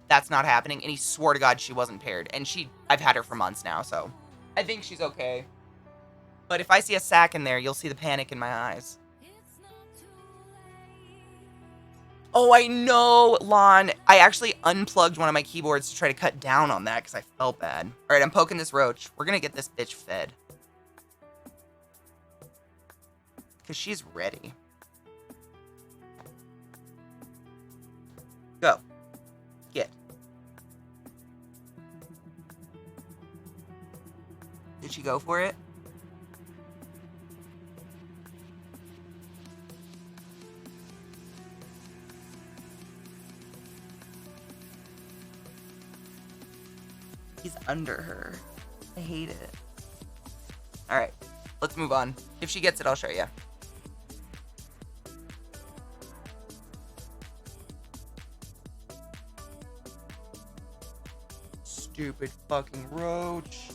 That's not happening. And he swore to God she wasn't paired. And I've had her for months now, so I think she's okay. But if I see a sack in there, you'll see the panic in my eyes. Oh, I know, Lon. I actually unplugged one of my keyboards to try to cut down on that because I felt bad. All right, I'm poking this roach. We're going to get this bitch fed. Because she's ready. Go. Get. Did she go for it? He's under her. I hate it. All right, let's move on. If she gets it, I'll show you. Stupid fucking roach.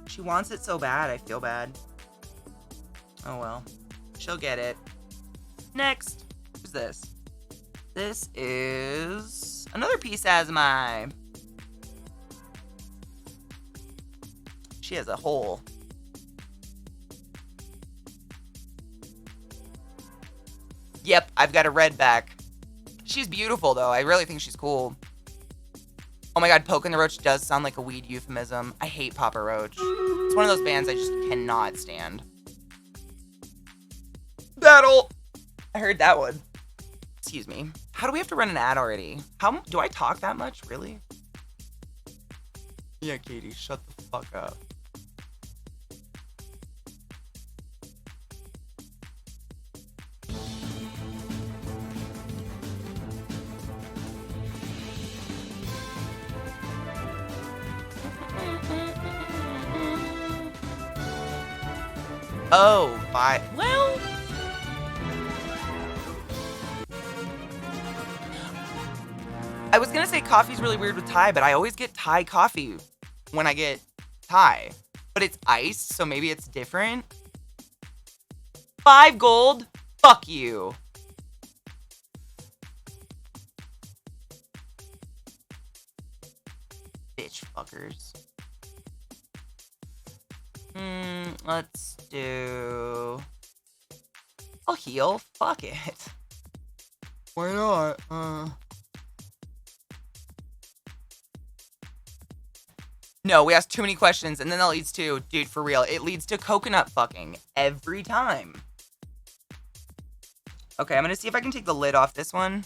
She wants it so bad, I feel bad. Oh well. She'll get it. Next. Who's this? This is another piece Asmi. She has a hole. Yep, I've got a red back. She's beautiful though. I really think she's cool. Oh my god, Pokin' the Roach does sound like a weed euphemism. I hate Papa Roach. It's one of those bands I just cannot stand. Battle! I heard that one. Excuse me. How do we have to run an ad already? Do I talk that much? Really? Yeah, Katie, shut the fuck up. Oh, well. I was gonna say coffee's really weird with Thai, but I always get Thai coffee when I get Thai. But it's iced, so maybe it's different. 5 gold? Fuck you. Bitch fuckers. Let's do... I'll heal. Fuck it. Why not? No, we asked too many questions, and then that leads to... Dude, for real. It leads to coconut fucking every time. Okay, I'm gonna see if I can take the lid off this one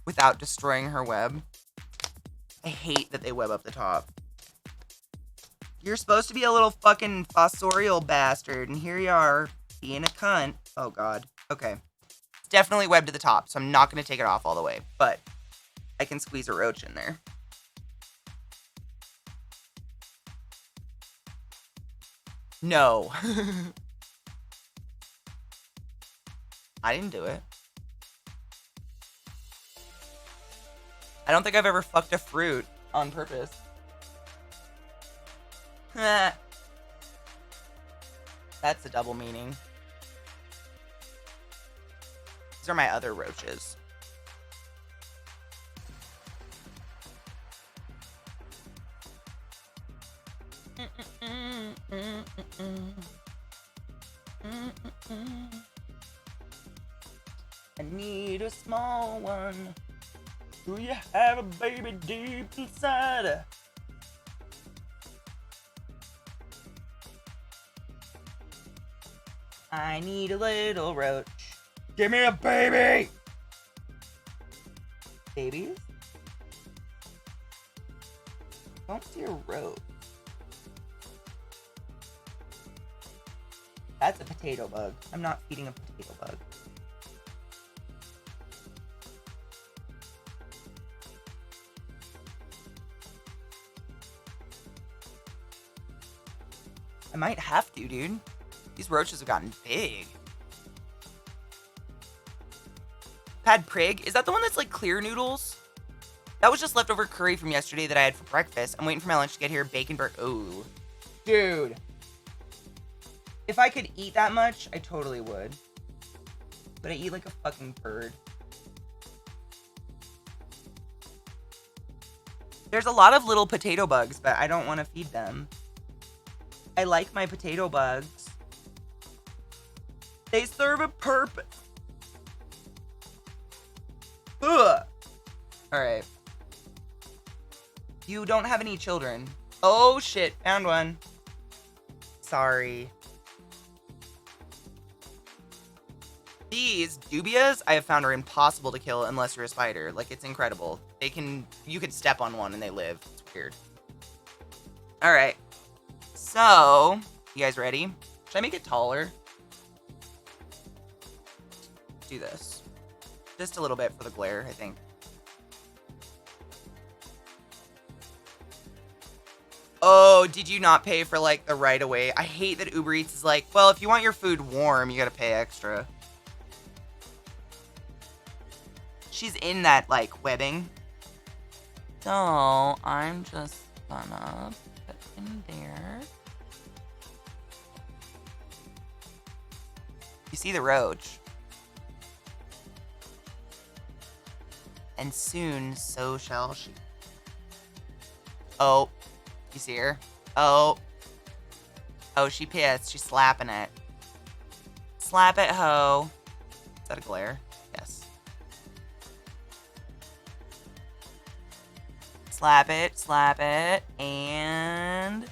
without destroying her web. I hate that they web up the top. You're supposed to be a little fucking fossorial bastard, and here you are, being a cunt. Oh, God. Okay. It's definitely webbed to the top, so I'm not going to take it off all the way, but I can squeeze a roach in there. No. I didn't do it. I don't think I've ever fucked a fruit on purpose. That's a double meaning. These are my other roaches. I need a small one. Do you have a baby deep inside? I need a little roach. Give me a baby! Babies? Don't see a rope. That's a potato bug. I'm not feeding a potato bug. I might have to, dude. These roaches have gotten big. Pad Prig? Is that the one that's like clear noodles? That was just leftover curry from yesterday that I had for breakfast. I'm waiting for my lunch to get here. Bacon burger. Ooh. Dude. If I could eat that much, I totally would. But I eat like a fucking bird. There's a lot of little potato bugs, but I don't want to feed them. I like my potato bugs. They serve a purpose. Ugh. Alright. You don't have any children. Oh shit, found one. Sorry. These dubias I have found are impossible to kill unless you're a spider. Like, it's incredible. You can step on one and they live. It's weird. Alright. So, you guys ready? Should I make it taller? Do this. Just a little bit for the glare, I think. Oh, did you not pay for, like, the right away? I hate that Uber Eats is like, well, if you want your food warm, you gotta pay extra. She's in that, like, webbing. So, I'm just gonna put in there. You see the roach. And soon, so shall she. Oh. You see her? Oh. Oh, she pissed. She's slapping it. Slap it, ho. Is that a glare? Yes. Slap it, and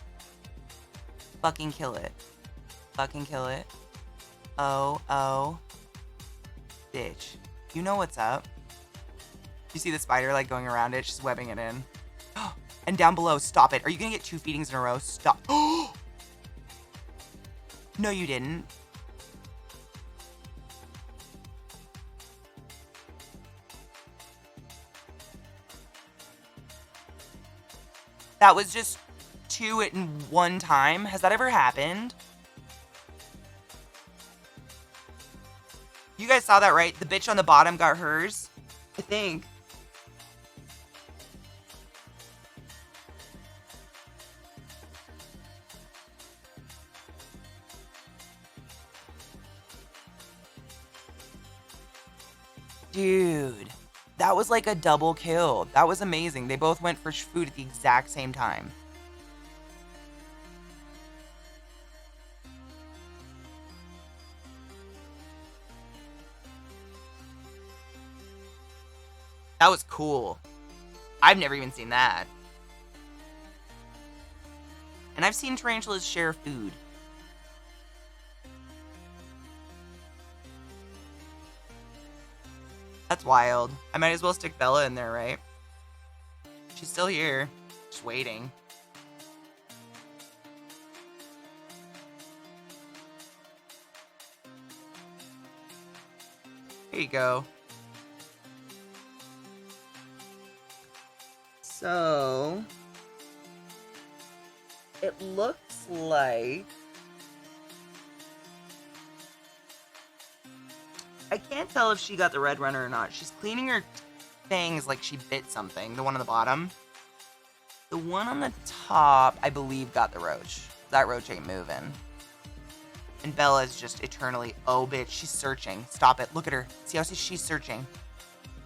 fucking kill it. Fucking kill it. Oh. Bitch. You know what's up. You see the spider, like, going around it? She's webbing it in. And down below, stop it. Are you gonna get 2 feedings in a row? Stop. No, you didn't. That was just 2 in one time. Has that ever happened? You guys saw that, right? The bitch on the bottom got hers. I think. Dude, that was like a double kill. That was amazing. They both went for food at the exact same time. That was cool. I've never even seen that. And I've seen tarantulas share food. That's wild. I might as well stick Bella in there, right? She's still here. Just waiting. Here you go. So, it looks like I can't tell if she got the red runner or not. She's cleaning her fangs like she bit something. The one on the bottom. The one on the top, I believe, got the roach. That roach ain't moving. And Bella's just eternally, oh, bitch, she's searching. Stop it. Look at her. See how she's searching?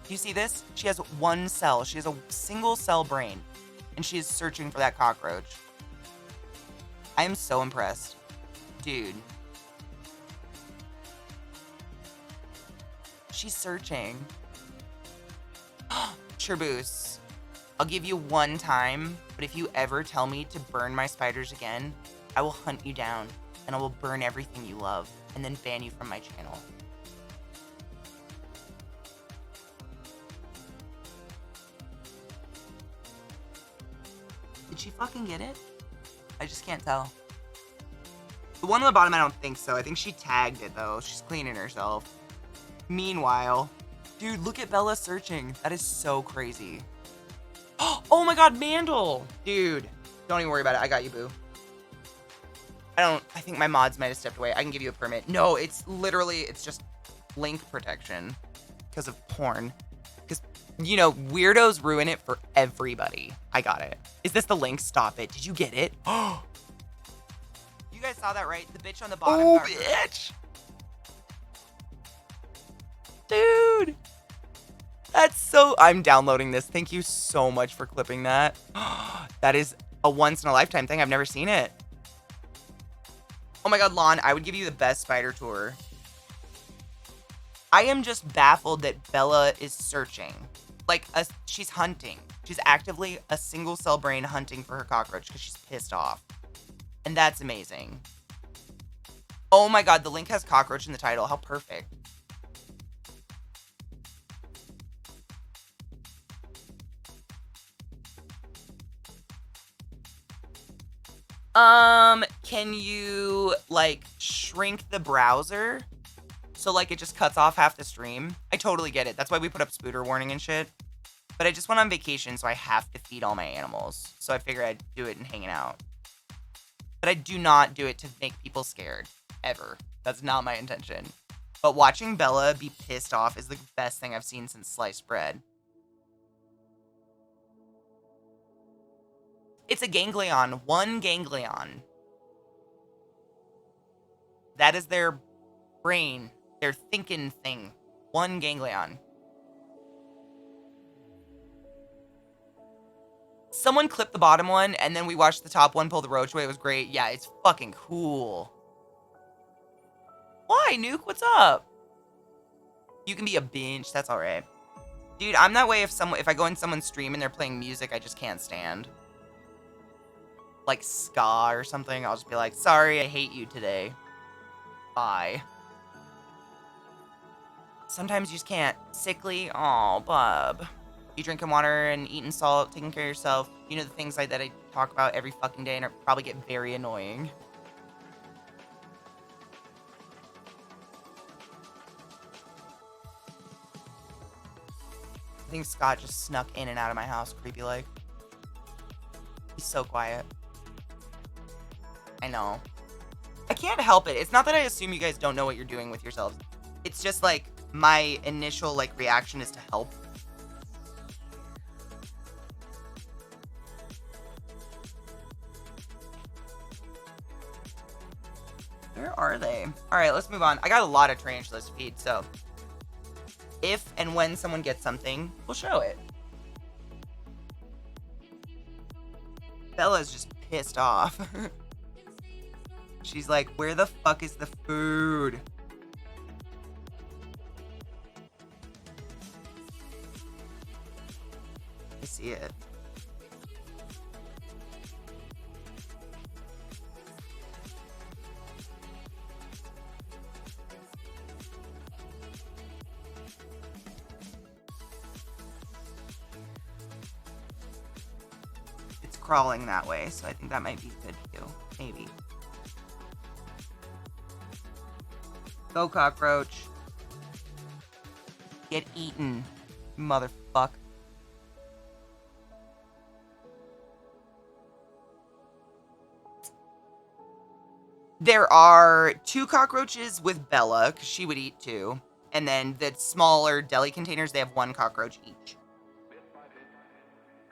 Do you see this? She has 1 cell. She has a single cell brain. And she is searching for that cockroach. I am so impressed. Dude. She's searching. Cherboos. I'll give you 1 time, but if you ever tell me to burn my spiders again, I will hunt you down, and I will burn everything you love, and then ban you from my channel. she fucking get it? I just can't tell. The one on the bottom, I don't think so. I think she tagged it, though. She's cleaning herself. Meanwhile, dude, look at Bella searching. That is so crazy. Oh my god, Mandel! Dude, don't even worry about it. I got you, boo. I think my mods might have stepped away. I can give you a permit. No, it's just link protection because of porn. Because, you know, weirdos ruin it for everybody. I got it. Is this the link? Stop it. Did you get it? You guys saw that, right? The bitch on the bottom. Oh, bitch! Dude! That's so... I'm downloading this. Thank you so much for clipping that. That is a once-in-a-lifetime thing. I've never seen it. Oh my god, Lon, I would give you the best spider tour. I am just baffled that Bella is searching. Like, she's hunting. She's actively a single-cell brain hunting for her cockroach because she's pissed off. And that's amazing. Oh my god, the link has cockroach in the title. How perfect. Can you, like, shrink the browser so, like, it just cuts off half the stream? I totally get it. That's why we put up spooter warning and shit. But I just went on vacation, so I have to feed all my animals. So I figured I'd do it and hanging out. But I do not do it to make people scared. Ever. That's not my intention. But watching Bella be pissed off is the best thing I've seen since sliced bread. It's a ganglion. One ganglion. That is their brain. Their thinking thing. One ganglion. Someone clipped the bottom one, and then we watched the top one pull the roach away. It was great. Yeah, it's fucking cool. Why, Nuke? What's up? You can be a binge. That's alright. Dude, I'm that way if I go in someone's stream and they're playing music I just can't stand. Like ska or something. I'll just be like, sorry, I hate you today. Bye. Sometimes you just can't. Sickly? Aw, bub. You drinking water and eating salt, taking care of yourself. You know, the things like that I talk about every fucking day and are probably get very annoying. I think Scott just snuck in and out of my house, creepy like. He's so quiet. I know. I can't help it. It's not that I assume you guys don't know what you're doing with yourselves. It's just like my initial like reaction is to help. Where are they? All right, let's move on. I got a lot of tarantulas to feed, so if and when someone gets something, we'll show it. Bella's just pissed off. She's like, where the fuck is the food? I see it. It's crawling that way, so I think that might be good too. Maybe. Go, cockroach. Get eaten, motherfuck. There are 2 cockroaches with Bella, because she would eat 2. And then the smaller deli containers, they have 1 cockroach each.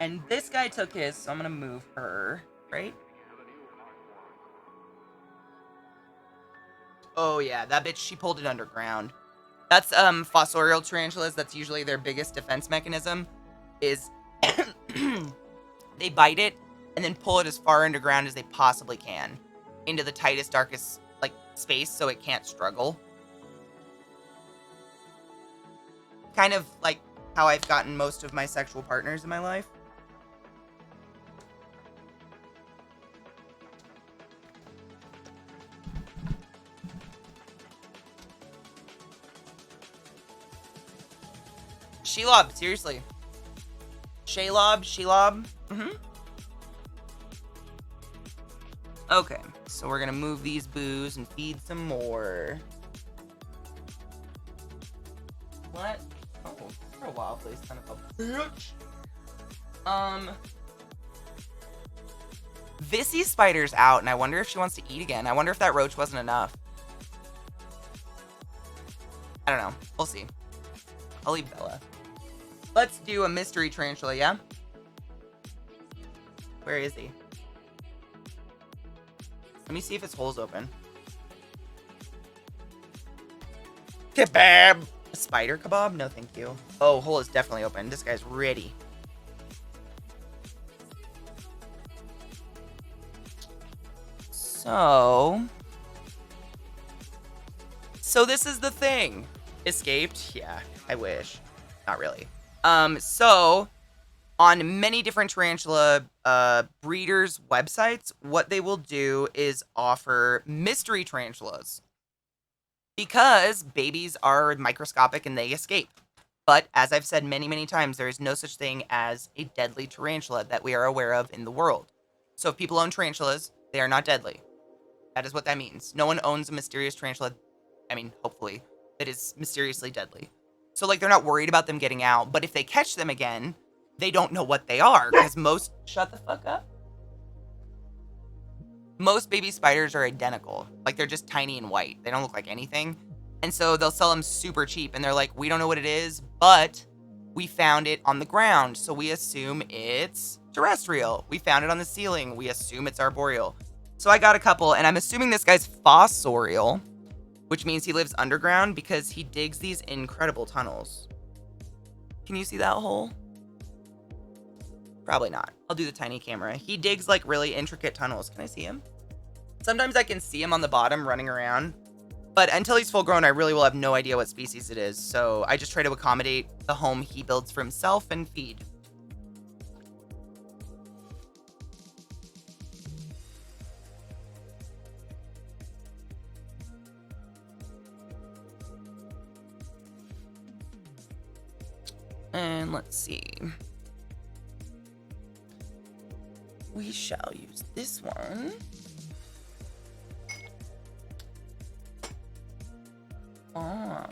And this guy took his, so I'm going to move her, right? Oh yeah, that bitch, she pulled it underground. That's fossorial tarantulas. That's usually their biggest defense mechanism, is they bite it and then pull it as far underground as they possibly can into the tightest, darkest like space so it can't struggle. Kind of like how I've gotten most of my sexual partners in my life. Shelob, seriously. Shelob. Mm-hmm. Okay, so we're gonna move these boos and feed some more. What? Oh, for a while, please, son of a bitch. Vissy Spider's out, and I wonder if she wants to eat again. I wonder if that roach wasn't enough. I don't know. We'll see. I'll leave Bella. Let's do a mystery tarantula, yeah? Where is he? Let me see if his hole's open. Kebab! A spider kebab? No, thank you. Oh, hole is definitely open. This guy's ready. So this is the thing. Escaped? Yeah, I wish. Not really. So on many different tarantula breeders' websites, what they will do is offer mystery tarantulas because babies are microscopic and they escape. But as I've said many, many times, there is no such thing as a deadly tarantula that we are aware of in the world. So if people own tarantulas, they are not deadly. That is what that means. No one owns a mysterious tarantula, I mean, hopefully, that is mysteriously deadly. So, like, they're not worried about them getting out. But if they catch them again, they don't know what they are. Because most... Shut the fuck up. Most baby spiders are identical. Like, they're just tiny and white. They don't look like anything. And so they'll sell them super cheap. And they're like, we don't know what it is, but we found it on the ground. So we assume it's terrestrial. We found it on the ceiling. We assume it's arboreal. So I got a couple, and I'm assuming this guy's fossorial, which means he lives underground because he digs these incredible tunnels. Can you see that hole? Probably not. I'll do the tiny camera. He digs like really intricate tunnels. Can I see him? Sometimes I can see him on the bottom running around, but until he's full grown, I really will have no idea what species it is. So I just try to accommodate the home he builds for himself and feed. And let's see. We shall use this one. Ah.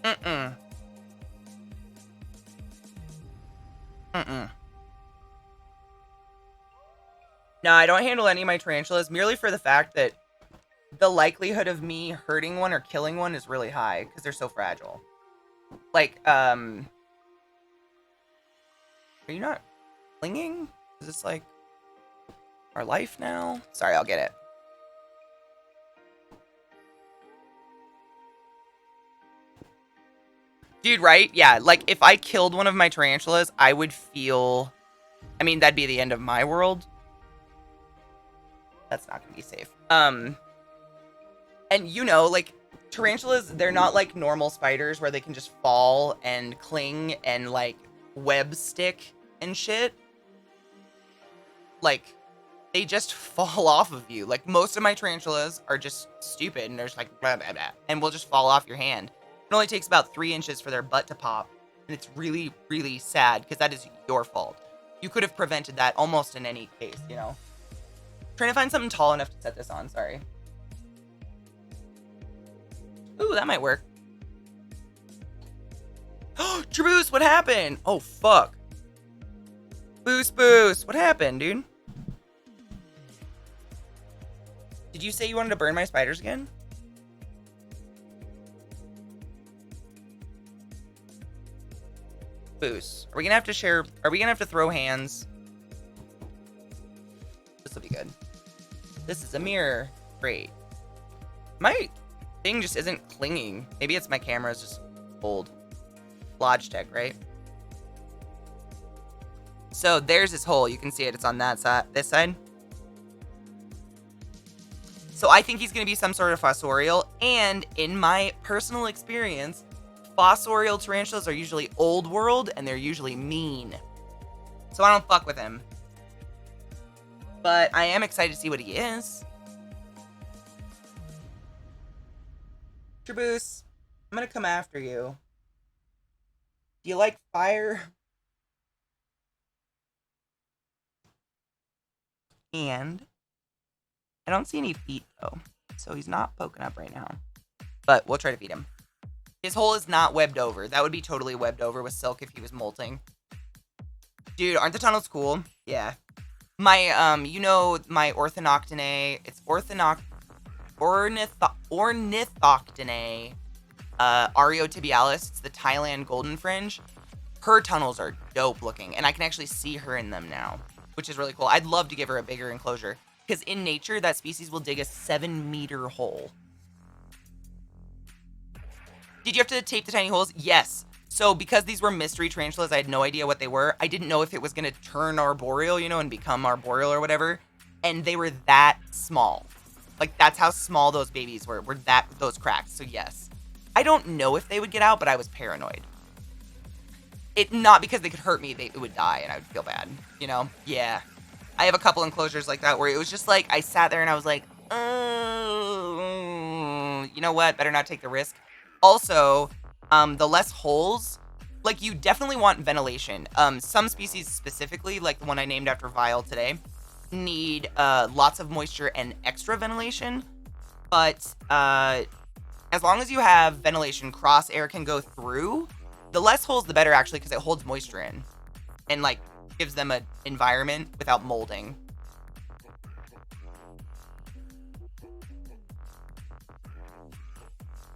Mm-mm. Mm-mm. No, I don't handle any of my tarantulas merely for the fact that the likelihood of me hurting one or killing one is really high because they're so fragile. Like, are you not clinging? Is this like our life now? Sorry, I'll get it. Dude, right? Yeah, like if I killed one of my tarantulas, I would feel... I mean, that'd be the end of my world. That's not gonna be safe. And you know, like, tarantulas, they're not like normal spiders where they can just fall and cling and, like, web stick and shit. Like, they just fall off of you. Like, most of my tarantulas are just stupid and they're just like, blah, blah, blah, and will just fall off your hand. It only takes about 3 inches for their butt to pop. And it's really, really sad because that is your fault. You could have prevented that almost in any case, you know? Trying to find something tall enough to set this on, sorry. Ooh, that might work. Oh, Traboose, what happened? Oh, fuck. Boost. What happened, dude? Did you say you wanted to burn my spiders again? Boost. Are we gonna have to share? Are we gonna have to throw hands? This will be good. This is a mirror. Great. My thing just isn't clinging. Maybe it's my camera's just old. Logitech, right? So there's this hole. You can see it. It's on that side. This side. So I think he's going to be some sort of fossorial. And in my personal experience, fossorial tarantulas are usually old world and they're usually mean. So I don't fuck with him. But I am excited to see what he is. Traboose, I'm going to come after you. Do you like fire? And I don't see any feet, though. So he's not poking up right now. But we'll try to feed him. His hole is not webbed over. That would be totally webbed over with silk if he was molting. Dude, aren't the tunnels cool? Yeah. My, you know, my Ornithoctinae. It's Ornithoctinae, Ariotibialis. It's the Thailand golden fringe. Her tunnels are dope looking, and I can actually see her in them now, which is really cool. I'd love to give her a bigger enclosure, because in nature, that species will dig a 7-meter hole. Did you have to tape the tiny holes? Yes. So because these were mystery tarantulas, I had no idea what they were. I didn't know if it was going to turn arboreal, you know, and become arboreal or whatever. And they were that small. Like, that's how small those babies were those cracks. So yes. I don't know if they would get out, but I was paranoid. Not because they could hurt me, it would die and I would feel bad, you know? Yeah. I have a couple enclosures like that where it was just like, I sat there and I was like, oh, you know what? Better not take the risk. Also, the less holes, like, you definitely want ventilation. Some species specifically, like the one I named after Vile today, need lots of moisture and extra ventilation. But as long as you have ventilation, cross air can go through. The less holes, the better, actually, because it holds moisture in and, like, gives them an environment without molding.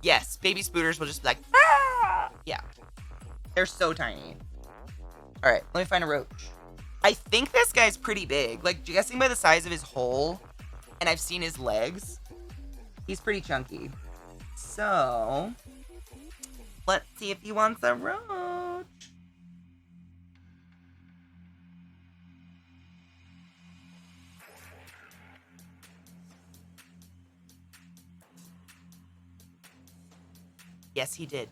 Yes, baby spooters will just be like, ah! Yeah. They're so tiny. All right, let me find a roach. I think this guy's pretty big. Like, guessing by the size of his hole, and I've seen his legs, he's pretty chunky. So, let's see if he wants a roach. Yes, he did.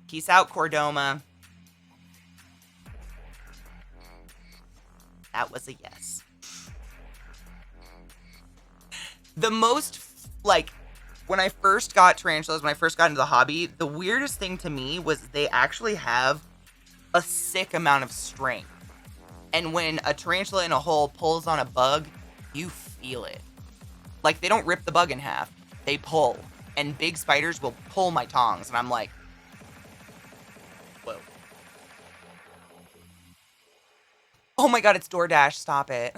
Peace out, Cordoma. That was a yes. The most, like, when I first got tarantulas, when I first got into the hobby, the weirdest thing to me was they actually have a sick amount of strength. And when a tarantula in a hole pulls on a bug, you feel it. Like, they don't rip the bug in half. They pull. And big spiders will pull my tongs. And I'm like, whoa. Oh my god, it's DoorDash. Stop it.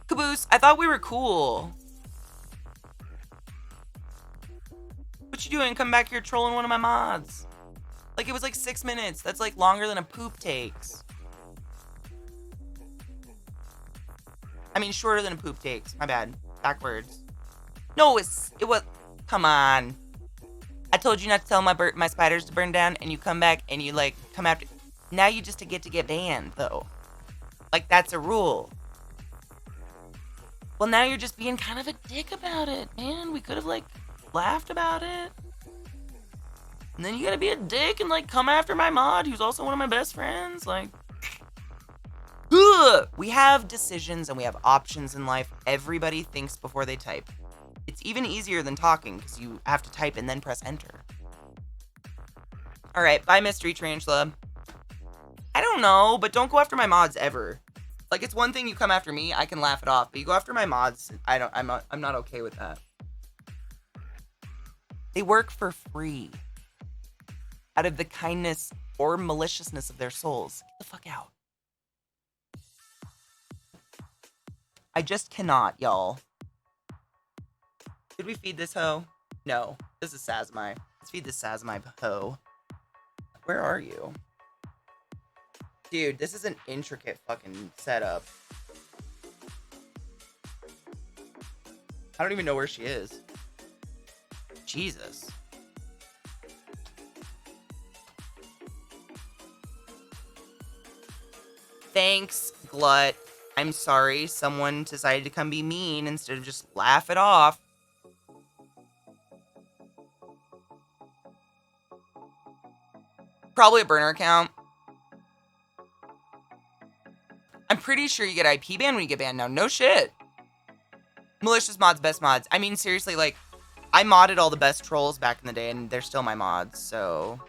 Caboose, I thought we were cool. What you doing? Come back here trolling one of my mods. Like, it was like 6 minutes. That's like longer than a poop takes. I mean, shorter than a poop takes. My bad. Backwards. No, it was. Come on. I told you not to tell my spiders to burn down, and you come back and you, like, come after. Now you just get to get banned, though. Like, that's a rule. Well, now you're just being kind of a dick about it, man. We could have, like, laughed about it. And then you gotta be a dick and, like, come after my mod, who's also one of my best friends. Like, ugh! We have decisions and we have options in life. Everybody thinks before they type. It's even easier than talking, because you have to type and then press enter. Alright, bye, Mystery Tarantula. I don't know, but don't go after my mods ever. Like, it's one thing you come after me, I can laugh it off, but you go after my mods, I'm not okay with that. They work for free. Out of the kindness or maliciousness of their souls. Get the fuck out. I just cannot, y'all. Did we feed this hoe? No. This is Sazmai. Let's feed this Sazmai hoe. Where are you? Dude, this is an intricate fucking setup. I don't even know where she is. Jesus. Thanks, Glut. I'm sorry someone decided to come be mean instead of just laugh it off. Probably a burner account. I'm pretty sure you get IP ban when you get banned now. No shit. Malicious mods, best mods. I mean, seriously, like, I modded all the best trolls back in the day, and they're still my mods, so...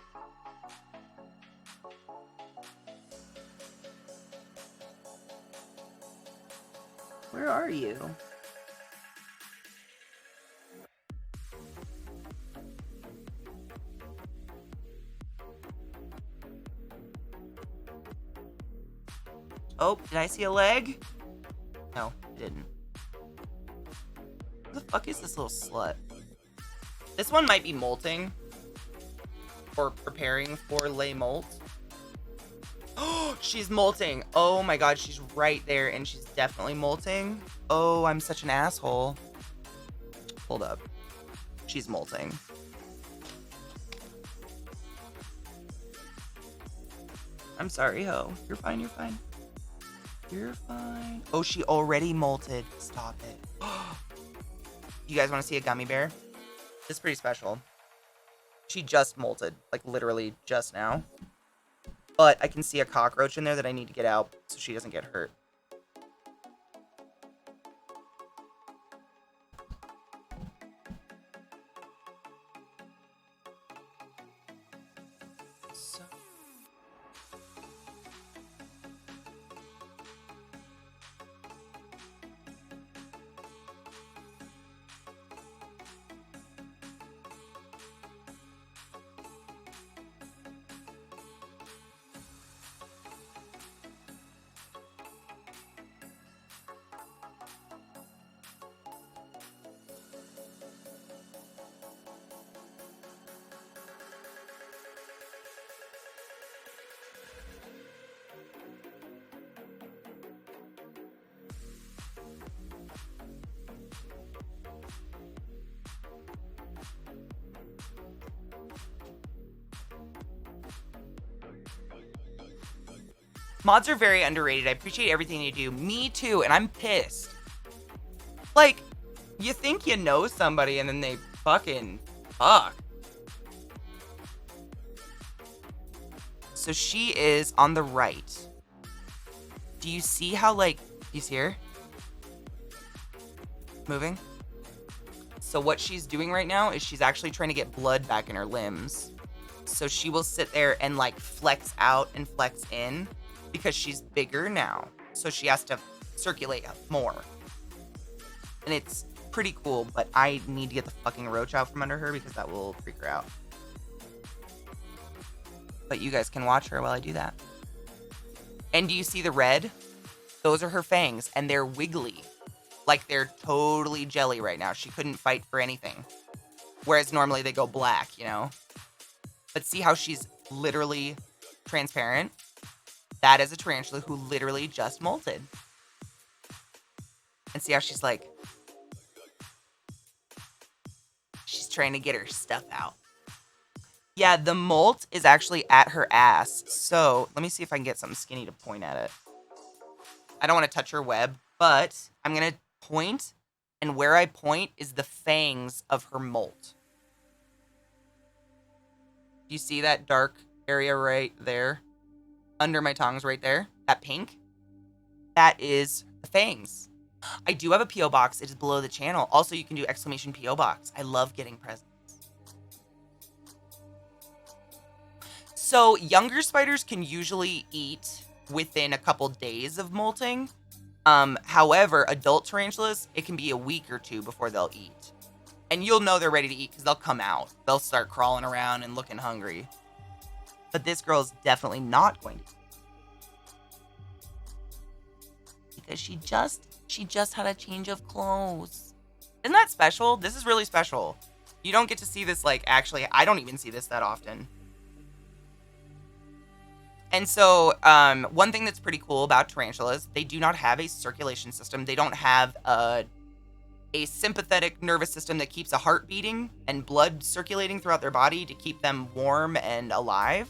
Where are you? Oh, did I see a leg? No, I didn't. Who the fuck is this little slut? This one might be molting. Or preparing for lay molt. Oh, she's molting. Oh my god, she's right there and she's definitely molting. Oh, I'm such an asshole. Hold up. She's molting. I'm sorry, ho. You're fine, you're fine. You're fine. Oh, she already molted. Stop it. You guys want to see a gummy bear? This is pretty special. She just molted. Like, literally just now. But I can see a cockroach in there that I need to get out so she doesn't get hurt. Mods are very underrated. I appreciate everything they do. Me too, and I'm pissed. Like, you think you know somebody and then they fucking fuck. So she is on the right. Do you see how, like, you see her? Moving? So what she's doing right now is she's actually trying to get blood back in her limbs. So she will sit there and, like, flex out and flex in. Because she's bigger now. So she has to circulate more. And it's pretty cool, but I need to get the fucking roach out from under her because that will freak her out. But you guys can watch her while I do that. And do you see the red? Those are her fangs, and they're wiggly. Like they're totally jelly right now. She couldn't fight for anything. Whereas normally they go black, you know? But see how she's literally transparent? That is a tarantula who literally just molted. And see how she's like... She's trying to get her stuff out. Yeah, the molt is actually at her ass. So, let me see if I can get something skinny to point at it. I don't want to touch her web, but I'm going to point. And where I point is the fangs of her molt. You see that dark area right there? Under my tongues right there, that pink, that is the fangs. I do have a P.O. box. It is below the channel. Also, you can do exclamation P.O. box. I love getting presents. So younger spiders can usually eat within a couple days of molting. However, adult tarantulas, it can be a week or two before they'll eat. And you'll know they're ready to eat because they'll come out. They'll start crawling around and looking hungry. But this girl's definitely not going to. Because she just had a change of clothes. Isn't that special? This is really special. You don't get to see this, like, actually, I don't even see this that often. And so, one thing that's pretty cool about tarantulas, they do not have a circulation system. They don't have a sympathetic nervous system that keeps a heart beating and blood circulating throughout their body to keep them warm and alive.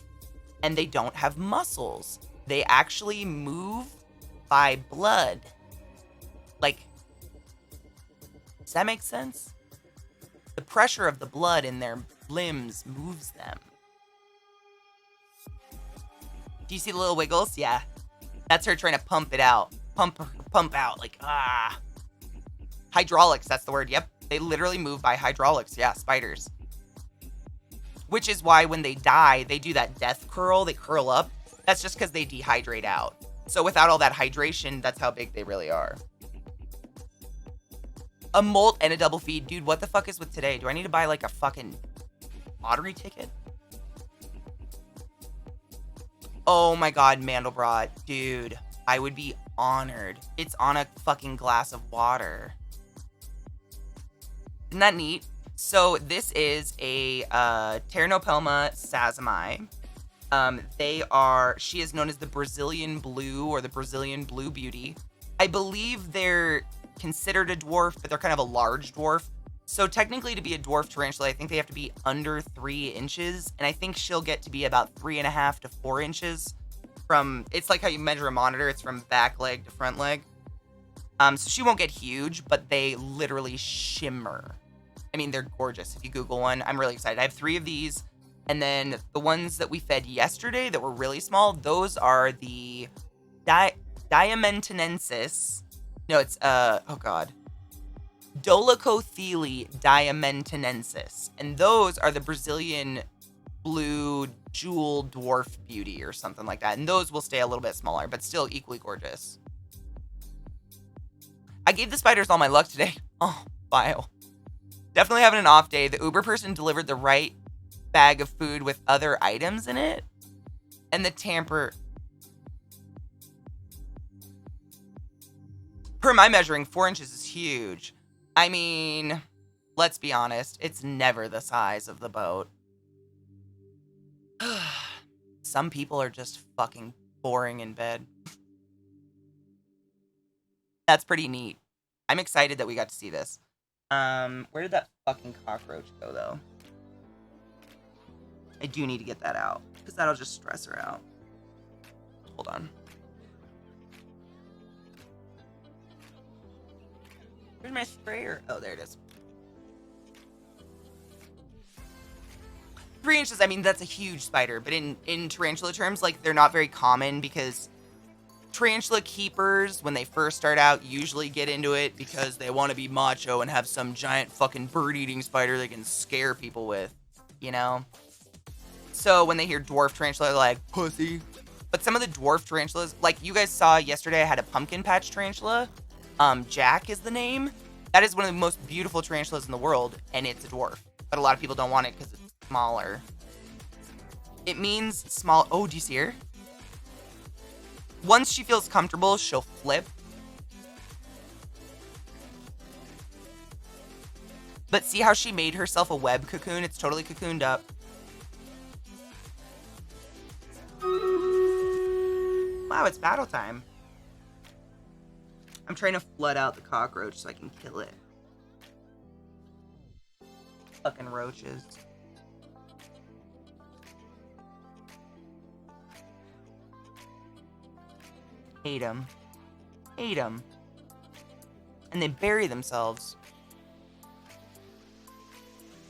And they don't have muscles. They actually move by blood. Like, does that make sense? The pressure of the blood in their limbs moves them. Do you see the little wiggles? Yeah. That's her trying to pump it out. Pump out. Like, Hydraulics, that's the word. Yep. They literally move by hydraulics. Yeah, spiders. Which is why when they die, they do that death curl. They curl up. That's just because they dehydrate out. So without all that hydration, that's how big they really are. A molt and a double feed. Dude, what the fuck is with today? Do I need to buy like a fucking lottery ticket? Oh my god, Mandelbrot. Dude, I would be honored. It's on a fucking glass of water. Isn't that neat? So this is a Pteranopelma sazami. She is known as the Brazilian Blue or the Brazilian Blue Beauty. I believe they're considered a dwarf, but they're kind of a large dwarf. So technically to be a dwarf tarantula, I think they have to be under 3 inches. And I think she'll get to be about 3.5 to 4 inches from, it's like how you measure a monitor. It's from back leg to front leg. So she won't get huge, but they literally shimmer. I mean, they're gorgeous. If you Google one, I'm really excited. I have 3 of these. And then the ones that we fed yesterday that were really small, those are the Diamentinensis. No, it's, Dolichothele diamentinensis. And those are the Brazilian Blue Jewel Dwarf Beauty or something like that. And those will stay a little bit smaller, but still equally gorgeous. I gave the spiders all my luck today. Oh, vile. Definitely having an off day. The Uber person delivered the right bag of food with other items in it. And the tamper... Per my measuring, 4 inches is huge. I mean, let's be honest. It's never the size of the boat. Some people are just fucking boring in bed. That's pretty neat. I'm excited that we got to see this. Where did that fucking cockroach go, though? I do need to get that out, because that'll just stress her out. Hold on. Where's my sprayer? Oh, there it is. 3 inches, I mean, that's a huge spider, but in tarantula terms, like, they're not very common because tarantula keepers, when they first start out, usually get into it because they want to be macho and have some giant fucking bird-eating spider they can scare people with, you know? So when they hear dwarf tarantula, they're like, pussy. But some of the dwarf tarantulas, like you guys saw yesterday, I had a pumpkin patch tarantula. Jack is the name. That is one of the most beautiful tarantulas in the world, and it's a dwarf. But a lot of people don't want it because it's smaller. It means small. Oh, do you see her? Once she feels comfortable, she'll flip. But see how she made herself a web cocoon? It's totally cocooned up. Wow, it's battle time. I'm trying to flood out the cockroach so I can kill it. Fucking roaches. Hate them. Hate them. And they bury themselves.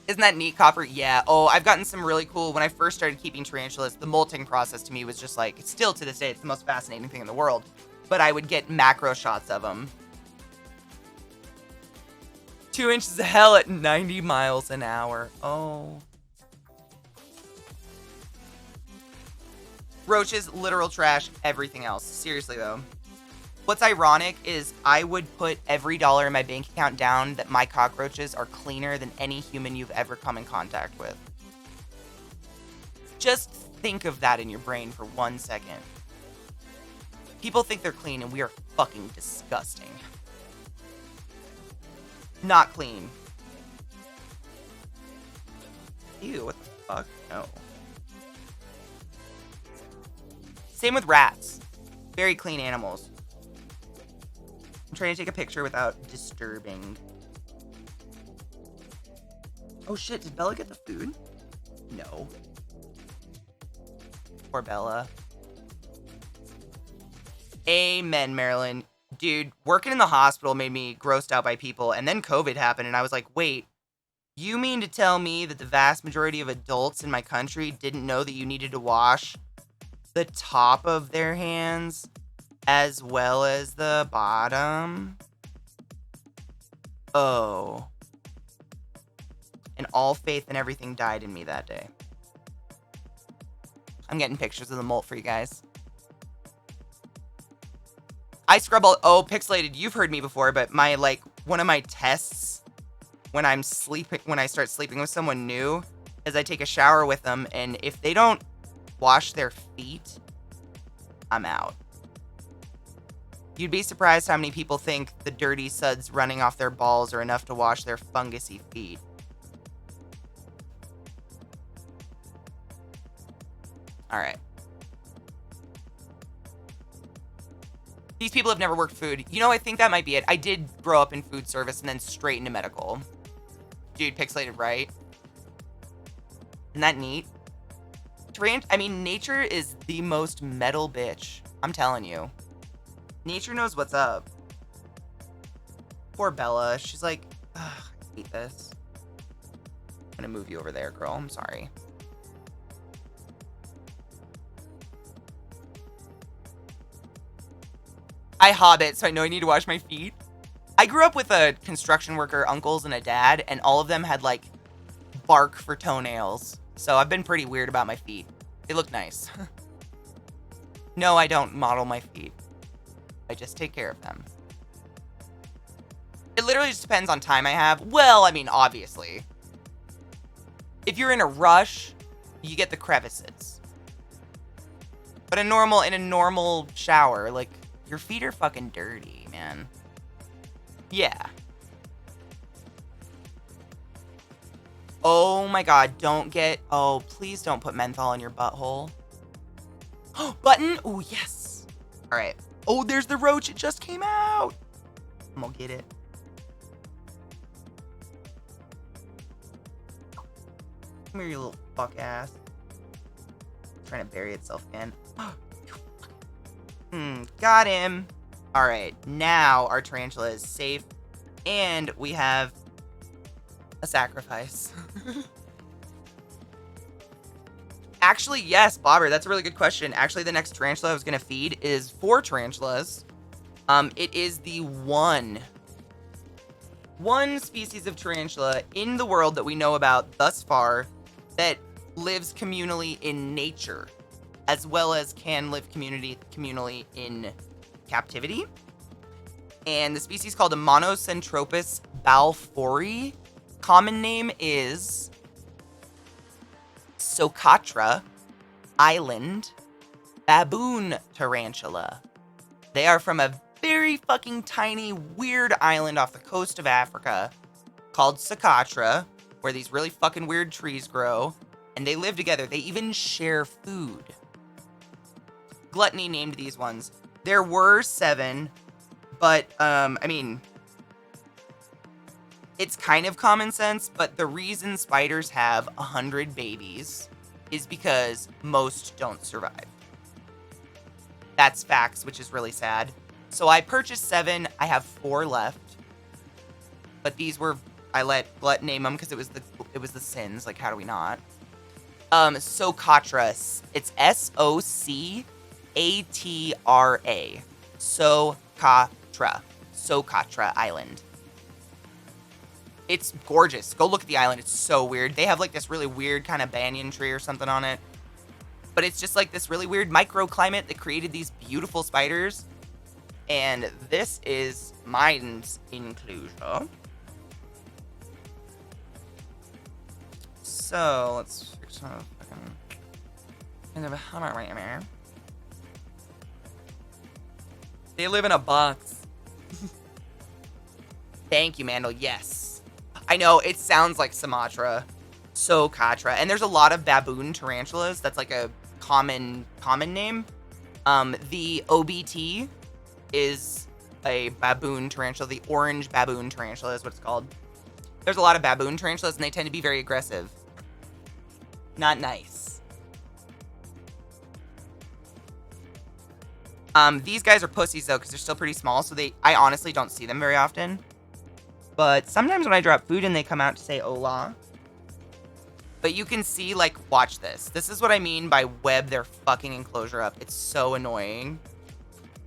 Isn't that neat, Copper? Yeah. Oh, I've gotten some really cool... When I first started keeping tarantulas, the molting process to me was just like... Still to this day, it's the most fascinating thing in the world. But I would get macro shots of them. 2 inches of hell at 90 miles an hour. Oh. Roaches, literal trash, everything else. Seriously, though. What's ironic is I would put every dollar in my bank account down that my cockroaches are cleaner than any human you've ever come in contact with. Just think of that in your brain for 1 second. People think they're clean and we are fucking disgusting. Not clean. Ew, what the fuck? No. Same with rats. Very clean animals. I'm trying to take a picture without disturbing. Oh shit, did Bella get the food? No. Poor Bella. Amen, Marilyn. Dude, working in the hospital made me grossed out by people, and then COVID happened, and I was like, wait, you mean to tell me that the vast majority of adults in my country didn't know that you needed to wash the top of their hands as well as the bottom. Oh. And all faith and everything died in me that day. I'm getting pictures of the molt for you guys. I scrub all... Oh, pixelated, you've heard me before, but my, like, one of my tests when I'm sleeping, when I start sleeping with someone new, is I take a shower with them, and if they don't wash their feet, I'm out. You'd be surprised how many people think the dirty suds running off their balls are enough to wash their fungusy feet. Alright. These people have never worked food. You know, I think that might be it. I did grow up in food service and then straight into medical. Dude, pixelated, right? Isn't that neat? I mean, nature is the most metal bitch. I'm telling you. Nature knows what's up. Poor Bella. She's like, ugh, I hate this. I'm gonna move you over there, girl. I'm sorry. I hobbit, so I know I need to wash my feet. I grew up with a construction worker uncles and a dad, and all of them had, like, bark for toenails. So I've been pretty weird about my feet. They look nice. No, I don't model my feet. I just take care of them. It literally just depends on time I have. Well, I mean, obviously. If you're in a rush, you get the crevices. But in a normal shower, like, your feet are fucking dirty, man. Yeah. Oh my god, oh, please don't put menthol in your butthole. Oh, button? Oh, yes. All right. Oh, there's the roach. It just came out. I'm gonna get it. Come here, you little fuck ass. Trying to bury itself again. Got him. All right, now our tarantula is safe, and we have a sacrifice. Actually, yes, Bobber, that's a really good question. Actually, the next tarantula I was gonna feed is 4 tarantulas. It is the one species of tarantula in the world that we know about thus far that lives communally in nature, as well as can live communally in captivity. And the species called a Monocentropus balfouri. Common name is Socotra Island baboon tarantula. They are from a very fucking tiny, weird island off the coast of Africa called Socotra, where these really fucking weird trees grow, and they live together. They even share food. Gluttony named these ones. There were 7, but, I mean, it's kind of common sense, but the reason spiders have 100 babies is because most don't survive. That's facts, which is really sad. So I purchased 7. I have 4 left. But these were, I let Glut name them because it was the sins. Like, how do we not? Socotra. It's Socatra. Socotra Island. It's gorgeous. Go look at the island. It's so weird. They have like this really weird kind of banyan tree or something on it. But it's just like this really weird microclimate that created these beautiful spiders. And this is mine's enclosure. So let's fix some fucking hammer right there. They live in a box. Thank you, Mandel. Yes. I know, it sounds like Sumatra. Socotra. And there's a lot of baboon tarantulas. That's like a common name. The OBT is a baboon tarantula. The orange baboon tarantula is what it's called. There's a lot of baboon tarantulas, and they tend to be very aggressive. Not nice. These guys are pussies, though, because they're still pretty small, so I honestly don't see them very often. But sometimes when I drop food in, they come out to say hola. But you can see, like, watch this. This is what I mean by web their fucking enclosure up. It's so annoying.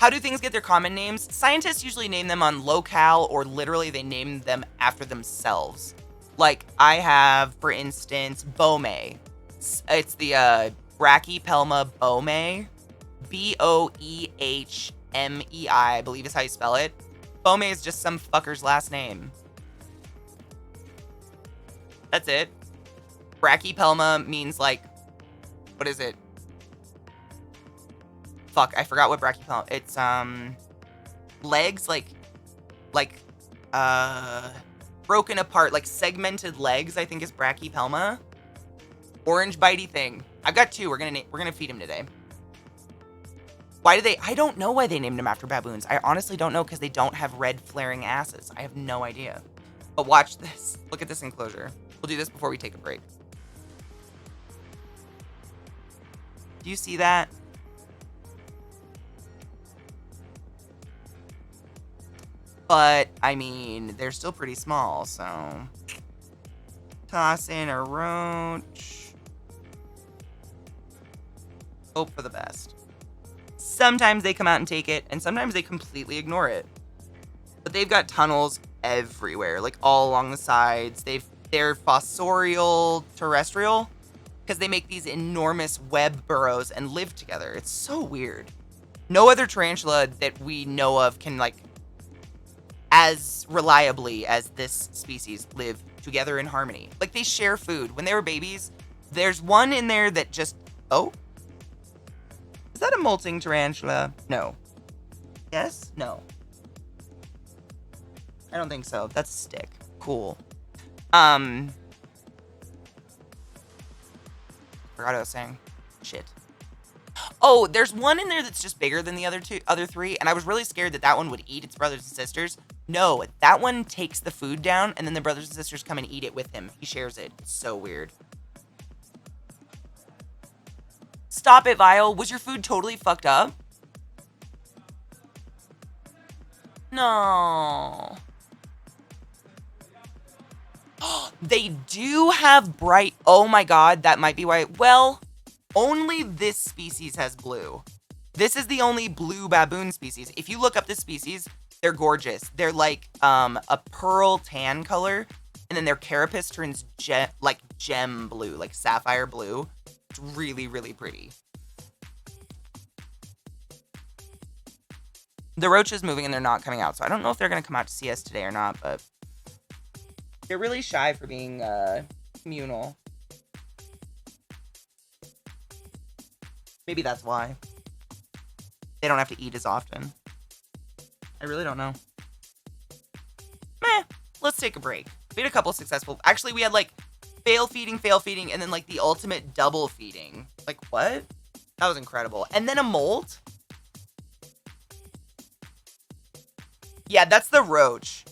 How do things get their common names? Scientists usually name them on locale, or literally they name them after themselves. Like, I have, for instance, Boehmei. It's the Brachypelma boehmei. Boehmei, I believe is how you spell it. Boehmei is just some fucker's last name. That's it. Brachypelma means like, what is it? Fuck, I forgot what brachypelma. It's legs, like broken apart, like segmented legs, I think is brachypelma. Orange bitey thing. I've got two. We're gonna feed him today. Why do they? I don't know why they named him after baboons. I honestly don't know, because they don't have red flaring asses. I have no idea. But watch this. Look at this enclosure. We'll do this before we take a break. Do you see that? But, I mean, they're still pretty small, so... Toss in a roach. Hope for the best. Sometimes they come out and take it, and sometimes they completely ignore it. But they've got tunnels everywhere, like all along the sides. They're fossorial terrestrial, because they make these enormous web burrows and live together. It's so weird. No other tarantula that we know of can, like, as reliably as this species live together in harmony. Like, they share food. When they were babies, there's one in there that just... Oh? Is that a molting tarantula? No. Yes? No. I don't think so. That's a stick. Cool. Forgot what I was saying. Shit. Oh, there's one in there that's just bigger than the other three, and I was really scared that one would eat its brothers and sisters. No, that one takes the food down, and then the brothers and sisters come and eat it with him. He shares it. It's so weird. Stop it, Vile. Was your food totally fucked up? No. They do have bright... Oh my god, that might be why... Well, only this species has blue. This is the only blue baboon species. If you look up this species, they're gorgeous. They're like a pearl tan color, and then their carapace turns gem blue, like sapphire blue. It's really, really pretty. The roach is moving and they're not coming out, so I don't know if they're going to come out to see us today or not, but they're really shy for being communal. Maybe that's why. They don't have to eat as often. I really don't know. Meh. Let's take a break. We had a couple successful... Actually, we had, like, fail feeding, and then, like, the ultimate double feeding. Like, what? That was incredible. And then a molt? Yeah, that's the roach.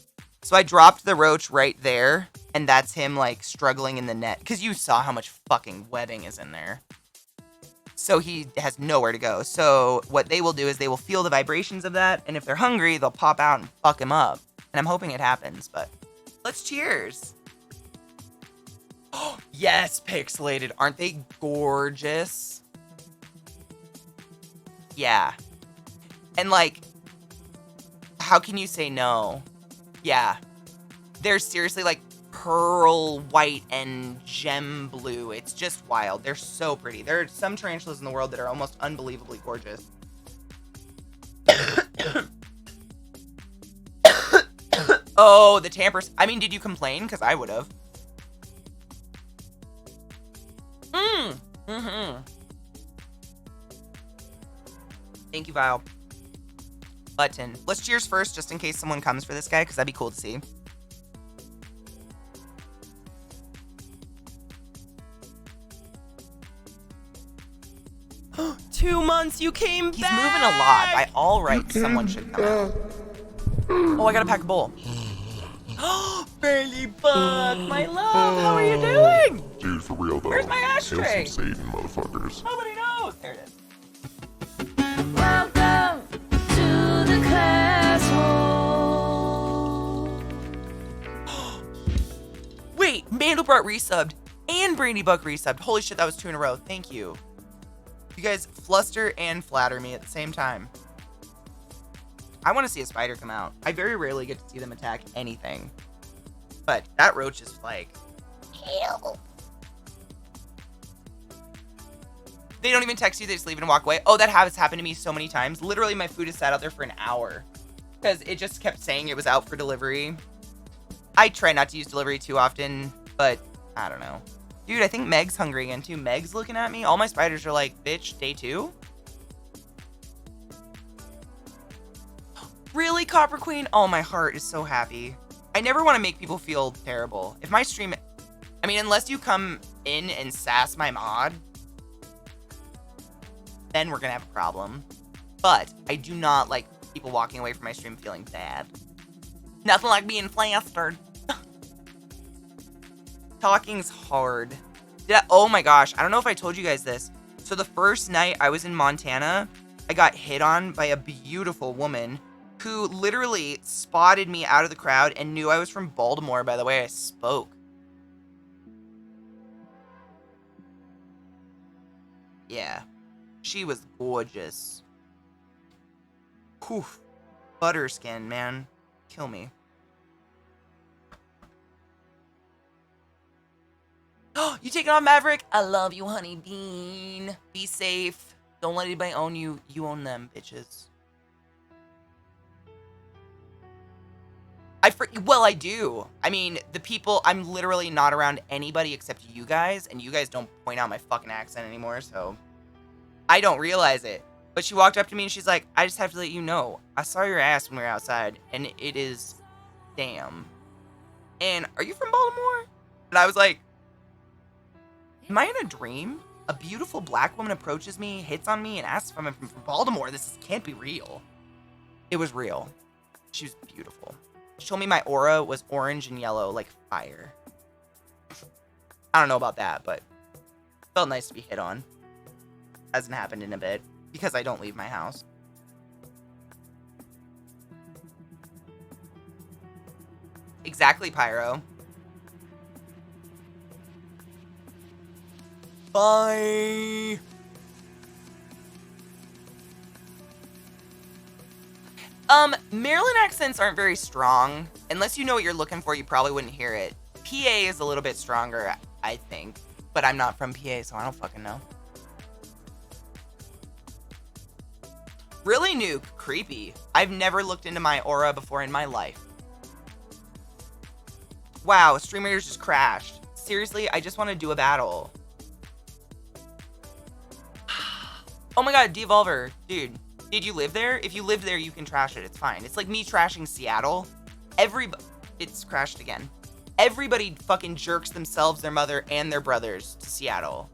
So I dropped the roach right there, and that's him, like, struggling in the net. Because you saw how much fucking webbing is in there. So he has nowhere to go. So what they will do is they will feel the vibrations of that, and if they're hungry, they'll pop out and fuck him up. And I'm hoping it happens, but let's cheers. Oh, yes, pixelated. Aren't they gorgeous? Yeah. And, like, how can you say no? Yeah. They're seriously, like, pearl white and gem blue. It's just wild. They're so pretty. There are some tarantulas in the world that are almost unbelievably gorgeous. Oh, the tampers. I mean, did you complain? Because I would have. Thank you, Vile. Button. Let's cheers first, just in case someone comes for this guy, because that'd be cool to see. 2 months, you came back! He's moving a lot. By all rights, someone should come out. Oh, I gotta pack a bowl. Barely Buck, my love, how are you doing? Dude, for real though. Where's my ashtray? Hail some Satan, motherfuckers. Nobody knows. There it is. Welcome to the class hole. Wait, Mandelbrot resubbed and Brandy Buck resubbed. Holy shit, that was 2 in a row. Thank you. You guys fluster and flatter me at the same time. I want to see a spider come out. I very rarely get to see them attack anything. But that roach is like, ew. They don't even text you, they just leave it and walk away. Oh, that has happened to me so many times. Literally, my food has sat out there for an hour because it just kept saying it was out for delivery. I try not to use delivery too often, but I don't know. Dude, I think Meg's hungry again too. Meg's looking at me. All my spiders are like, bitch, day 2? Really, Copper Queen? Oh, my heart is so happy. I never want to make people feel terrible. If my stream, I mean, unless you come in and sass my mod, then we're going to have a problem. But I do not like people walking away from my stream feeling bad. Nothing like being flustered. Talking's hard. Oh my gosh, I don't know if I told you guys this. So the first night I was in Montana, I got hit on by a beautiful woman who literally spotted me out of the crowd and knew I was from Baltimore by the way I spoke. Yeah, she was gorgeous. Whew. Butterskin, man. Kill me. Oh, you taking on Maverick? I love you, honey bean. Be safe. Don't let anybody own you. You own them, bitches. Well, I do. I mean, the people, I'm literally not around anybody except you guys, and you guys don't point out my fucking accent anymore, so I don't realize it. But she walked up to me and she's like, I just have to let you know, I saw your ass when we were outside, and it is damn. And are you from Baltimore? And I was like, am I in a dream? A beautiful black woman approaches me, hits on me, and asks if I'm from Baltimore. Can't be real. It was real. She was beautiful. She told me my aura was orange and yellow like fire. I don't know about that, but it felt nice to be hit on. Hasn't happened in a bit because I don't leave my house. Exactly, Pyro. Bye. Maryland accents aren't very strong. Unless you know what you're looking for, you probably wouldn't hear it. PA is a little bit stronger, I think. But I'm not from PA, so I don't fucking know. Really, Nuke? Creepy. I've never looked into my aura before in my life. Wow, Streamers just crashed. Seriously, I just want to do a battle. Oh my god, Devolver. Dude, did you live there? If you lived there, you can trash it. It's fine. It's like me trashing Seattle. It's crashed again. Everybody fucking jerks themselves, their mother, and their brothers to Seattle.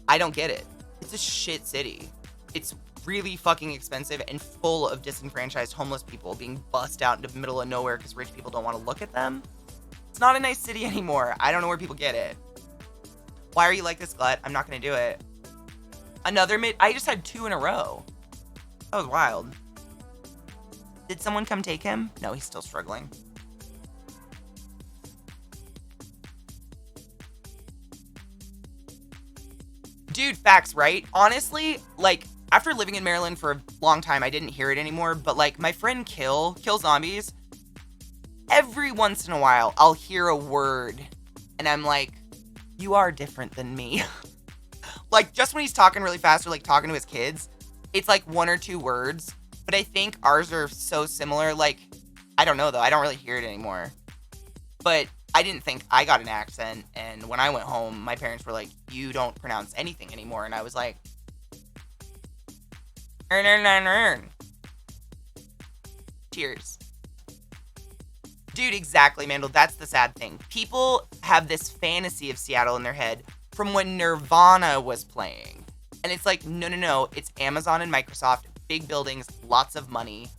I don't get it. It's a shit city. It's really fucking expensive and full of disenfranchised homeless people being bussed out into the middle of nowhere because rich people don't want to look at them. It's not a nice city anymore. I don't know where people get it. Why are you like this, Glut? I'm not going to do it. Another mid. I just had 2 in a row. That was wild. Did someone come take him? No, he's still struggling. Dude, facts, right? Honestly, like, after living in Maryland for a long time, I didn't hear it anymore, but like, my friend Kill Zombies, every once in a while, I'll hear a word, and I'm like, you are different than me. Like, just when he's talking really fast or like talking to his kids, it's like 1 or 2 words, but I think ours are so similar. Like, I don't know though, I don't really hear it anymore. But I didn't think I got an accent, and when I went home, my parents were like, you don't pronounce anything anymore, and I was like, Cheers. Dude, exactly, Mandel. That's the sad thing. People have this fantasy of Seattle in their head from when Nirvana was playing. And it's like, no. It's Amazon and Microsoft, big buildings, lots of money,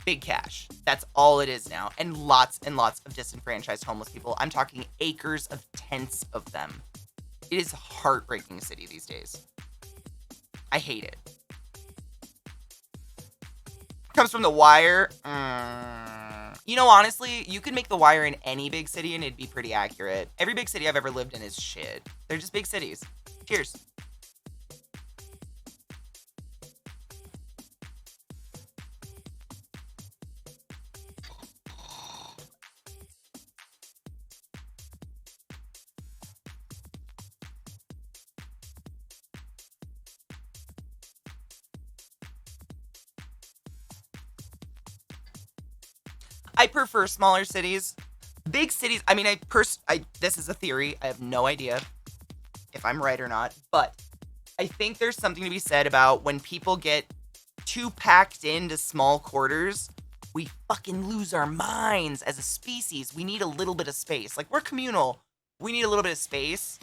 big cash. That's all it is now. And lots of disenfranchised homeless people. I'm talking acres of tents of them. It is a heartbreaking city these days. I hate it. Comes from The Wire. You know, honestly, you could make The Wire in any big city and it'd be pretty accurate. Every big city I've ever lived in is shit. They're just big cities. Cheers. I prefer smaller cities. Big cities, I mean, this is a theory. I have no idea if I'm right or not, but I think there's something to be said about when people get too packed into small quarters, we fucking lose our minds as a species. We need a little bit of space. Like, we're communal. We need a little bit of space.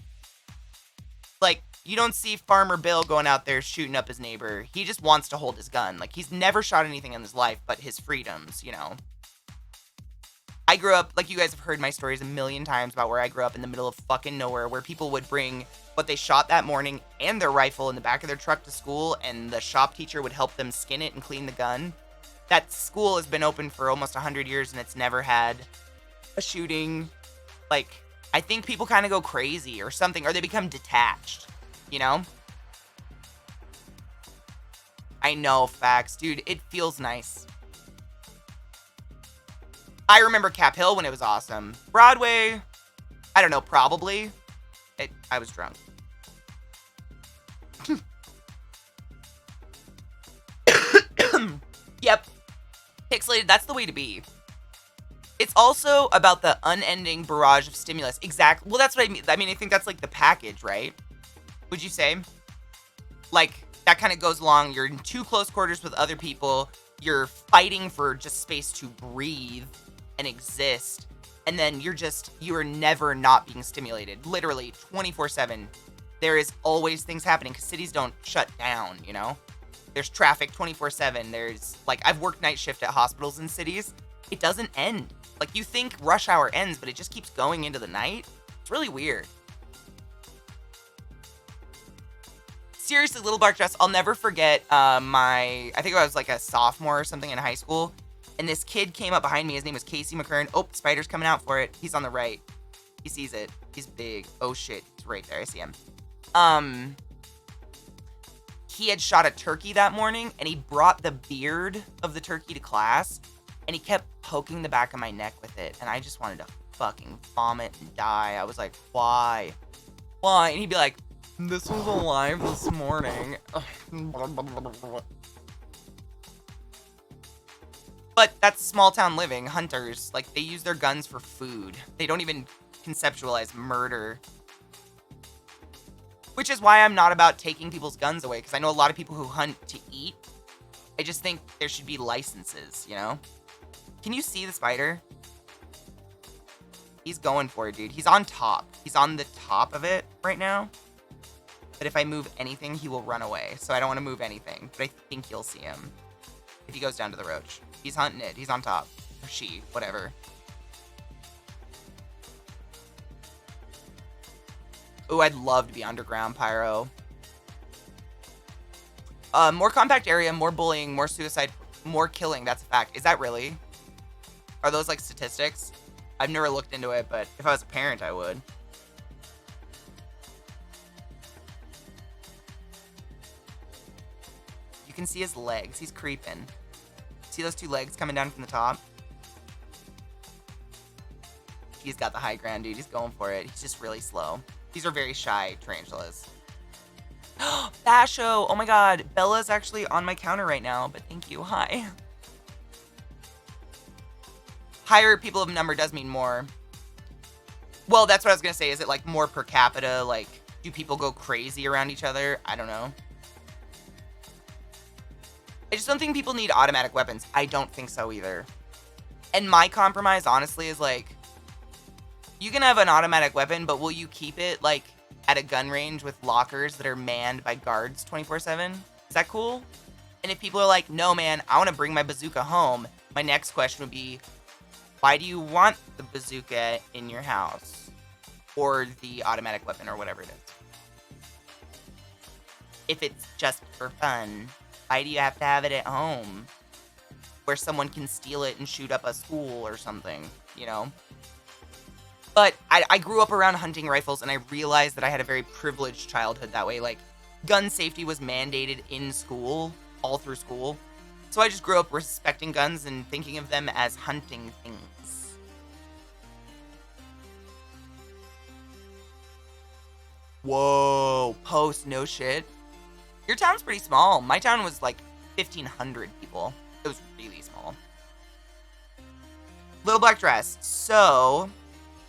Like, you don't see Farmer Bill going out there shooting up his neighbor. He just wants to hold his gun. Like, he's never shot anything in his life but his freedoms, you know? I grew up, like, you guys have heard my stories a million times about where I grew up in the middle of fucking nowhere, where people would bring what they shot that morning and their rifle in the back of their truck to school, and the shop teacher would help them skin it and clean the gun. That school has been open for almost 100 years, and it's never had a shooting. Like, I think people kind of go crazy or something, or they become detached, you know? I know, facts. Dude, it feels nice. I remember Cap Hill when it was awesome. Broadway, I don't know, probably. I was drunk. Yep. Pixelated, that's the way to be. It's also about the unending barrage of stimulus. Exactly. Well, that's what I mean. I think that's like the package, right? Would you say? Like, that kind of goes along. You're in too close quarters with other people. You're fighting for just space to breathe and exist. And then you are never not being stimulated. Literally 24/7. There is always things happening because cities don't shut down, you know? There's traffic 24/7. There's, like, I've worked night shift at hospitals in cities. It doesn't end. Like, you think rush hour ends, but it just keeps going into the night. It's really weird. Seriously, Little Black Dress, I'll never forget I think I was like a sophomore or something in high school. And this kid came up behind me. His name was Casey McKern. Oh, the spider's coming out for it. He's on the right. He sees it. He's big. Oh, shit. It's right there. I see him. He had shot a turkey that morning, and he brought the beard of the turkey to class, and he kept poking the back of my neck with it, and I just wanted to fucking vomit and die. I was like, why? Why? And he'd be like, this was alive this morning. But that's small town living. Hunters, like, they use their guns for food. They don't even conceptualize murder. Which is why I'm not about taking people's guns away, because I know a lot of people who hunt to eat. I just think there should be licenses, you know? Can you see the spider? He's going for it, dude. He's on top. He's on the top of it right now. But if I move anything, he will run away. So I don't want to move anything. But I think you'll see him if he goes down to the roach. He's hunting it. He's on top. Or she. Whatever. Ooh, I'd love to be underground, Pyro. More compact area, more bullying, more suicide, more killing. That's a fact. Is that really? Are those, like, statistics? I've never looked into it, but if I was a parent, I would. You can see his legs. He's creeping. See those two legs coming down from the top? He's got the high ground, dude. He's going for it. He's just really slow. These are very shy tarantulas. Basho! Oh my god. Bella's actually on my counter right now, but thank you. Hi. Higher people of number does mean more. Well, that's what I was gonna say. Is it, like, more per capita? Like, do people go crazy around each other? I don't know. I just don't think people need automatic weapons. I don't think so either. And my compromise, honestly, is, like, you can have an automatic weapon, but will you keep it, like, at a gun range with lockers that are manned by guards 24/7? Is that cool? And if people are like, no, man, I want to bring my bazooka home, my next question would be, why do you want the bazooka in your house? Or the automatic weapon, or whatever it is. If it's just for fun, why do you have to have it at home? Where someone can steal it and shoot up a school or something, you know? But I grew up around hunting rifles, and I realized that I had a very privileged childhood that way. Like, gun safety was mandated in school, all through school. So I just grew up respecting guns and thinking of them as hunting things. Whoa, Post, no shit. Your town's pretty small. My town was like 1,500 people. It was really small. Little black dress. So,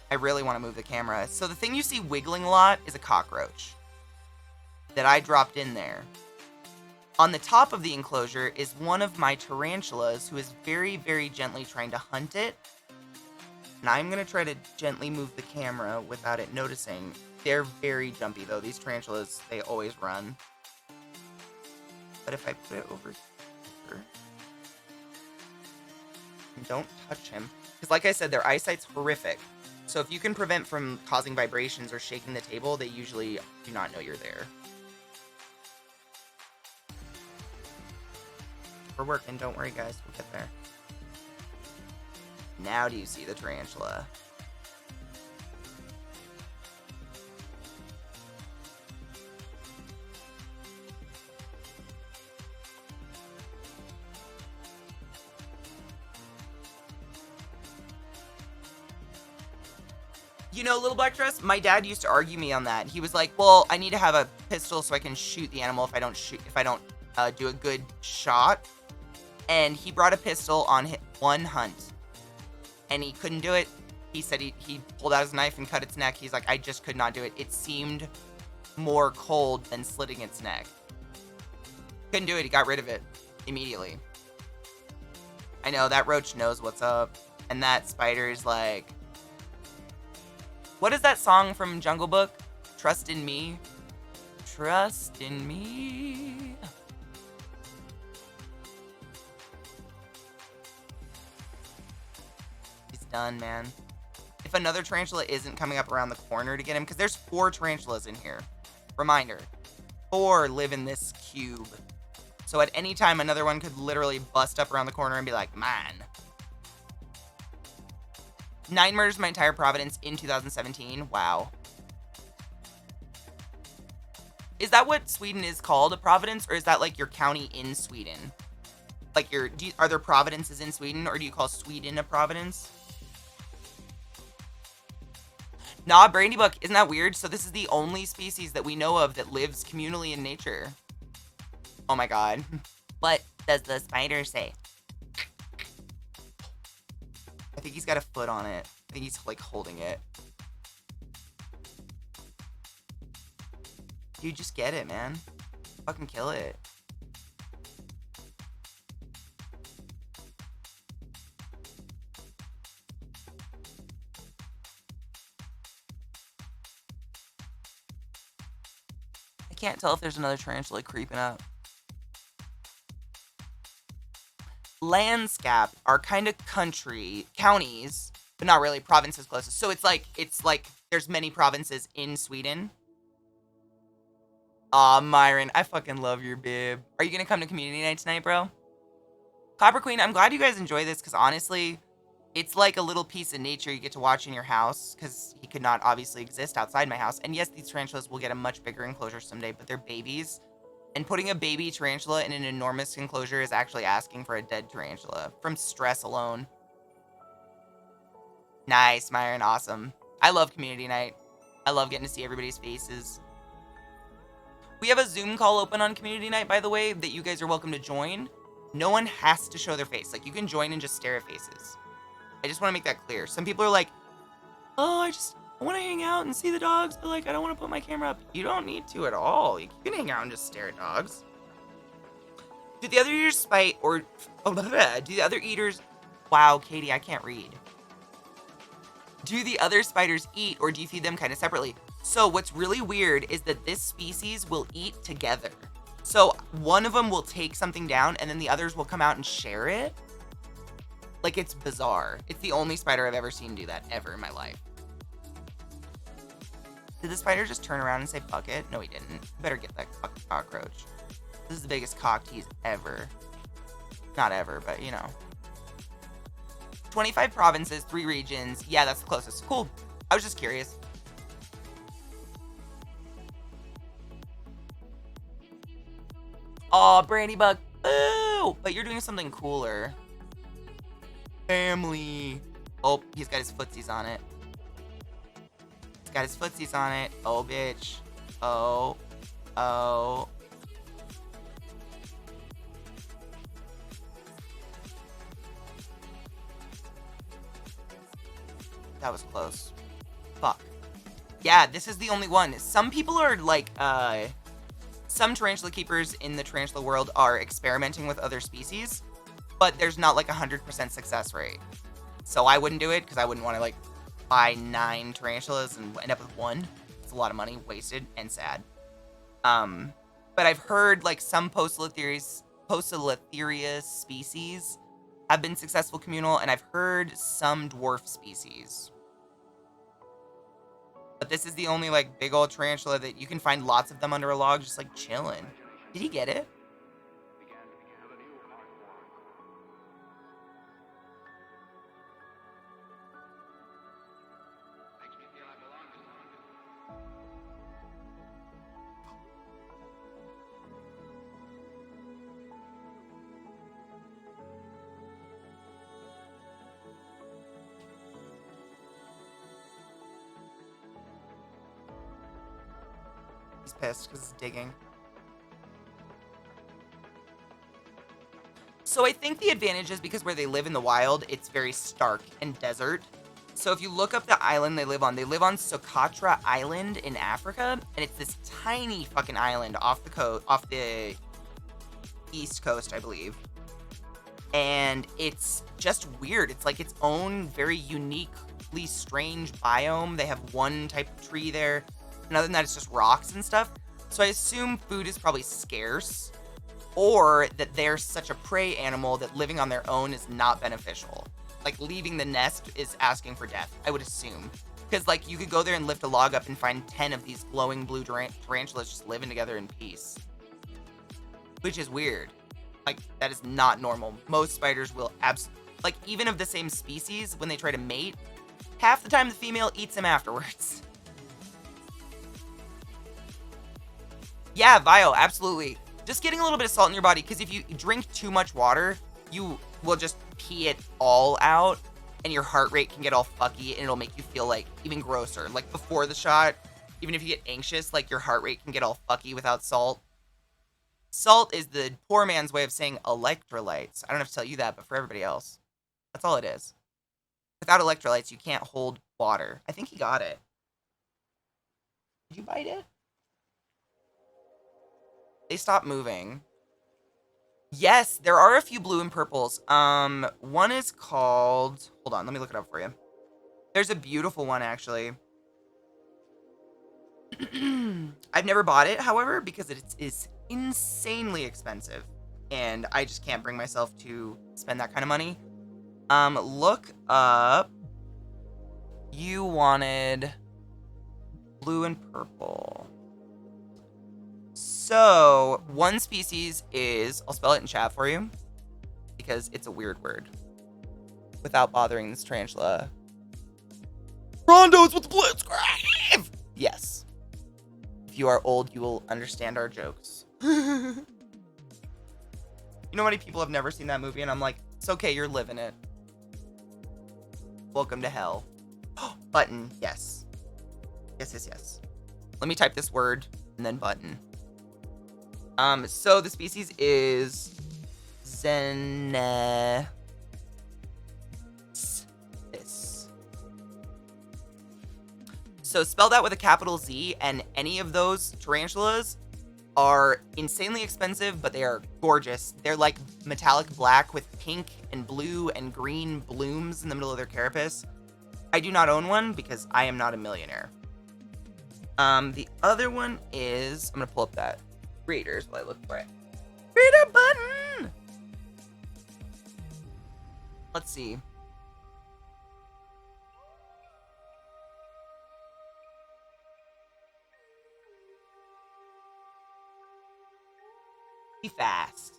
I really want to move the camera. So the thing you see wiggling a lot is a cockroach that I dropped in there. On the top of the enclosure is one of my tarantulas who is very, very gently trying to hunt it. And I'm going to try to gently move the camera without it noticing. They're very jumpy though. These tarantulas, they always run. But if I put it over here, and don't touch him. Because like I said, their eyesight's horrific. So if you can prevent from causing vibrations or shaking the table, they usually do not know you're there. We're working, don't worry guys, we'll get there. Now do you see the tarantula? You know, Little Black Dress, my dad used to argue me on that. He was like, well, I need to have a pistol so I can shoot the animal if I don't do a good shot. And he brought a pistol on one hunt. And he couldn't do it. He said he pulled out his knife and cut its neck. He's like, I just could not do it. It seemed more cold than slitting its neck. Couldn't do it. He got rid of it immediately. I know, that roach knows what's up. And that spider is like... What is that song from Jungle Book? Trust in me. Trust in me. He's done, man. If another tarantula isn't coming up around the corner to get him, because there's 4 tarantulas in here. Reminder, 4 live in this cube. So at any time, another one could literally bust up around the corner and be like, man. 9 murders in my entire Providence in 2017. Wow. Is that what Sweden is called, a Providence? Or is that like your county in Sweden? Like are there Providences in Sweden? Or do you call Sweden a Providence? Nah, Brandybuck, isn't that weird? So this is the only species that we know of that lives communally in nature. Oh my god. What does the spider say? I think he's got a foot on it. I think he's like holding it. Dude, just get it, man. Fucking kill it. I can't tell if there's another tarantula creeping up. Landscape are kind of counties, but not really provinces closest. So it's like there's many provinces in Sweden. Aw, Myron, I fucking love your bib. Are you gonna come to community night tonight, bro? Copper Queen, I'm glad you guys enjoy this, because honestly, it's like a little piece of nature you get to watch in your house, because he could not obviously exist outside my house. And yes, these tarantulas will get a much bigger enclosure someday, but they're babies. And putting a baby tarantula in an enormous enclosure is actually asking for a dead tarantula from stress alone. Nice, Myron. Awesome. I love community night. I love getting to see everybody's faces. We have a Zoom call open on community night, by the way, that you guys are welcome to join. No one has to show their face. Like, you can join and just stare at faces. I just want to make that clear. Some people are like, oh, I want to hang out and see the dogs, but like, I don't want to put my camera up. You don't need to at all. You can hang out and just stare at dogs. Do the other eaters spite or... Oh, do the other eaters... Wow, Katie, I can't read. Do the other spiders eat or do you feed them kind of separately? So what's really weird is that this species will eat together. So one of them will take something down and then the others will come out and share it. Like, it's bizarre. It's the only spider I've ever seen do that ever in my life. Did the spider just turn around and say, fuck it? No, he didn't. You better get that fucking cockroach. This is the biggest cock tease ever. Not ever, but you know. 25 provinces, 3 regions. Yeah, that's the closest. Cool. I was just curious. Aw, Brandybug. Boo! But you're doing something cooler. Family. Oh, he's got his footsies on it. He's got his footsies on it. Oh, bitch. Oh. Oh. That was close. Fuck. Yeah, this is the only one. Some people are like, some tarantula keepers in the tarantula world are experimenting with other species, but there's not like 100% success rate. So I wouldn't do it because I wouldn't want to like buy 9 tarantulas and end up with 1. It's a lot of money wasted and sad. But I've heard like some Poecilotheria species have been successful communal, and I've heard some dwarf species. But this is the only like big old tarantula that you can find lots of them under a log just like chilling. Did he get it? He's pissed because it's digging. So I think the advantage is because where they live in the wild, it's very stark and desert. So if you look up the island they live on Socotra Island in Africa, and it's this tiny fucking island off the east coast, I believe. And it's just weird. It's like its own very uniquely strange biome. They have one type of tree there. And other than that, it's just rocks and stuff. So I assume food is probably scarce, or that they're such a prey animal that living on their own is not beneficial. Like, leaving the nest is asking for death, I would assume. Because, like, you could go there and lift a log up and find 10 of these glowing blue tarantulas just living together in peace. Which is weird. Like, that is not normal. Most spiders will like, even of the same species, when they try to mate, half the time the female eats them afterwards. Yeah, Vio, absolutely. Just getting a little bit of salt in your body, because if you drink too much water, you will just pee it all out, and your heart rate can get all fucky, and it'll make you feel like even grosser. Like before the shot, even if you get anxious, like your heart rate can get all fucky without salt. Salt is the poor man's way of saying electrolytes. I don't have to tell you that, but for everybody else, that's all it is. Without electrolytes, you can't hold water. I think he got it. Did you bite it? They stopped moving. Yes, there are a few blue and purples. One is called... Hold on, let me look it up for you. There's a beautiful one, actually. I've never bought it, however, because it is insanely expensive. And I just can't bring myself to spend that kind of money. Look up... You wanted... blue and purple. So, one species is, I'll spell it in chat for you, because it's a weird word, without bothering this tarantula. Rondos with the blitzcrank! Yes. If you are old, you will understand our jokes. You know how many people have never seen that movie, and I'm like, it's okay, you're living it. Welcome to hell. Button, yes. Yes. Let me type this word, and then button. So the species is Zenithis. So spell that with a capital Z, and any of those tarantulas are insanely expensive, but they are gorgeous. They're like metallic black with pink and blue and green blooms in the middle of their carapace. I do not own one because I am not a millionaire. The other one is, I'm gonna pull up that Readers while I look for it. Reader button! Let's see. Be fast.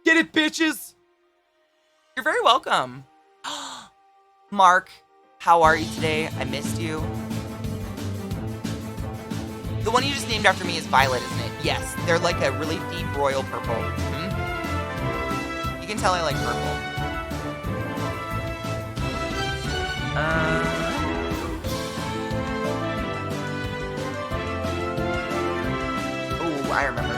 Get it, bitches! You're very welcome. Mark, how are you today? I missed you. The one you just named after me is Violet, isn't it? Yes, they're like a really deep royal purple. Mm-hmm. You can tell I like purple. Oh, I remember.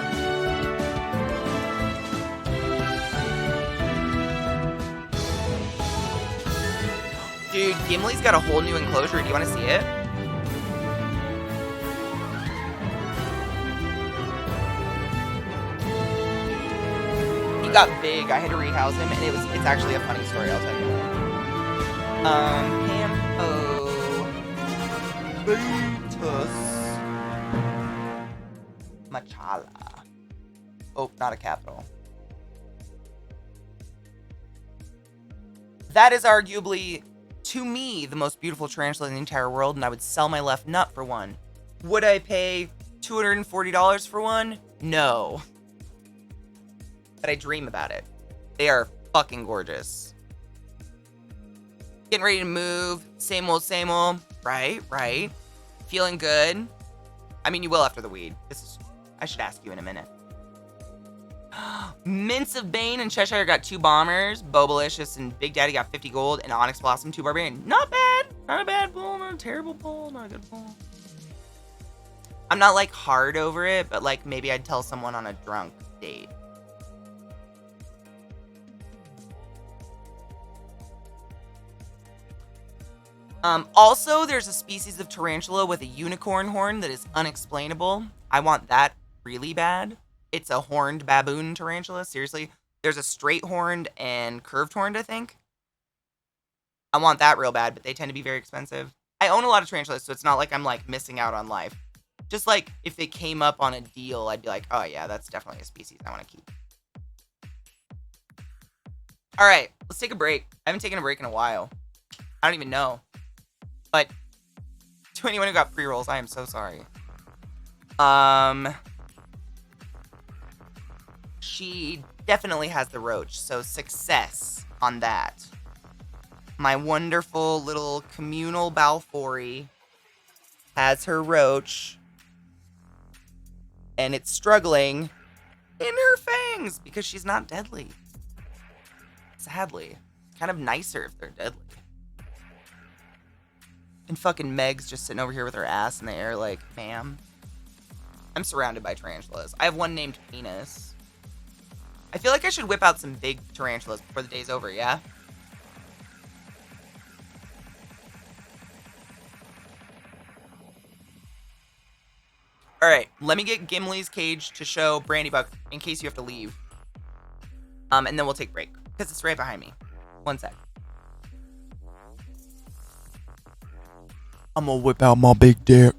Dude, Dude, Gimli's got a whole new enclosure. Do you want to see it? He got big. I had to rehouse him, and it's actually a funny story. I'll tell you. Beatus Machala. Oh, not a capital. That is arguably, to me, the most beautiful tarantula in the entire world, and I would sell my left nut for one. Would I pay $240 for one? No. But I dream about it. They are fucking gorgeous. Getting ready to move. Same old, same old. Right. Feeling good. I mean, you will after the weed. I should ask you in a minute. Mints of Bane and Cheshire got 2 bombers. Bobalicious and Big Daddy got 50 gold. And Onyx Blossom 2 barbarian. Not bad. Not a bad pull. Not a terrible pull. Not a good pull. I'm not like hard over it, but like maybe I'd tell someone on a drunk date. Also, there's a species of tarantula with a unicorn horn that is unexplainable. I want that really bad. It's a horned baboon tarantula. Seriously. There's a straight horned and curved horned, I think. I want that real bad, but they tend to be very expensive. I own a lot of tarantulas, so it's not like I'm like missing out on life. Just like if they came up on a deal, I'd be like, oh yeah, that's definitely a species I want to keep. All right, let's take a break. I haven't taken a break in a while. I don't even know. But to anyone who got pre-rolls, I am so sorry. She definitely has the roach, so success on that. My wonderful little communal Balfouri has her roach, and it's struggling in her fangs because she's not deadly. Sadly. It's kind of nicer if they're deadly. And fucking Meg's just sitting over here with her ass in the air like, ma'am. I'm surrounded by tarantulas. I have one named Penis. I feel like I should whip out some big tarantulas before the day's over, yeah? Alright, let me get Gimli's cage to show Brandybuck in case you have to leave. And then we'll take a break. Because it's right behind me. One sec. I'm gonna whip out my big dick.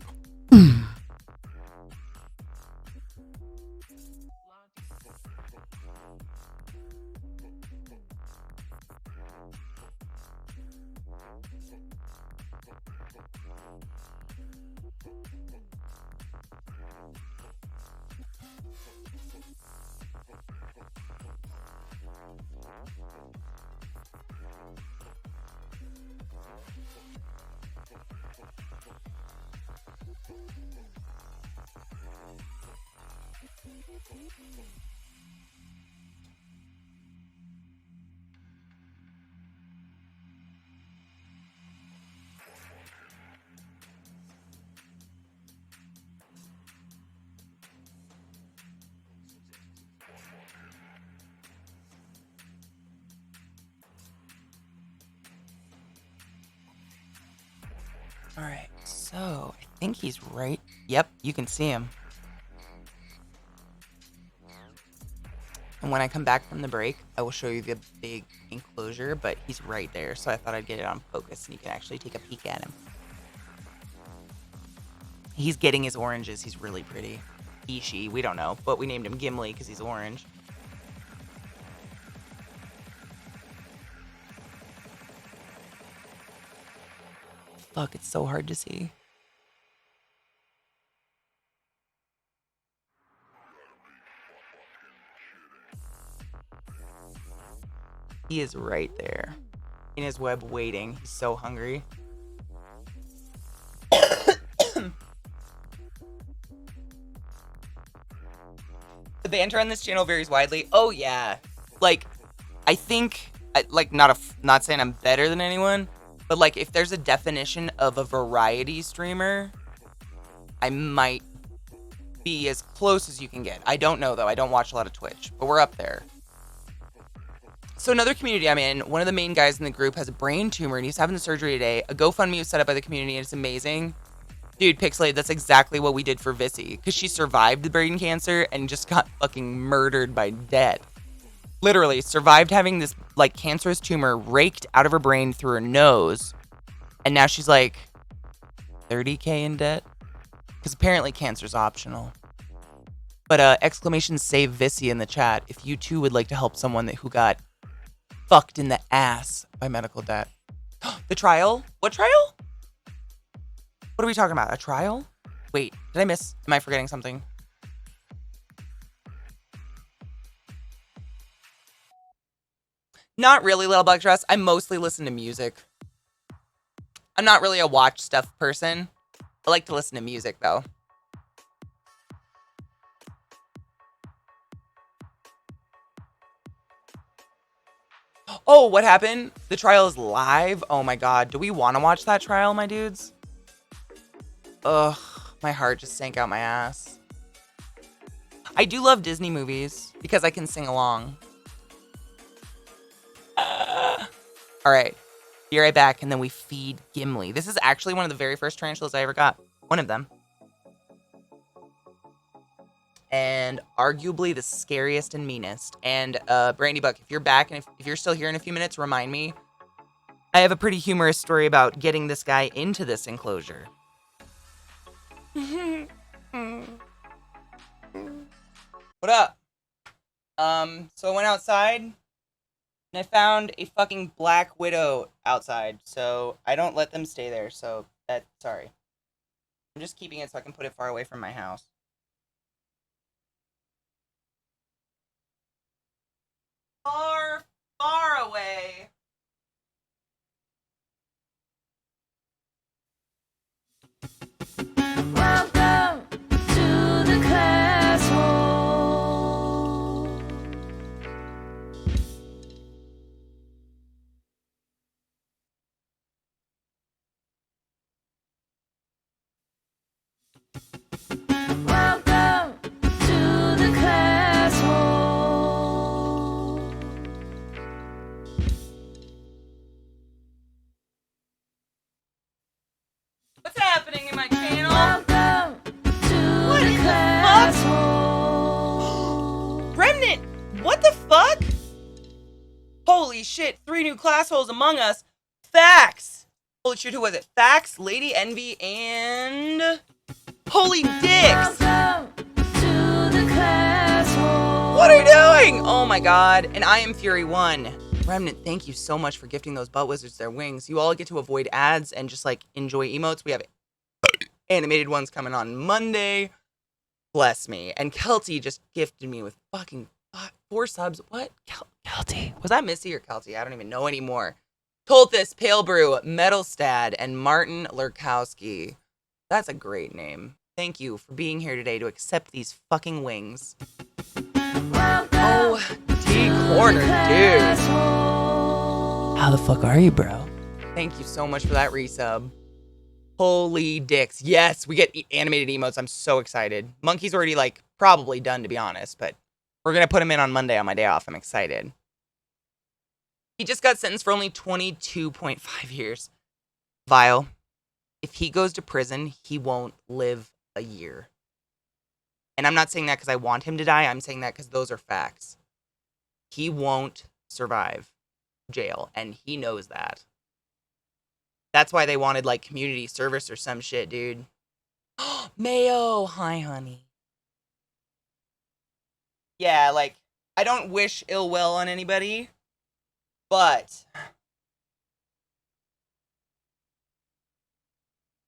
Alright, so I think he's right. Yep, you can see him. And when I come back from the break, I will show you the big enclosure, but he's right there, so I thought I'd get it on focus and you can actually take a peek at him. He's getting his oranges. He's really pretty. He, she, we don't know, but we named him Gimli because he's orange. Fuck, it's so hard to see. He is right there. In his web waiting. He's so hungry. The banter on this channel varies widely. Oh yeah. Like, I think, like, not saying I'm better than anyone, but like, if there's a definition of a variety streamer, I might be as close as you can get. I don't know though. I don't watch a lot of Twitch, but we're up there. So another community I'm in, one of the main guys in the group has a brain tumor and he's having the surgery today. A GoFundMe was set up by the community and it's amazing. Dude, Pixelated, that's exactly what we did for Vissy. Because she survived the brain cancer and just got fucking murdered by death. Literally, survived having this, like, cancerous tumor raked out of her brain through her nose. And now she's, like, 30K in debt. Because apparently cancer's optional. But, exclamation save Vissy in the chat if you too would like to help someone who got fucked in the ass by medical debt. The trial? What trial? What are we talking about? A trial? Wait, did I miss? Am I forgetting something? Not really, Little Bug Dress. I mostly listen to music. I'm not really a watch stuff person. I like to listen to music, though. Oh, what happened? The trial is live? Oh my god. Do we want to watch that trial, my dudes? Ugh, my heart just sank out my ass. I do love Disney movies because I can sing along. All right, be right back, and then we feed Gimli. This is actually one of the very first tarantulas I ever got. One of them. And arguably the scariest and meanest. And Brandy Buck, if you're back and if you're still here in a few minutes, remind me. I have a pretty humorous story about getting this guy into this enclosure. What up? So I went outside and I found a fucking black widow outside. So I don't let them stay there. So sorry. I'm just keeping it so I can put it far away from my house. Far, far away. Welcome to the classroom. Welcome to the classroom. What's happening in my channel? Welcome to What the in the classroom. Remnant! What the fuck? Holy shit, 3 new class holes among us. Facts! Holy shit, who was it? Facts, Lady Envy, and... Holy dicks! Welcome to the classroom. What are you doing? Oh my god. And I am Fury 1. Remnant, thank you so much for gifting those butt wizards their wings. You all get to avoid ads and just, like, enjoy emotes. We have animated ones coming on Monday. Bless me. And Kelty just gifted me with fucking 4 subs. What? Kelty. Was that Missy or Kelty? I don't even know anymore. Tolthus, Pale Brew, Metalstad, and Martin Lurkowski. That's a great name. Thank you for being here today to accept these fucking wings. Oh, D-Corner, dude. How the fuck are you, bro? Thank you so much for that resub. Holy dicks. Yes, we get animated emotes. I'm so excited. Monkey's already, like, probably done, to be honest, but we're going to put him in on Monday on my day off. I'm excited. He just got sentenced for only 22.5 years. Vile. If he goes to prison, he won't live a year. And I'm not saying that because I want him to die. I'm saying that because those are facts. He won't survive jail, and he knows that. That's why they wanted, like, community service or some shit, dude. Mayo! Hi, honey. Yeah, like, I don't wish ill will on anybody, but...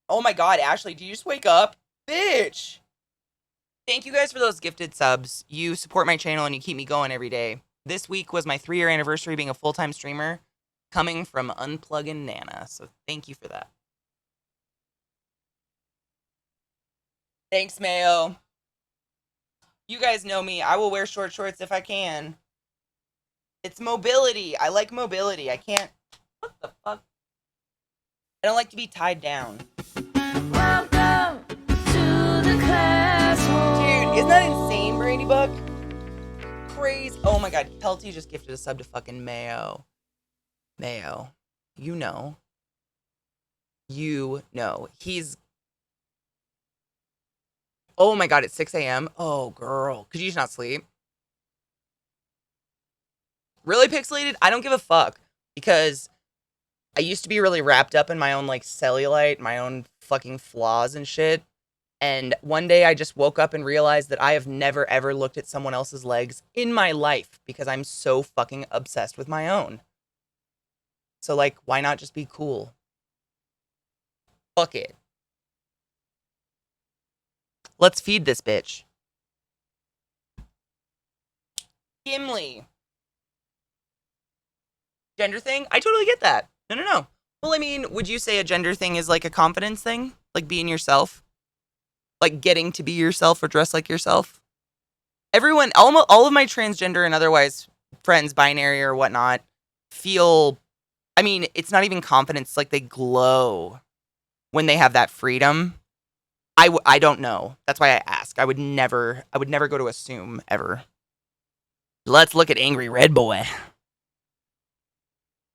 Oh my god, Ashley, did you just wake up? Bitch! Thank you guys for those gifted subs. You support my channel and you keep me going every day. This week was my 3-year anniversary being a full-time streamer, coming from Unpluggin' Nana, so thank you for that. Thanks, Mayo. You guys know me. I will wear short shorts if I can. It's mobility. I like mobility. I can't... What the fuck? I don't like to be tied down. Welcome to the classroom. Dude, isn't that insane, Brady Buck? Crazy. crazy. Oh my god, Kelty just gifted a sub to fucking Mayo. Mayo. You know. He's... Oh my god, it's 6 a.m. Oh, girl. Could you just not sleep? Really pixelated? I don't give a fuck. Because I used to be really wrapped up in my own, like, cellulite, my own fucking flaws and shit. And one day I just woke up and realized that I have never ever looked at someone else's legs in my life because I'm so fucking obsessed with my own. So, like, why not just be cool? Fuck it. Let's feed this bitch. Gimli. Gender thing? I totally get that. No. Well, I mean, would you say a gender thing is like a confidence thing? Like being yourself? Like getting to be yourself or dress like yourself? Everyone, almost all of my transgender and otherwise friends, binary or whatnot, feel, I mean, it's not even confidence, like they glow when they have that freedom. I don't know. That's why I ask. I would never go to assume ever. Let's look at Angry Red Boy.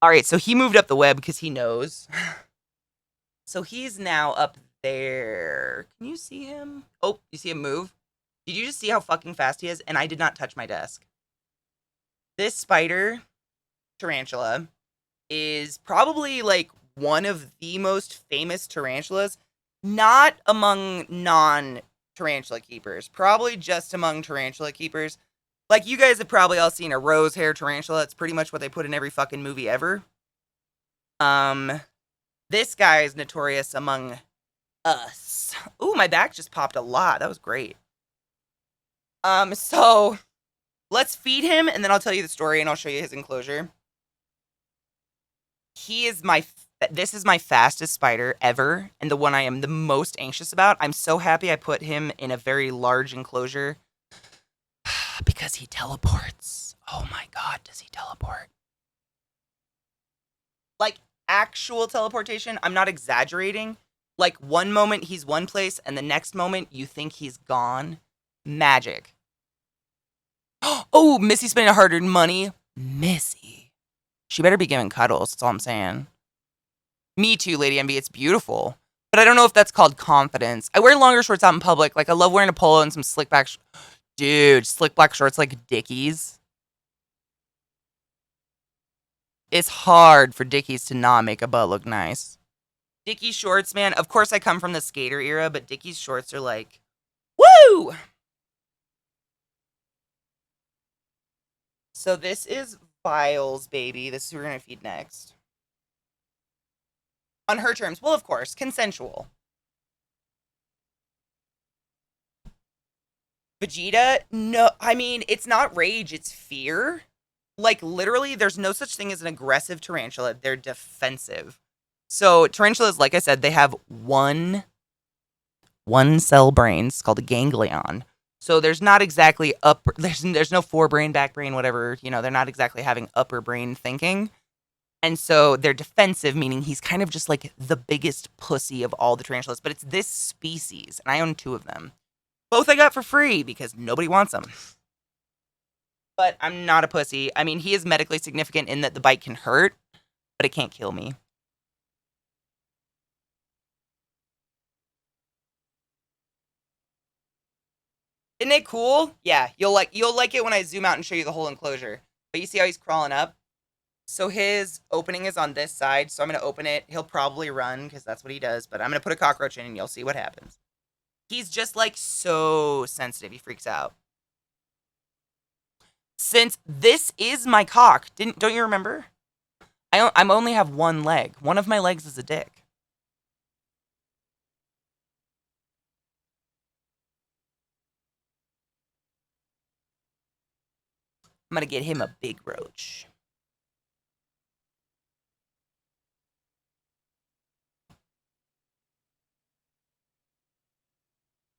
All right, so he moved up the web because he knows. So he's now up there. Can you see him? Oh, you see him move? Did you just see how fucking fast he is? And I did not touch my desk. This spider, tarantula, is probably like one of the most famous tarantulas, not among non-tarantula keepers, probably just among tarantula keepers. Like, you guys have probably all seen a rose hair tarantula. It's pretty much what they put in every fucking movie ever. This guy is notorious among us. Ooh, my back just popped a lot. That was great. So let's feed him, and then I'll tell you the story, and I'll show you his enclosure. This is my fastest spider ever, and the one I am the most anxious about. I'm so happy I put him in a very large enclosure because he teleports. Oh my god, does he teleport? Like, actual teleportation. I'm not exaggerating. Like, one moment he's one place, and the next moment you think he's gone. Magic. Oh, Missy spending hard-earned money. Missy. She better be giving cuddles, that's all I'm saying. Me too, Lady Envy. It's beautiful. But I don't know if that's called confidence. I wear longer shorts out in public. Like, I love wearing a polo and some slick back... Dude, slick black shorts like Dickies. It's hard for Dickies to not make a butt look nice. Dickies shorts, man. Of course, I come from the skater era, but Dickies shorts are like, woo! So this is Vile's baby. This is who we're going to feed next. On her terms. Well, of course, consensual. Vegeta? No, I mean, it's not rage, it's fear. Like, literally, there's no such thing as an aggressive tarantula. They're defensive. So, tarantulas, like I said, they have one cell brains called a ganglion. So, there's not exactly there's no forebrain, back brain, whatever. You know, they're not exactly having upper brain thinking. And so, they're defensive, meaning he's kind of just like the biggest pussy of all the tarantulas. But it's this species, and I own 2 of them. Both I got for free because nobody wants them. But I'm not a pussy. I mean, he is medically significant in that the bite can hurt, but it can't kill me. Isn't it cool? Yeah, you'll like it when I zoom out and show you the whole enclosure. But you see how he's crawling up? So his opening is on this side, so I'm going to open it. He'll probably run because that's what he does, but I'm going to put a cockroach in and you'll see what happens. He's just like so sensitive. He freaks out. Since this is my cock, don't you remember? I only have one leg. One of my legs is a dick. I'm gonna get him a big roach.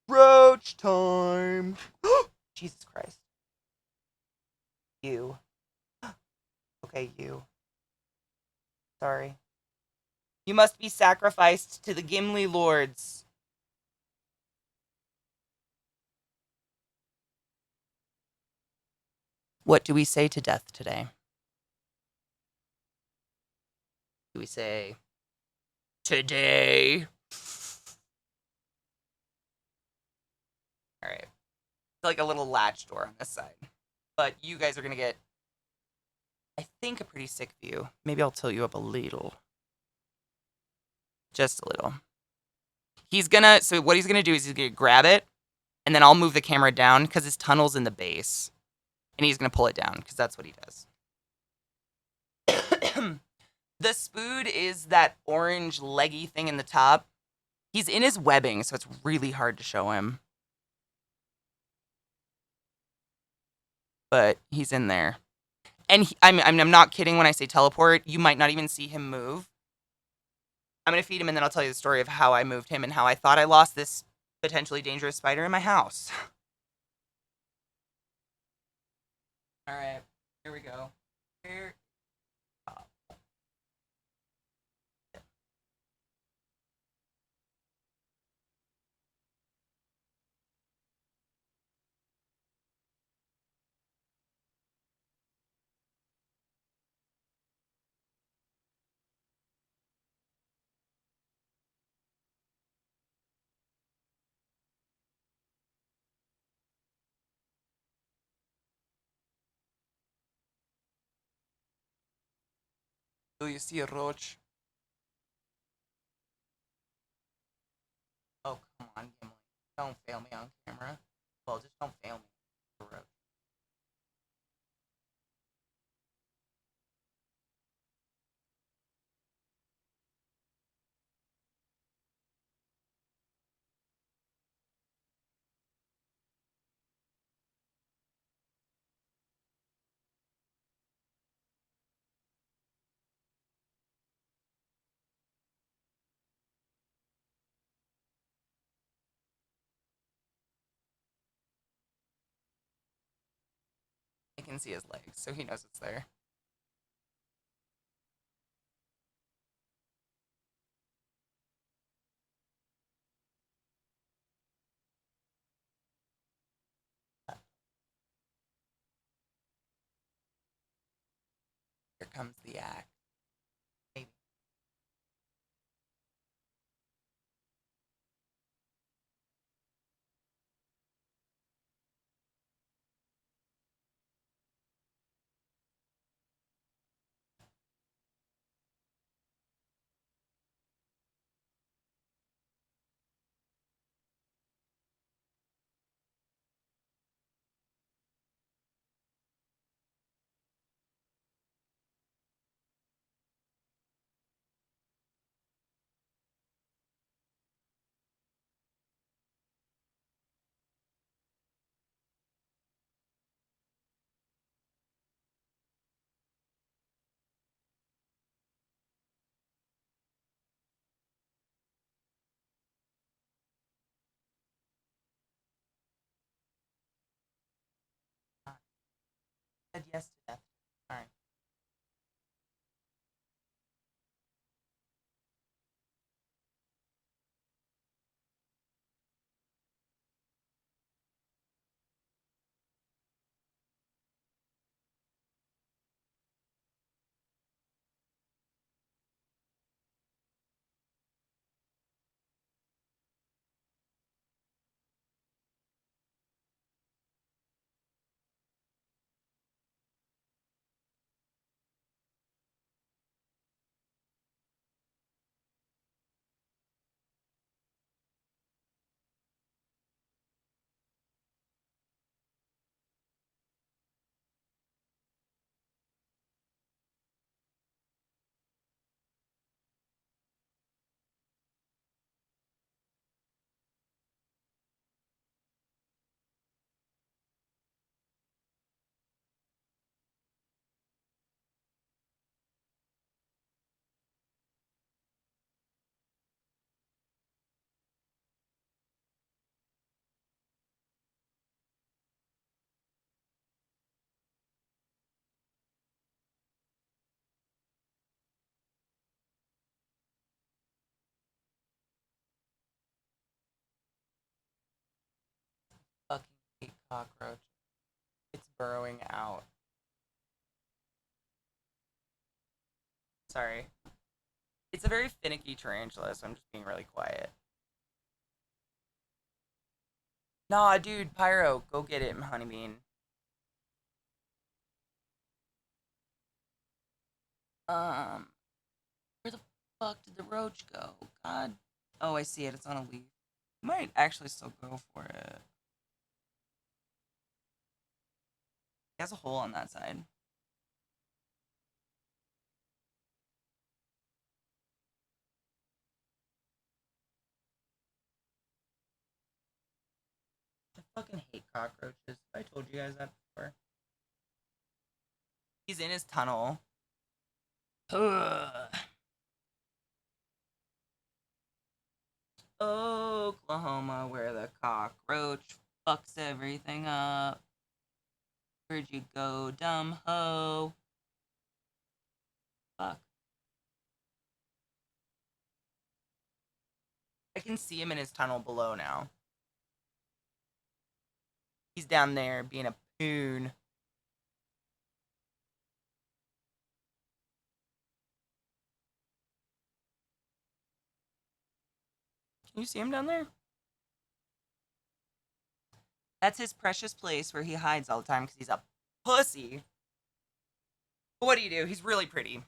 Roach time. Jesus Christ. You. Okay, you. Sorry. You must be sacrificed to the Gimli lords. What do we say to death today? Do we say today? All right. It's like a little latch door on this side. But you guys are going to get, I think, a pretty sick view. Maybe I'll tilt you up a little. Just a little. So what he's going to do is he's going to grab it, and then I'll move the camera down because his tunnel's in the base. And he's going to pull it down because that's what he does. The spood is that orange leggy thing in the top. He's in his webbing, so it's really hard to show him. But he's in there. And I'm not kidding when I say teleport. You might not even see him move. I'm going to feed him, and then I'll tell you the story of how I moved him and how I thought I lost this potentially dangerous spider in my house. All right, here we go. Here. Do you see a roach? Oh, come on, Gimli. Don't fail me on camera. Well, just don't fail me. A roach. I can see his legs, so he knows it's there. Here comes the axe. Maybe. Said yes to death. All right. Fucking hate cockroach. It's burrowing out. Sorry. It's a very finicky tarantula, so I'm just being really quiet. Nah, dude, Pyro, go get it, Honeybean. Where the fuck did the roach go? God. Oh, I see it. It's on a leaf. Might actually still go for it. He has a hole on that side. I fucking hate cockroaches. I told you guys that before. He's in his tunnel. Ugh. Oklahoma, where the cockroach fucks everything up. Where'd you go, dumb hoe? Fuck. I can see him in his tunnel below now. He's down there being a poon. Can you see him down there? That's his precious place where he hides all the time because he's a pussy. But what do? He's really pretty.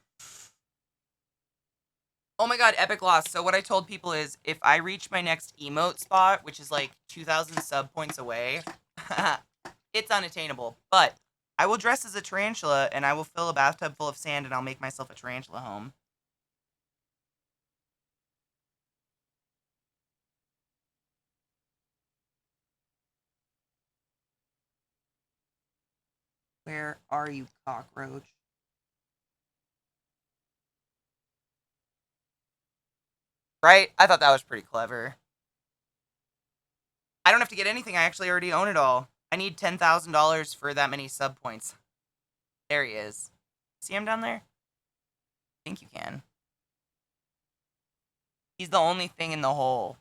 Oh my god, epic loss. So what I told people is, if I reach my next emote spot, which is like 2,000 sub points away, it's unattainable. But I will dress as a tarantula, and I will fill a bathtub full of sand, and I'll make myself a tarantula home. Where are you, cockroach? Right? I thought that was pretty clever. I don't have to get anything. I actually already own it all. I need $10,000 for that many sub points. There he is. See him down there? I think you can. He's the only thing in the hole.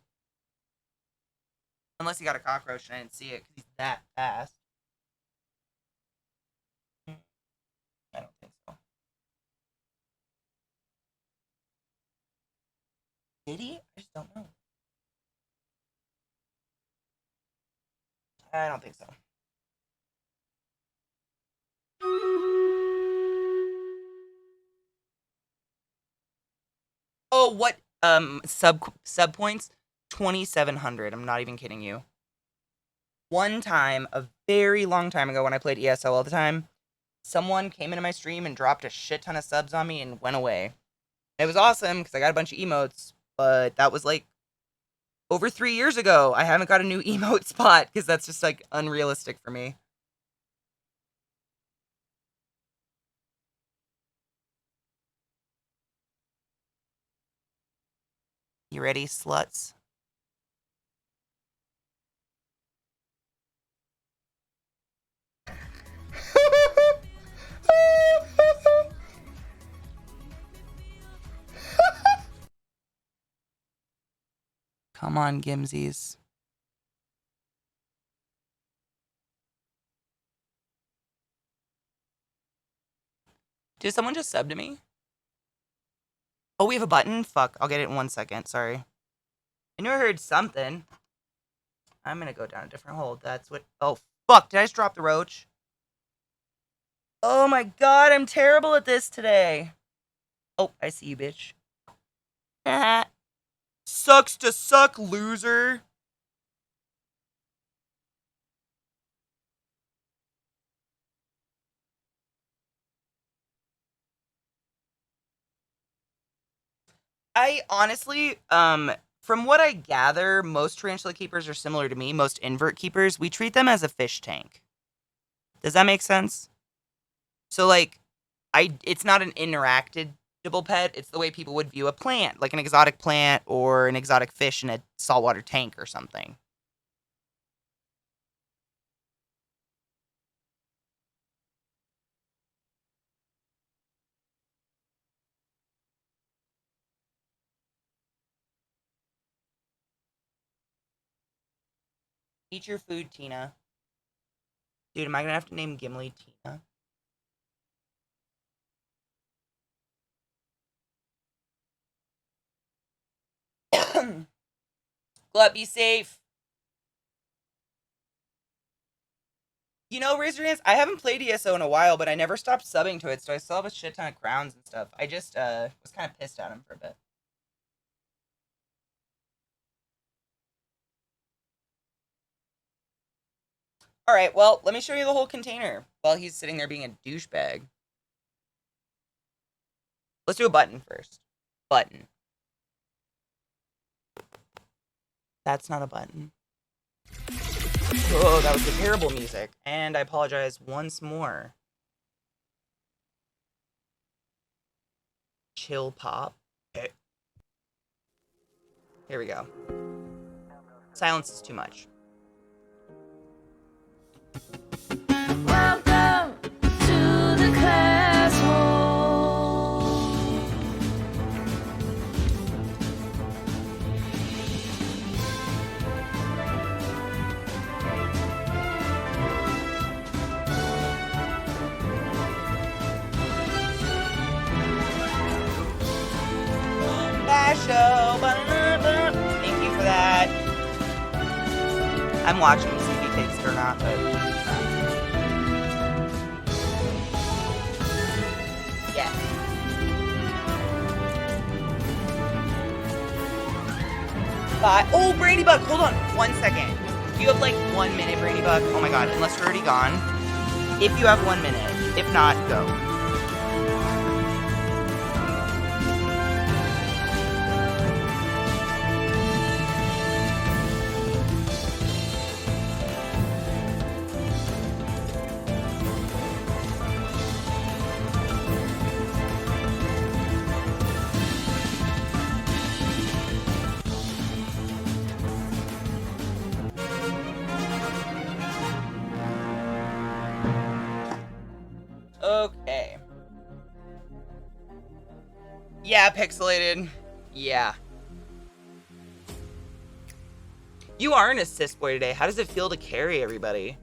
Unless he got a cockroach and I didn't see it because he's that fast. I don't think so. Did he? I just don't know. I don't think so. Oh, what sub points? 2,700. I'm not even kidding you. One time, a very long time ago when I played ESO all the time, someone came into my stream and dropped a shit ton of subs on me and went away. It was awesome because I got a bunch of emotes, but that was like over 3 years ago. I haven't got a new emote spot because that's just like unrealistic for me. You ready, sluts? Come on, Gimsies. Did someone just sub to me? Oh, we have a button? Fuck, I'll get it in 1 second. Sorry. I knew I heard something. I'm gonna go down a different hole. That's what... Oh, fuck. Did I just drop the roach? Oh my god, I'm terrible at this today. Oh, I see you, bitch. Sucks to suck, loser. I honestly, from what I gather, most tarantula keepers are similar to me. Most invert keepers, we treat them as a fish tank. Does that make sense? So, like, it's not an interactable pet. It's the way people would view a plant, like an exotic plant or an exotic fish in a saltwater tank or something. Eat your food, Tina. Dude, am I gonna have to name Gimli Tina? Glut, be safe. You know, raise your hands. I haven't played ESO in a while, but I never stopped subbing to it, so I still have a shit ton of crowns and stuff. I just was kind of pissed at him for a bit. All right, well, let me show you the whole container while he's sitting there being a douchebag. Let's do a button first. Button. That's not a button. Oh, that was the terrible music. And I apologize once more. Chill pop. Okay. Here we go. Silence is too much. Welcome to the classroom. Show. Thank you for that. I'm watching to see if he takes it or not, but yeah. Bye. Oh, Brady Buck, hold on 1 second. You have like 1 minute, Brady Buck. Oh my god, unless you're already gone. If you have 1 minute, if not, go. Okay. Yeah, pixelated. Yeah. You are an assist boy today. How does it feel to carry everybody?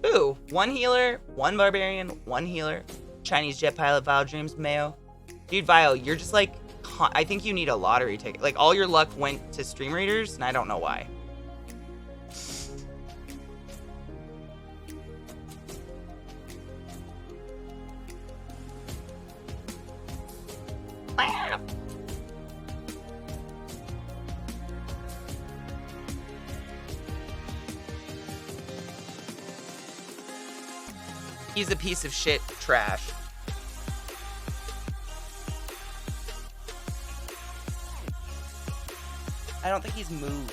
Ooh, 1 healer, 1 barbarian, 1 healer. Chinese jet pilot, Vile Dreams, Mayo. Dude, Vile, you're just like... I think you need a lottery ticket. Like, all your luck went to Stream Raiders, and I don't know why. He's a piece of shit trash. I don't think he's moved.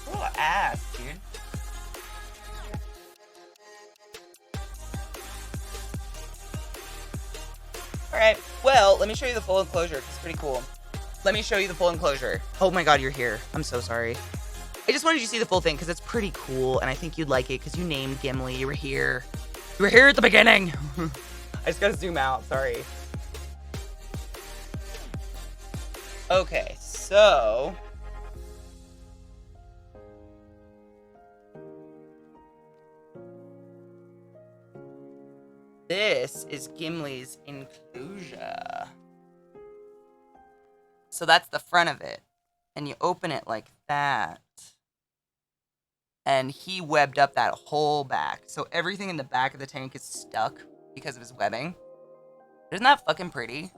Oh, ass, dude. Alright, well, let me show you the full enclosure. It's pretty cool. Let me show you the full enclosure. Oh my god, you're here. I'm so sorry. I just wanted you to see the full thing because it's pretty cool, and I think you'd like it because you named Gimli. You were here. You were here at the beginning. I just gotta zoom out. Sorry. Okay, so... this is Gimli's enclosure. So that's the front of it. And you open it like that. And he webbed up that whole back. So everything in the back of the tank is stuck because of his webbing. Isn't that fucking pretty?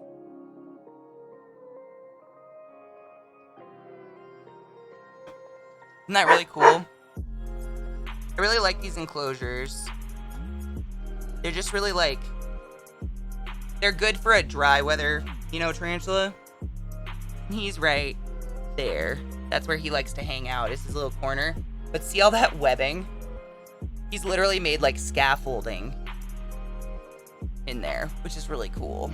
Isn't that really cool? I really like these enclosures. They're just really like... they're good for a dry weather, you know, tarantula? He's right there. That's where he likes to hang out, is his little corner. But see all that webbing? He's literally made like scaffolding in there, which is really cool.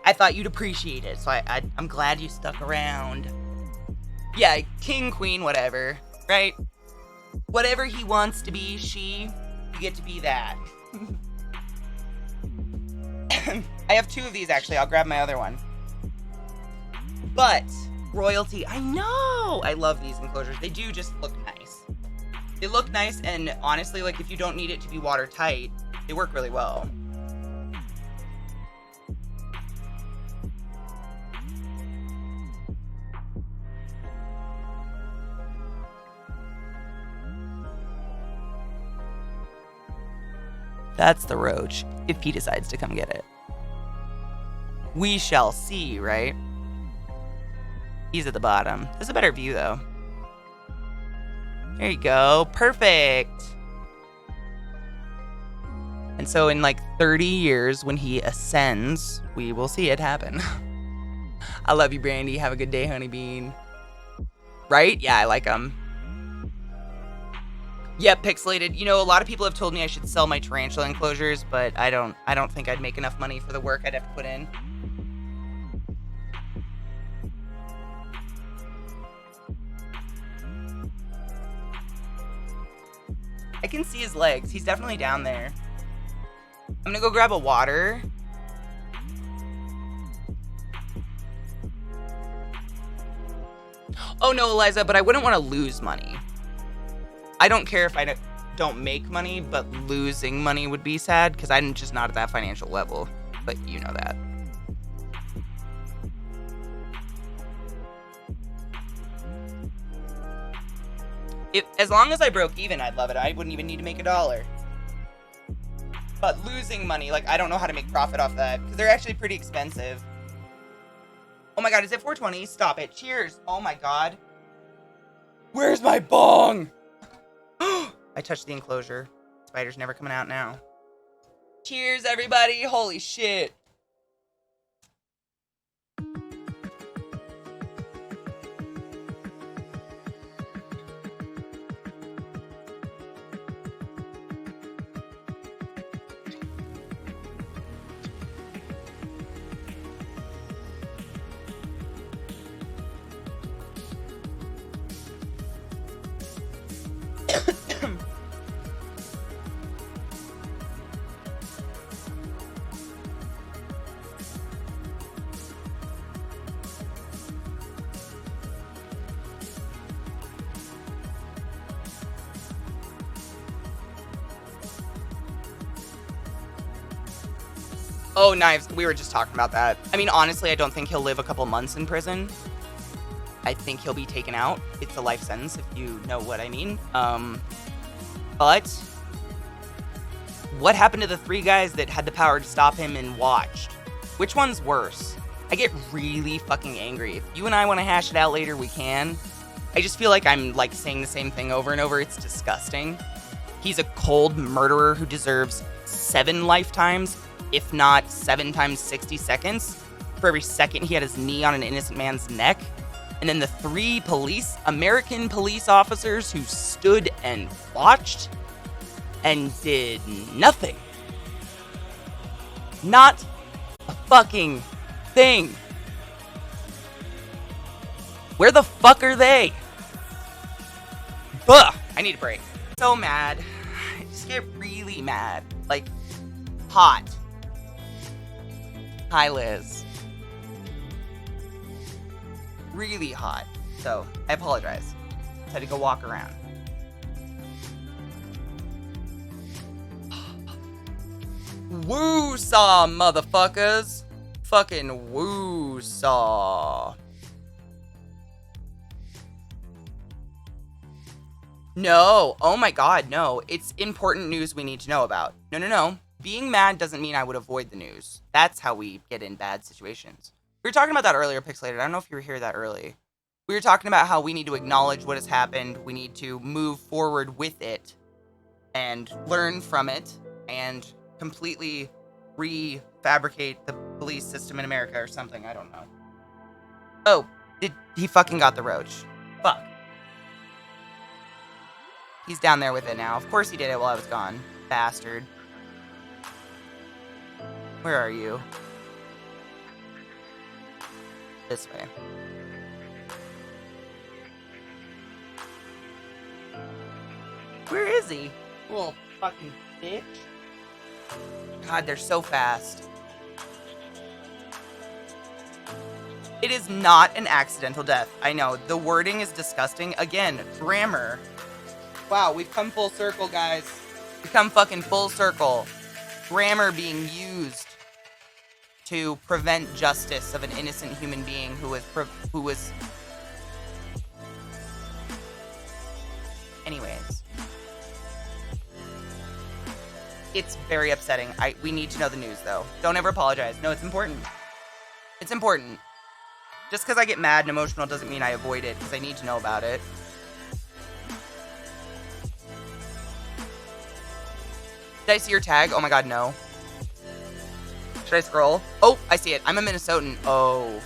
I thought you'd appreciate it, so I'm glad you stuck around. Yeah, king, queen, whatever, right? Whatever he wants to be, you get to be that. I have 2 of these, actually. I'll grab my other one. But... royalty. I know! I love these enclosures. They do just look nice. They look nice, and honestly, like, if you don't need it to be watertight, they work really well. That's the roach, if he decides to come get it. We shall see, right? He's at the bottom. There's a better view, though. There you go. Perfect. And so in like 30 years, when he ascends, we will see it happen. I love you, Brandy. Have a good day, Honeybean. Right? Yeah, I like them. Yep, pixelated. You know, a lot of people have told me I should sell my tarantula enclosures, but I don't think I'd make enough money for the work I'd have to put in. I can see his legs. He's definitely down there. I'm gonna go grab a water. Oh no, Eliza, but I wouldn't want to lose money. I don't care if I don't make money, but losing money would be sad because I'm just not at that financial level. But you know that. As long as I broke even, I'd love it. I wouldn't even need to make $1. But losing money, like, I don't know how to make profit off that because they're actually pretty expensive. Oh my god, is it 420? Stop it. Cheers. Oh my god. Where's my bong? I touched the enclosure. Spider's never coming out now. Cheers, everybody. Holy shit. Oh, knives. We were just talking about that. I mean, honestly, I don't think he'll live a couple months in prison. I think he'll be taken out. It's a life sentence, if you know what I mean. But what happened to the 3 guys that had the power to stop him and watched? Which one's worse? I get really fucking angry. If you and I want to hash it out later, we can. I just feel like I'm like saying the same thing over and over. It's disgusting. He's a cold murderer who deserves 7 lifetimes, if not 7 times 60 seconds, for every second he had his knee on an innocent man's neck. And then the 3 American police officers who stood and watched and did nothing. Not a fucking thing. Where the fuck are they? Buh! I need a break. So mad. I just get really mad. Like, hot. Hi, Liz. Really hot. So, I apologize. Had to go walk around. Woo-saw, motherfuckers. Fucking woo-saw. No. Oh my god, no. It's important news we need to know about. No. Being mad doesn't mean I would avoid the news. That's how we get in bad situations. We were talking about that earlier, Pixelated. I don't know if you were here that early. We were talking about how we need to acknowledge what has happened. We need to move forward with it and learn from it and completely refabricate the police system in America or something. I don't know. Oh, he fucking got the roach. Fuck. He's down there with it now. Of course he did it while I was gone. Bastard. Where are you? This way. Where is he? Little fucking bitch. God, they're so fast. It is not an accidental death. I know. The wording is disgusting. Again, grammar. Wow, we've come full circle, guys. We've come fucking full circle. Grammar being used to prevent justice of an innocent human being who was... Anyways. It's very upsetting. We need to know the news, though. Don't ever apologize. No, it's important. It's important. Just because I get mad and emotional doesn't mean I avoid it, because I need to know about it. Did I see your tag? Oh my god, no. Should I scroll? Oh, I see it. I'm a Minnesotan. Oh,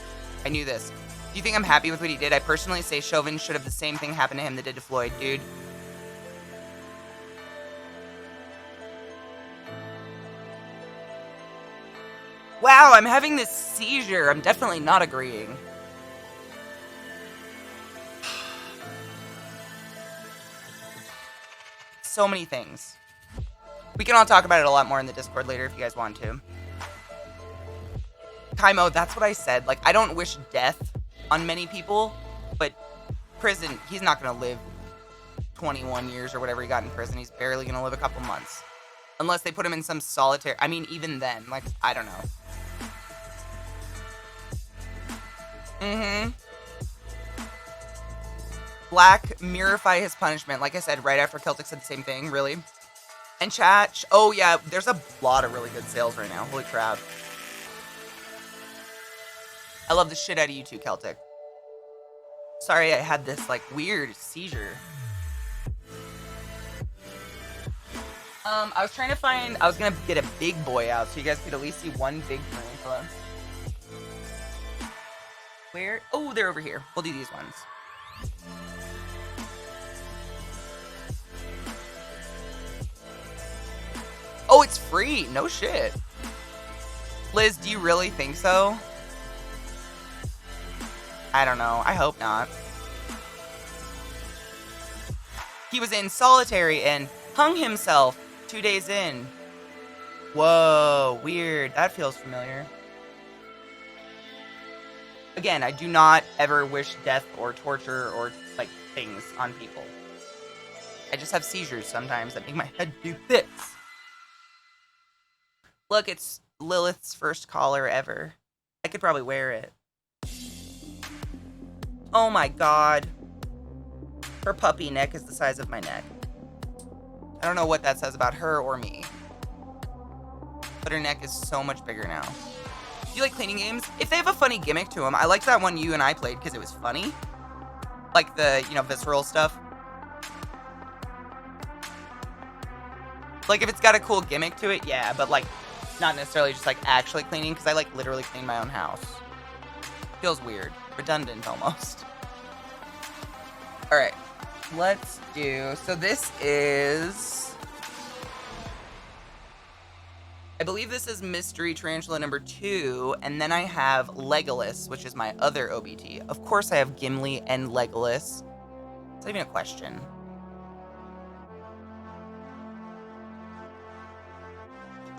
I knew this. Do you think I'm happy with what he did? I personally say Chauvin should have the same thing happen to him that did to Floyd, dude. Wow, I'm having this seizure. I'm definitely not agreeing. So many things. We can all talk about it a lot more in the Discord later if you guys want to. Kaimo, that's what I said. Like, I don't wish death on many people, but prison, he's not going to live 21 years or whatever he got in prison. He's barely going to live a couple months. Unless they put him in some solitary... I mean, even then, like, I don't know. Black mirify his punishment. Like I said, right after Celtic said the same thing, really. And chat... Oh, yeah, there's a lot of really good sales right now. Holy crap. I love the shit out of you too, Celtic. Sorry I had this, like, weird seizure. I was trying to find... I was gonna get a big boy out so you guys could at least see one big tarantula. Where? Oh, they're over here. We'll do these ones. Oh, it's free. No shit. Liz, do you really think so? I don't know. I hope not. He was in solitary and hung himself 2 days in. Whoa, weird. That feels familiar. Again, I do not ever wish death or torture or, like, things on people. I just have seizures sometimes that make my head do this. Look, it's Lilith's first collar ever. I could probably wear it. Oh my god. Her puppy neck is the size of my neck. I don't know what that says about her or me. But her neck is so much bigger now. Do you like cleaning games? If they have a funny gimmick to them, I liked that one you and I played because it was funny. Like the, you know, visceral stuff. Like if it's got a cool gimmick to it, yeah, but like not necessarily just like actually cleaning because I like literally clean my own house. Feels weird. Redundant almost. Alright. Let's do... So this is... I believe this is Mystery Tarantula number 2, and then I have Legolas, which is my other OBT. Of course I have Gimli and Legolas. It's not even a question.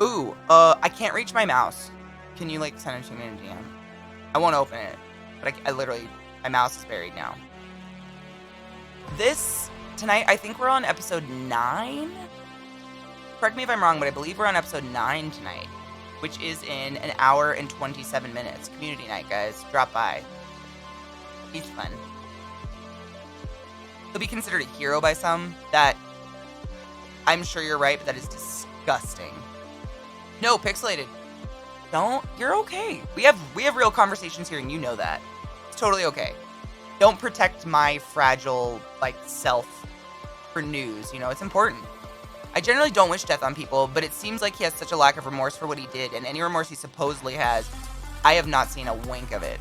Ooh, I can't reach my mouse. Can you, like, send it to me in a DM? I won't open it, but I literally... My mouse is buried now. This, tonight, I think we're on episode 9? Correct me if I'm wrong, but I believe we're on episode 9 tonight, which is in an hour and 27 minutes. Community night, guys. Drop by. He's fun. He'll be considered a hero by some. That, I'm sure you're right, but that is disgusting. No, pixelated. Don't. You're okay. We have real conversations here, and you know that. It's totally okay. Don't protect my fragile, like, self for news. You know, it's important. I generally don't wish death on people, but it seems like he has such a lack of remorse for what he did, and any remorse he supposedly has, I have not seen a wink of it.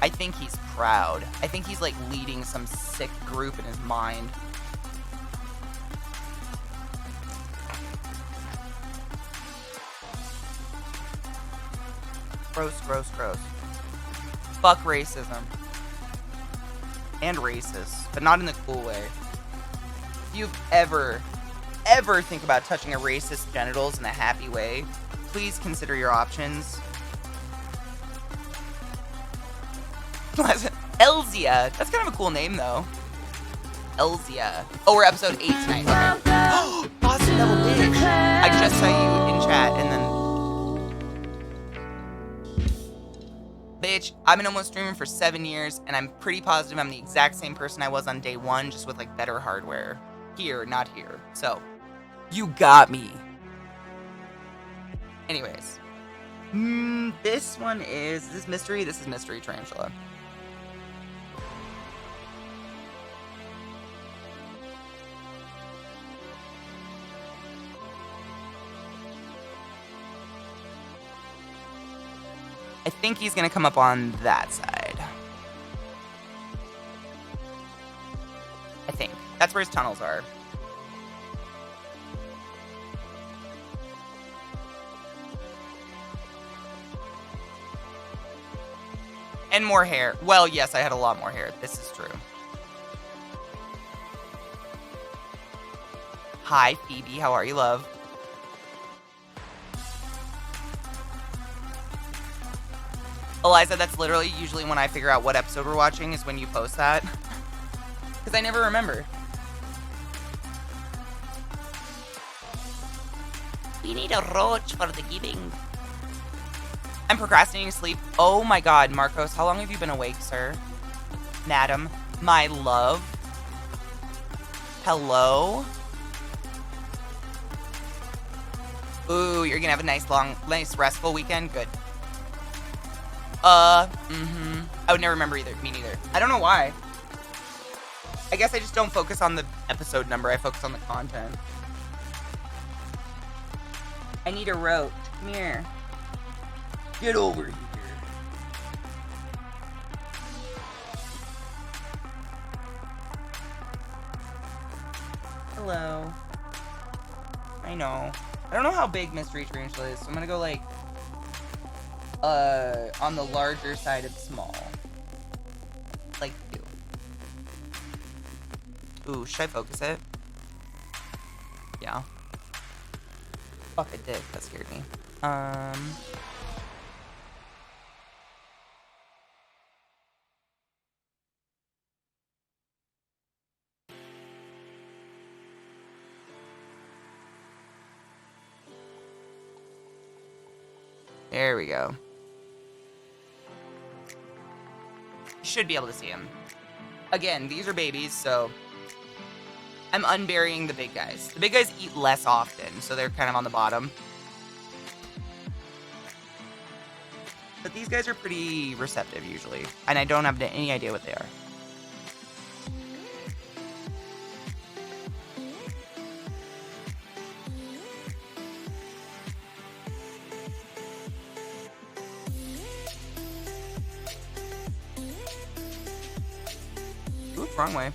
I think he's proud. I think he's, like, leading some sick group in his mind. Gross, gross, gross. Fuck racism. And racist, but not in the cool way. If you've ever think about touching a racist's genitals in a happy way, please consider your options. Elzia. That's kind of a cool name, though. Elzia. Oh, we're episode 8 tonight. Okay. Boston Double Bitch. I just saw you in chat, and then... Bitch, I've been almost streaming for 7 years, and I'm pretty positive I'm the exact same person I was on day 1, just with, like, better hardware. Here, not here. So, you got me. Anyways. This one is this mystery? This is Mystery Tarantula. I think he's going to come up on that side. I think. That's where his tunnels are. And more hair. Well, yes, I had a lot more hair. This is true. Hi, Phoebe. How are you, love? Eliza, that's literally usually when I figure out what episode we're watching is when you post that. Because I never remember. We need a roach for the giving. I'm procrastinating sleep. Oh my god, Marcos, how long have you been awake, sir? Madam, my love. Hello? Ooh, you're gonna have a nice restful weekend? Good. I would never remember either. Me neither. I don't know why. I guess I just don't focus on the episode number. I focus on the content. I need a roach. Come here. Get over here. Hello. I know. I don't know how big Mystery Tarantula is, so I'm gonna go like on the larger side of small. Like you. Ooh, should I focus it? Yeah. Fuck, I did. That scared me. There we go. You should be able to see him. Again, these are babies, so I'm unburying the big guys. The big guys eat less often, so they're kind of on the bottom. But these guys are pretty receptive usually, and I don't have any idea what they are. Ooh, wrong way.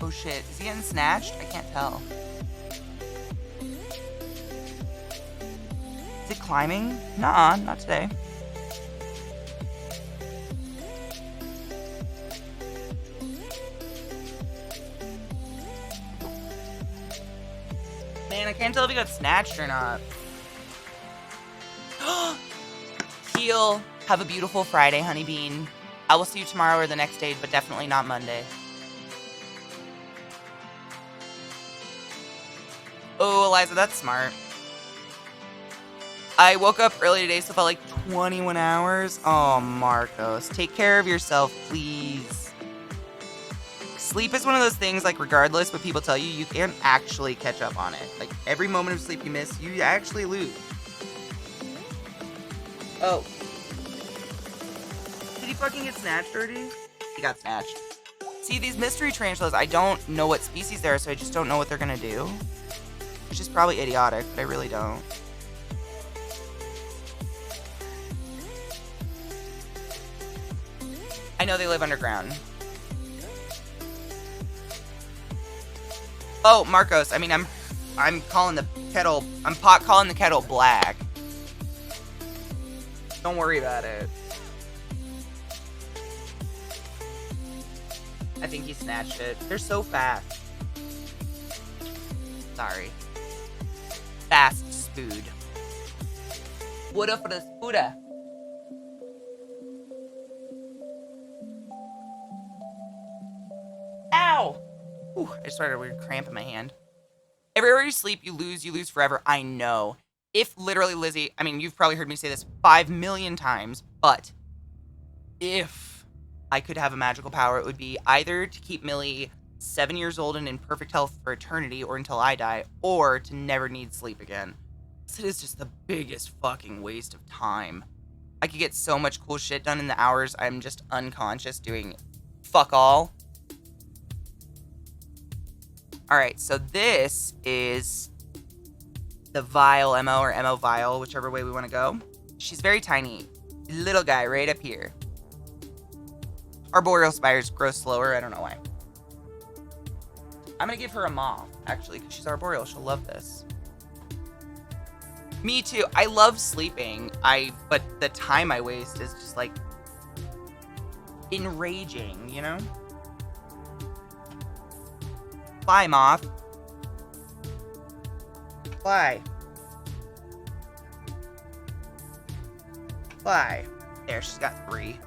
Oh shit, is he getting snatched? I can't tell. Is it climbing? Nah, not today. Man, I can't tell if he got snatched or not. Heel, have a beautiful Friday, honeybean. I will see you tomorrow or the next day, but definitely not Monday. Oh, Eliza, that's smart. I woke up early today, so it felt like 21 hours. Oh, Marcos, take care of yourself, please. Sleep is one of those things, like, regardless what people tell you, you can't actually catch up on it. Like, every moment of sleep you miss, you actually lose. Oh. Did he fucking get snatched already? He got snatched. See, these mystery tarantulas, I don't know what species they are, so I just don't know what they're gonna do. Which is probably idiotic, but I really don't. I know they live underground. Oh, Marcos, I mean, I'm calling the kettle, I'm calling the kettle black. Don't worry about it. I think he snatched it. They're so fast. Sorry. Fast spood. What up for the spooda? Ow! Ooh, I just started a weird cramp in my hand. Everywhere you sleep, you lose forever. I know. If literally, Lizzie, I mean, you've probably heard me say this 5 million times, but if I could have a magical power, it would be either to keep Millie 7 years old and in perfect health for eternity or until I die, or to never need sleep again. It is just the biggest fucking waste of time. I could get so much cool shit done in the hours I'm just unconscious doing fuck all. Alright, so this is the Vile MO or MO Vile, whichever way we want to go. She's very tiny. Little guy right up here. Arboreal spiders grow slower. I don't know why. I'm going to give her a moth, actually, because she's arboreal. She'll love this. Me too. I love sleeping. But the time I waste is just, like, enraging, you know? Fly, moth. Fly. Fly. There, she's got 3.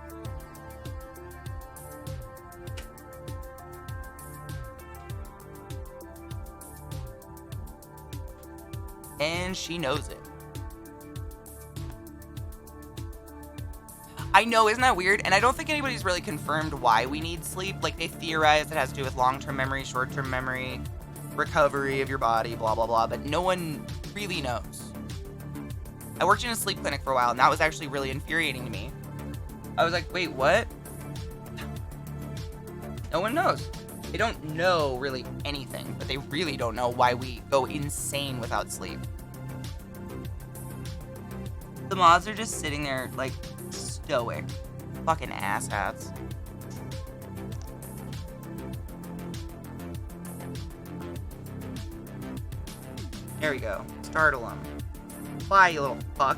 And she knows it. I know, isn't that weird? And I don't think anybody's really confirmed why we need sleep. Like, they theorize it has to do with long-term memory, short-term memory, recovery of your body, blah, blah, blah. But no one really knows. I worked in a sleep clinic for a while, and that was actually really infuriating to me. I was like, wait, what? No one knows. They don't know really anything, but they really don't know why we go insane without sleep. The moths are just sitting there, like, stoic. Fucking asshats. There we go. Startle them. Fly, you little fuck.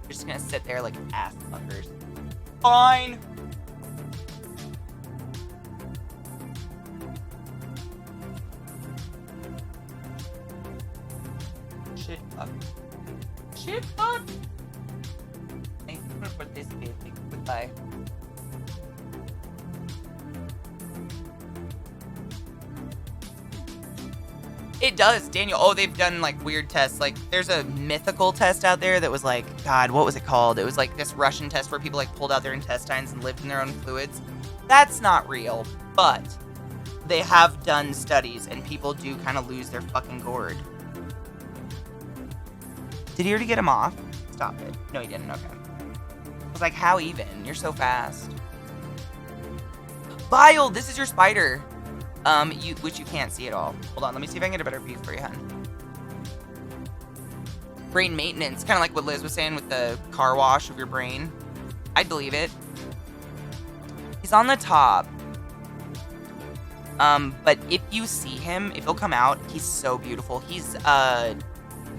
You're just gonna sit there like ass fuckers. Fine! Shit fuck. Shit fuck! Thank you for participating. Goodbye. It does, Daniel. Oh, they've done like weird tests. Like, there's a mythical test out there that was like, God, what was it called? It was like this Russian test where people like pulled out their intestines and lived in their own fluids. That's not real, but they have done studies and people do kind of lose their fucking gourd. Did he already get him off? Stop it. No, he didn't. Okay. I was like, how even? You're so fast. Vile, this is your spider. Which you can't see at all. Hold on, let me see if I can get a better view for you, hun. Brain maintenance, kind of like what Liz was saying with the car wash of your brain. I'd believe it. He's on the top. But if you see him, if he'll come out, he's so beautiful. He's,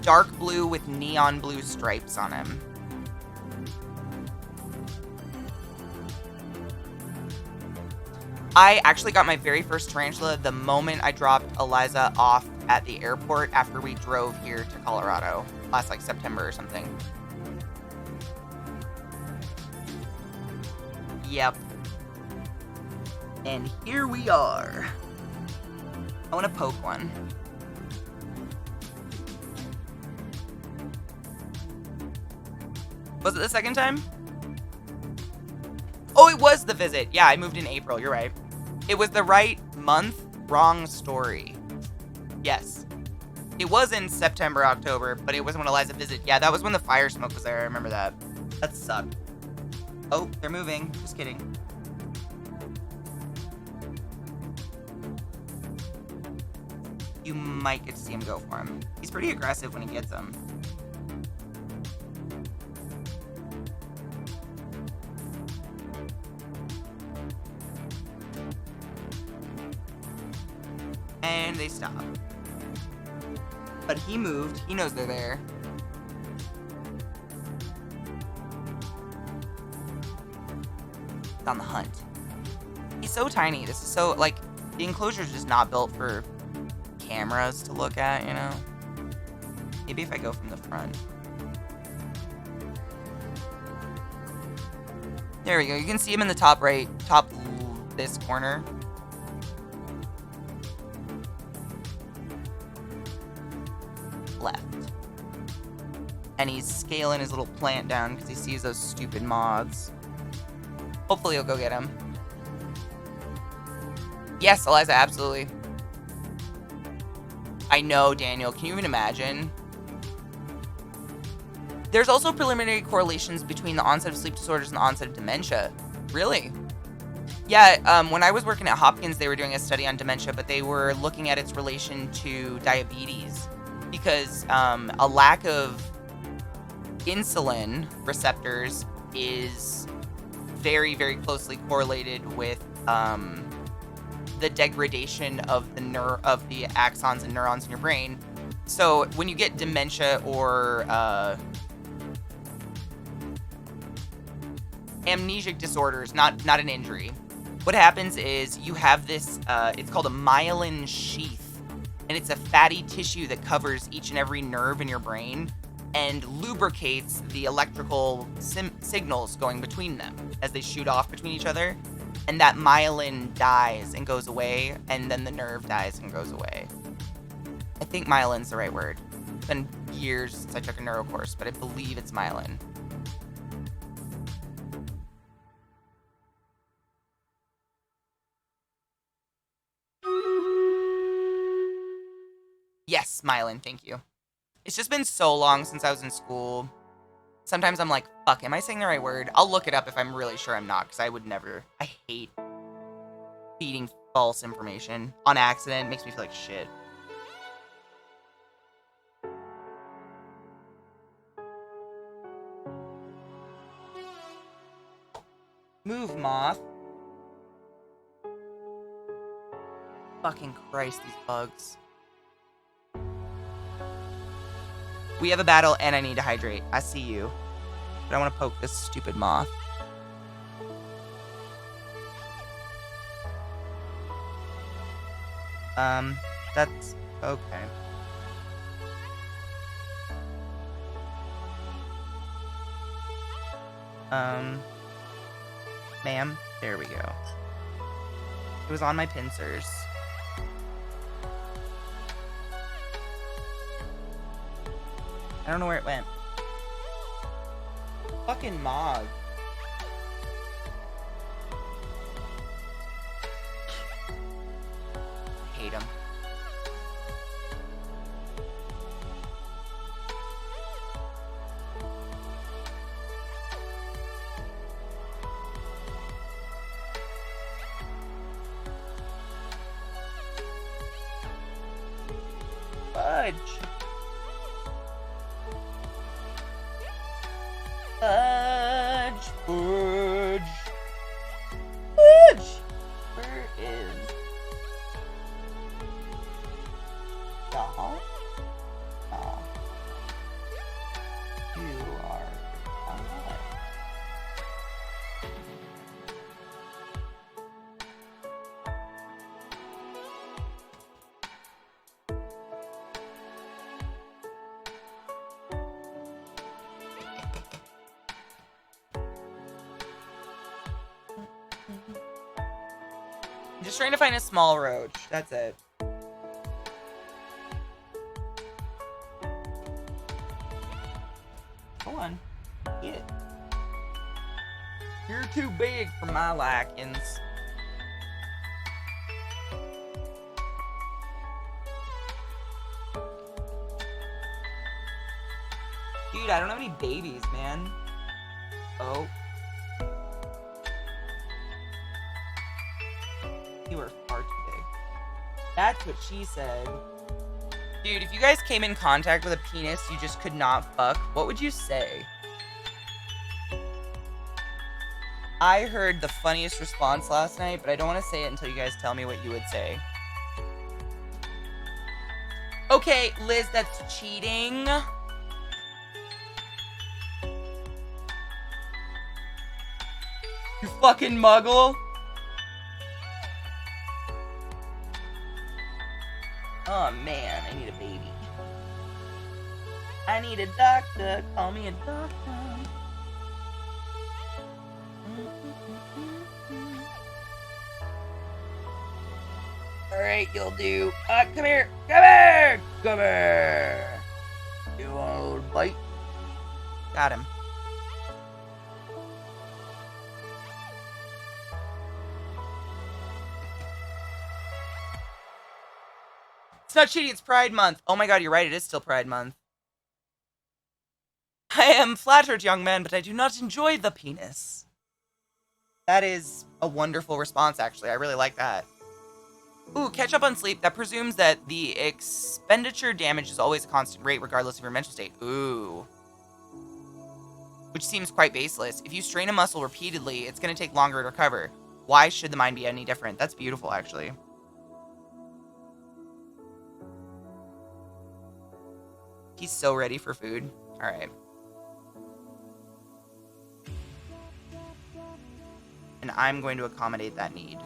dark blue with neon blue stripes on him. I actually got my very first tarantula the moment I dropped Eliza off at the airport after we drove here to Colorado last like September or something. Yep. And here we are. I want to poke one. Was it the second time? Oh, it was the visit. Yeah, I moved in April. You're right. It was the right month, wrong story. Yes. It was in September, October, but it wasn't when Eliza visited. Yeah, that was when the fire smoke was there. I remember that. That sucked. Oh, they're moving. Just kidding. You might get to see him go for him. He's pretty aggressive when he gets them. And they stop. But he moved. He knows they're there. He's on the hunt. He's so tiny. This is so, like, the enclosure is just not built for cameras to look at, you know? Maybe if I go from the front. There we go. You can see him in the top right, this corner. And he's scaling his little plant down because he sees those stupid moths. Hopefully he'll go get him. Yes, Eliza, absolutely. I know, Daniel. Can you even imagine? There's also preliminary correlations between the onset of sleep disorders and the onset of dementia. Really? Yeah, when I was working at Hopkins, they were doing a study on dementia, but they were looking at its relation to diabetes because a lack of insulin receptors is very, very closely correlated with the degradation of the axons and neurons in your brain. So when you get dementia or amnesic disorders, not an injury, what happens is you have this, it's called a myelin sheath, and it's a fatty tissue that covers each and every nerve in your brain and lubricates the electrical signals going between them as they shoot off between each other. And that myelin dies and goes away, and then the nerve dies and goes away. I think myelin's the right word. It's been years since I took a neuro course, but I believe it's myelin. Yes, myelin, thank you. It's just been so long since I was in school. Sometimes I'm like, fuck, am I saying the right word? I'll look it up if I'm really sure I'm not, because I would never. I hate feeding false information on accident. It makes me feel like shit. Move, moth. Fucking Christ, these bugs. We have a battle and I need to hydrate. I see you. But I want to poke this stupid moth. That's okay. Ma'am, there we go. It was on my pincers. I don't know where it went. Fucking moth. I hate him. Fudge. Fudge. Fudge. Fudge. Where is doll? Oh. You are alive. I'm just trying to find a small roach. That's it. Go on. Eat it. You're too big for my likings. Dude, I don't have any babies, man. Oh. You are far too big. That's what she said. Dude, if you guys came in contact with a penis you just could not fuck, what would you say? I heard the funniest response last night, but I don't want to say it until you guys tell me what you would say. Okay, Liz, that's cheating. You fucking muggle. Oh man, I need a baby. I need a doctor. Call me a doctor. Alright, you'll do. Come here. Come here. Come here. You want a little bite? at him. It's not cheating, it's Pride Month. Oh my god, you're right, it is still Pride Month. I am flattered, young man, but I do not enjoy the penis. That is a wonderful response, actually. I really like that. Ooh, catch up on sleep. That presumes that the expenditure damage is always a constant rate regardless of your mental state. Ooh. Which seems quite baseless. If you strain a muscle repeatedly, it's going to take longer to recover. Why should the mind be any different? That's beautiful, actually. He's so ready for food. All right. And I'm going to accommodate that need.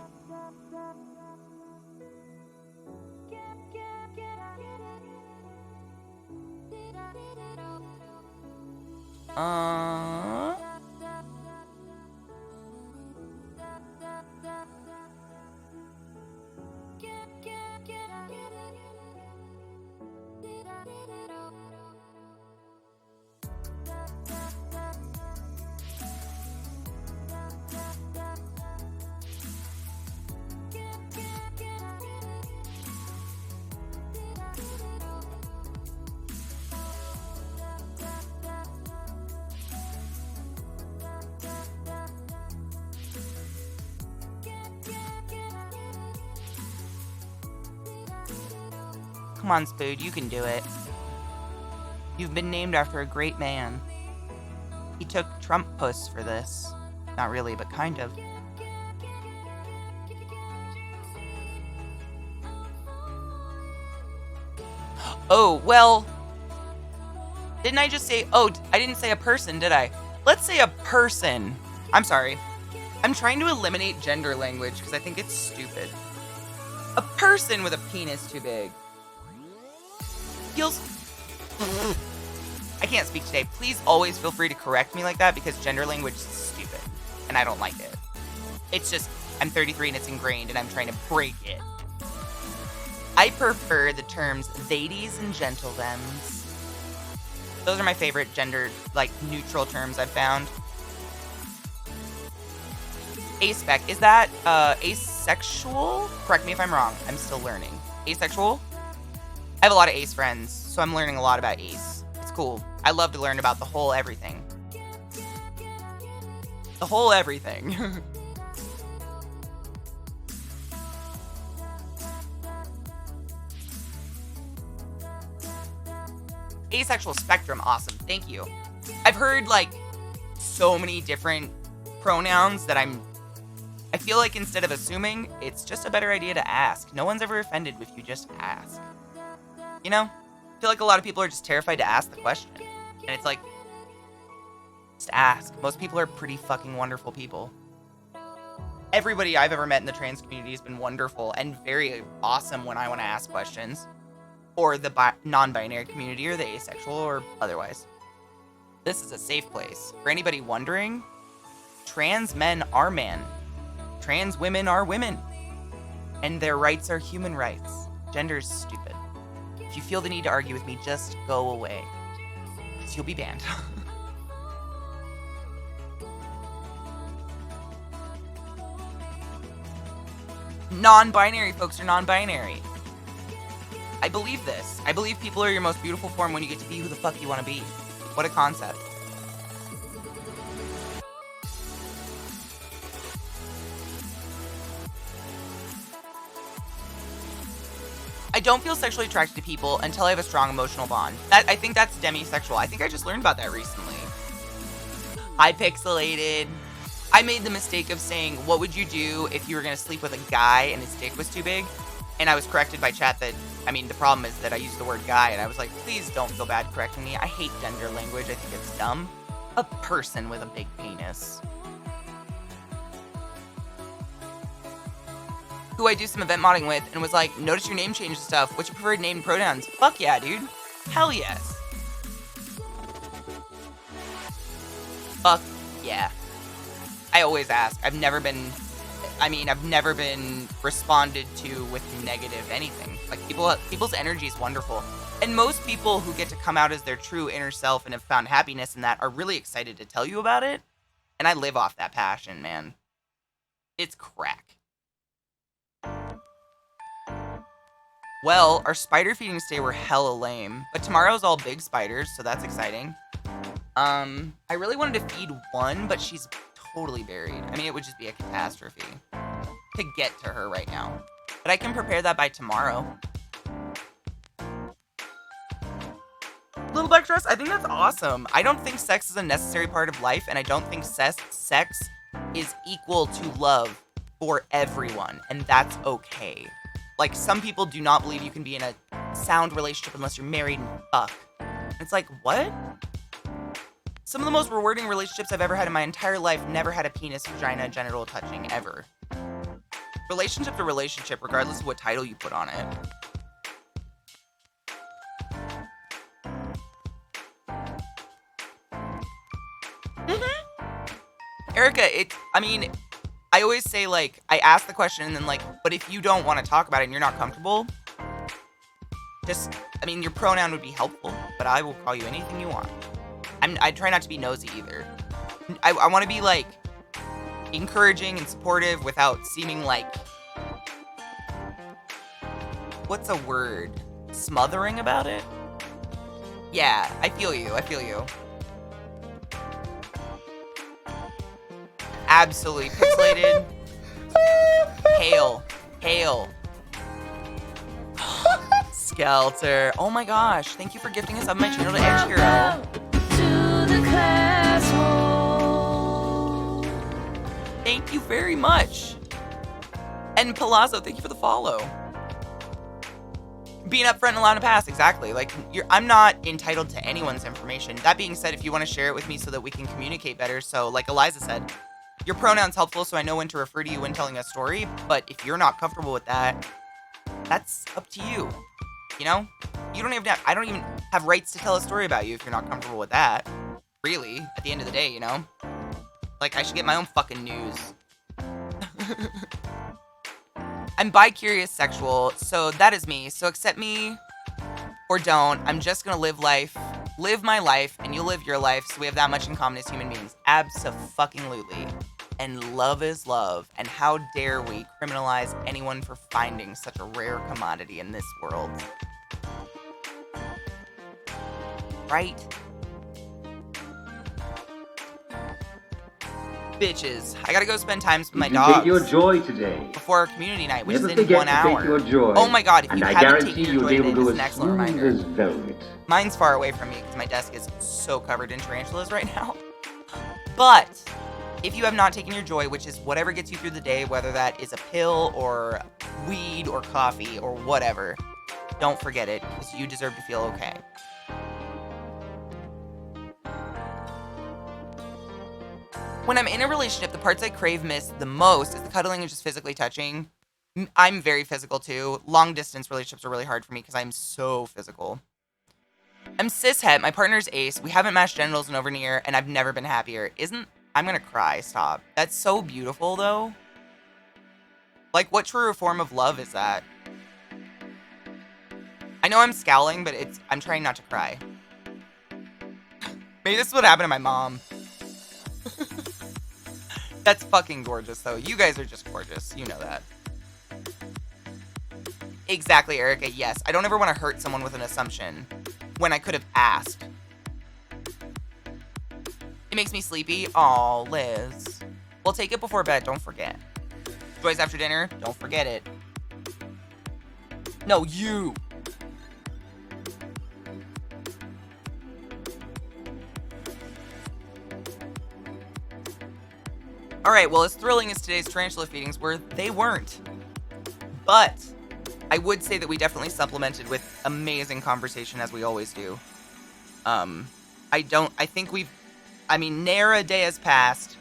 Come on, Spood, you can do it. You've been named after a great man. He took Trump puss for this. Not really, but kind of. Oh, well... Didn't I just say... Oh, I didn't say a person, did I? Let's say a person. I'm sorry. I'm trying to eliminate gender language because I think it's stupid. A person with a penis too big. Feels... I can't speak today. Please always feel free to correct me like that because gender language is stupid. And I don't like it. It's just, I'm 33 and it's ingrained and I'm trying to break it. I prefer the terms ladies and gentlethems. Those are my favorite gender, neutral terms I've found. Aspec, is that asexual? Correct me if I'm wrong. I'm still learning. Asexual? I have a lot of ace friends, so I'm learning a lot about ace. It's cool. I love to learn about the whole everything. The whole everything. Asexual spectrum, awesome. Thank you. I've heard, so many different pronouns that I feel like instead of assuming, it's just a better idea to ask. No one's ever offended if you just ask. You know? I feel like a lot of people are just terrified to ask the question. And it's like, just ask. Most people are pretty fucking wonderful people. Everybody I've ever met in the trans community has been wonderful and very awesome when I want to ask questions. Or the non-binary community, or the asexual, or otherwise. This is a safe place. For anybody wondering, trans men are men. Trans women are women. And their rights are human rights. Gender is stupid. If you feel the need to argue with me, just go away. Because you'll be banned. Non-binary folks are non-binary. I believe this. I believe people are your most beautiful form when you get to be who the fuck you want to be. What a concept. I don't feel sexually attracted to people until I have a strong emotional bond. I think that's demisexual. I think I just learned about that recently. I pixelated. I made the mistake of saying, what would you do if you were going to sleep with a guy and his dick was too big? And I was corrected by chat that, the problem is that I used the word guy, and I was like, please don't feel bad correcting me. I hate gender language. I think it's dumb. A person with a big penis. Who I do some event modding with, and was like, notice your name change and stuff. What's your preferred name and pronouns? Fuck yeah, dude. Hell yes. Fuck yeah. I always ask. I've never been responded to with negative anything. People's energy is wonderful. And most people who get to come out as their true inner self and have found happiness in that are really excited to tell you about it. And I live off that passion, man. It's crack. Well, our spider feedings today were hella lame, but tomorrow's all big spiders, so that's exciting. I really wanted to feed one, but she's totally buried. I mean, it would just be a catastrophe to get to her right now. But I can prepare that by tomorrow. Little black dress, I think that's awesome. I don't think sex is a necessary part of life, and I don't think sex is equal to love for everyone, and that's okay. Like, some people do not believe you can be in a sound relationship unless you're married and fuck. It's like, what? Some of the most rewarding relationships I've ever had in my entire life never had a penis, vagina, genital touching, ever. Relationship to relationship, regardless of what title you put on it. Erica, I always say, like, I ask the question and then, like, but if you don't want to talk about it and you're not comfortable, your pronoun would be helpful, but I will call you anything you want. I try not to be nosy either. I want to be, like, encouraging and supportive without seeming like, what's a word? Smothering about it? Yeah, I feel you. Absolutely pixelated. Hail. Skelter. Oh my gosh. Thank you for gifting us up my channel to Edge Hero. Thank you very much. And Palazzo, thank you for the follow. Being upfront and allowed to pass, exactly. Like, I'm not entitled to anyone's information. That being said, if you want to share it with me so that we can communicate better, so like Eliza said, your pronoun's helpful so I know when to refer to you when telling a story, but if you're not comfortable with that, that's up to you. You know? You don't even I don't even have rights to tell a story about you if you're not comfortable with that. Really, at the end of the day, you know? Like, I should get my own fucking news. I'm bi-curious sexual, so that is me. So accept me or don't. I'm just gonna live my life, and you'll live your life, so we have that much in common as human beings. Abso-fucking-lutely. And love is love. And how dare we criminalize anyone for finding such a rare commodity in this world. Right? Bitches. I gotta go spend time with my dogs. Take your joy today. Before our community night, which Never is in forget 1 to hour. take your joy, Oh my god, if and you I haven't guarantee taken your you'll joy be able today, to this go is an as excellent smooth reminder. as velvet. Mine's far away from me because my desk is so covered in tarantulas right now. But if you have not taken your joy, which is whatever gets you through the day, whether that is a pill or weed or coffee or whatever, don't forget it because you deserve to feel okay. When I'm in a relationship, the parts I crave miss the most is the cuddling and just physically touching. I'm very physical too. Long distance relationships are really hard for me because I'm so physical. I'm cishet, my partner's ace, we haven't matched genitals in over a year, and I've never been happier. I'm gonna cry, stop. That's so beautiful though. Like, what truer form of love is that? I know I'm scowling, but I'm trying not to cry. Maybe this is what happened to my mom. That's fucking gorgeous, though. You guys are just gorgeous. You know that. Exactly, Erica. Yes. I don't ever want to hurt someone with an assumption when I could have asked. It makes me sleepy. Aw, Liz. Well, take it before bed. Don't forget. Joys after dinner. Don't forget it. No, you. Alright, well, as thrilling as today's tarantula feedings were, they weren't. But I would say that we definitely supplemented with amazing conversation, as we always do. Ne'er a day has passed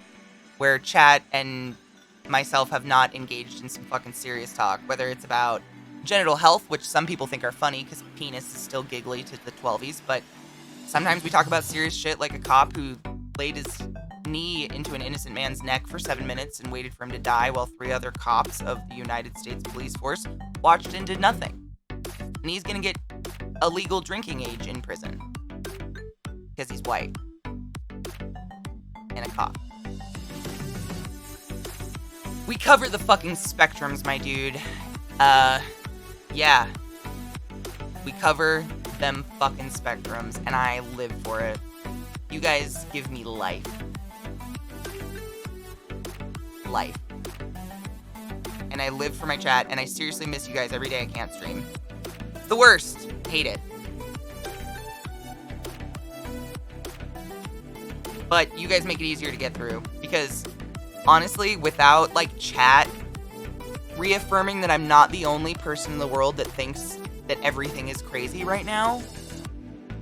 where chat and myself have not engaged in some fucking serious talk, whether it's about genital health, which some people think are funny because penis is still giggly to the 12s, but sometimes we talk about serious shit like a cop who laid his knee into an innocent man's neck for 7 minutes and waited for him to die while 3 other cops of the United States Police Force watched and did nothing. And he's gonna get a legal drinking age in prison. Because he's white. And a cop. We cover the fucking spectrums, my dude. Yeah. We cover them fucking spectrums, and I live for it. You guys give me life. Life. And I live for my chat, and I seriously miss you guys every day I can't stream. It's the worst. Hate it. But you guys make it easier to get through, because honestly, without like chat reaffirming that I'm not the only person in the world that thinks that everything is crazy right now,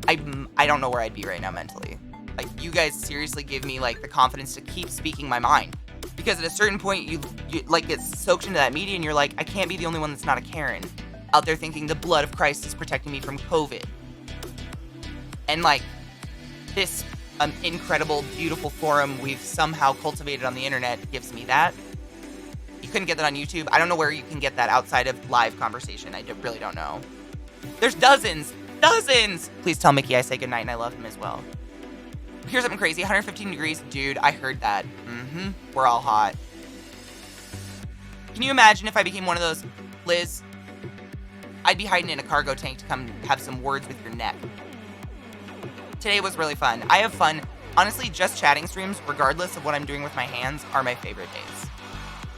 I don't know where I'd be right now mentally. Like, you guys seriously give me like the confidence to keep speaking my mind. Because at a certain point, you like get soaked into that media and you're like, I can't be the only one that's not a Karen out there thinking the blood of Christ is protecting me from COVID. And like, this incredible, beautiful forum we've somehow cultivated on the internet gives me that. You couldn't get that on YouTube. I don't know where you can get that outside of live conversation. I really don't know. There's dozens. Please tell Mickey I say goodnight and I love him as well. Here's something crazy. 115 degrees. Dude, I heard that. We're all hot. Can you imagine if I became one of those? Liz, I'd be hiding in a cargo tank to come have some words with your neck. Today was really fun. I have fun. Honestly, just chatting streams, regardless of what I'm doing with my hands, are my favorite days.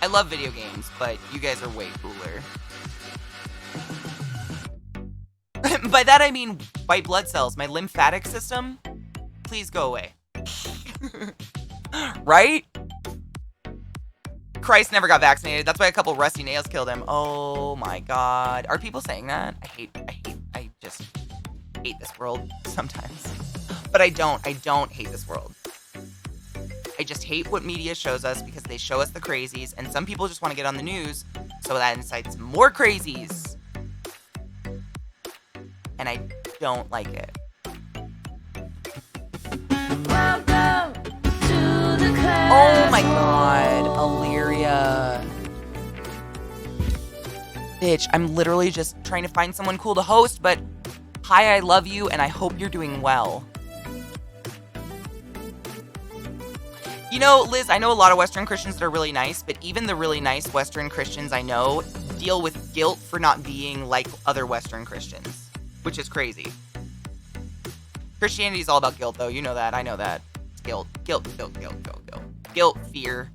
I love video games, but you guys are way cooler. By that I mean white blood cells. My lymphatic system, please go away. Right? Christ never got vaccinated. That's why a couple rusty nails killed him. Oh my god. Are people saying that? I just hate this world sometimes. But I don't hate this world. I just hate what media shows us because they show us the crazies, and some people just want to get on the news, so that incites more crazies. And I don't like it. Welcome to the class. Oh my god, Illyria. Bitch, I'm literally just trying to find someone cool to host, but hi, I love you, and I hope you're doing well. You know, Liz, I know a lot of Western Christians that are really nice, but even the really nice Western Christians I know deal with guilt for not being like other Western Christians, which is crazy. Christianity is all about guilt, though. You know that. I know that. It's guilt. Guilt, fear.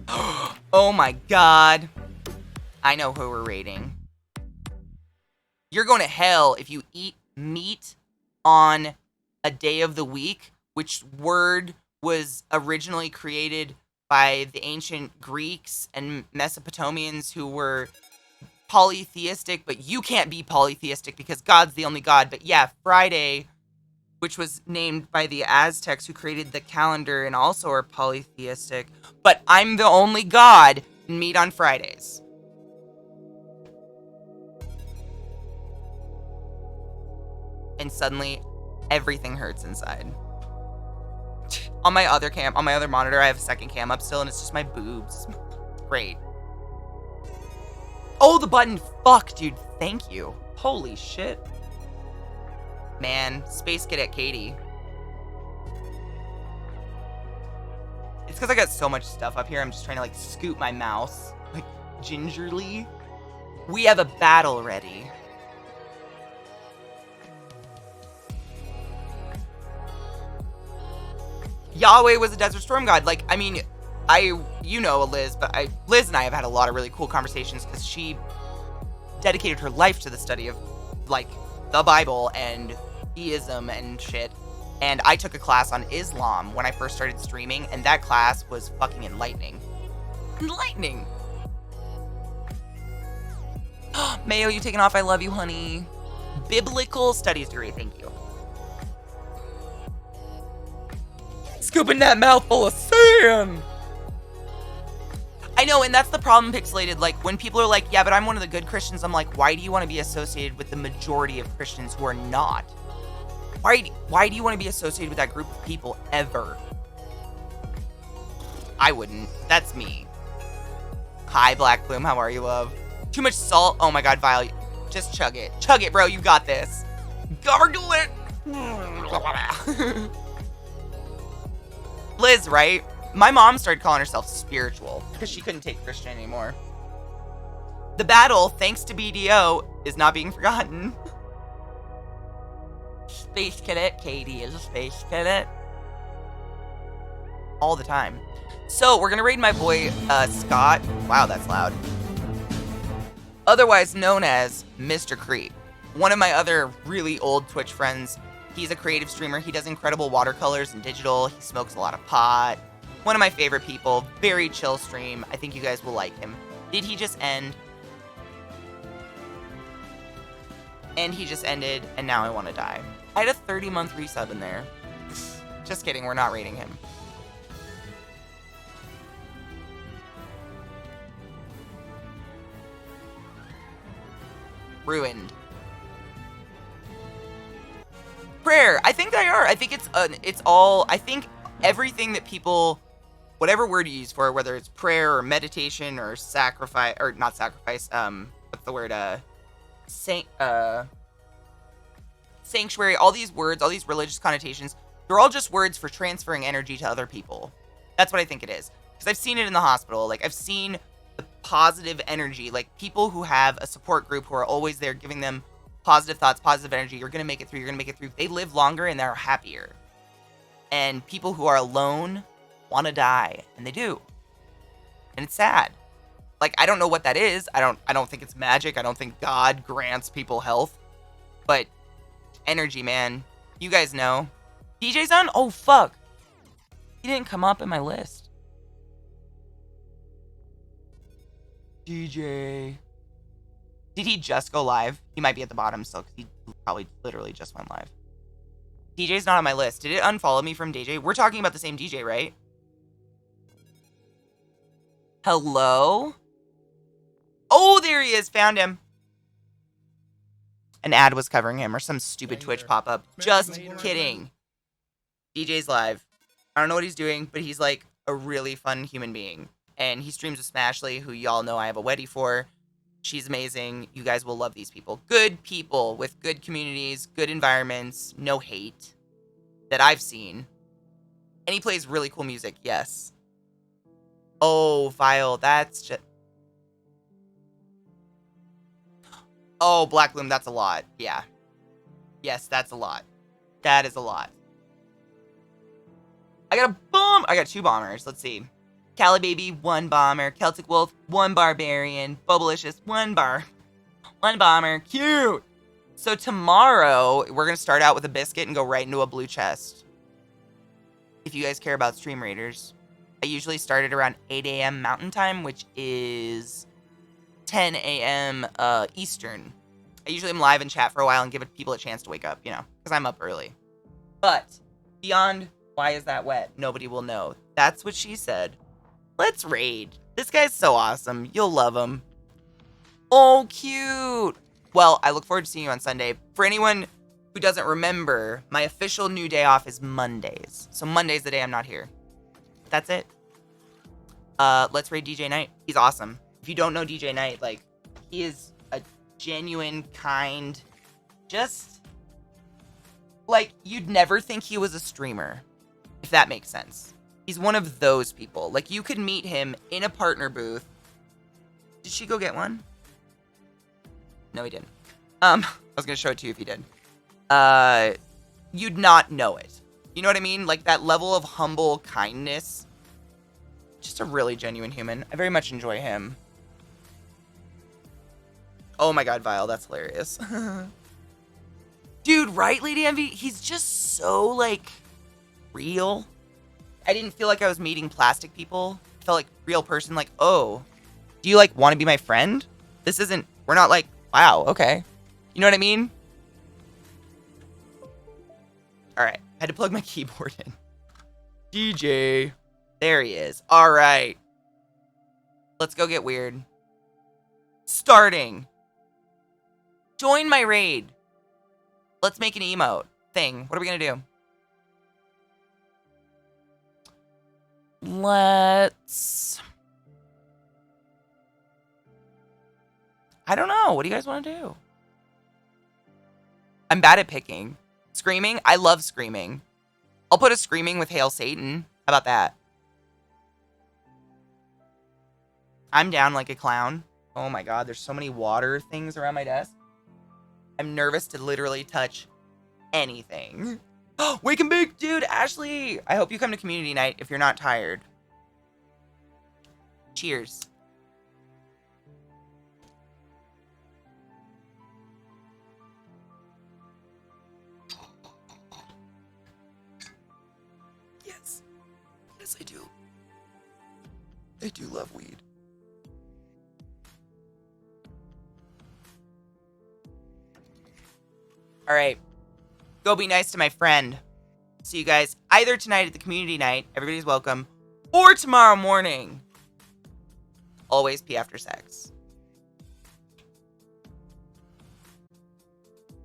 Oh my god. I know who we're rating. You're going to hell if you eat meat on a day of the week, which word was originally created by the ancient Greeks and Mesopotamians who were polytheistic, but you can't be polytheistic because God's the only God. But yeah, Friday, which was named by the Aztecs who created the calendar and also are polytheistic, but I'm the only God and meet on Fridays. And suddenly, everything hurts inside. On my other monitor, I have a second cam up still, and it's just my boobs. Great. Oh, the button. Fuck, dude. Thank you. Holy shit. Man, Space Cadet Katie. It's because I got so much stuff up here. I'm just trying to, like, scoot my mouse. Like, gingerly. We have a battle ready. Yahweh was a desert storm god. Like, I mean, you know Liz, but Liz and I have had a lot of really cool conversations because she dedicated her life to the study of, like, the Bible and theism and shit. And I took a class on Islam when I first started streaming, and that class was fucking enlightening. Enlightening! Mayo, you taking off? I love you, honey. Biblical studies degree, thank you. Scooping that mouthful of sand! I know, and that's the problem, Pixelated. Like, when people are like, yeah, but I'm one of the good Christians, I'm like, why do you want to be associated with the majority of Christians who are not? Why do you want to be associated with that group of people ever? I wouldn't. That's me. Hi, Black Bloom. How are you, love? Too much salt? Oh my god, Vile. Just chug it. Chug it, bro. You got this. Gargle it. Liz, right? My mom started calling herself spiritual because she couldn't take Christian anymore. The battle, thanks to BDO, is not being forgotten. Space Cadet Katie is a Space Cadet. All the time. So, we're gonna raid my boy, Scott. Wow, that's loud. Otherwise known as Mr. Creep. One of my other really old Twitch friends. He's a creative streamer. He does incredible watercolors and digital. He smokes a lot of pot. One of my favorite people. Very chill stream. I think you guys will like him. Did he just end? And he just ended, and now I want to die. I had a 30-month resub in there. Just kidding, we're not rating him. Ruined. Prayer. I think they are. I think it's all. I think everything that people, whatever word you use for it, whether it's prayer or meditation or sacrifice or not sacrifice. What's the word? Sanctuary. All these words, all these religious connotations. They're all just words for transferring energy to other people. That's what I think it is. Because I've seen it in the hospital. Like I've seen the positive energy. Like people who have a support group who are always there giving them positive thoughts, positive energy. You're going to make it through. You're going to make it through. They live longer and they're happier. And people who are alone want to die. And they do. And it's sad. Like, I don't know what that is. I don't think it's magic. I don't think God grants people health. But energy, man. You guys know. DJ's on? Oh, fuck. He didn't come up in my list. DJ. Did he just go live? He might be at the bottom still, because he probably literally just went live. DJ's not on my list. Did it unfollow me from DJ? We're talking about the same DJ, right? Hello? Oh, there he is. Found him. An ad was covering him or some stupid Twitch pop-up. Just kidding. DJ's live. I don't know what he's doing, but he's like a really fun human being. And he streams with Smashly, who y'all know I have a weddie for. She's amazing. You guys will love these people. Good people with good communities, good environments, no hate that I've seen. And he plays really cool music, yes. Oh, Vile, that's just... Oh, Black Bloom, that's a lot. Yeah. Yes, that's a lot. That is a lot. I got a bomb! I got 2 bombers. Let's see. Cali Baby, 1 bomber. Celtic Wolf, 1 barbarian. Bubblicious, 1 bomber. Cute! So tomorrow, we're going to start out with a biscuit and go right into a blue chest. If you guys care about stream raiders. I usually start at around 8 a.m. Mountain Time, which is 10 a.m. Eastern. I usually am live and chat for a while and give people a chance to wake up, you know, because I'm up early. But beyond why is that wet, nobody will know. That's what she said. Let's raid. This guy's so awesome. You'll love him. Oh, cute. Well, I look forward to seeing you on Sunday. For anyone who doesn't remember, my official new day off is Mondays. So Monday's the day I'm not here. That's it. Let's raid DJ Knight. He's awesome. If you don't know DJ Knight, like, he is a genuine, kind, just, like, you'd never think he was a streamer, if that makes sense. He's one of those people. Like, you could meet him in a partner booth. Did she go get one? No, he didn't. I was gonna show it to you if he did. You'd not know it. You know what I mean? Like, that level of humble kindness. Just a really genuine human. I very much enjoy him. Oh my god, Vile, that's hilarious. Dude, right, Lady Envy? He's just so, like, real. I didn't feel like I was meeting plastic people. I felt like real person, like, oh, do you, like, want to be my friend? This isn't, we're not like, wow, okay. You know what I mean? Alright, I had to plug my keyboard in. DJ. There he is. Alright. Let's go get weird. Starting. Join my raid. Let's make an emote thing. What are we gonna do? Let's... I don't know. What do you guys want to do? I'm bad at picking. Screaming? I love screaming. I'll put a screaming with Hail Satan. How about that? I'm down like a clown. Oh my god, there's so many water things around my desk. I'm nervous to literally touch anything. Oh, wake and bake, dude, Ashley. I hope you come to community night if you're not tired. Cheers. Yes. Yes, I do. I do love weed. All right. Go be nice to my friend. See you guys either tonight at the community night, everybody's welcome, or tomorrow morning. Always pee after sex.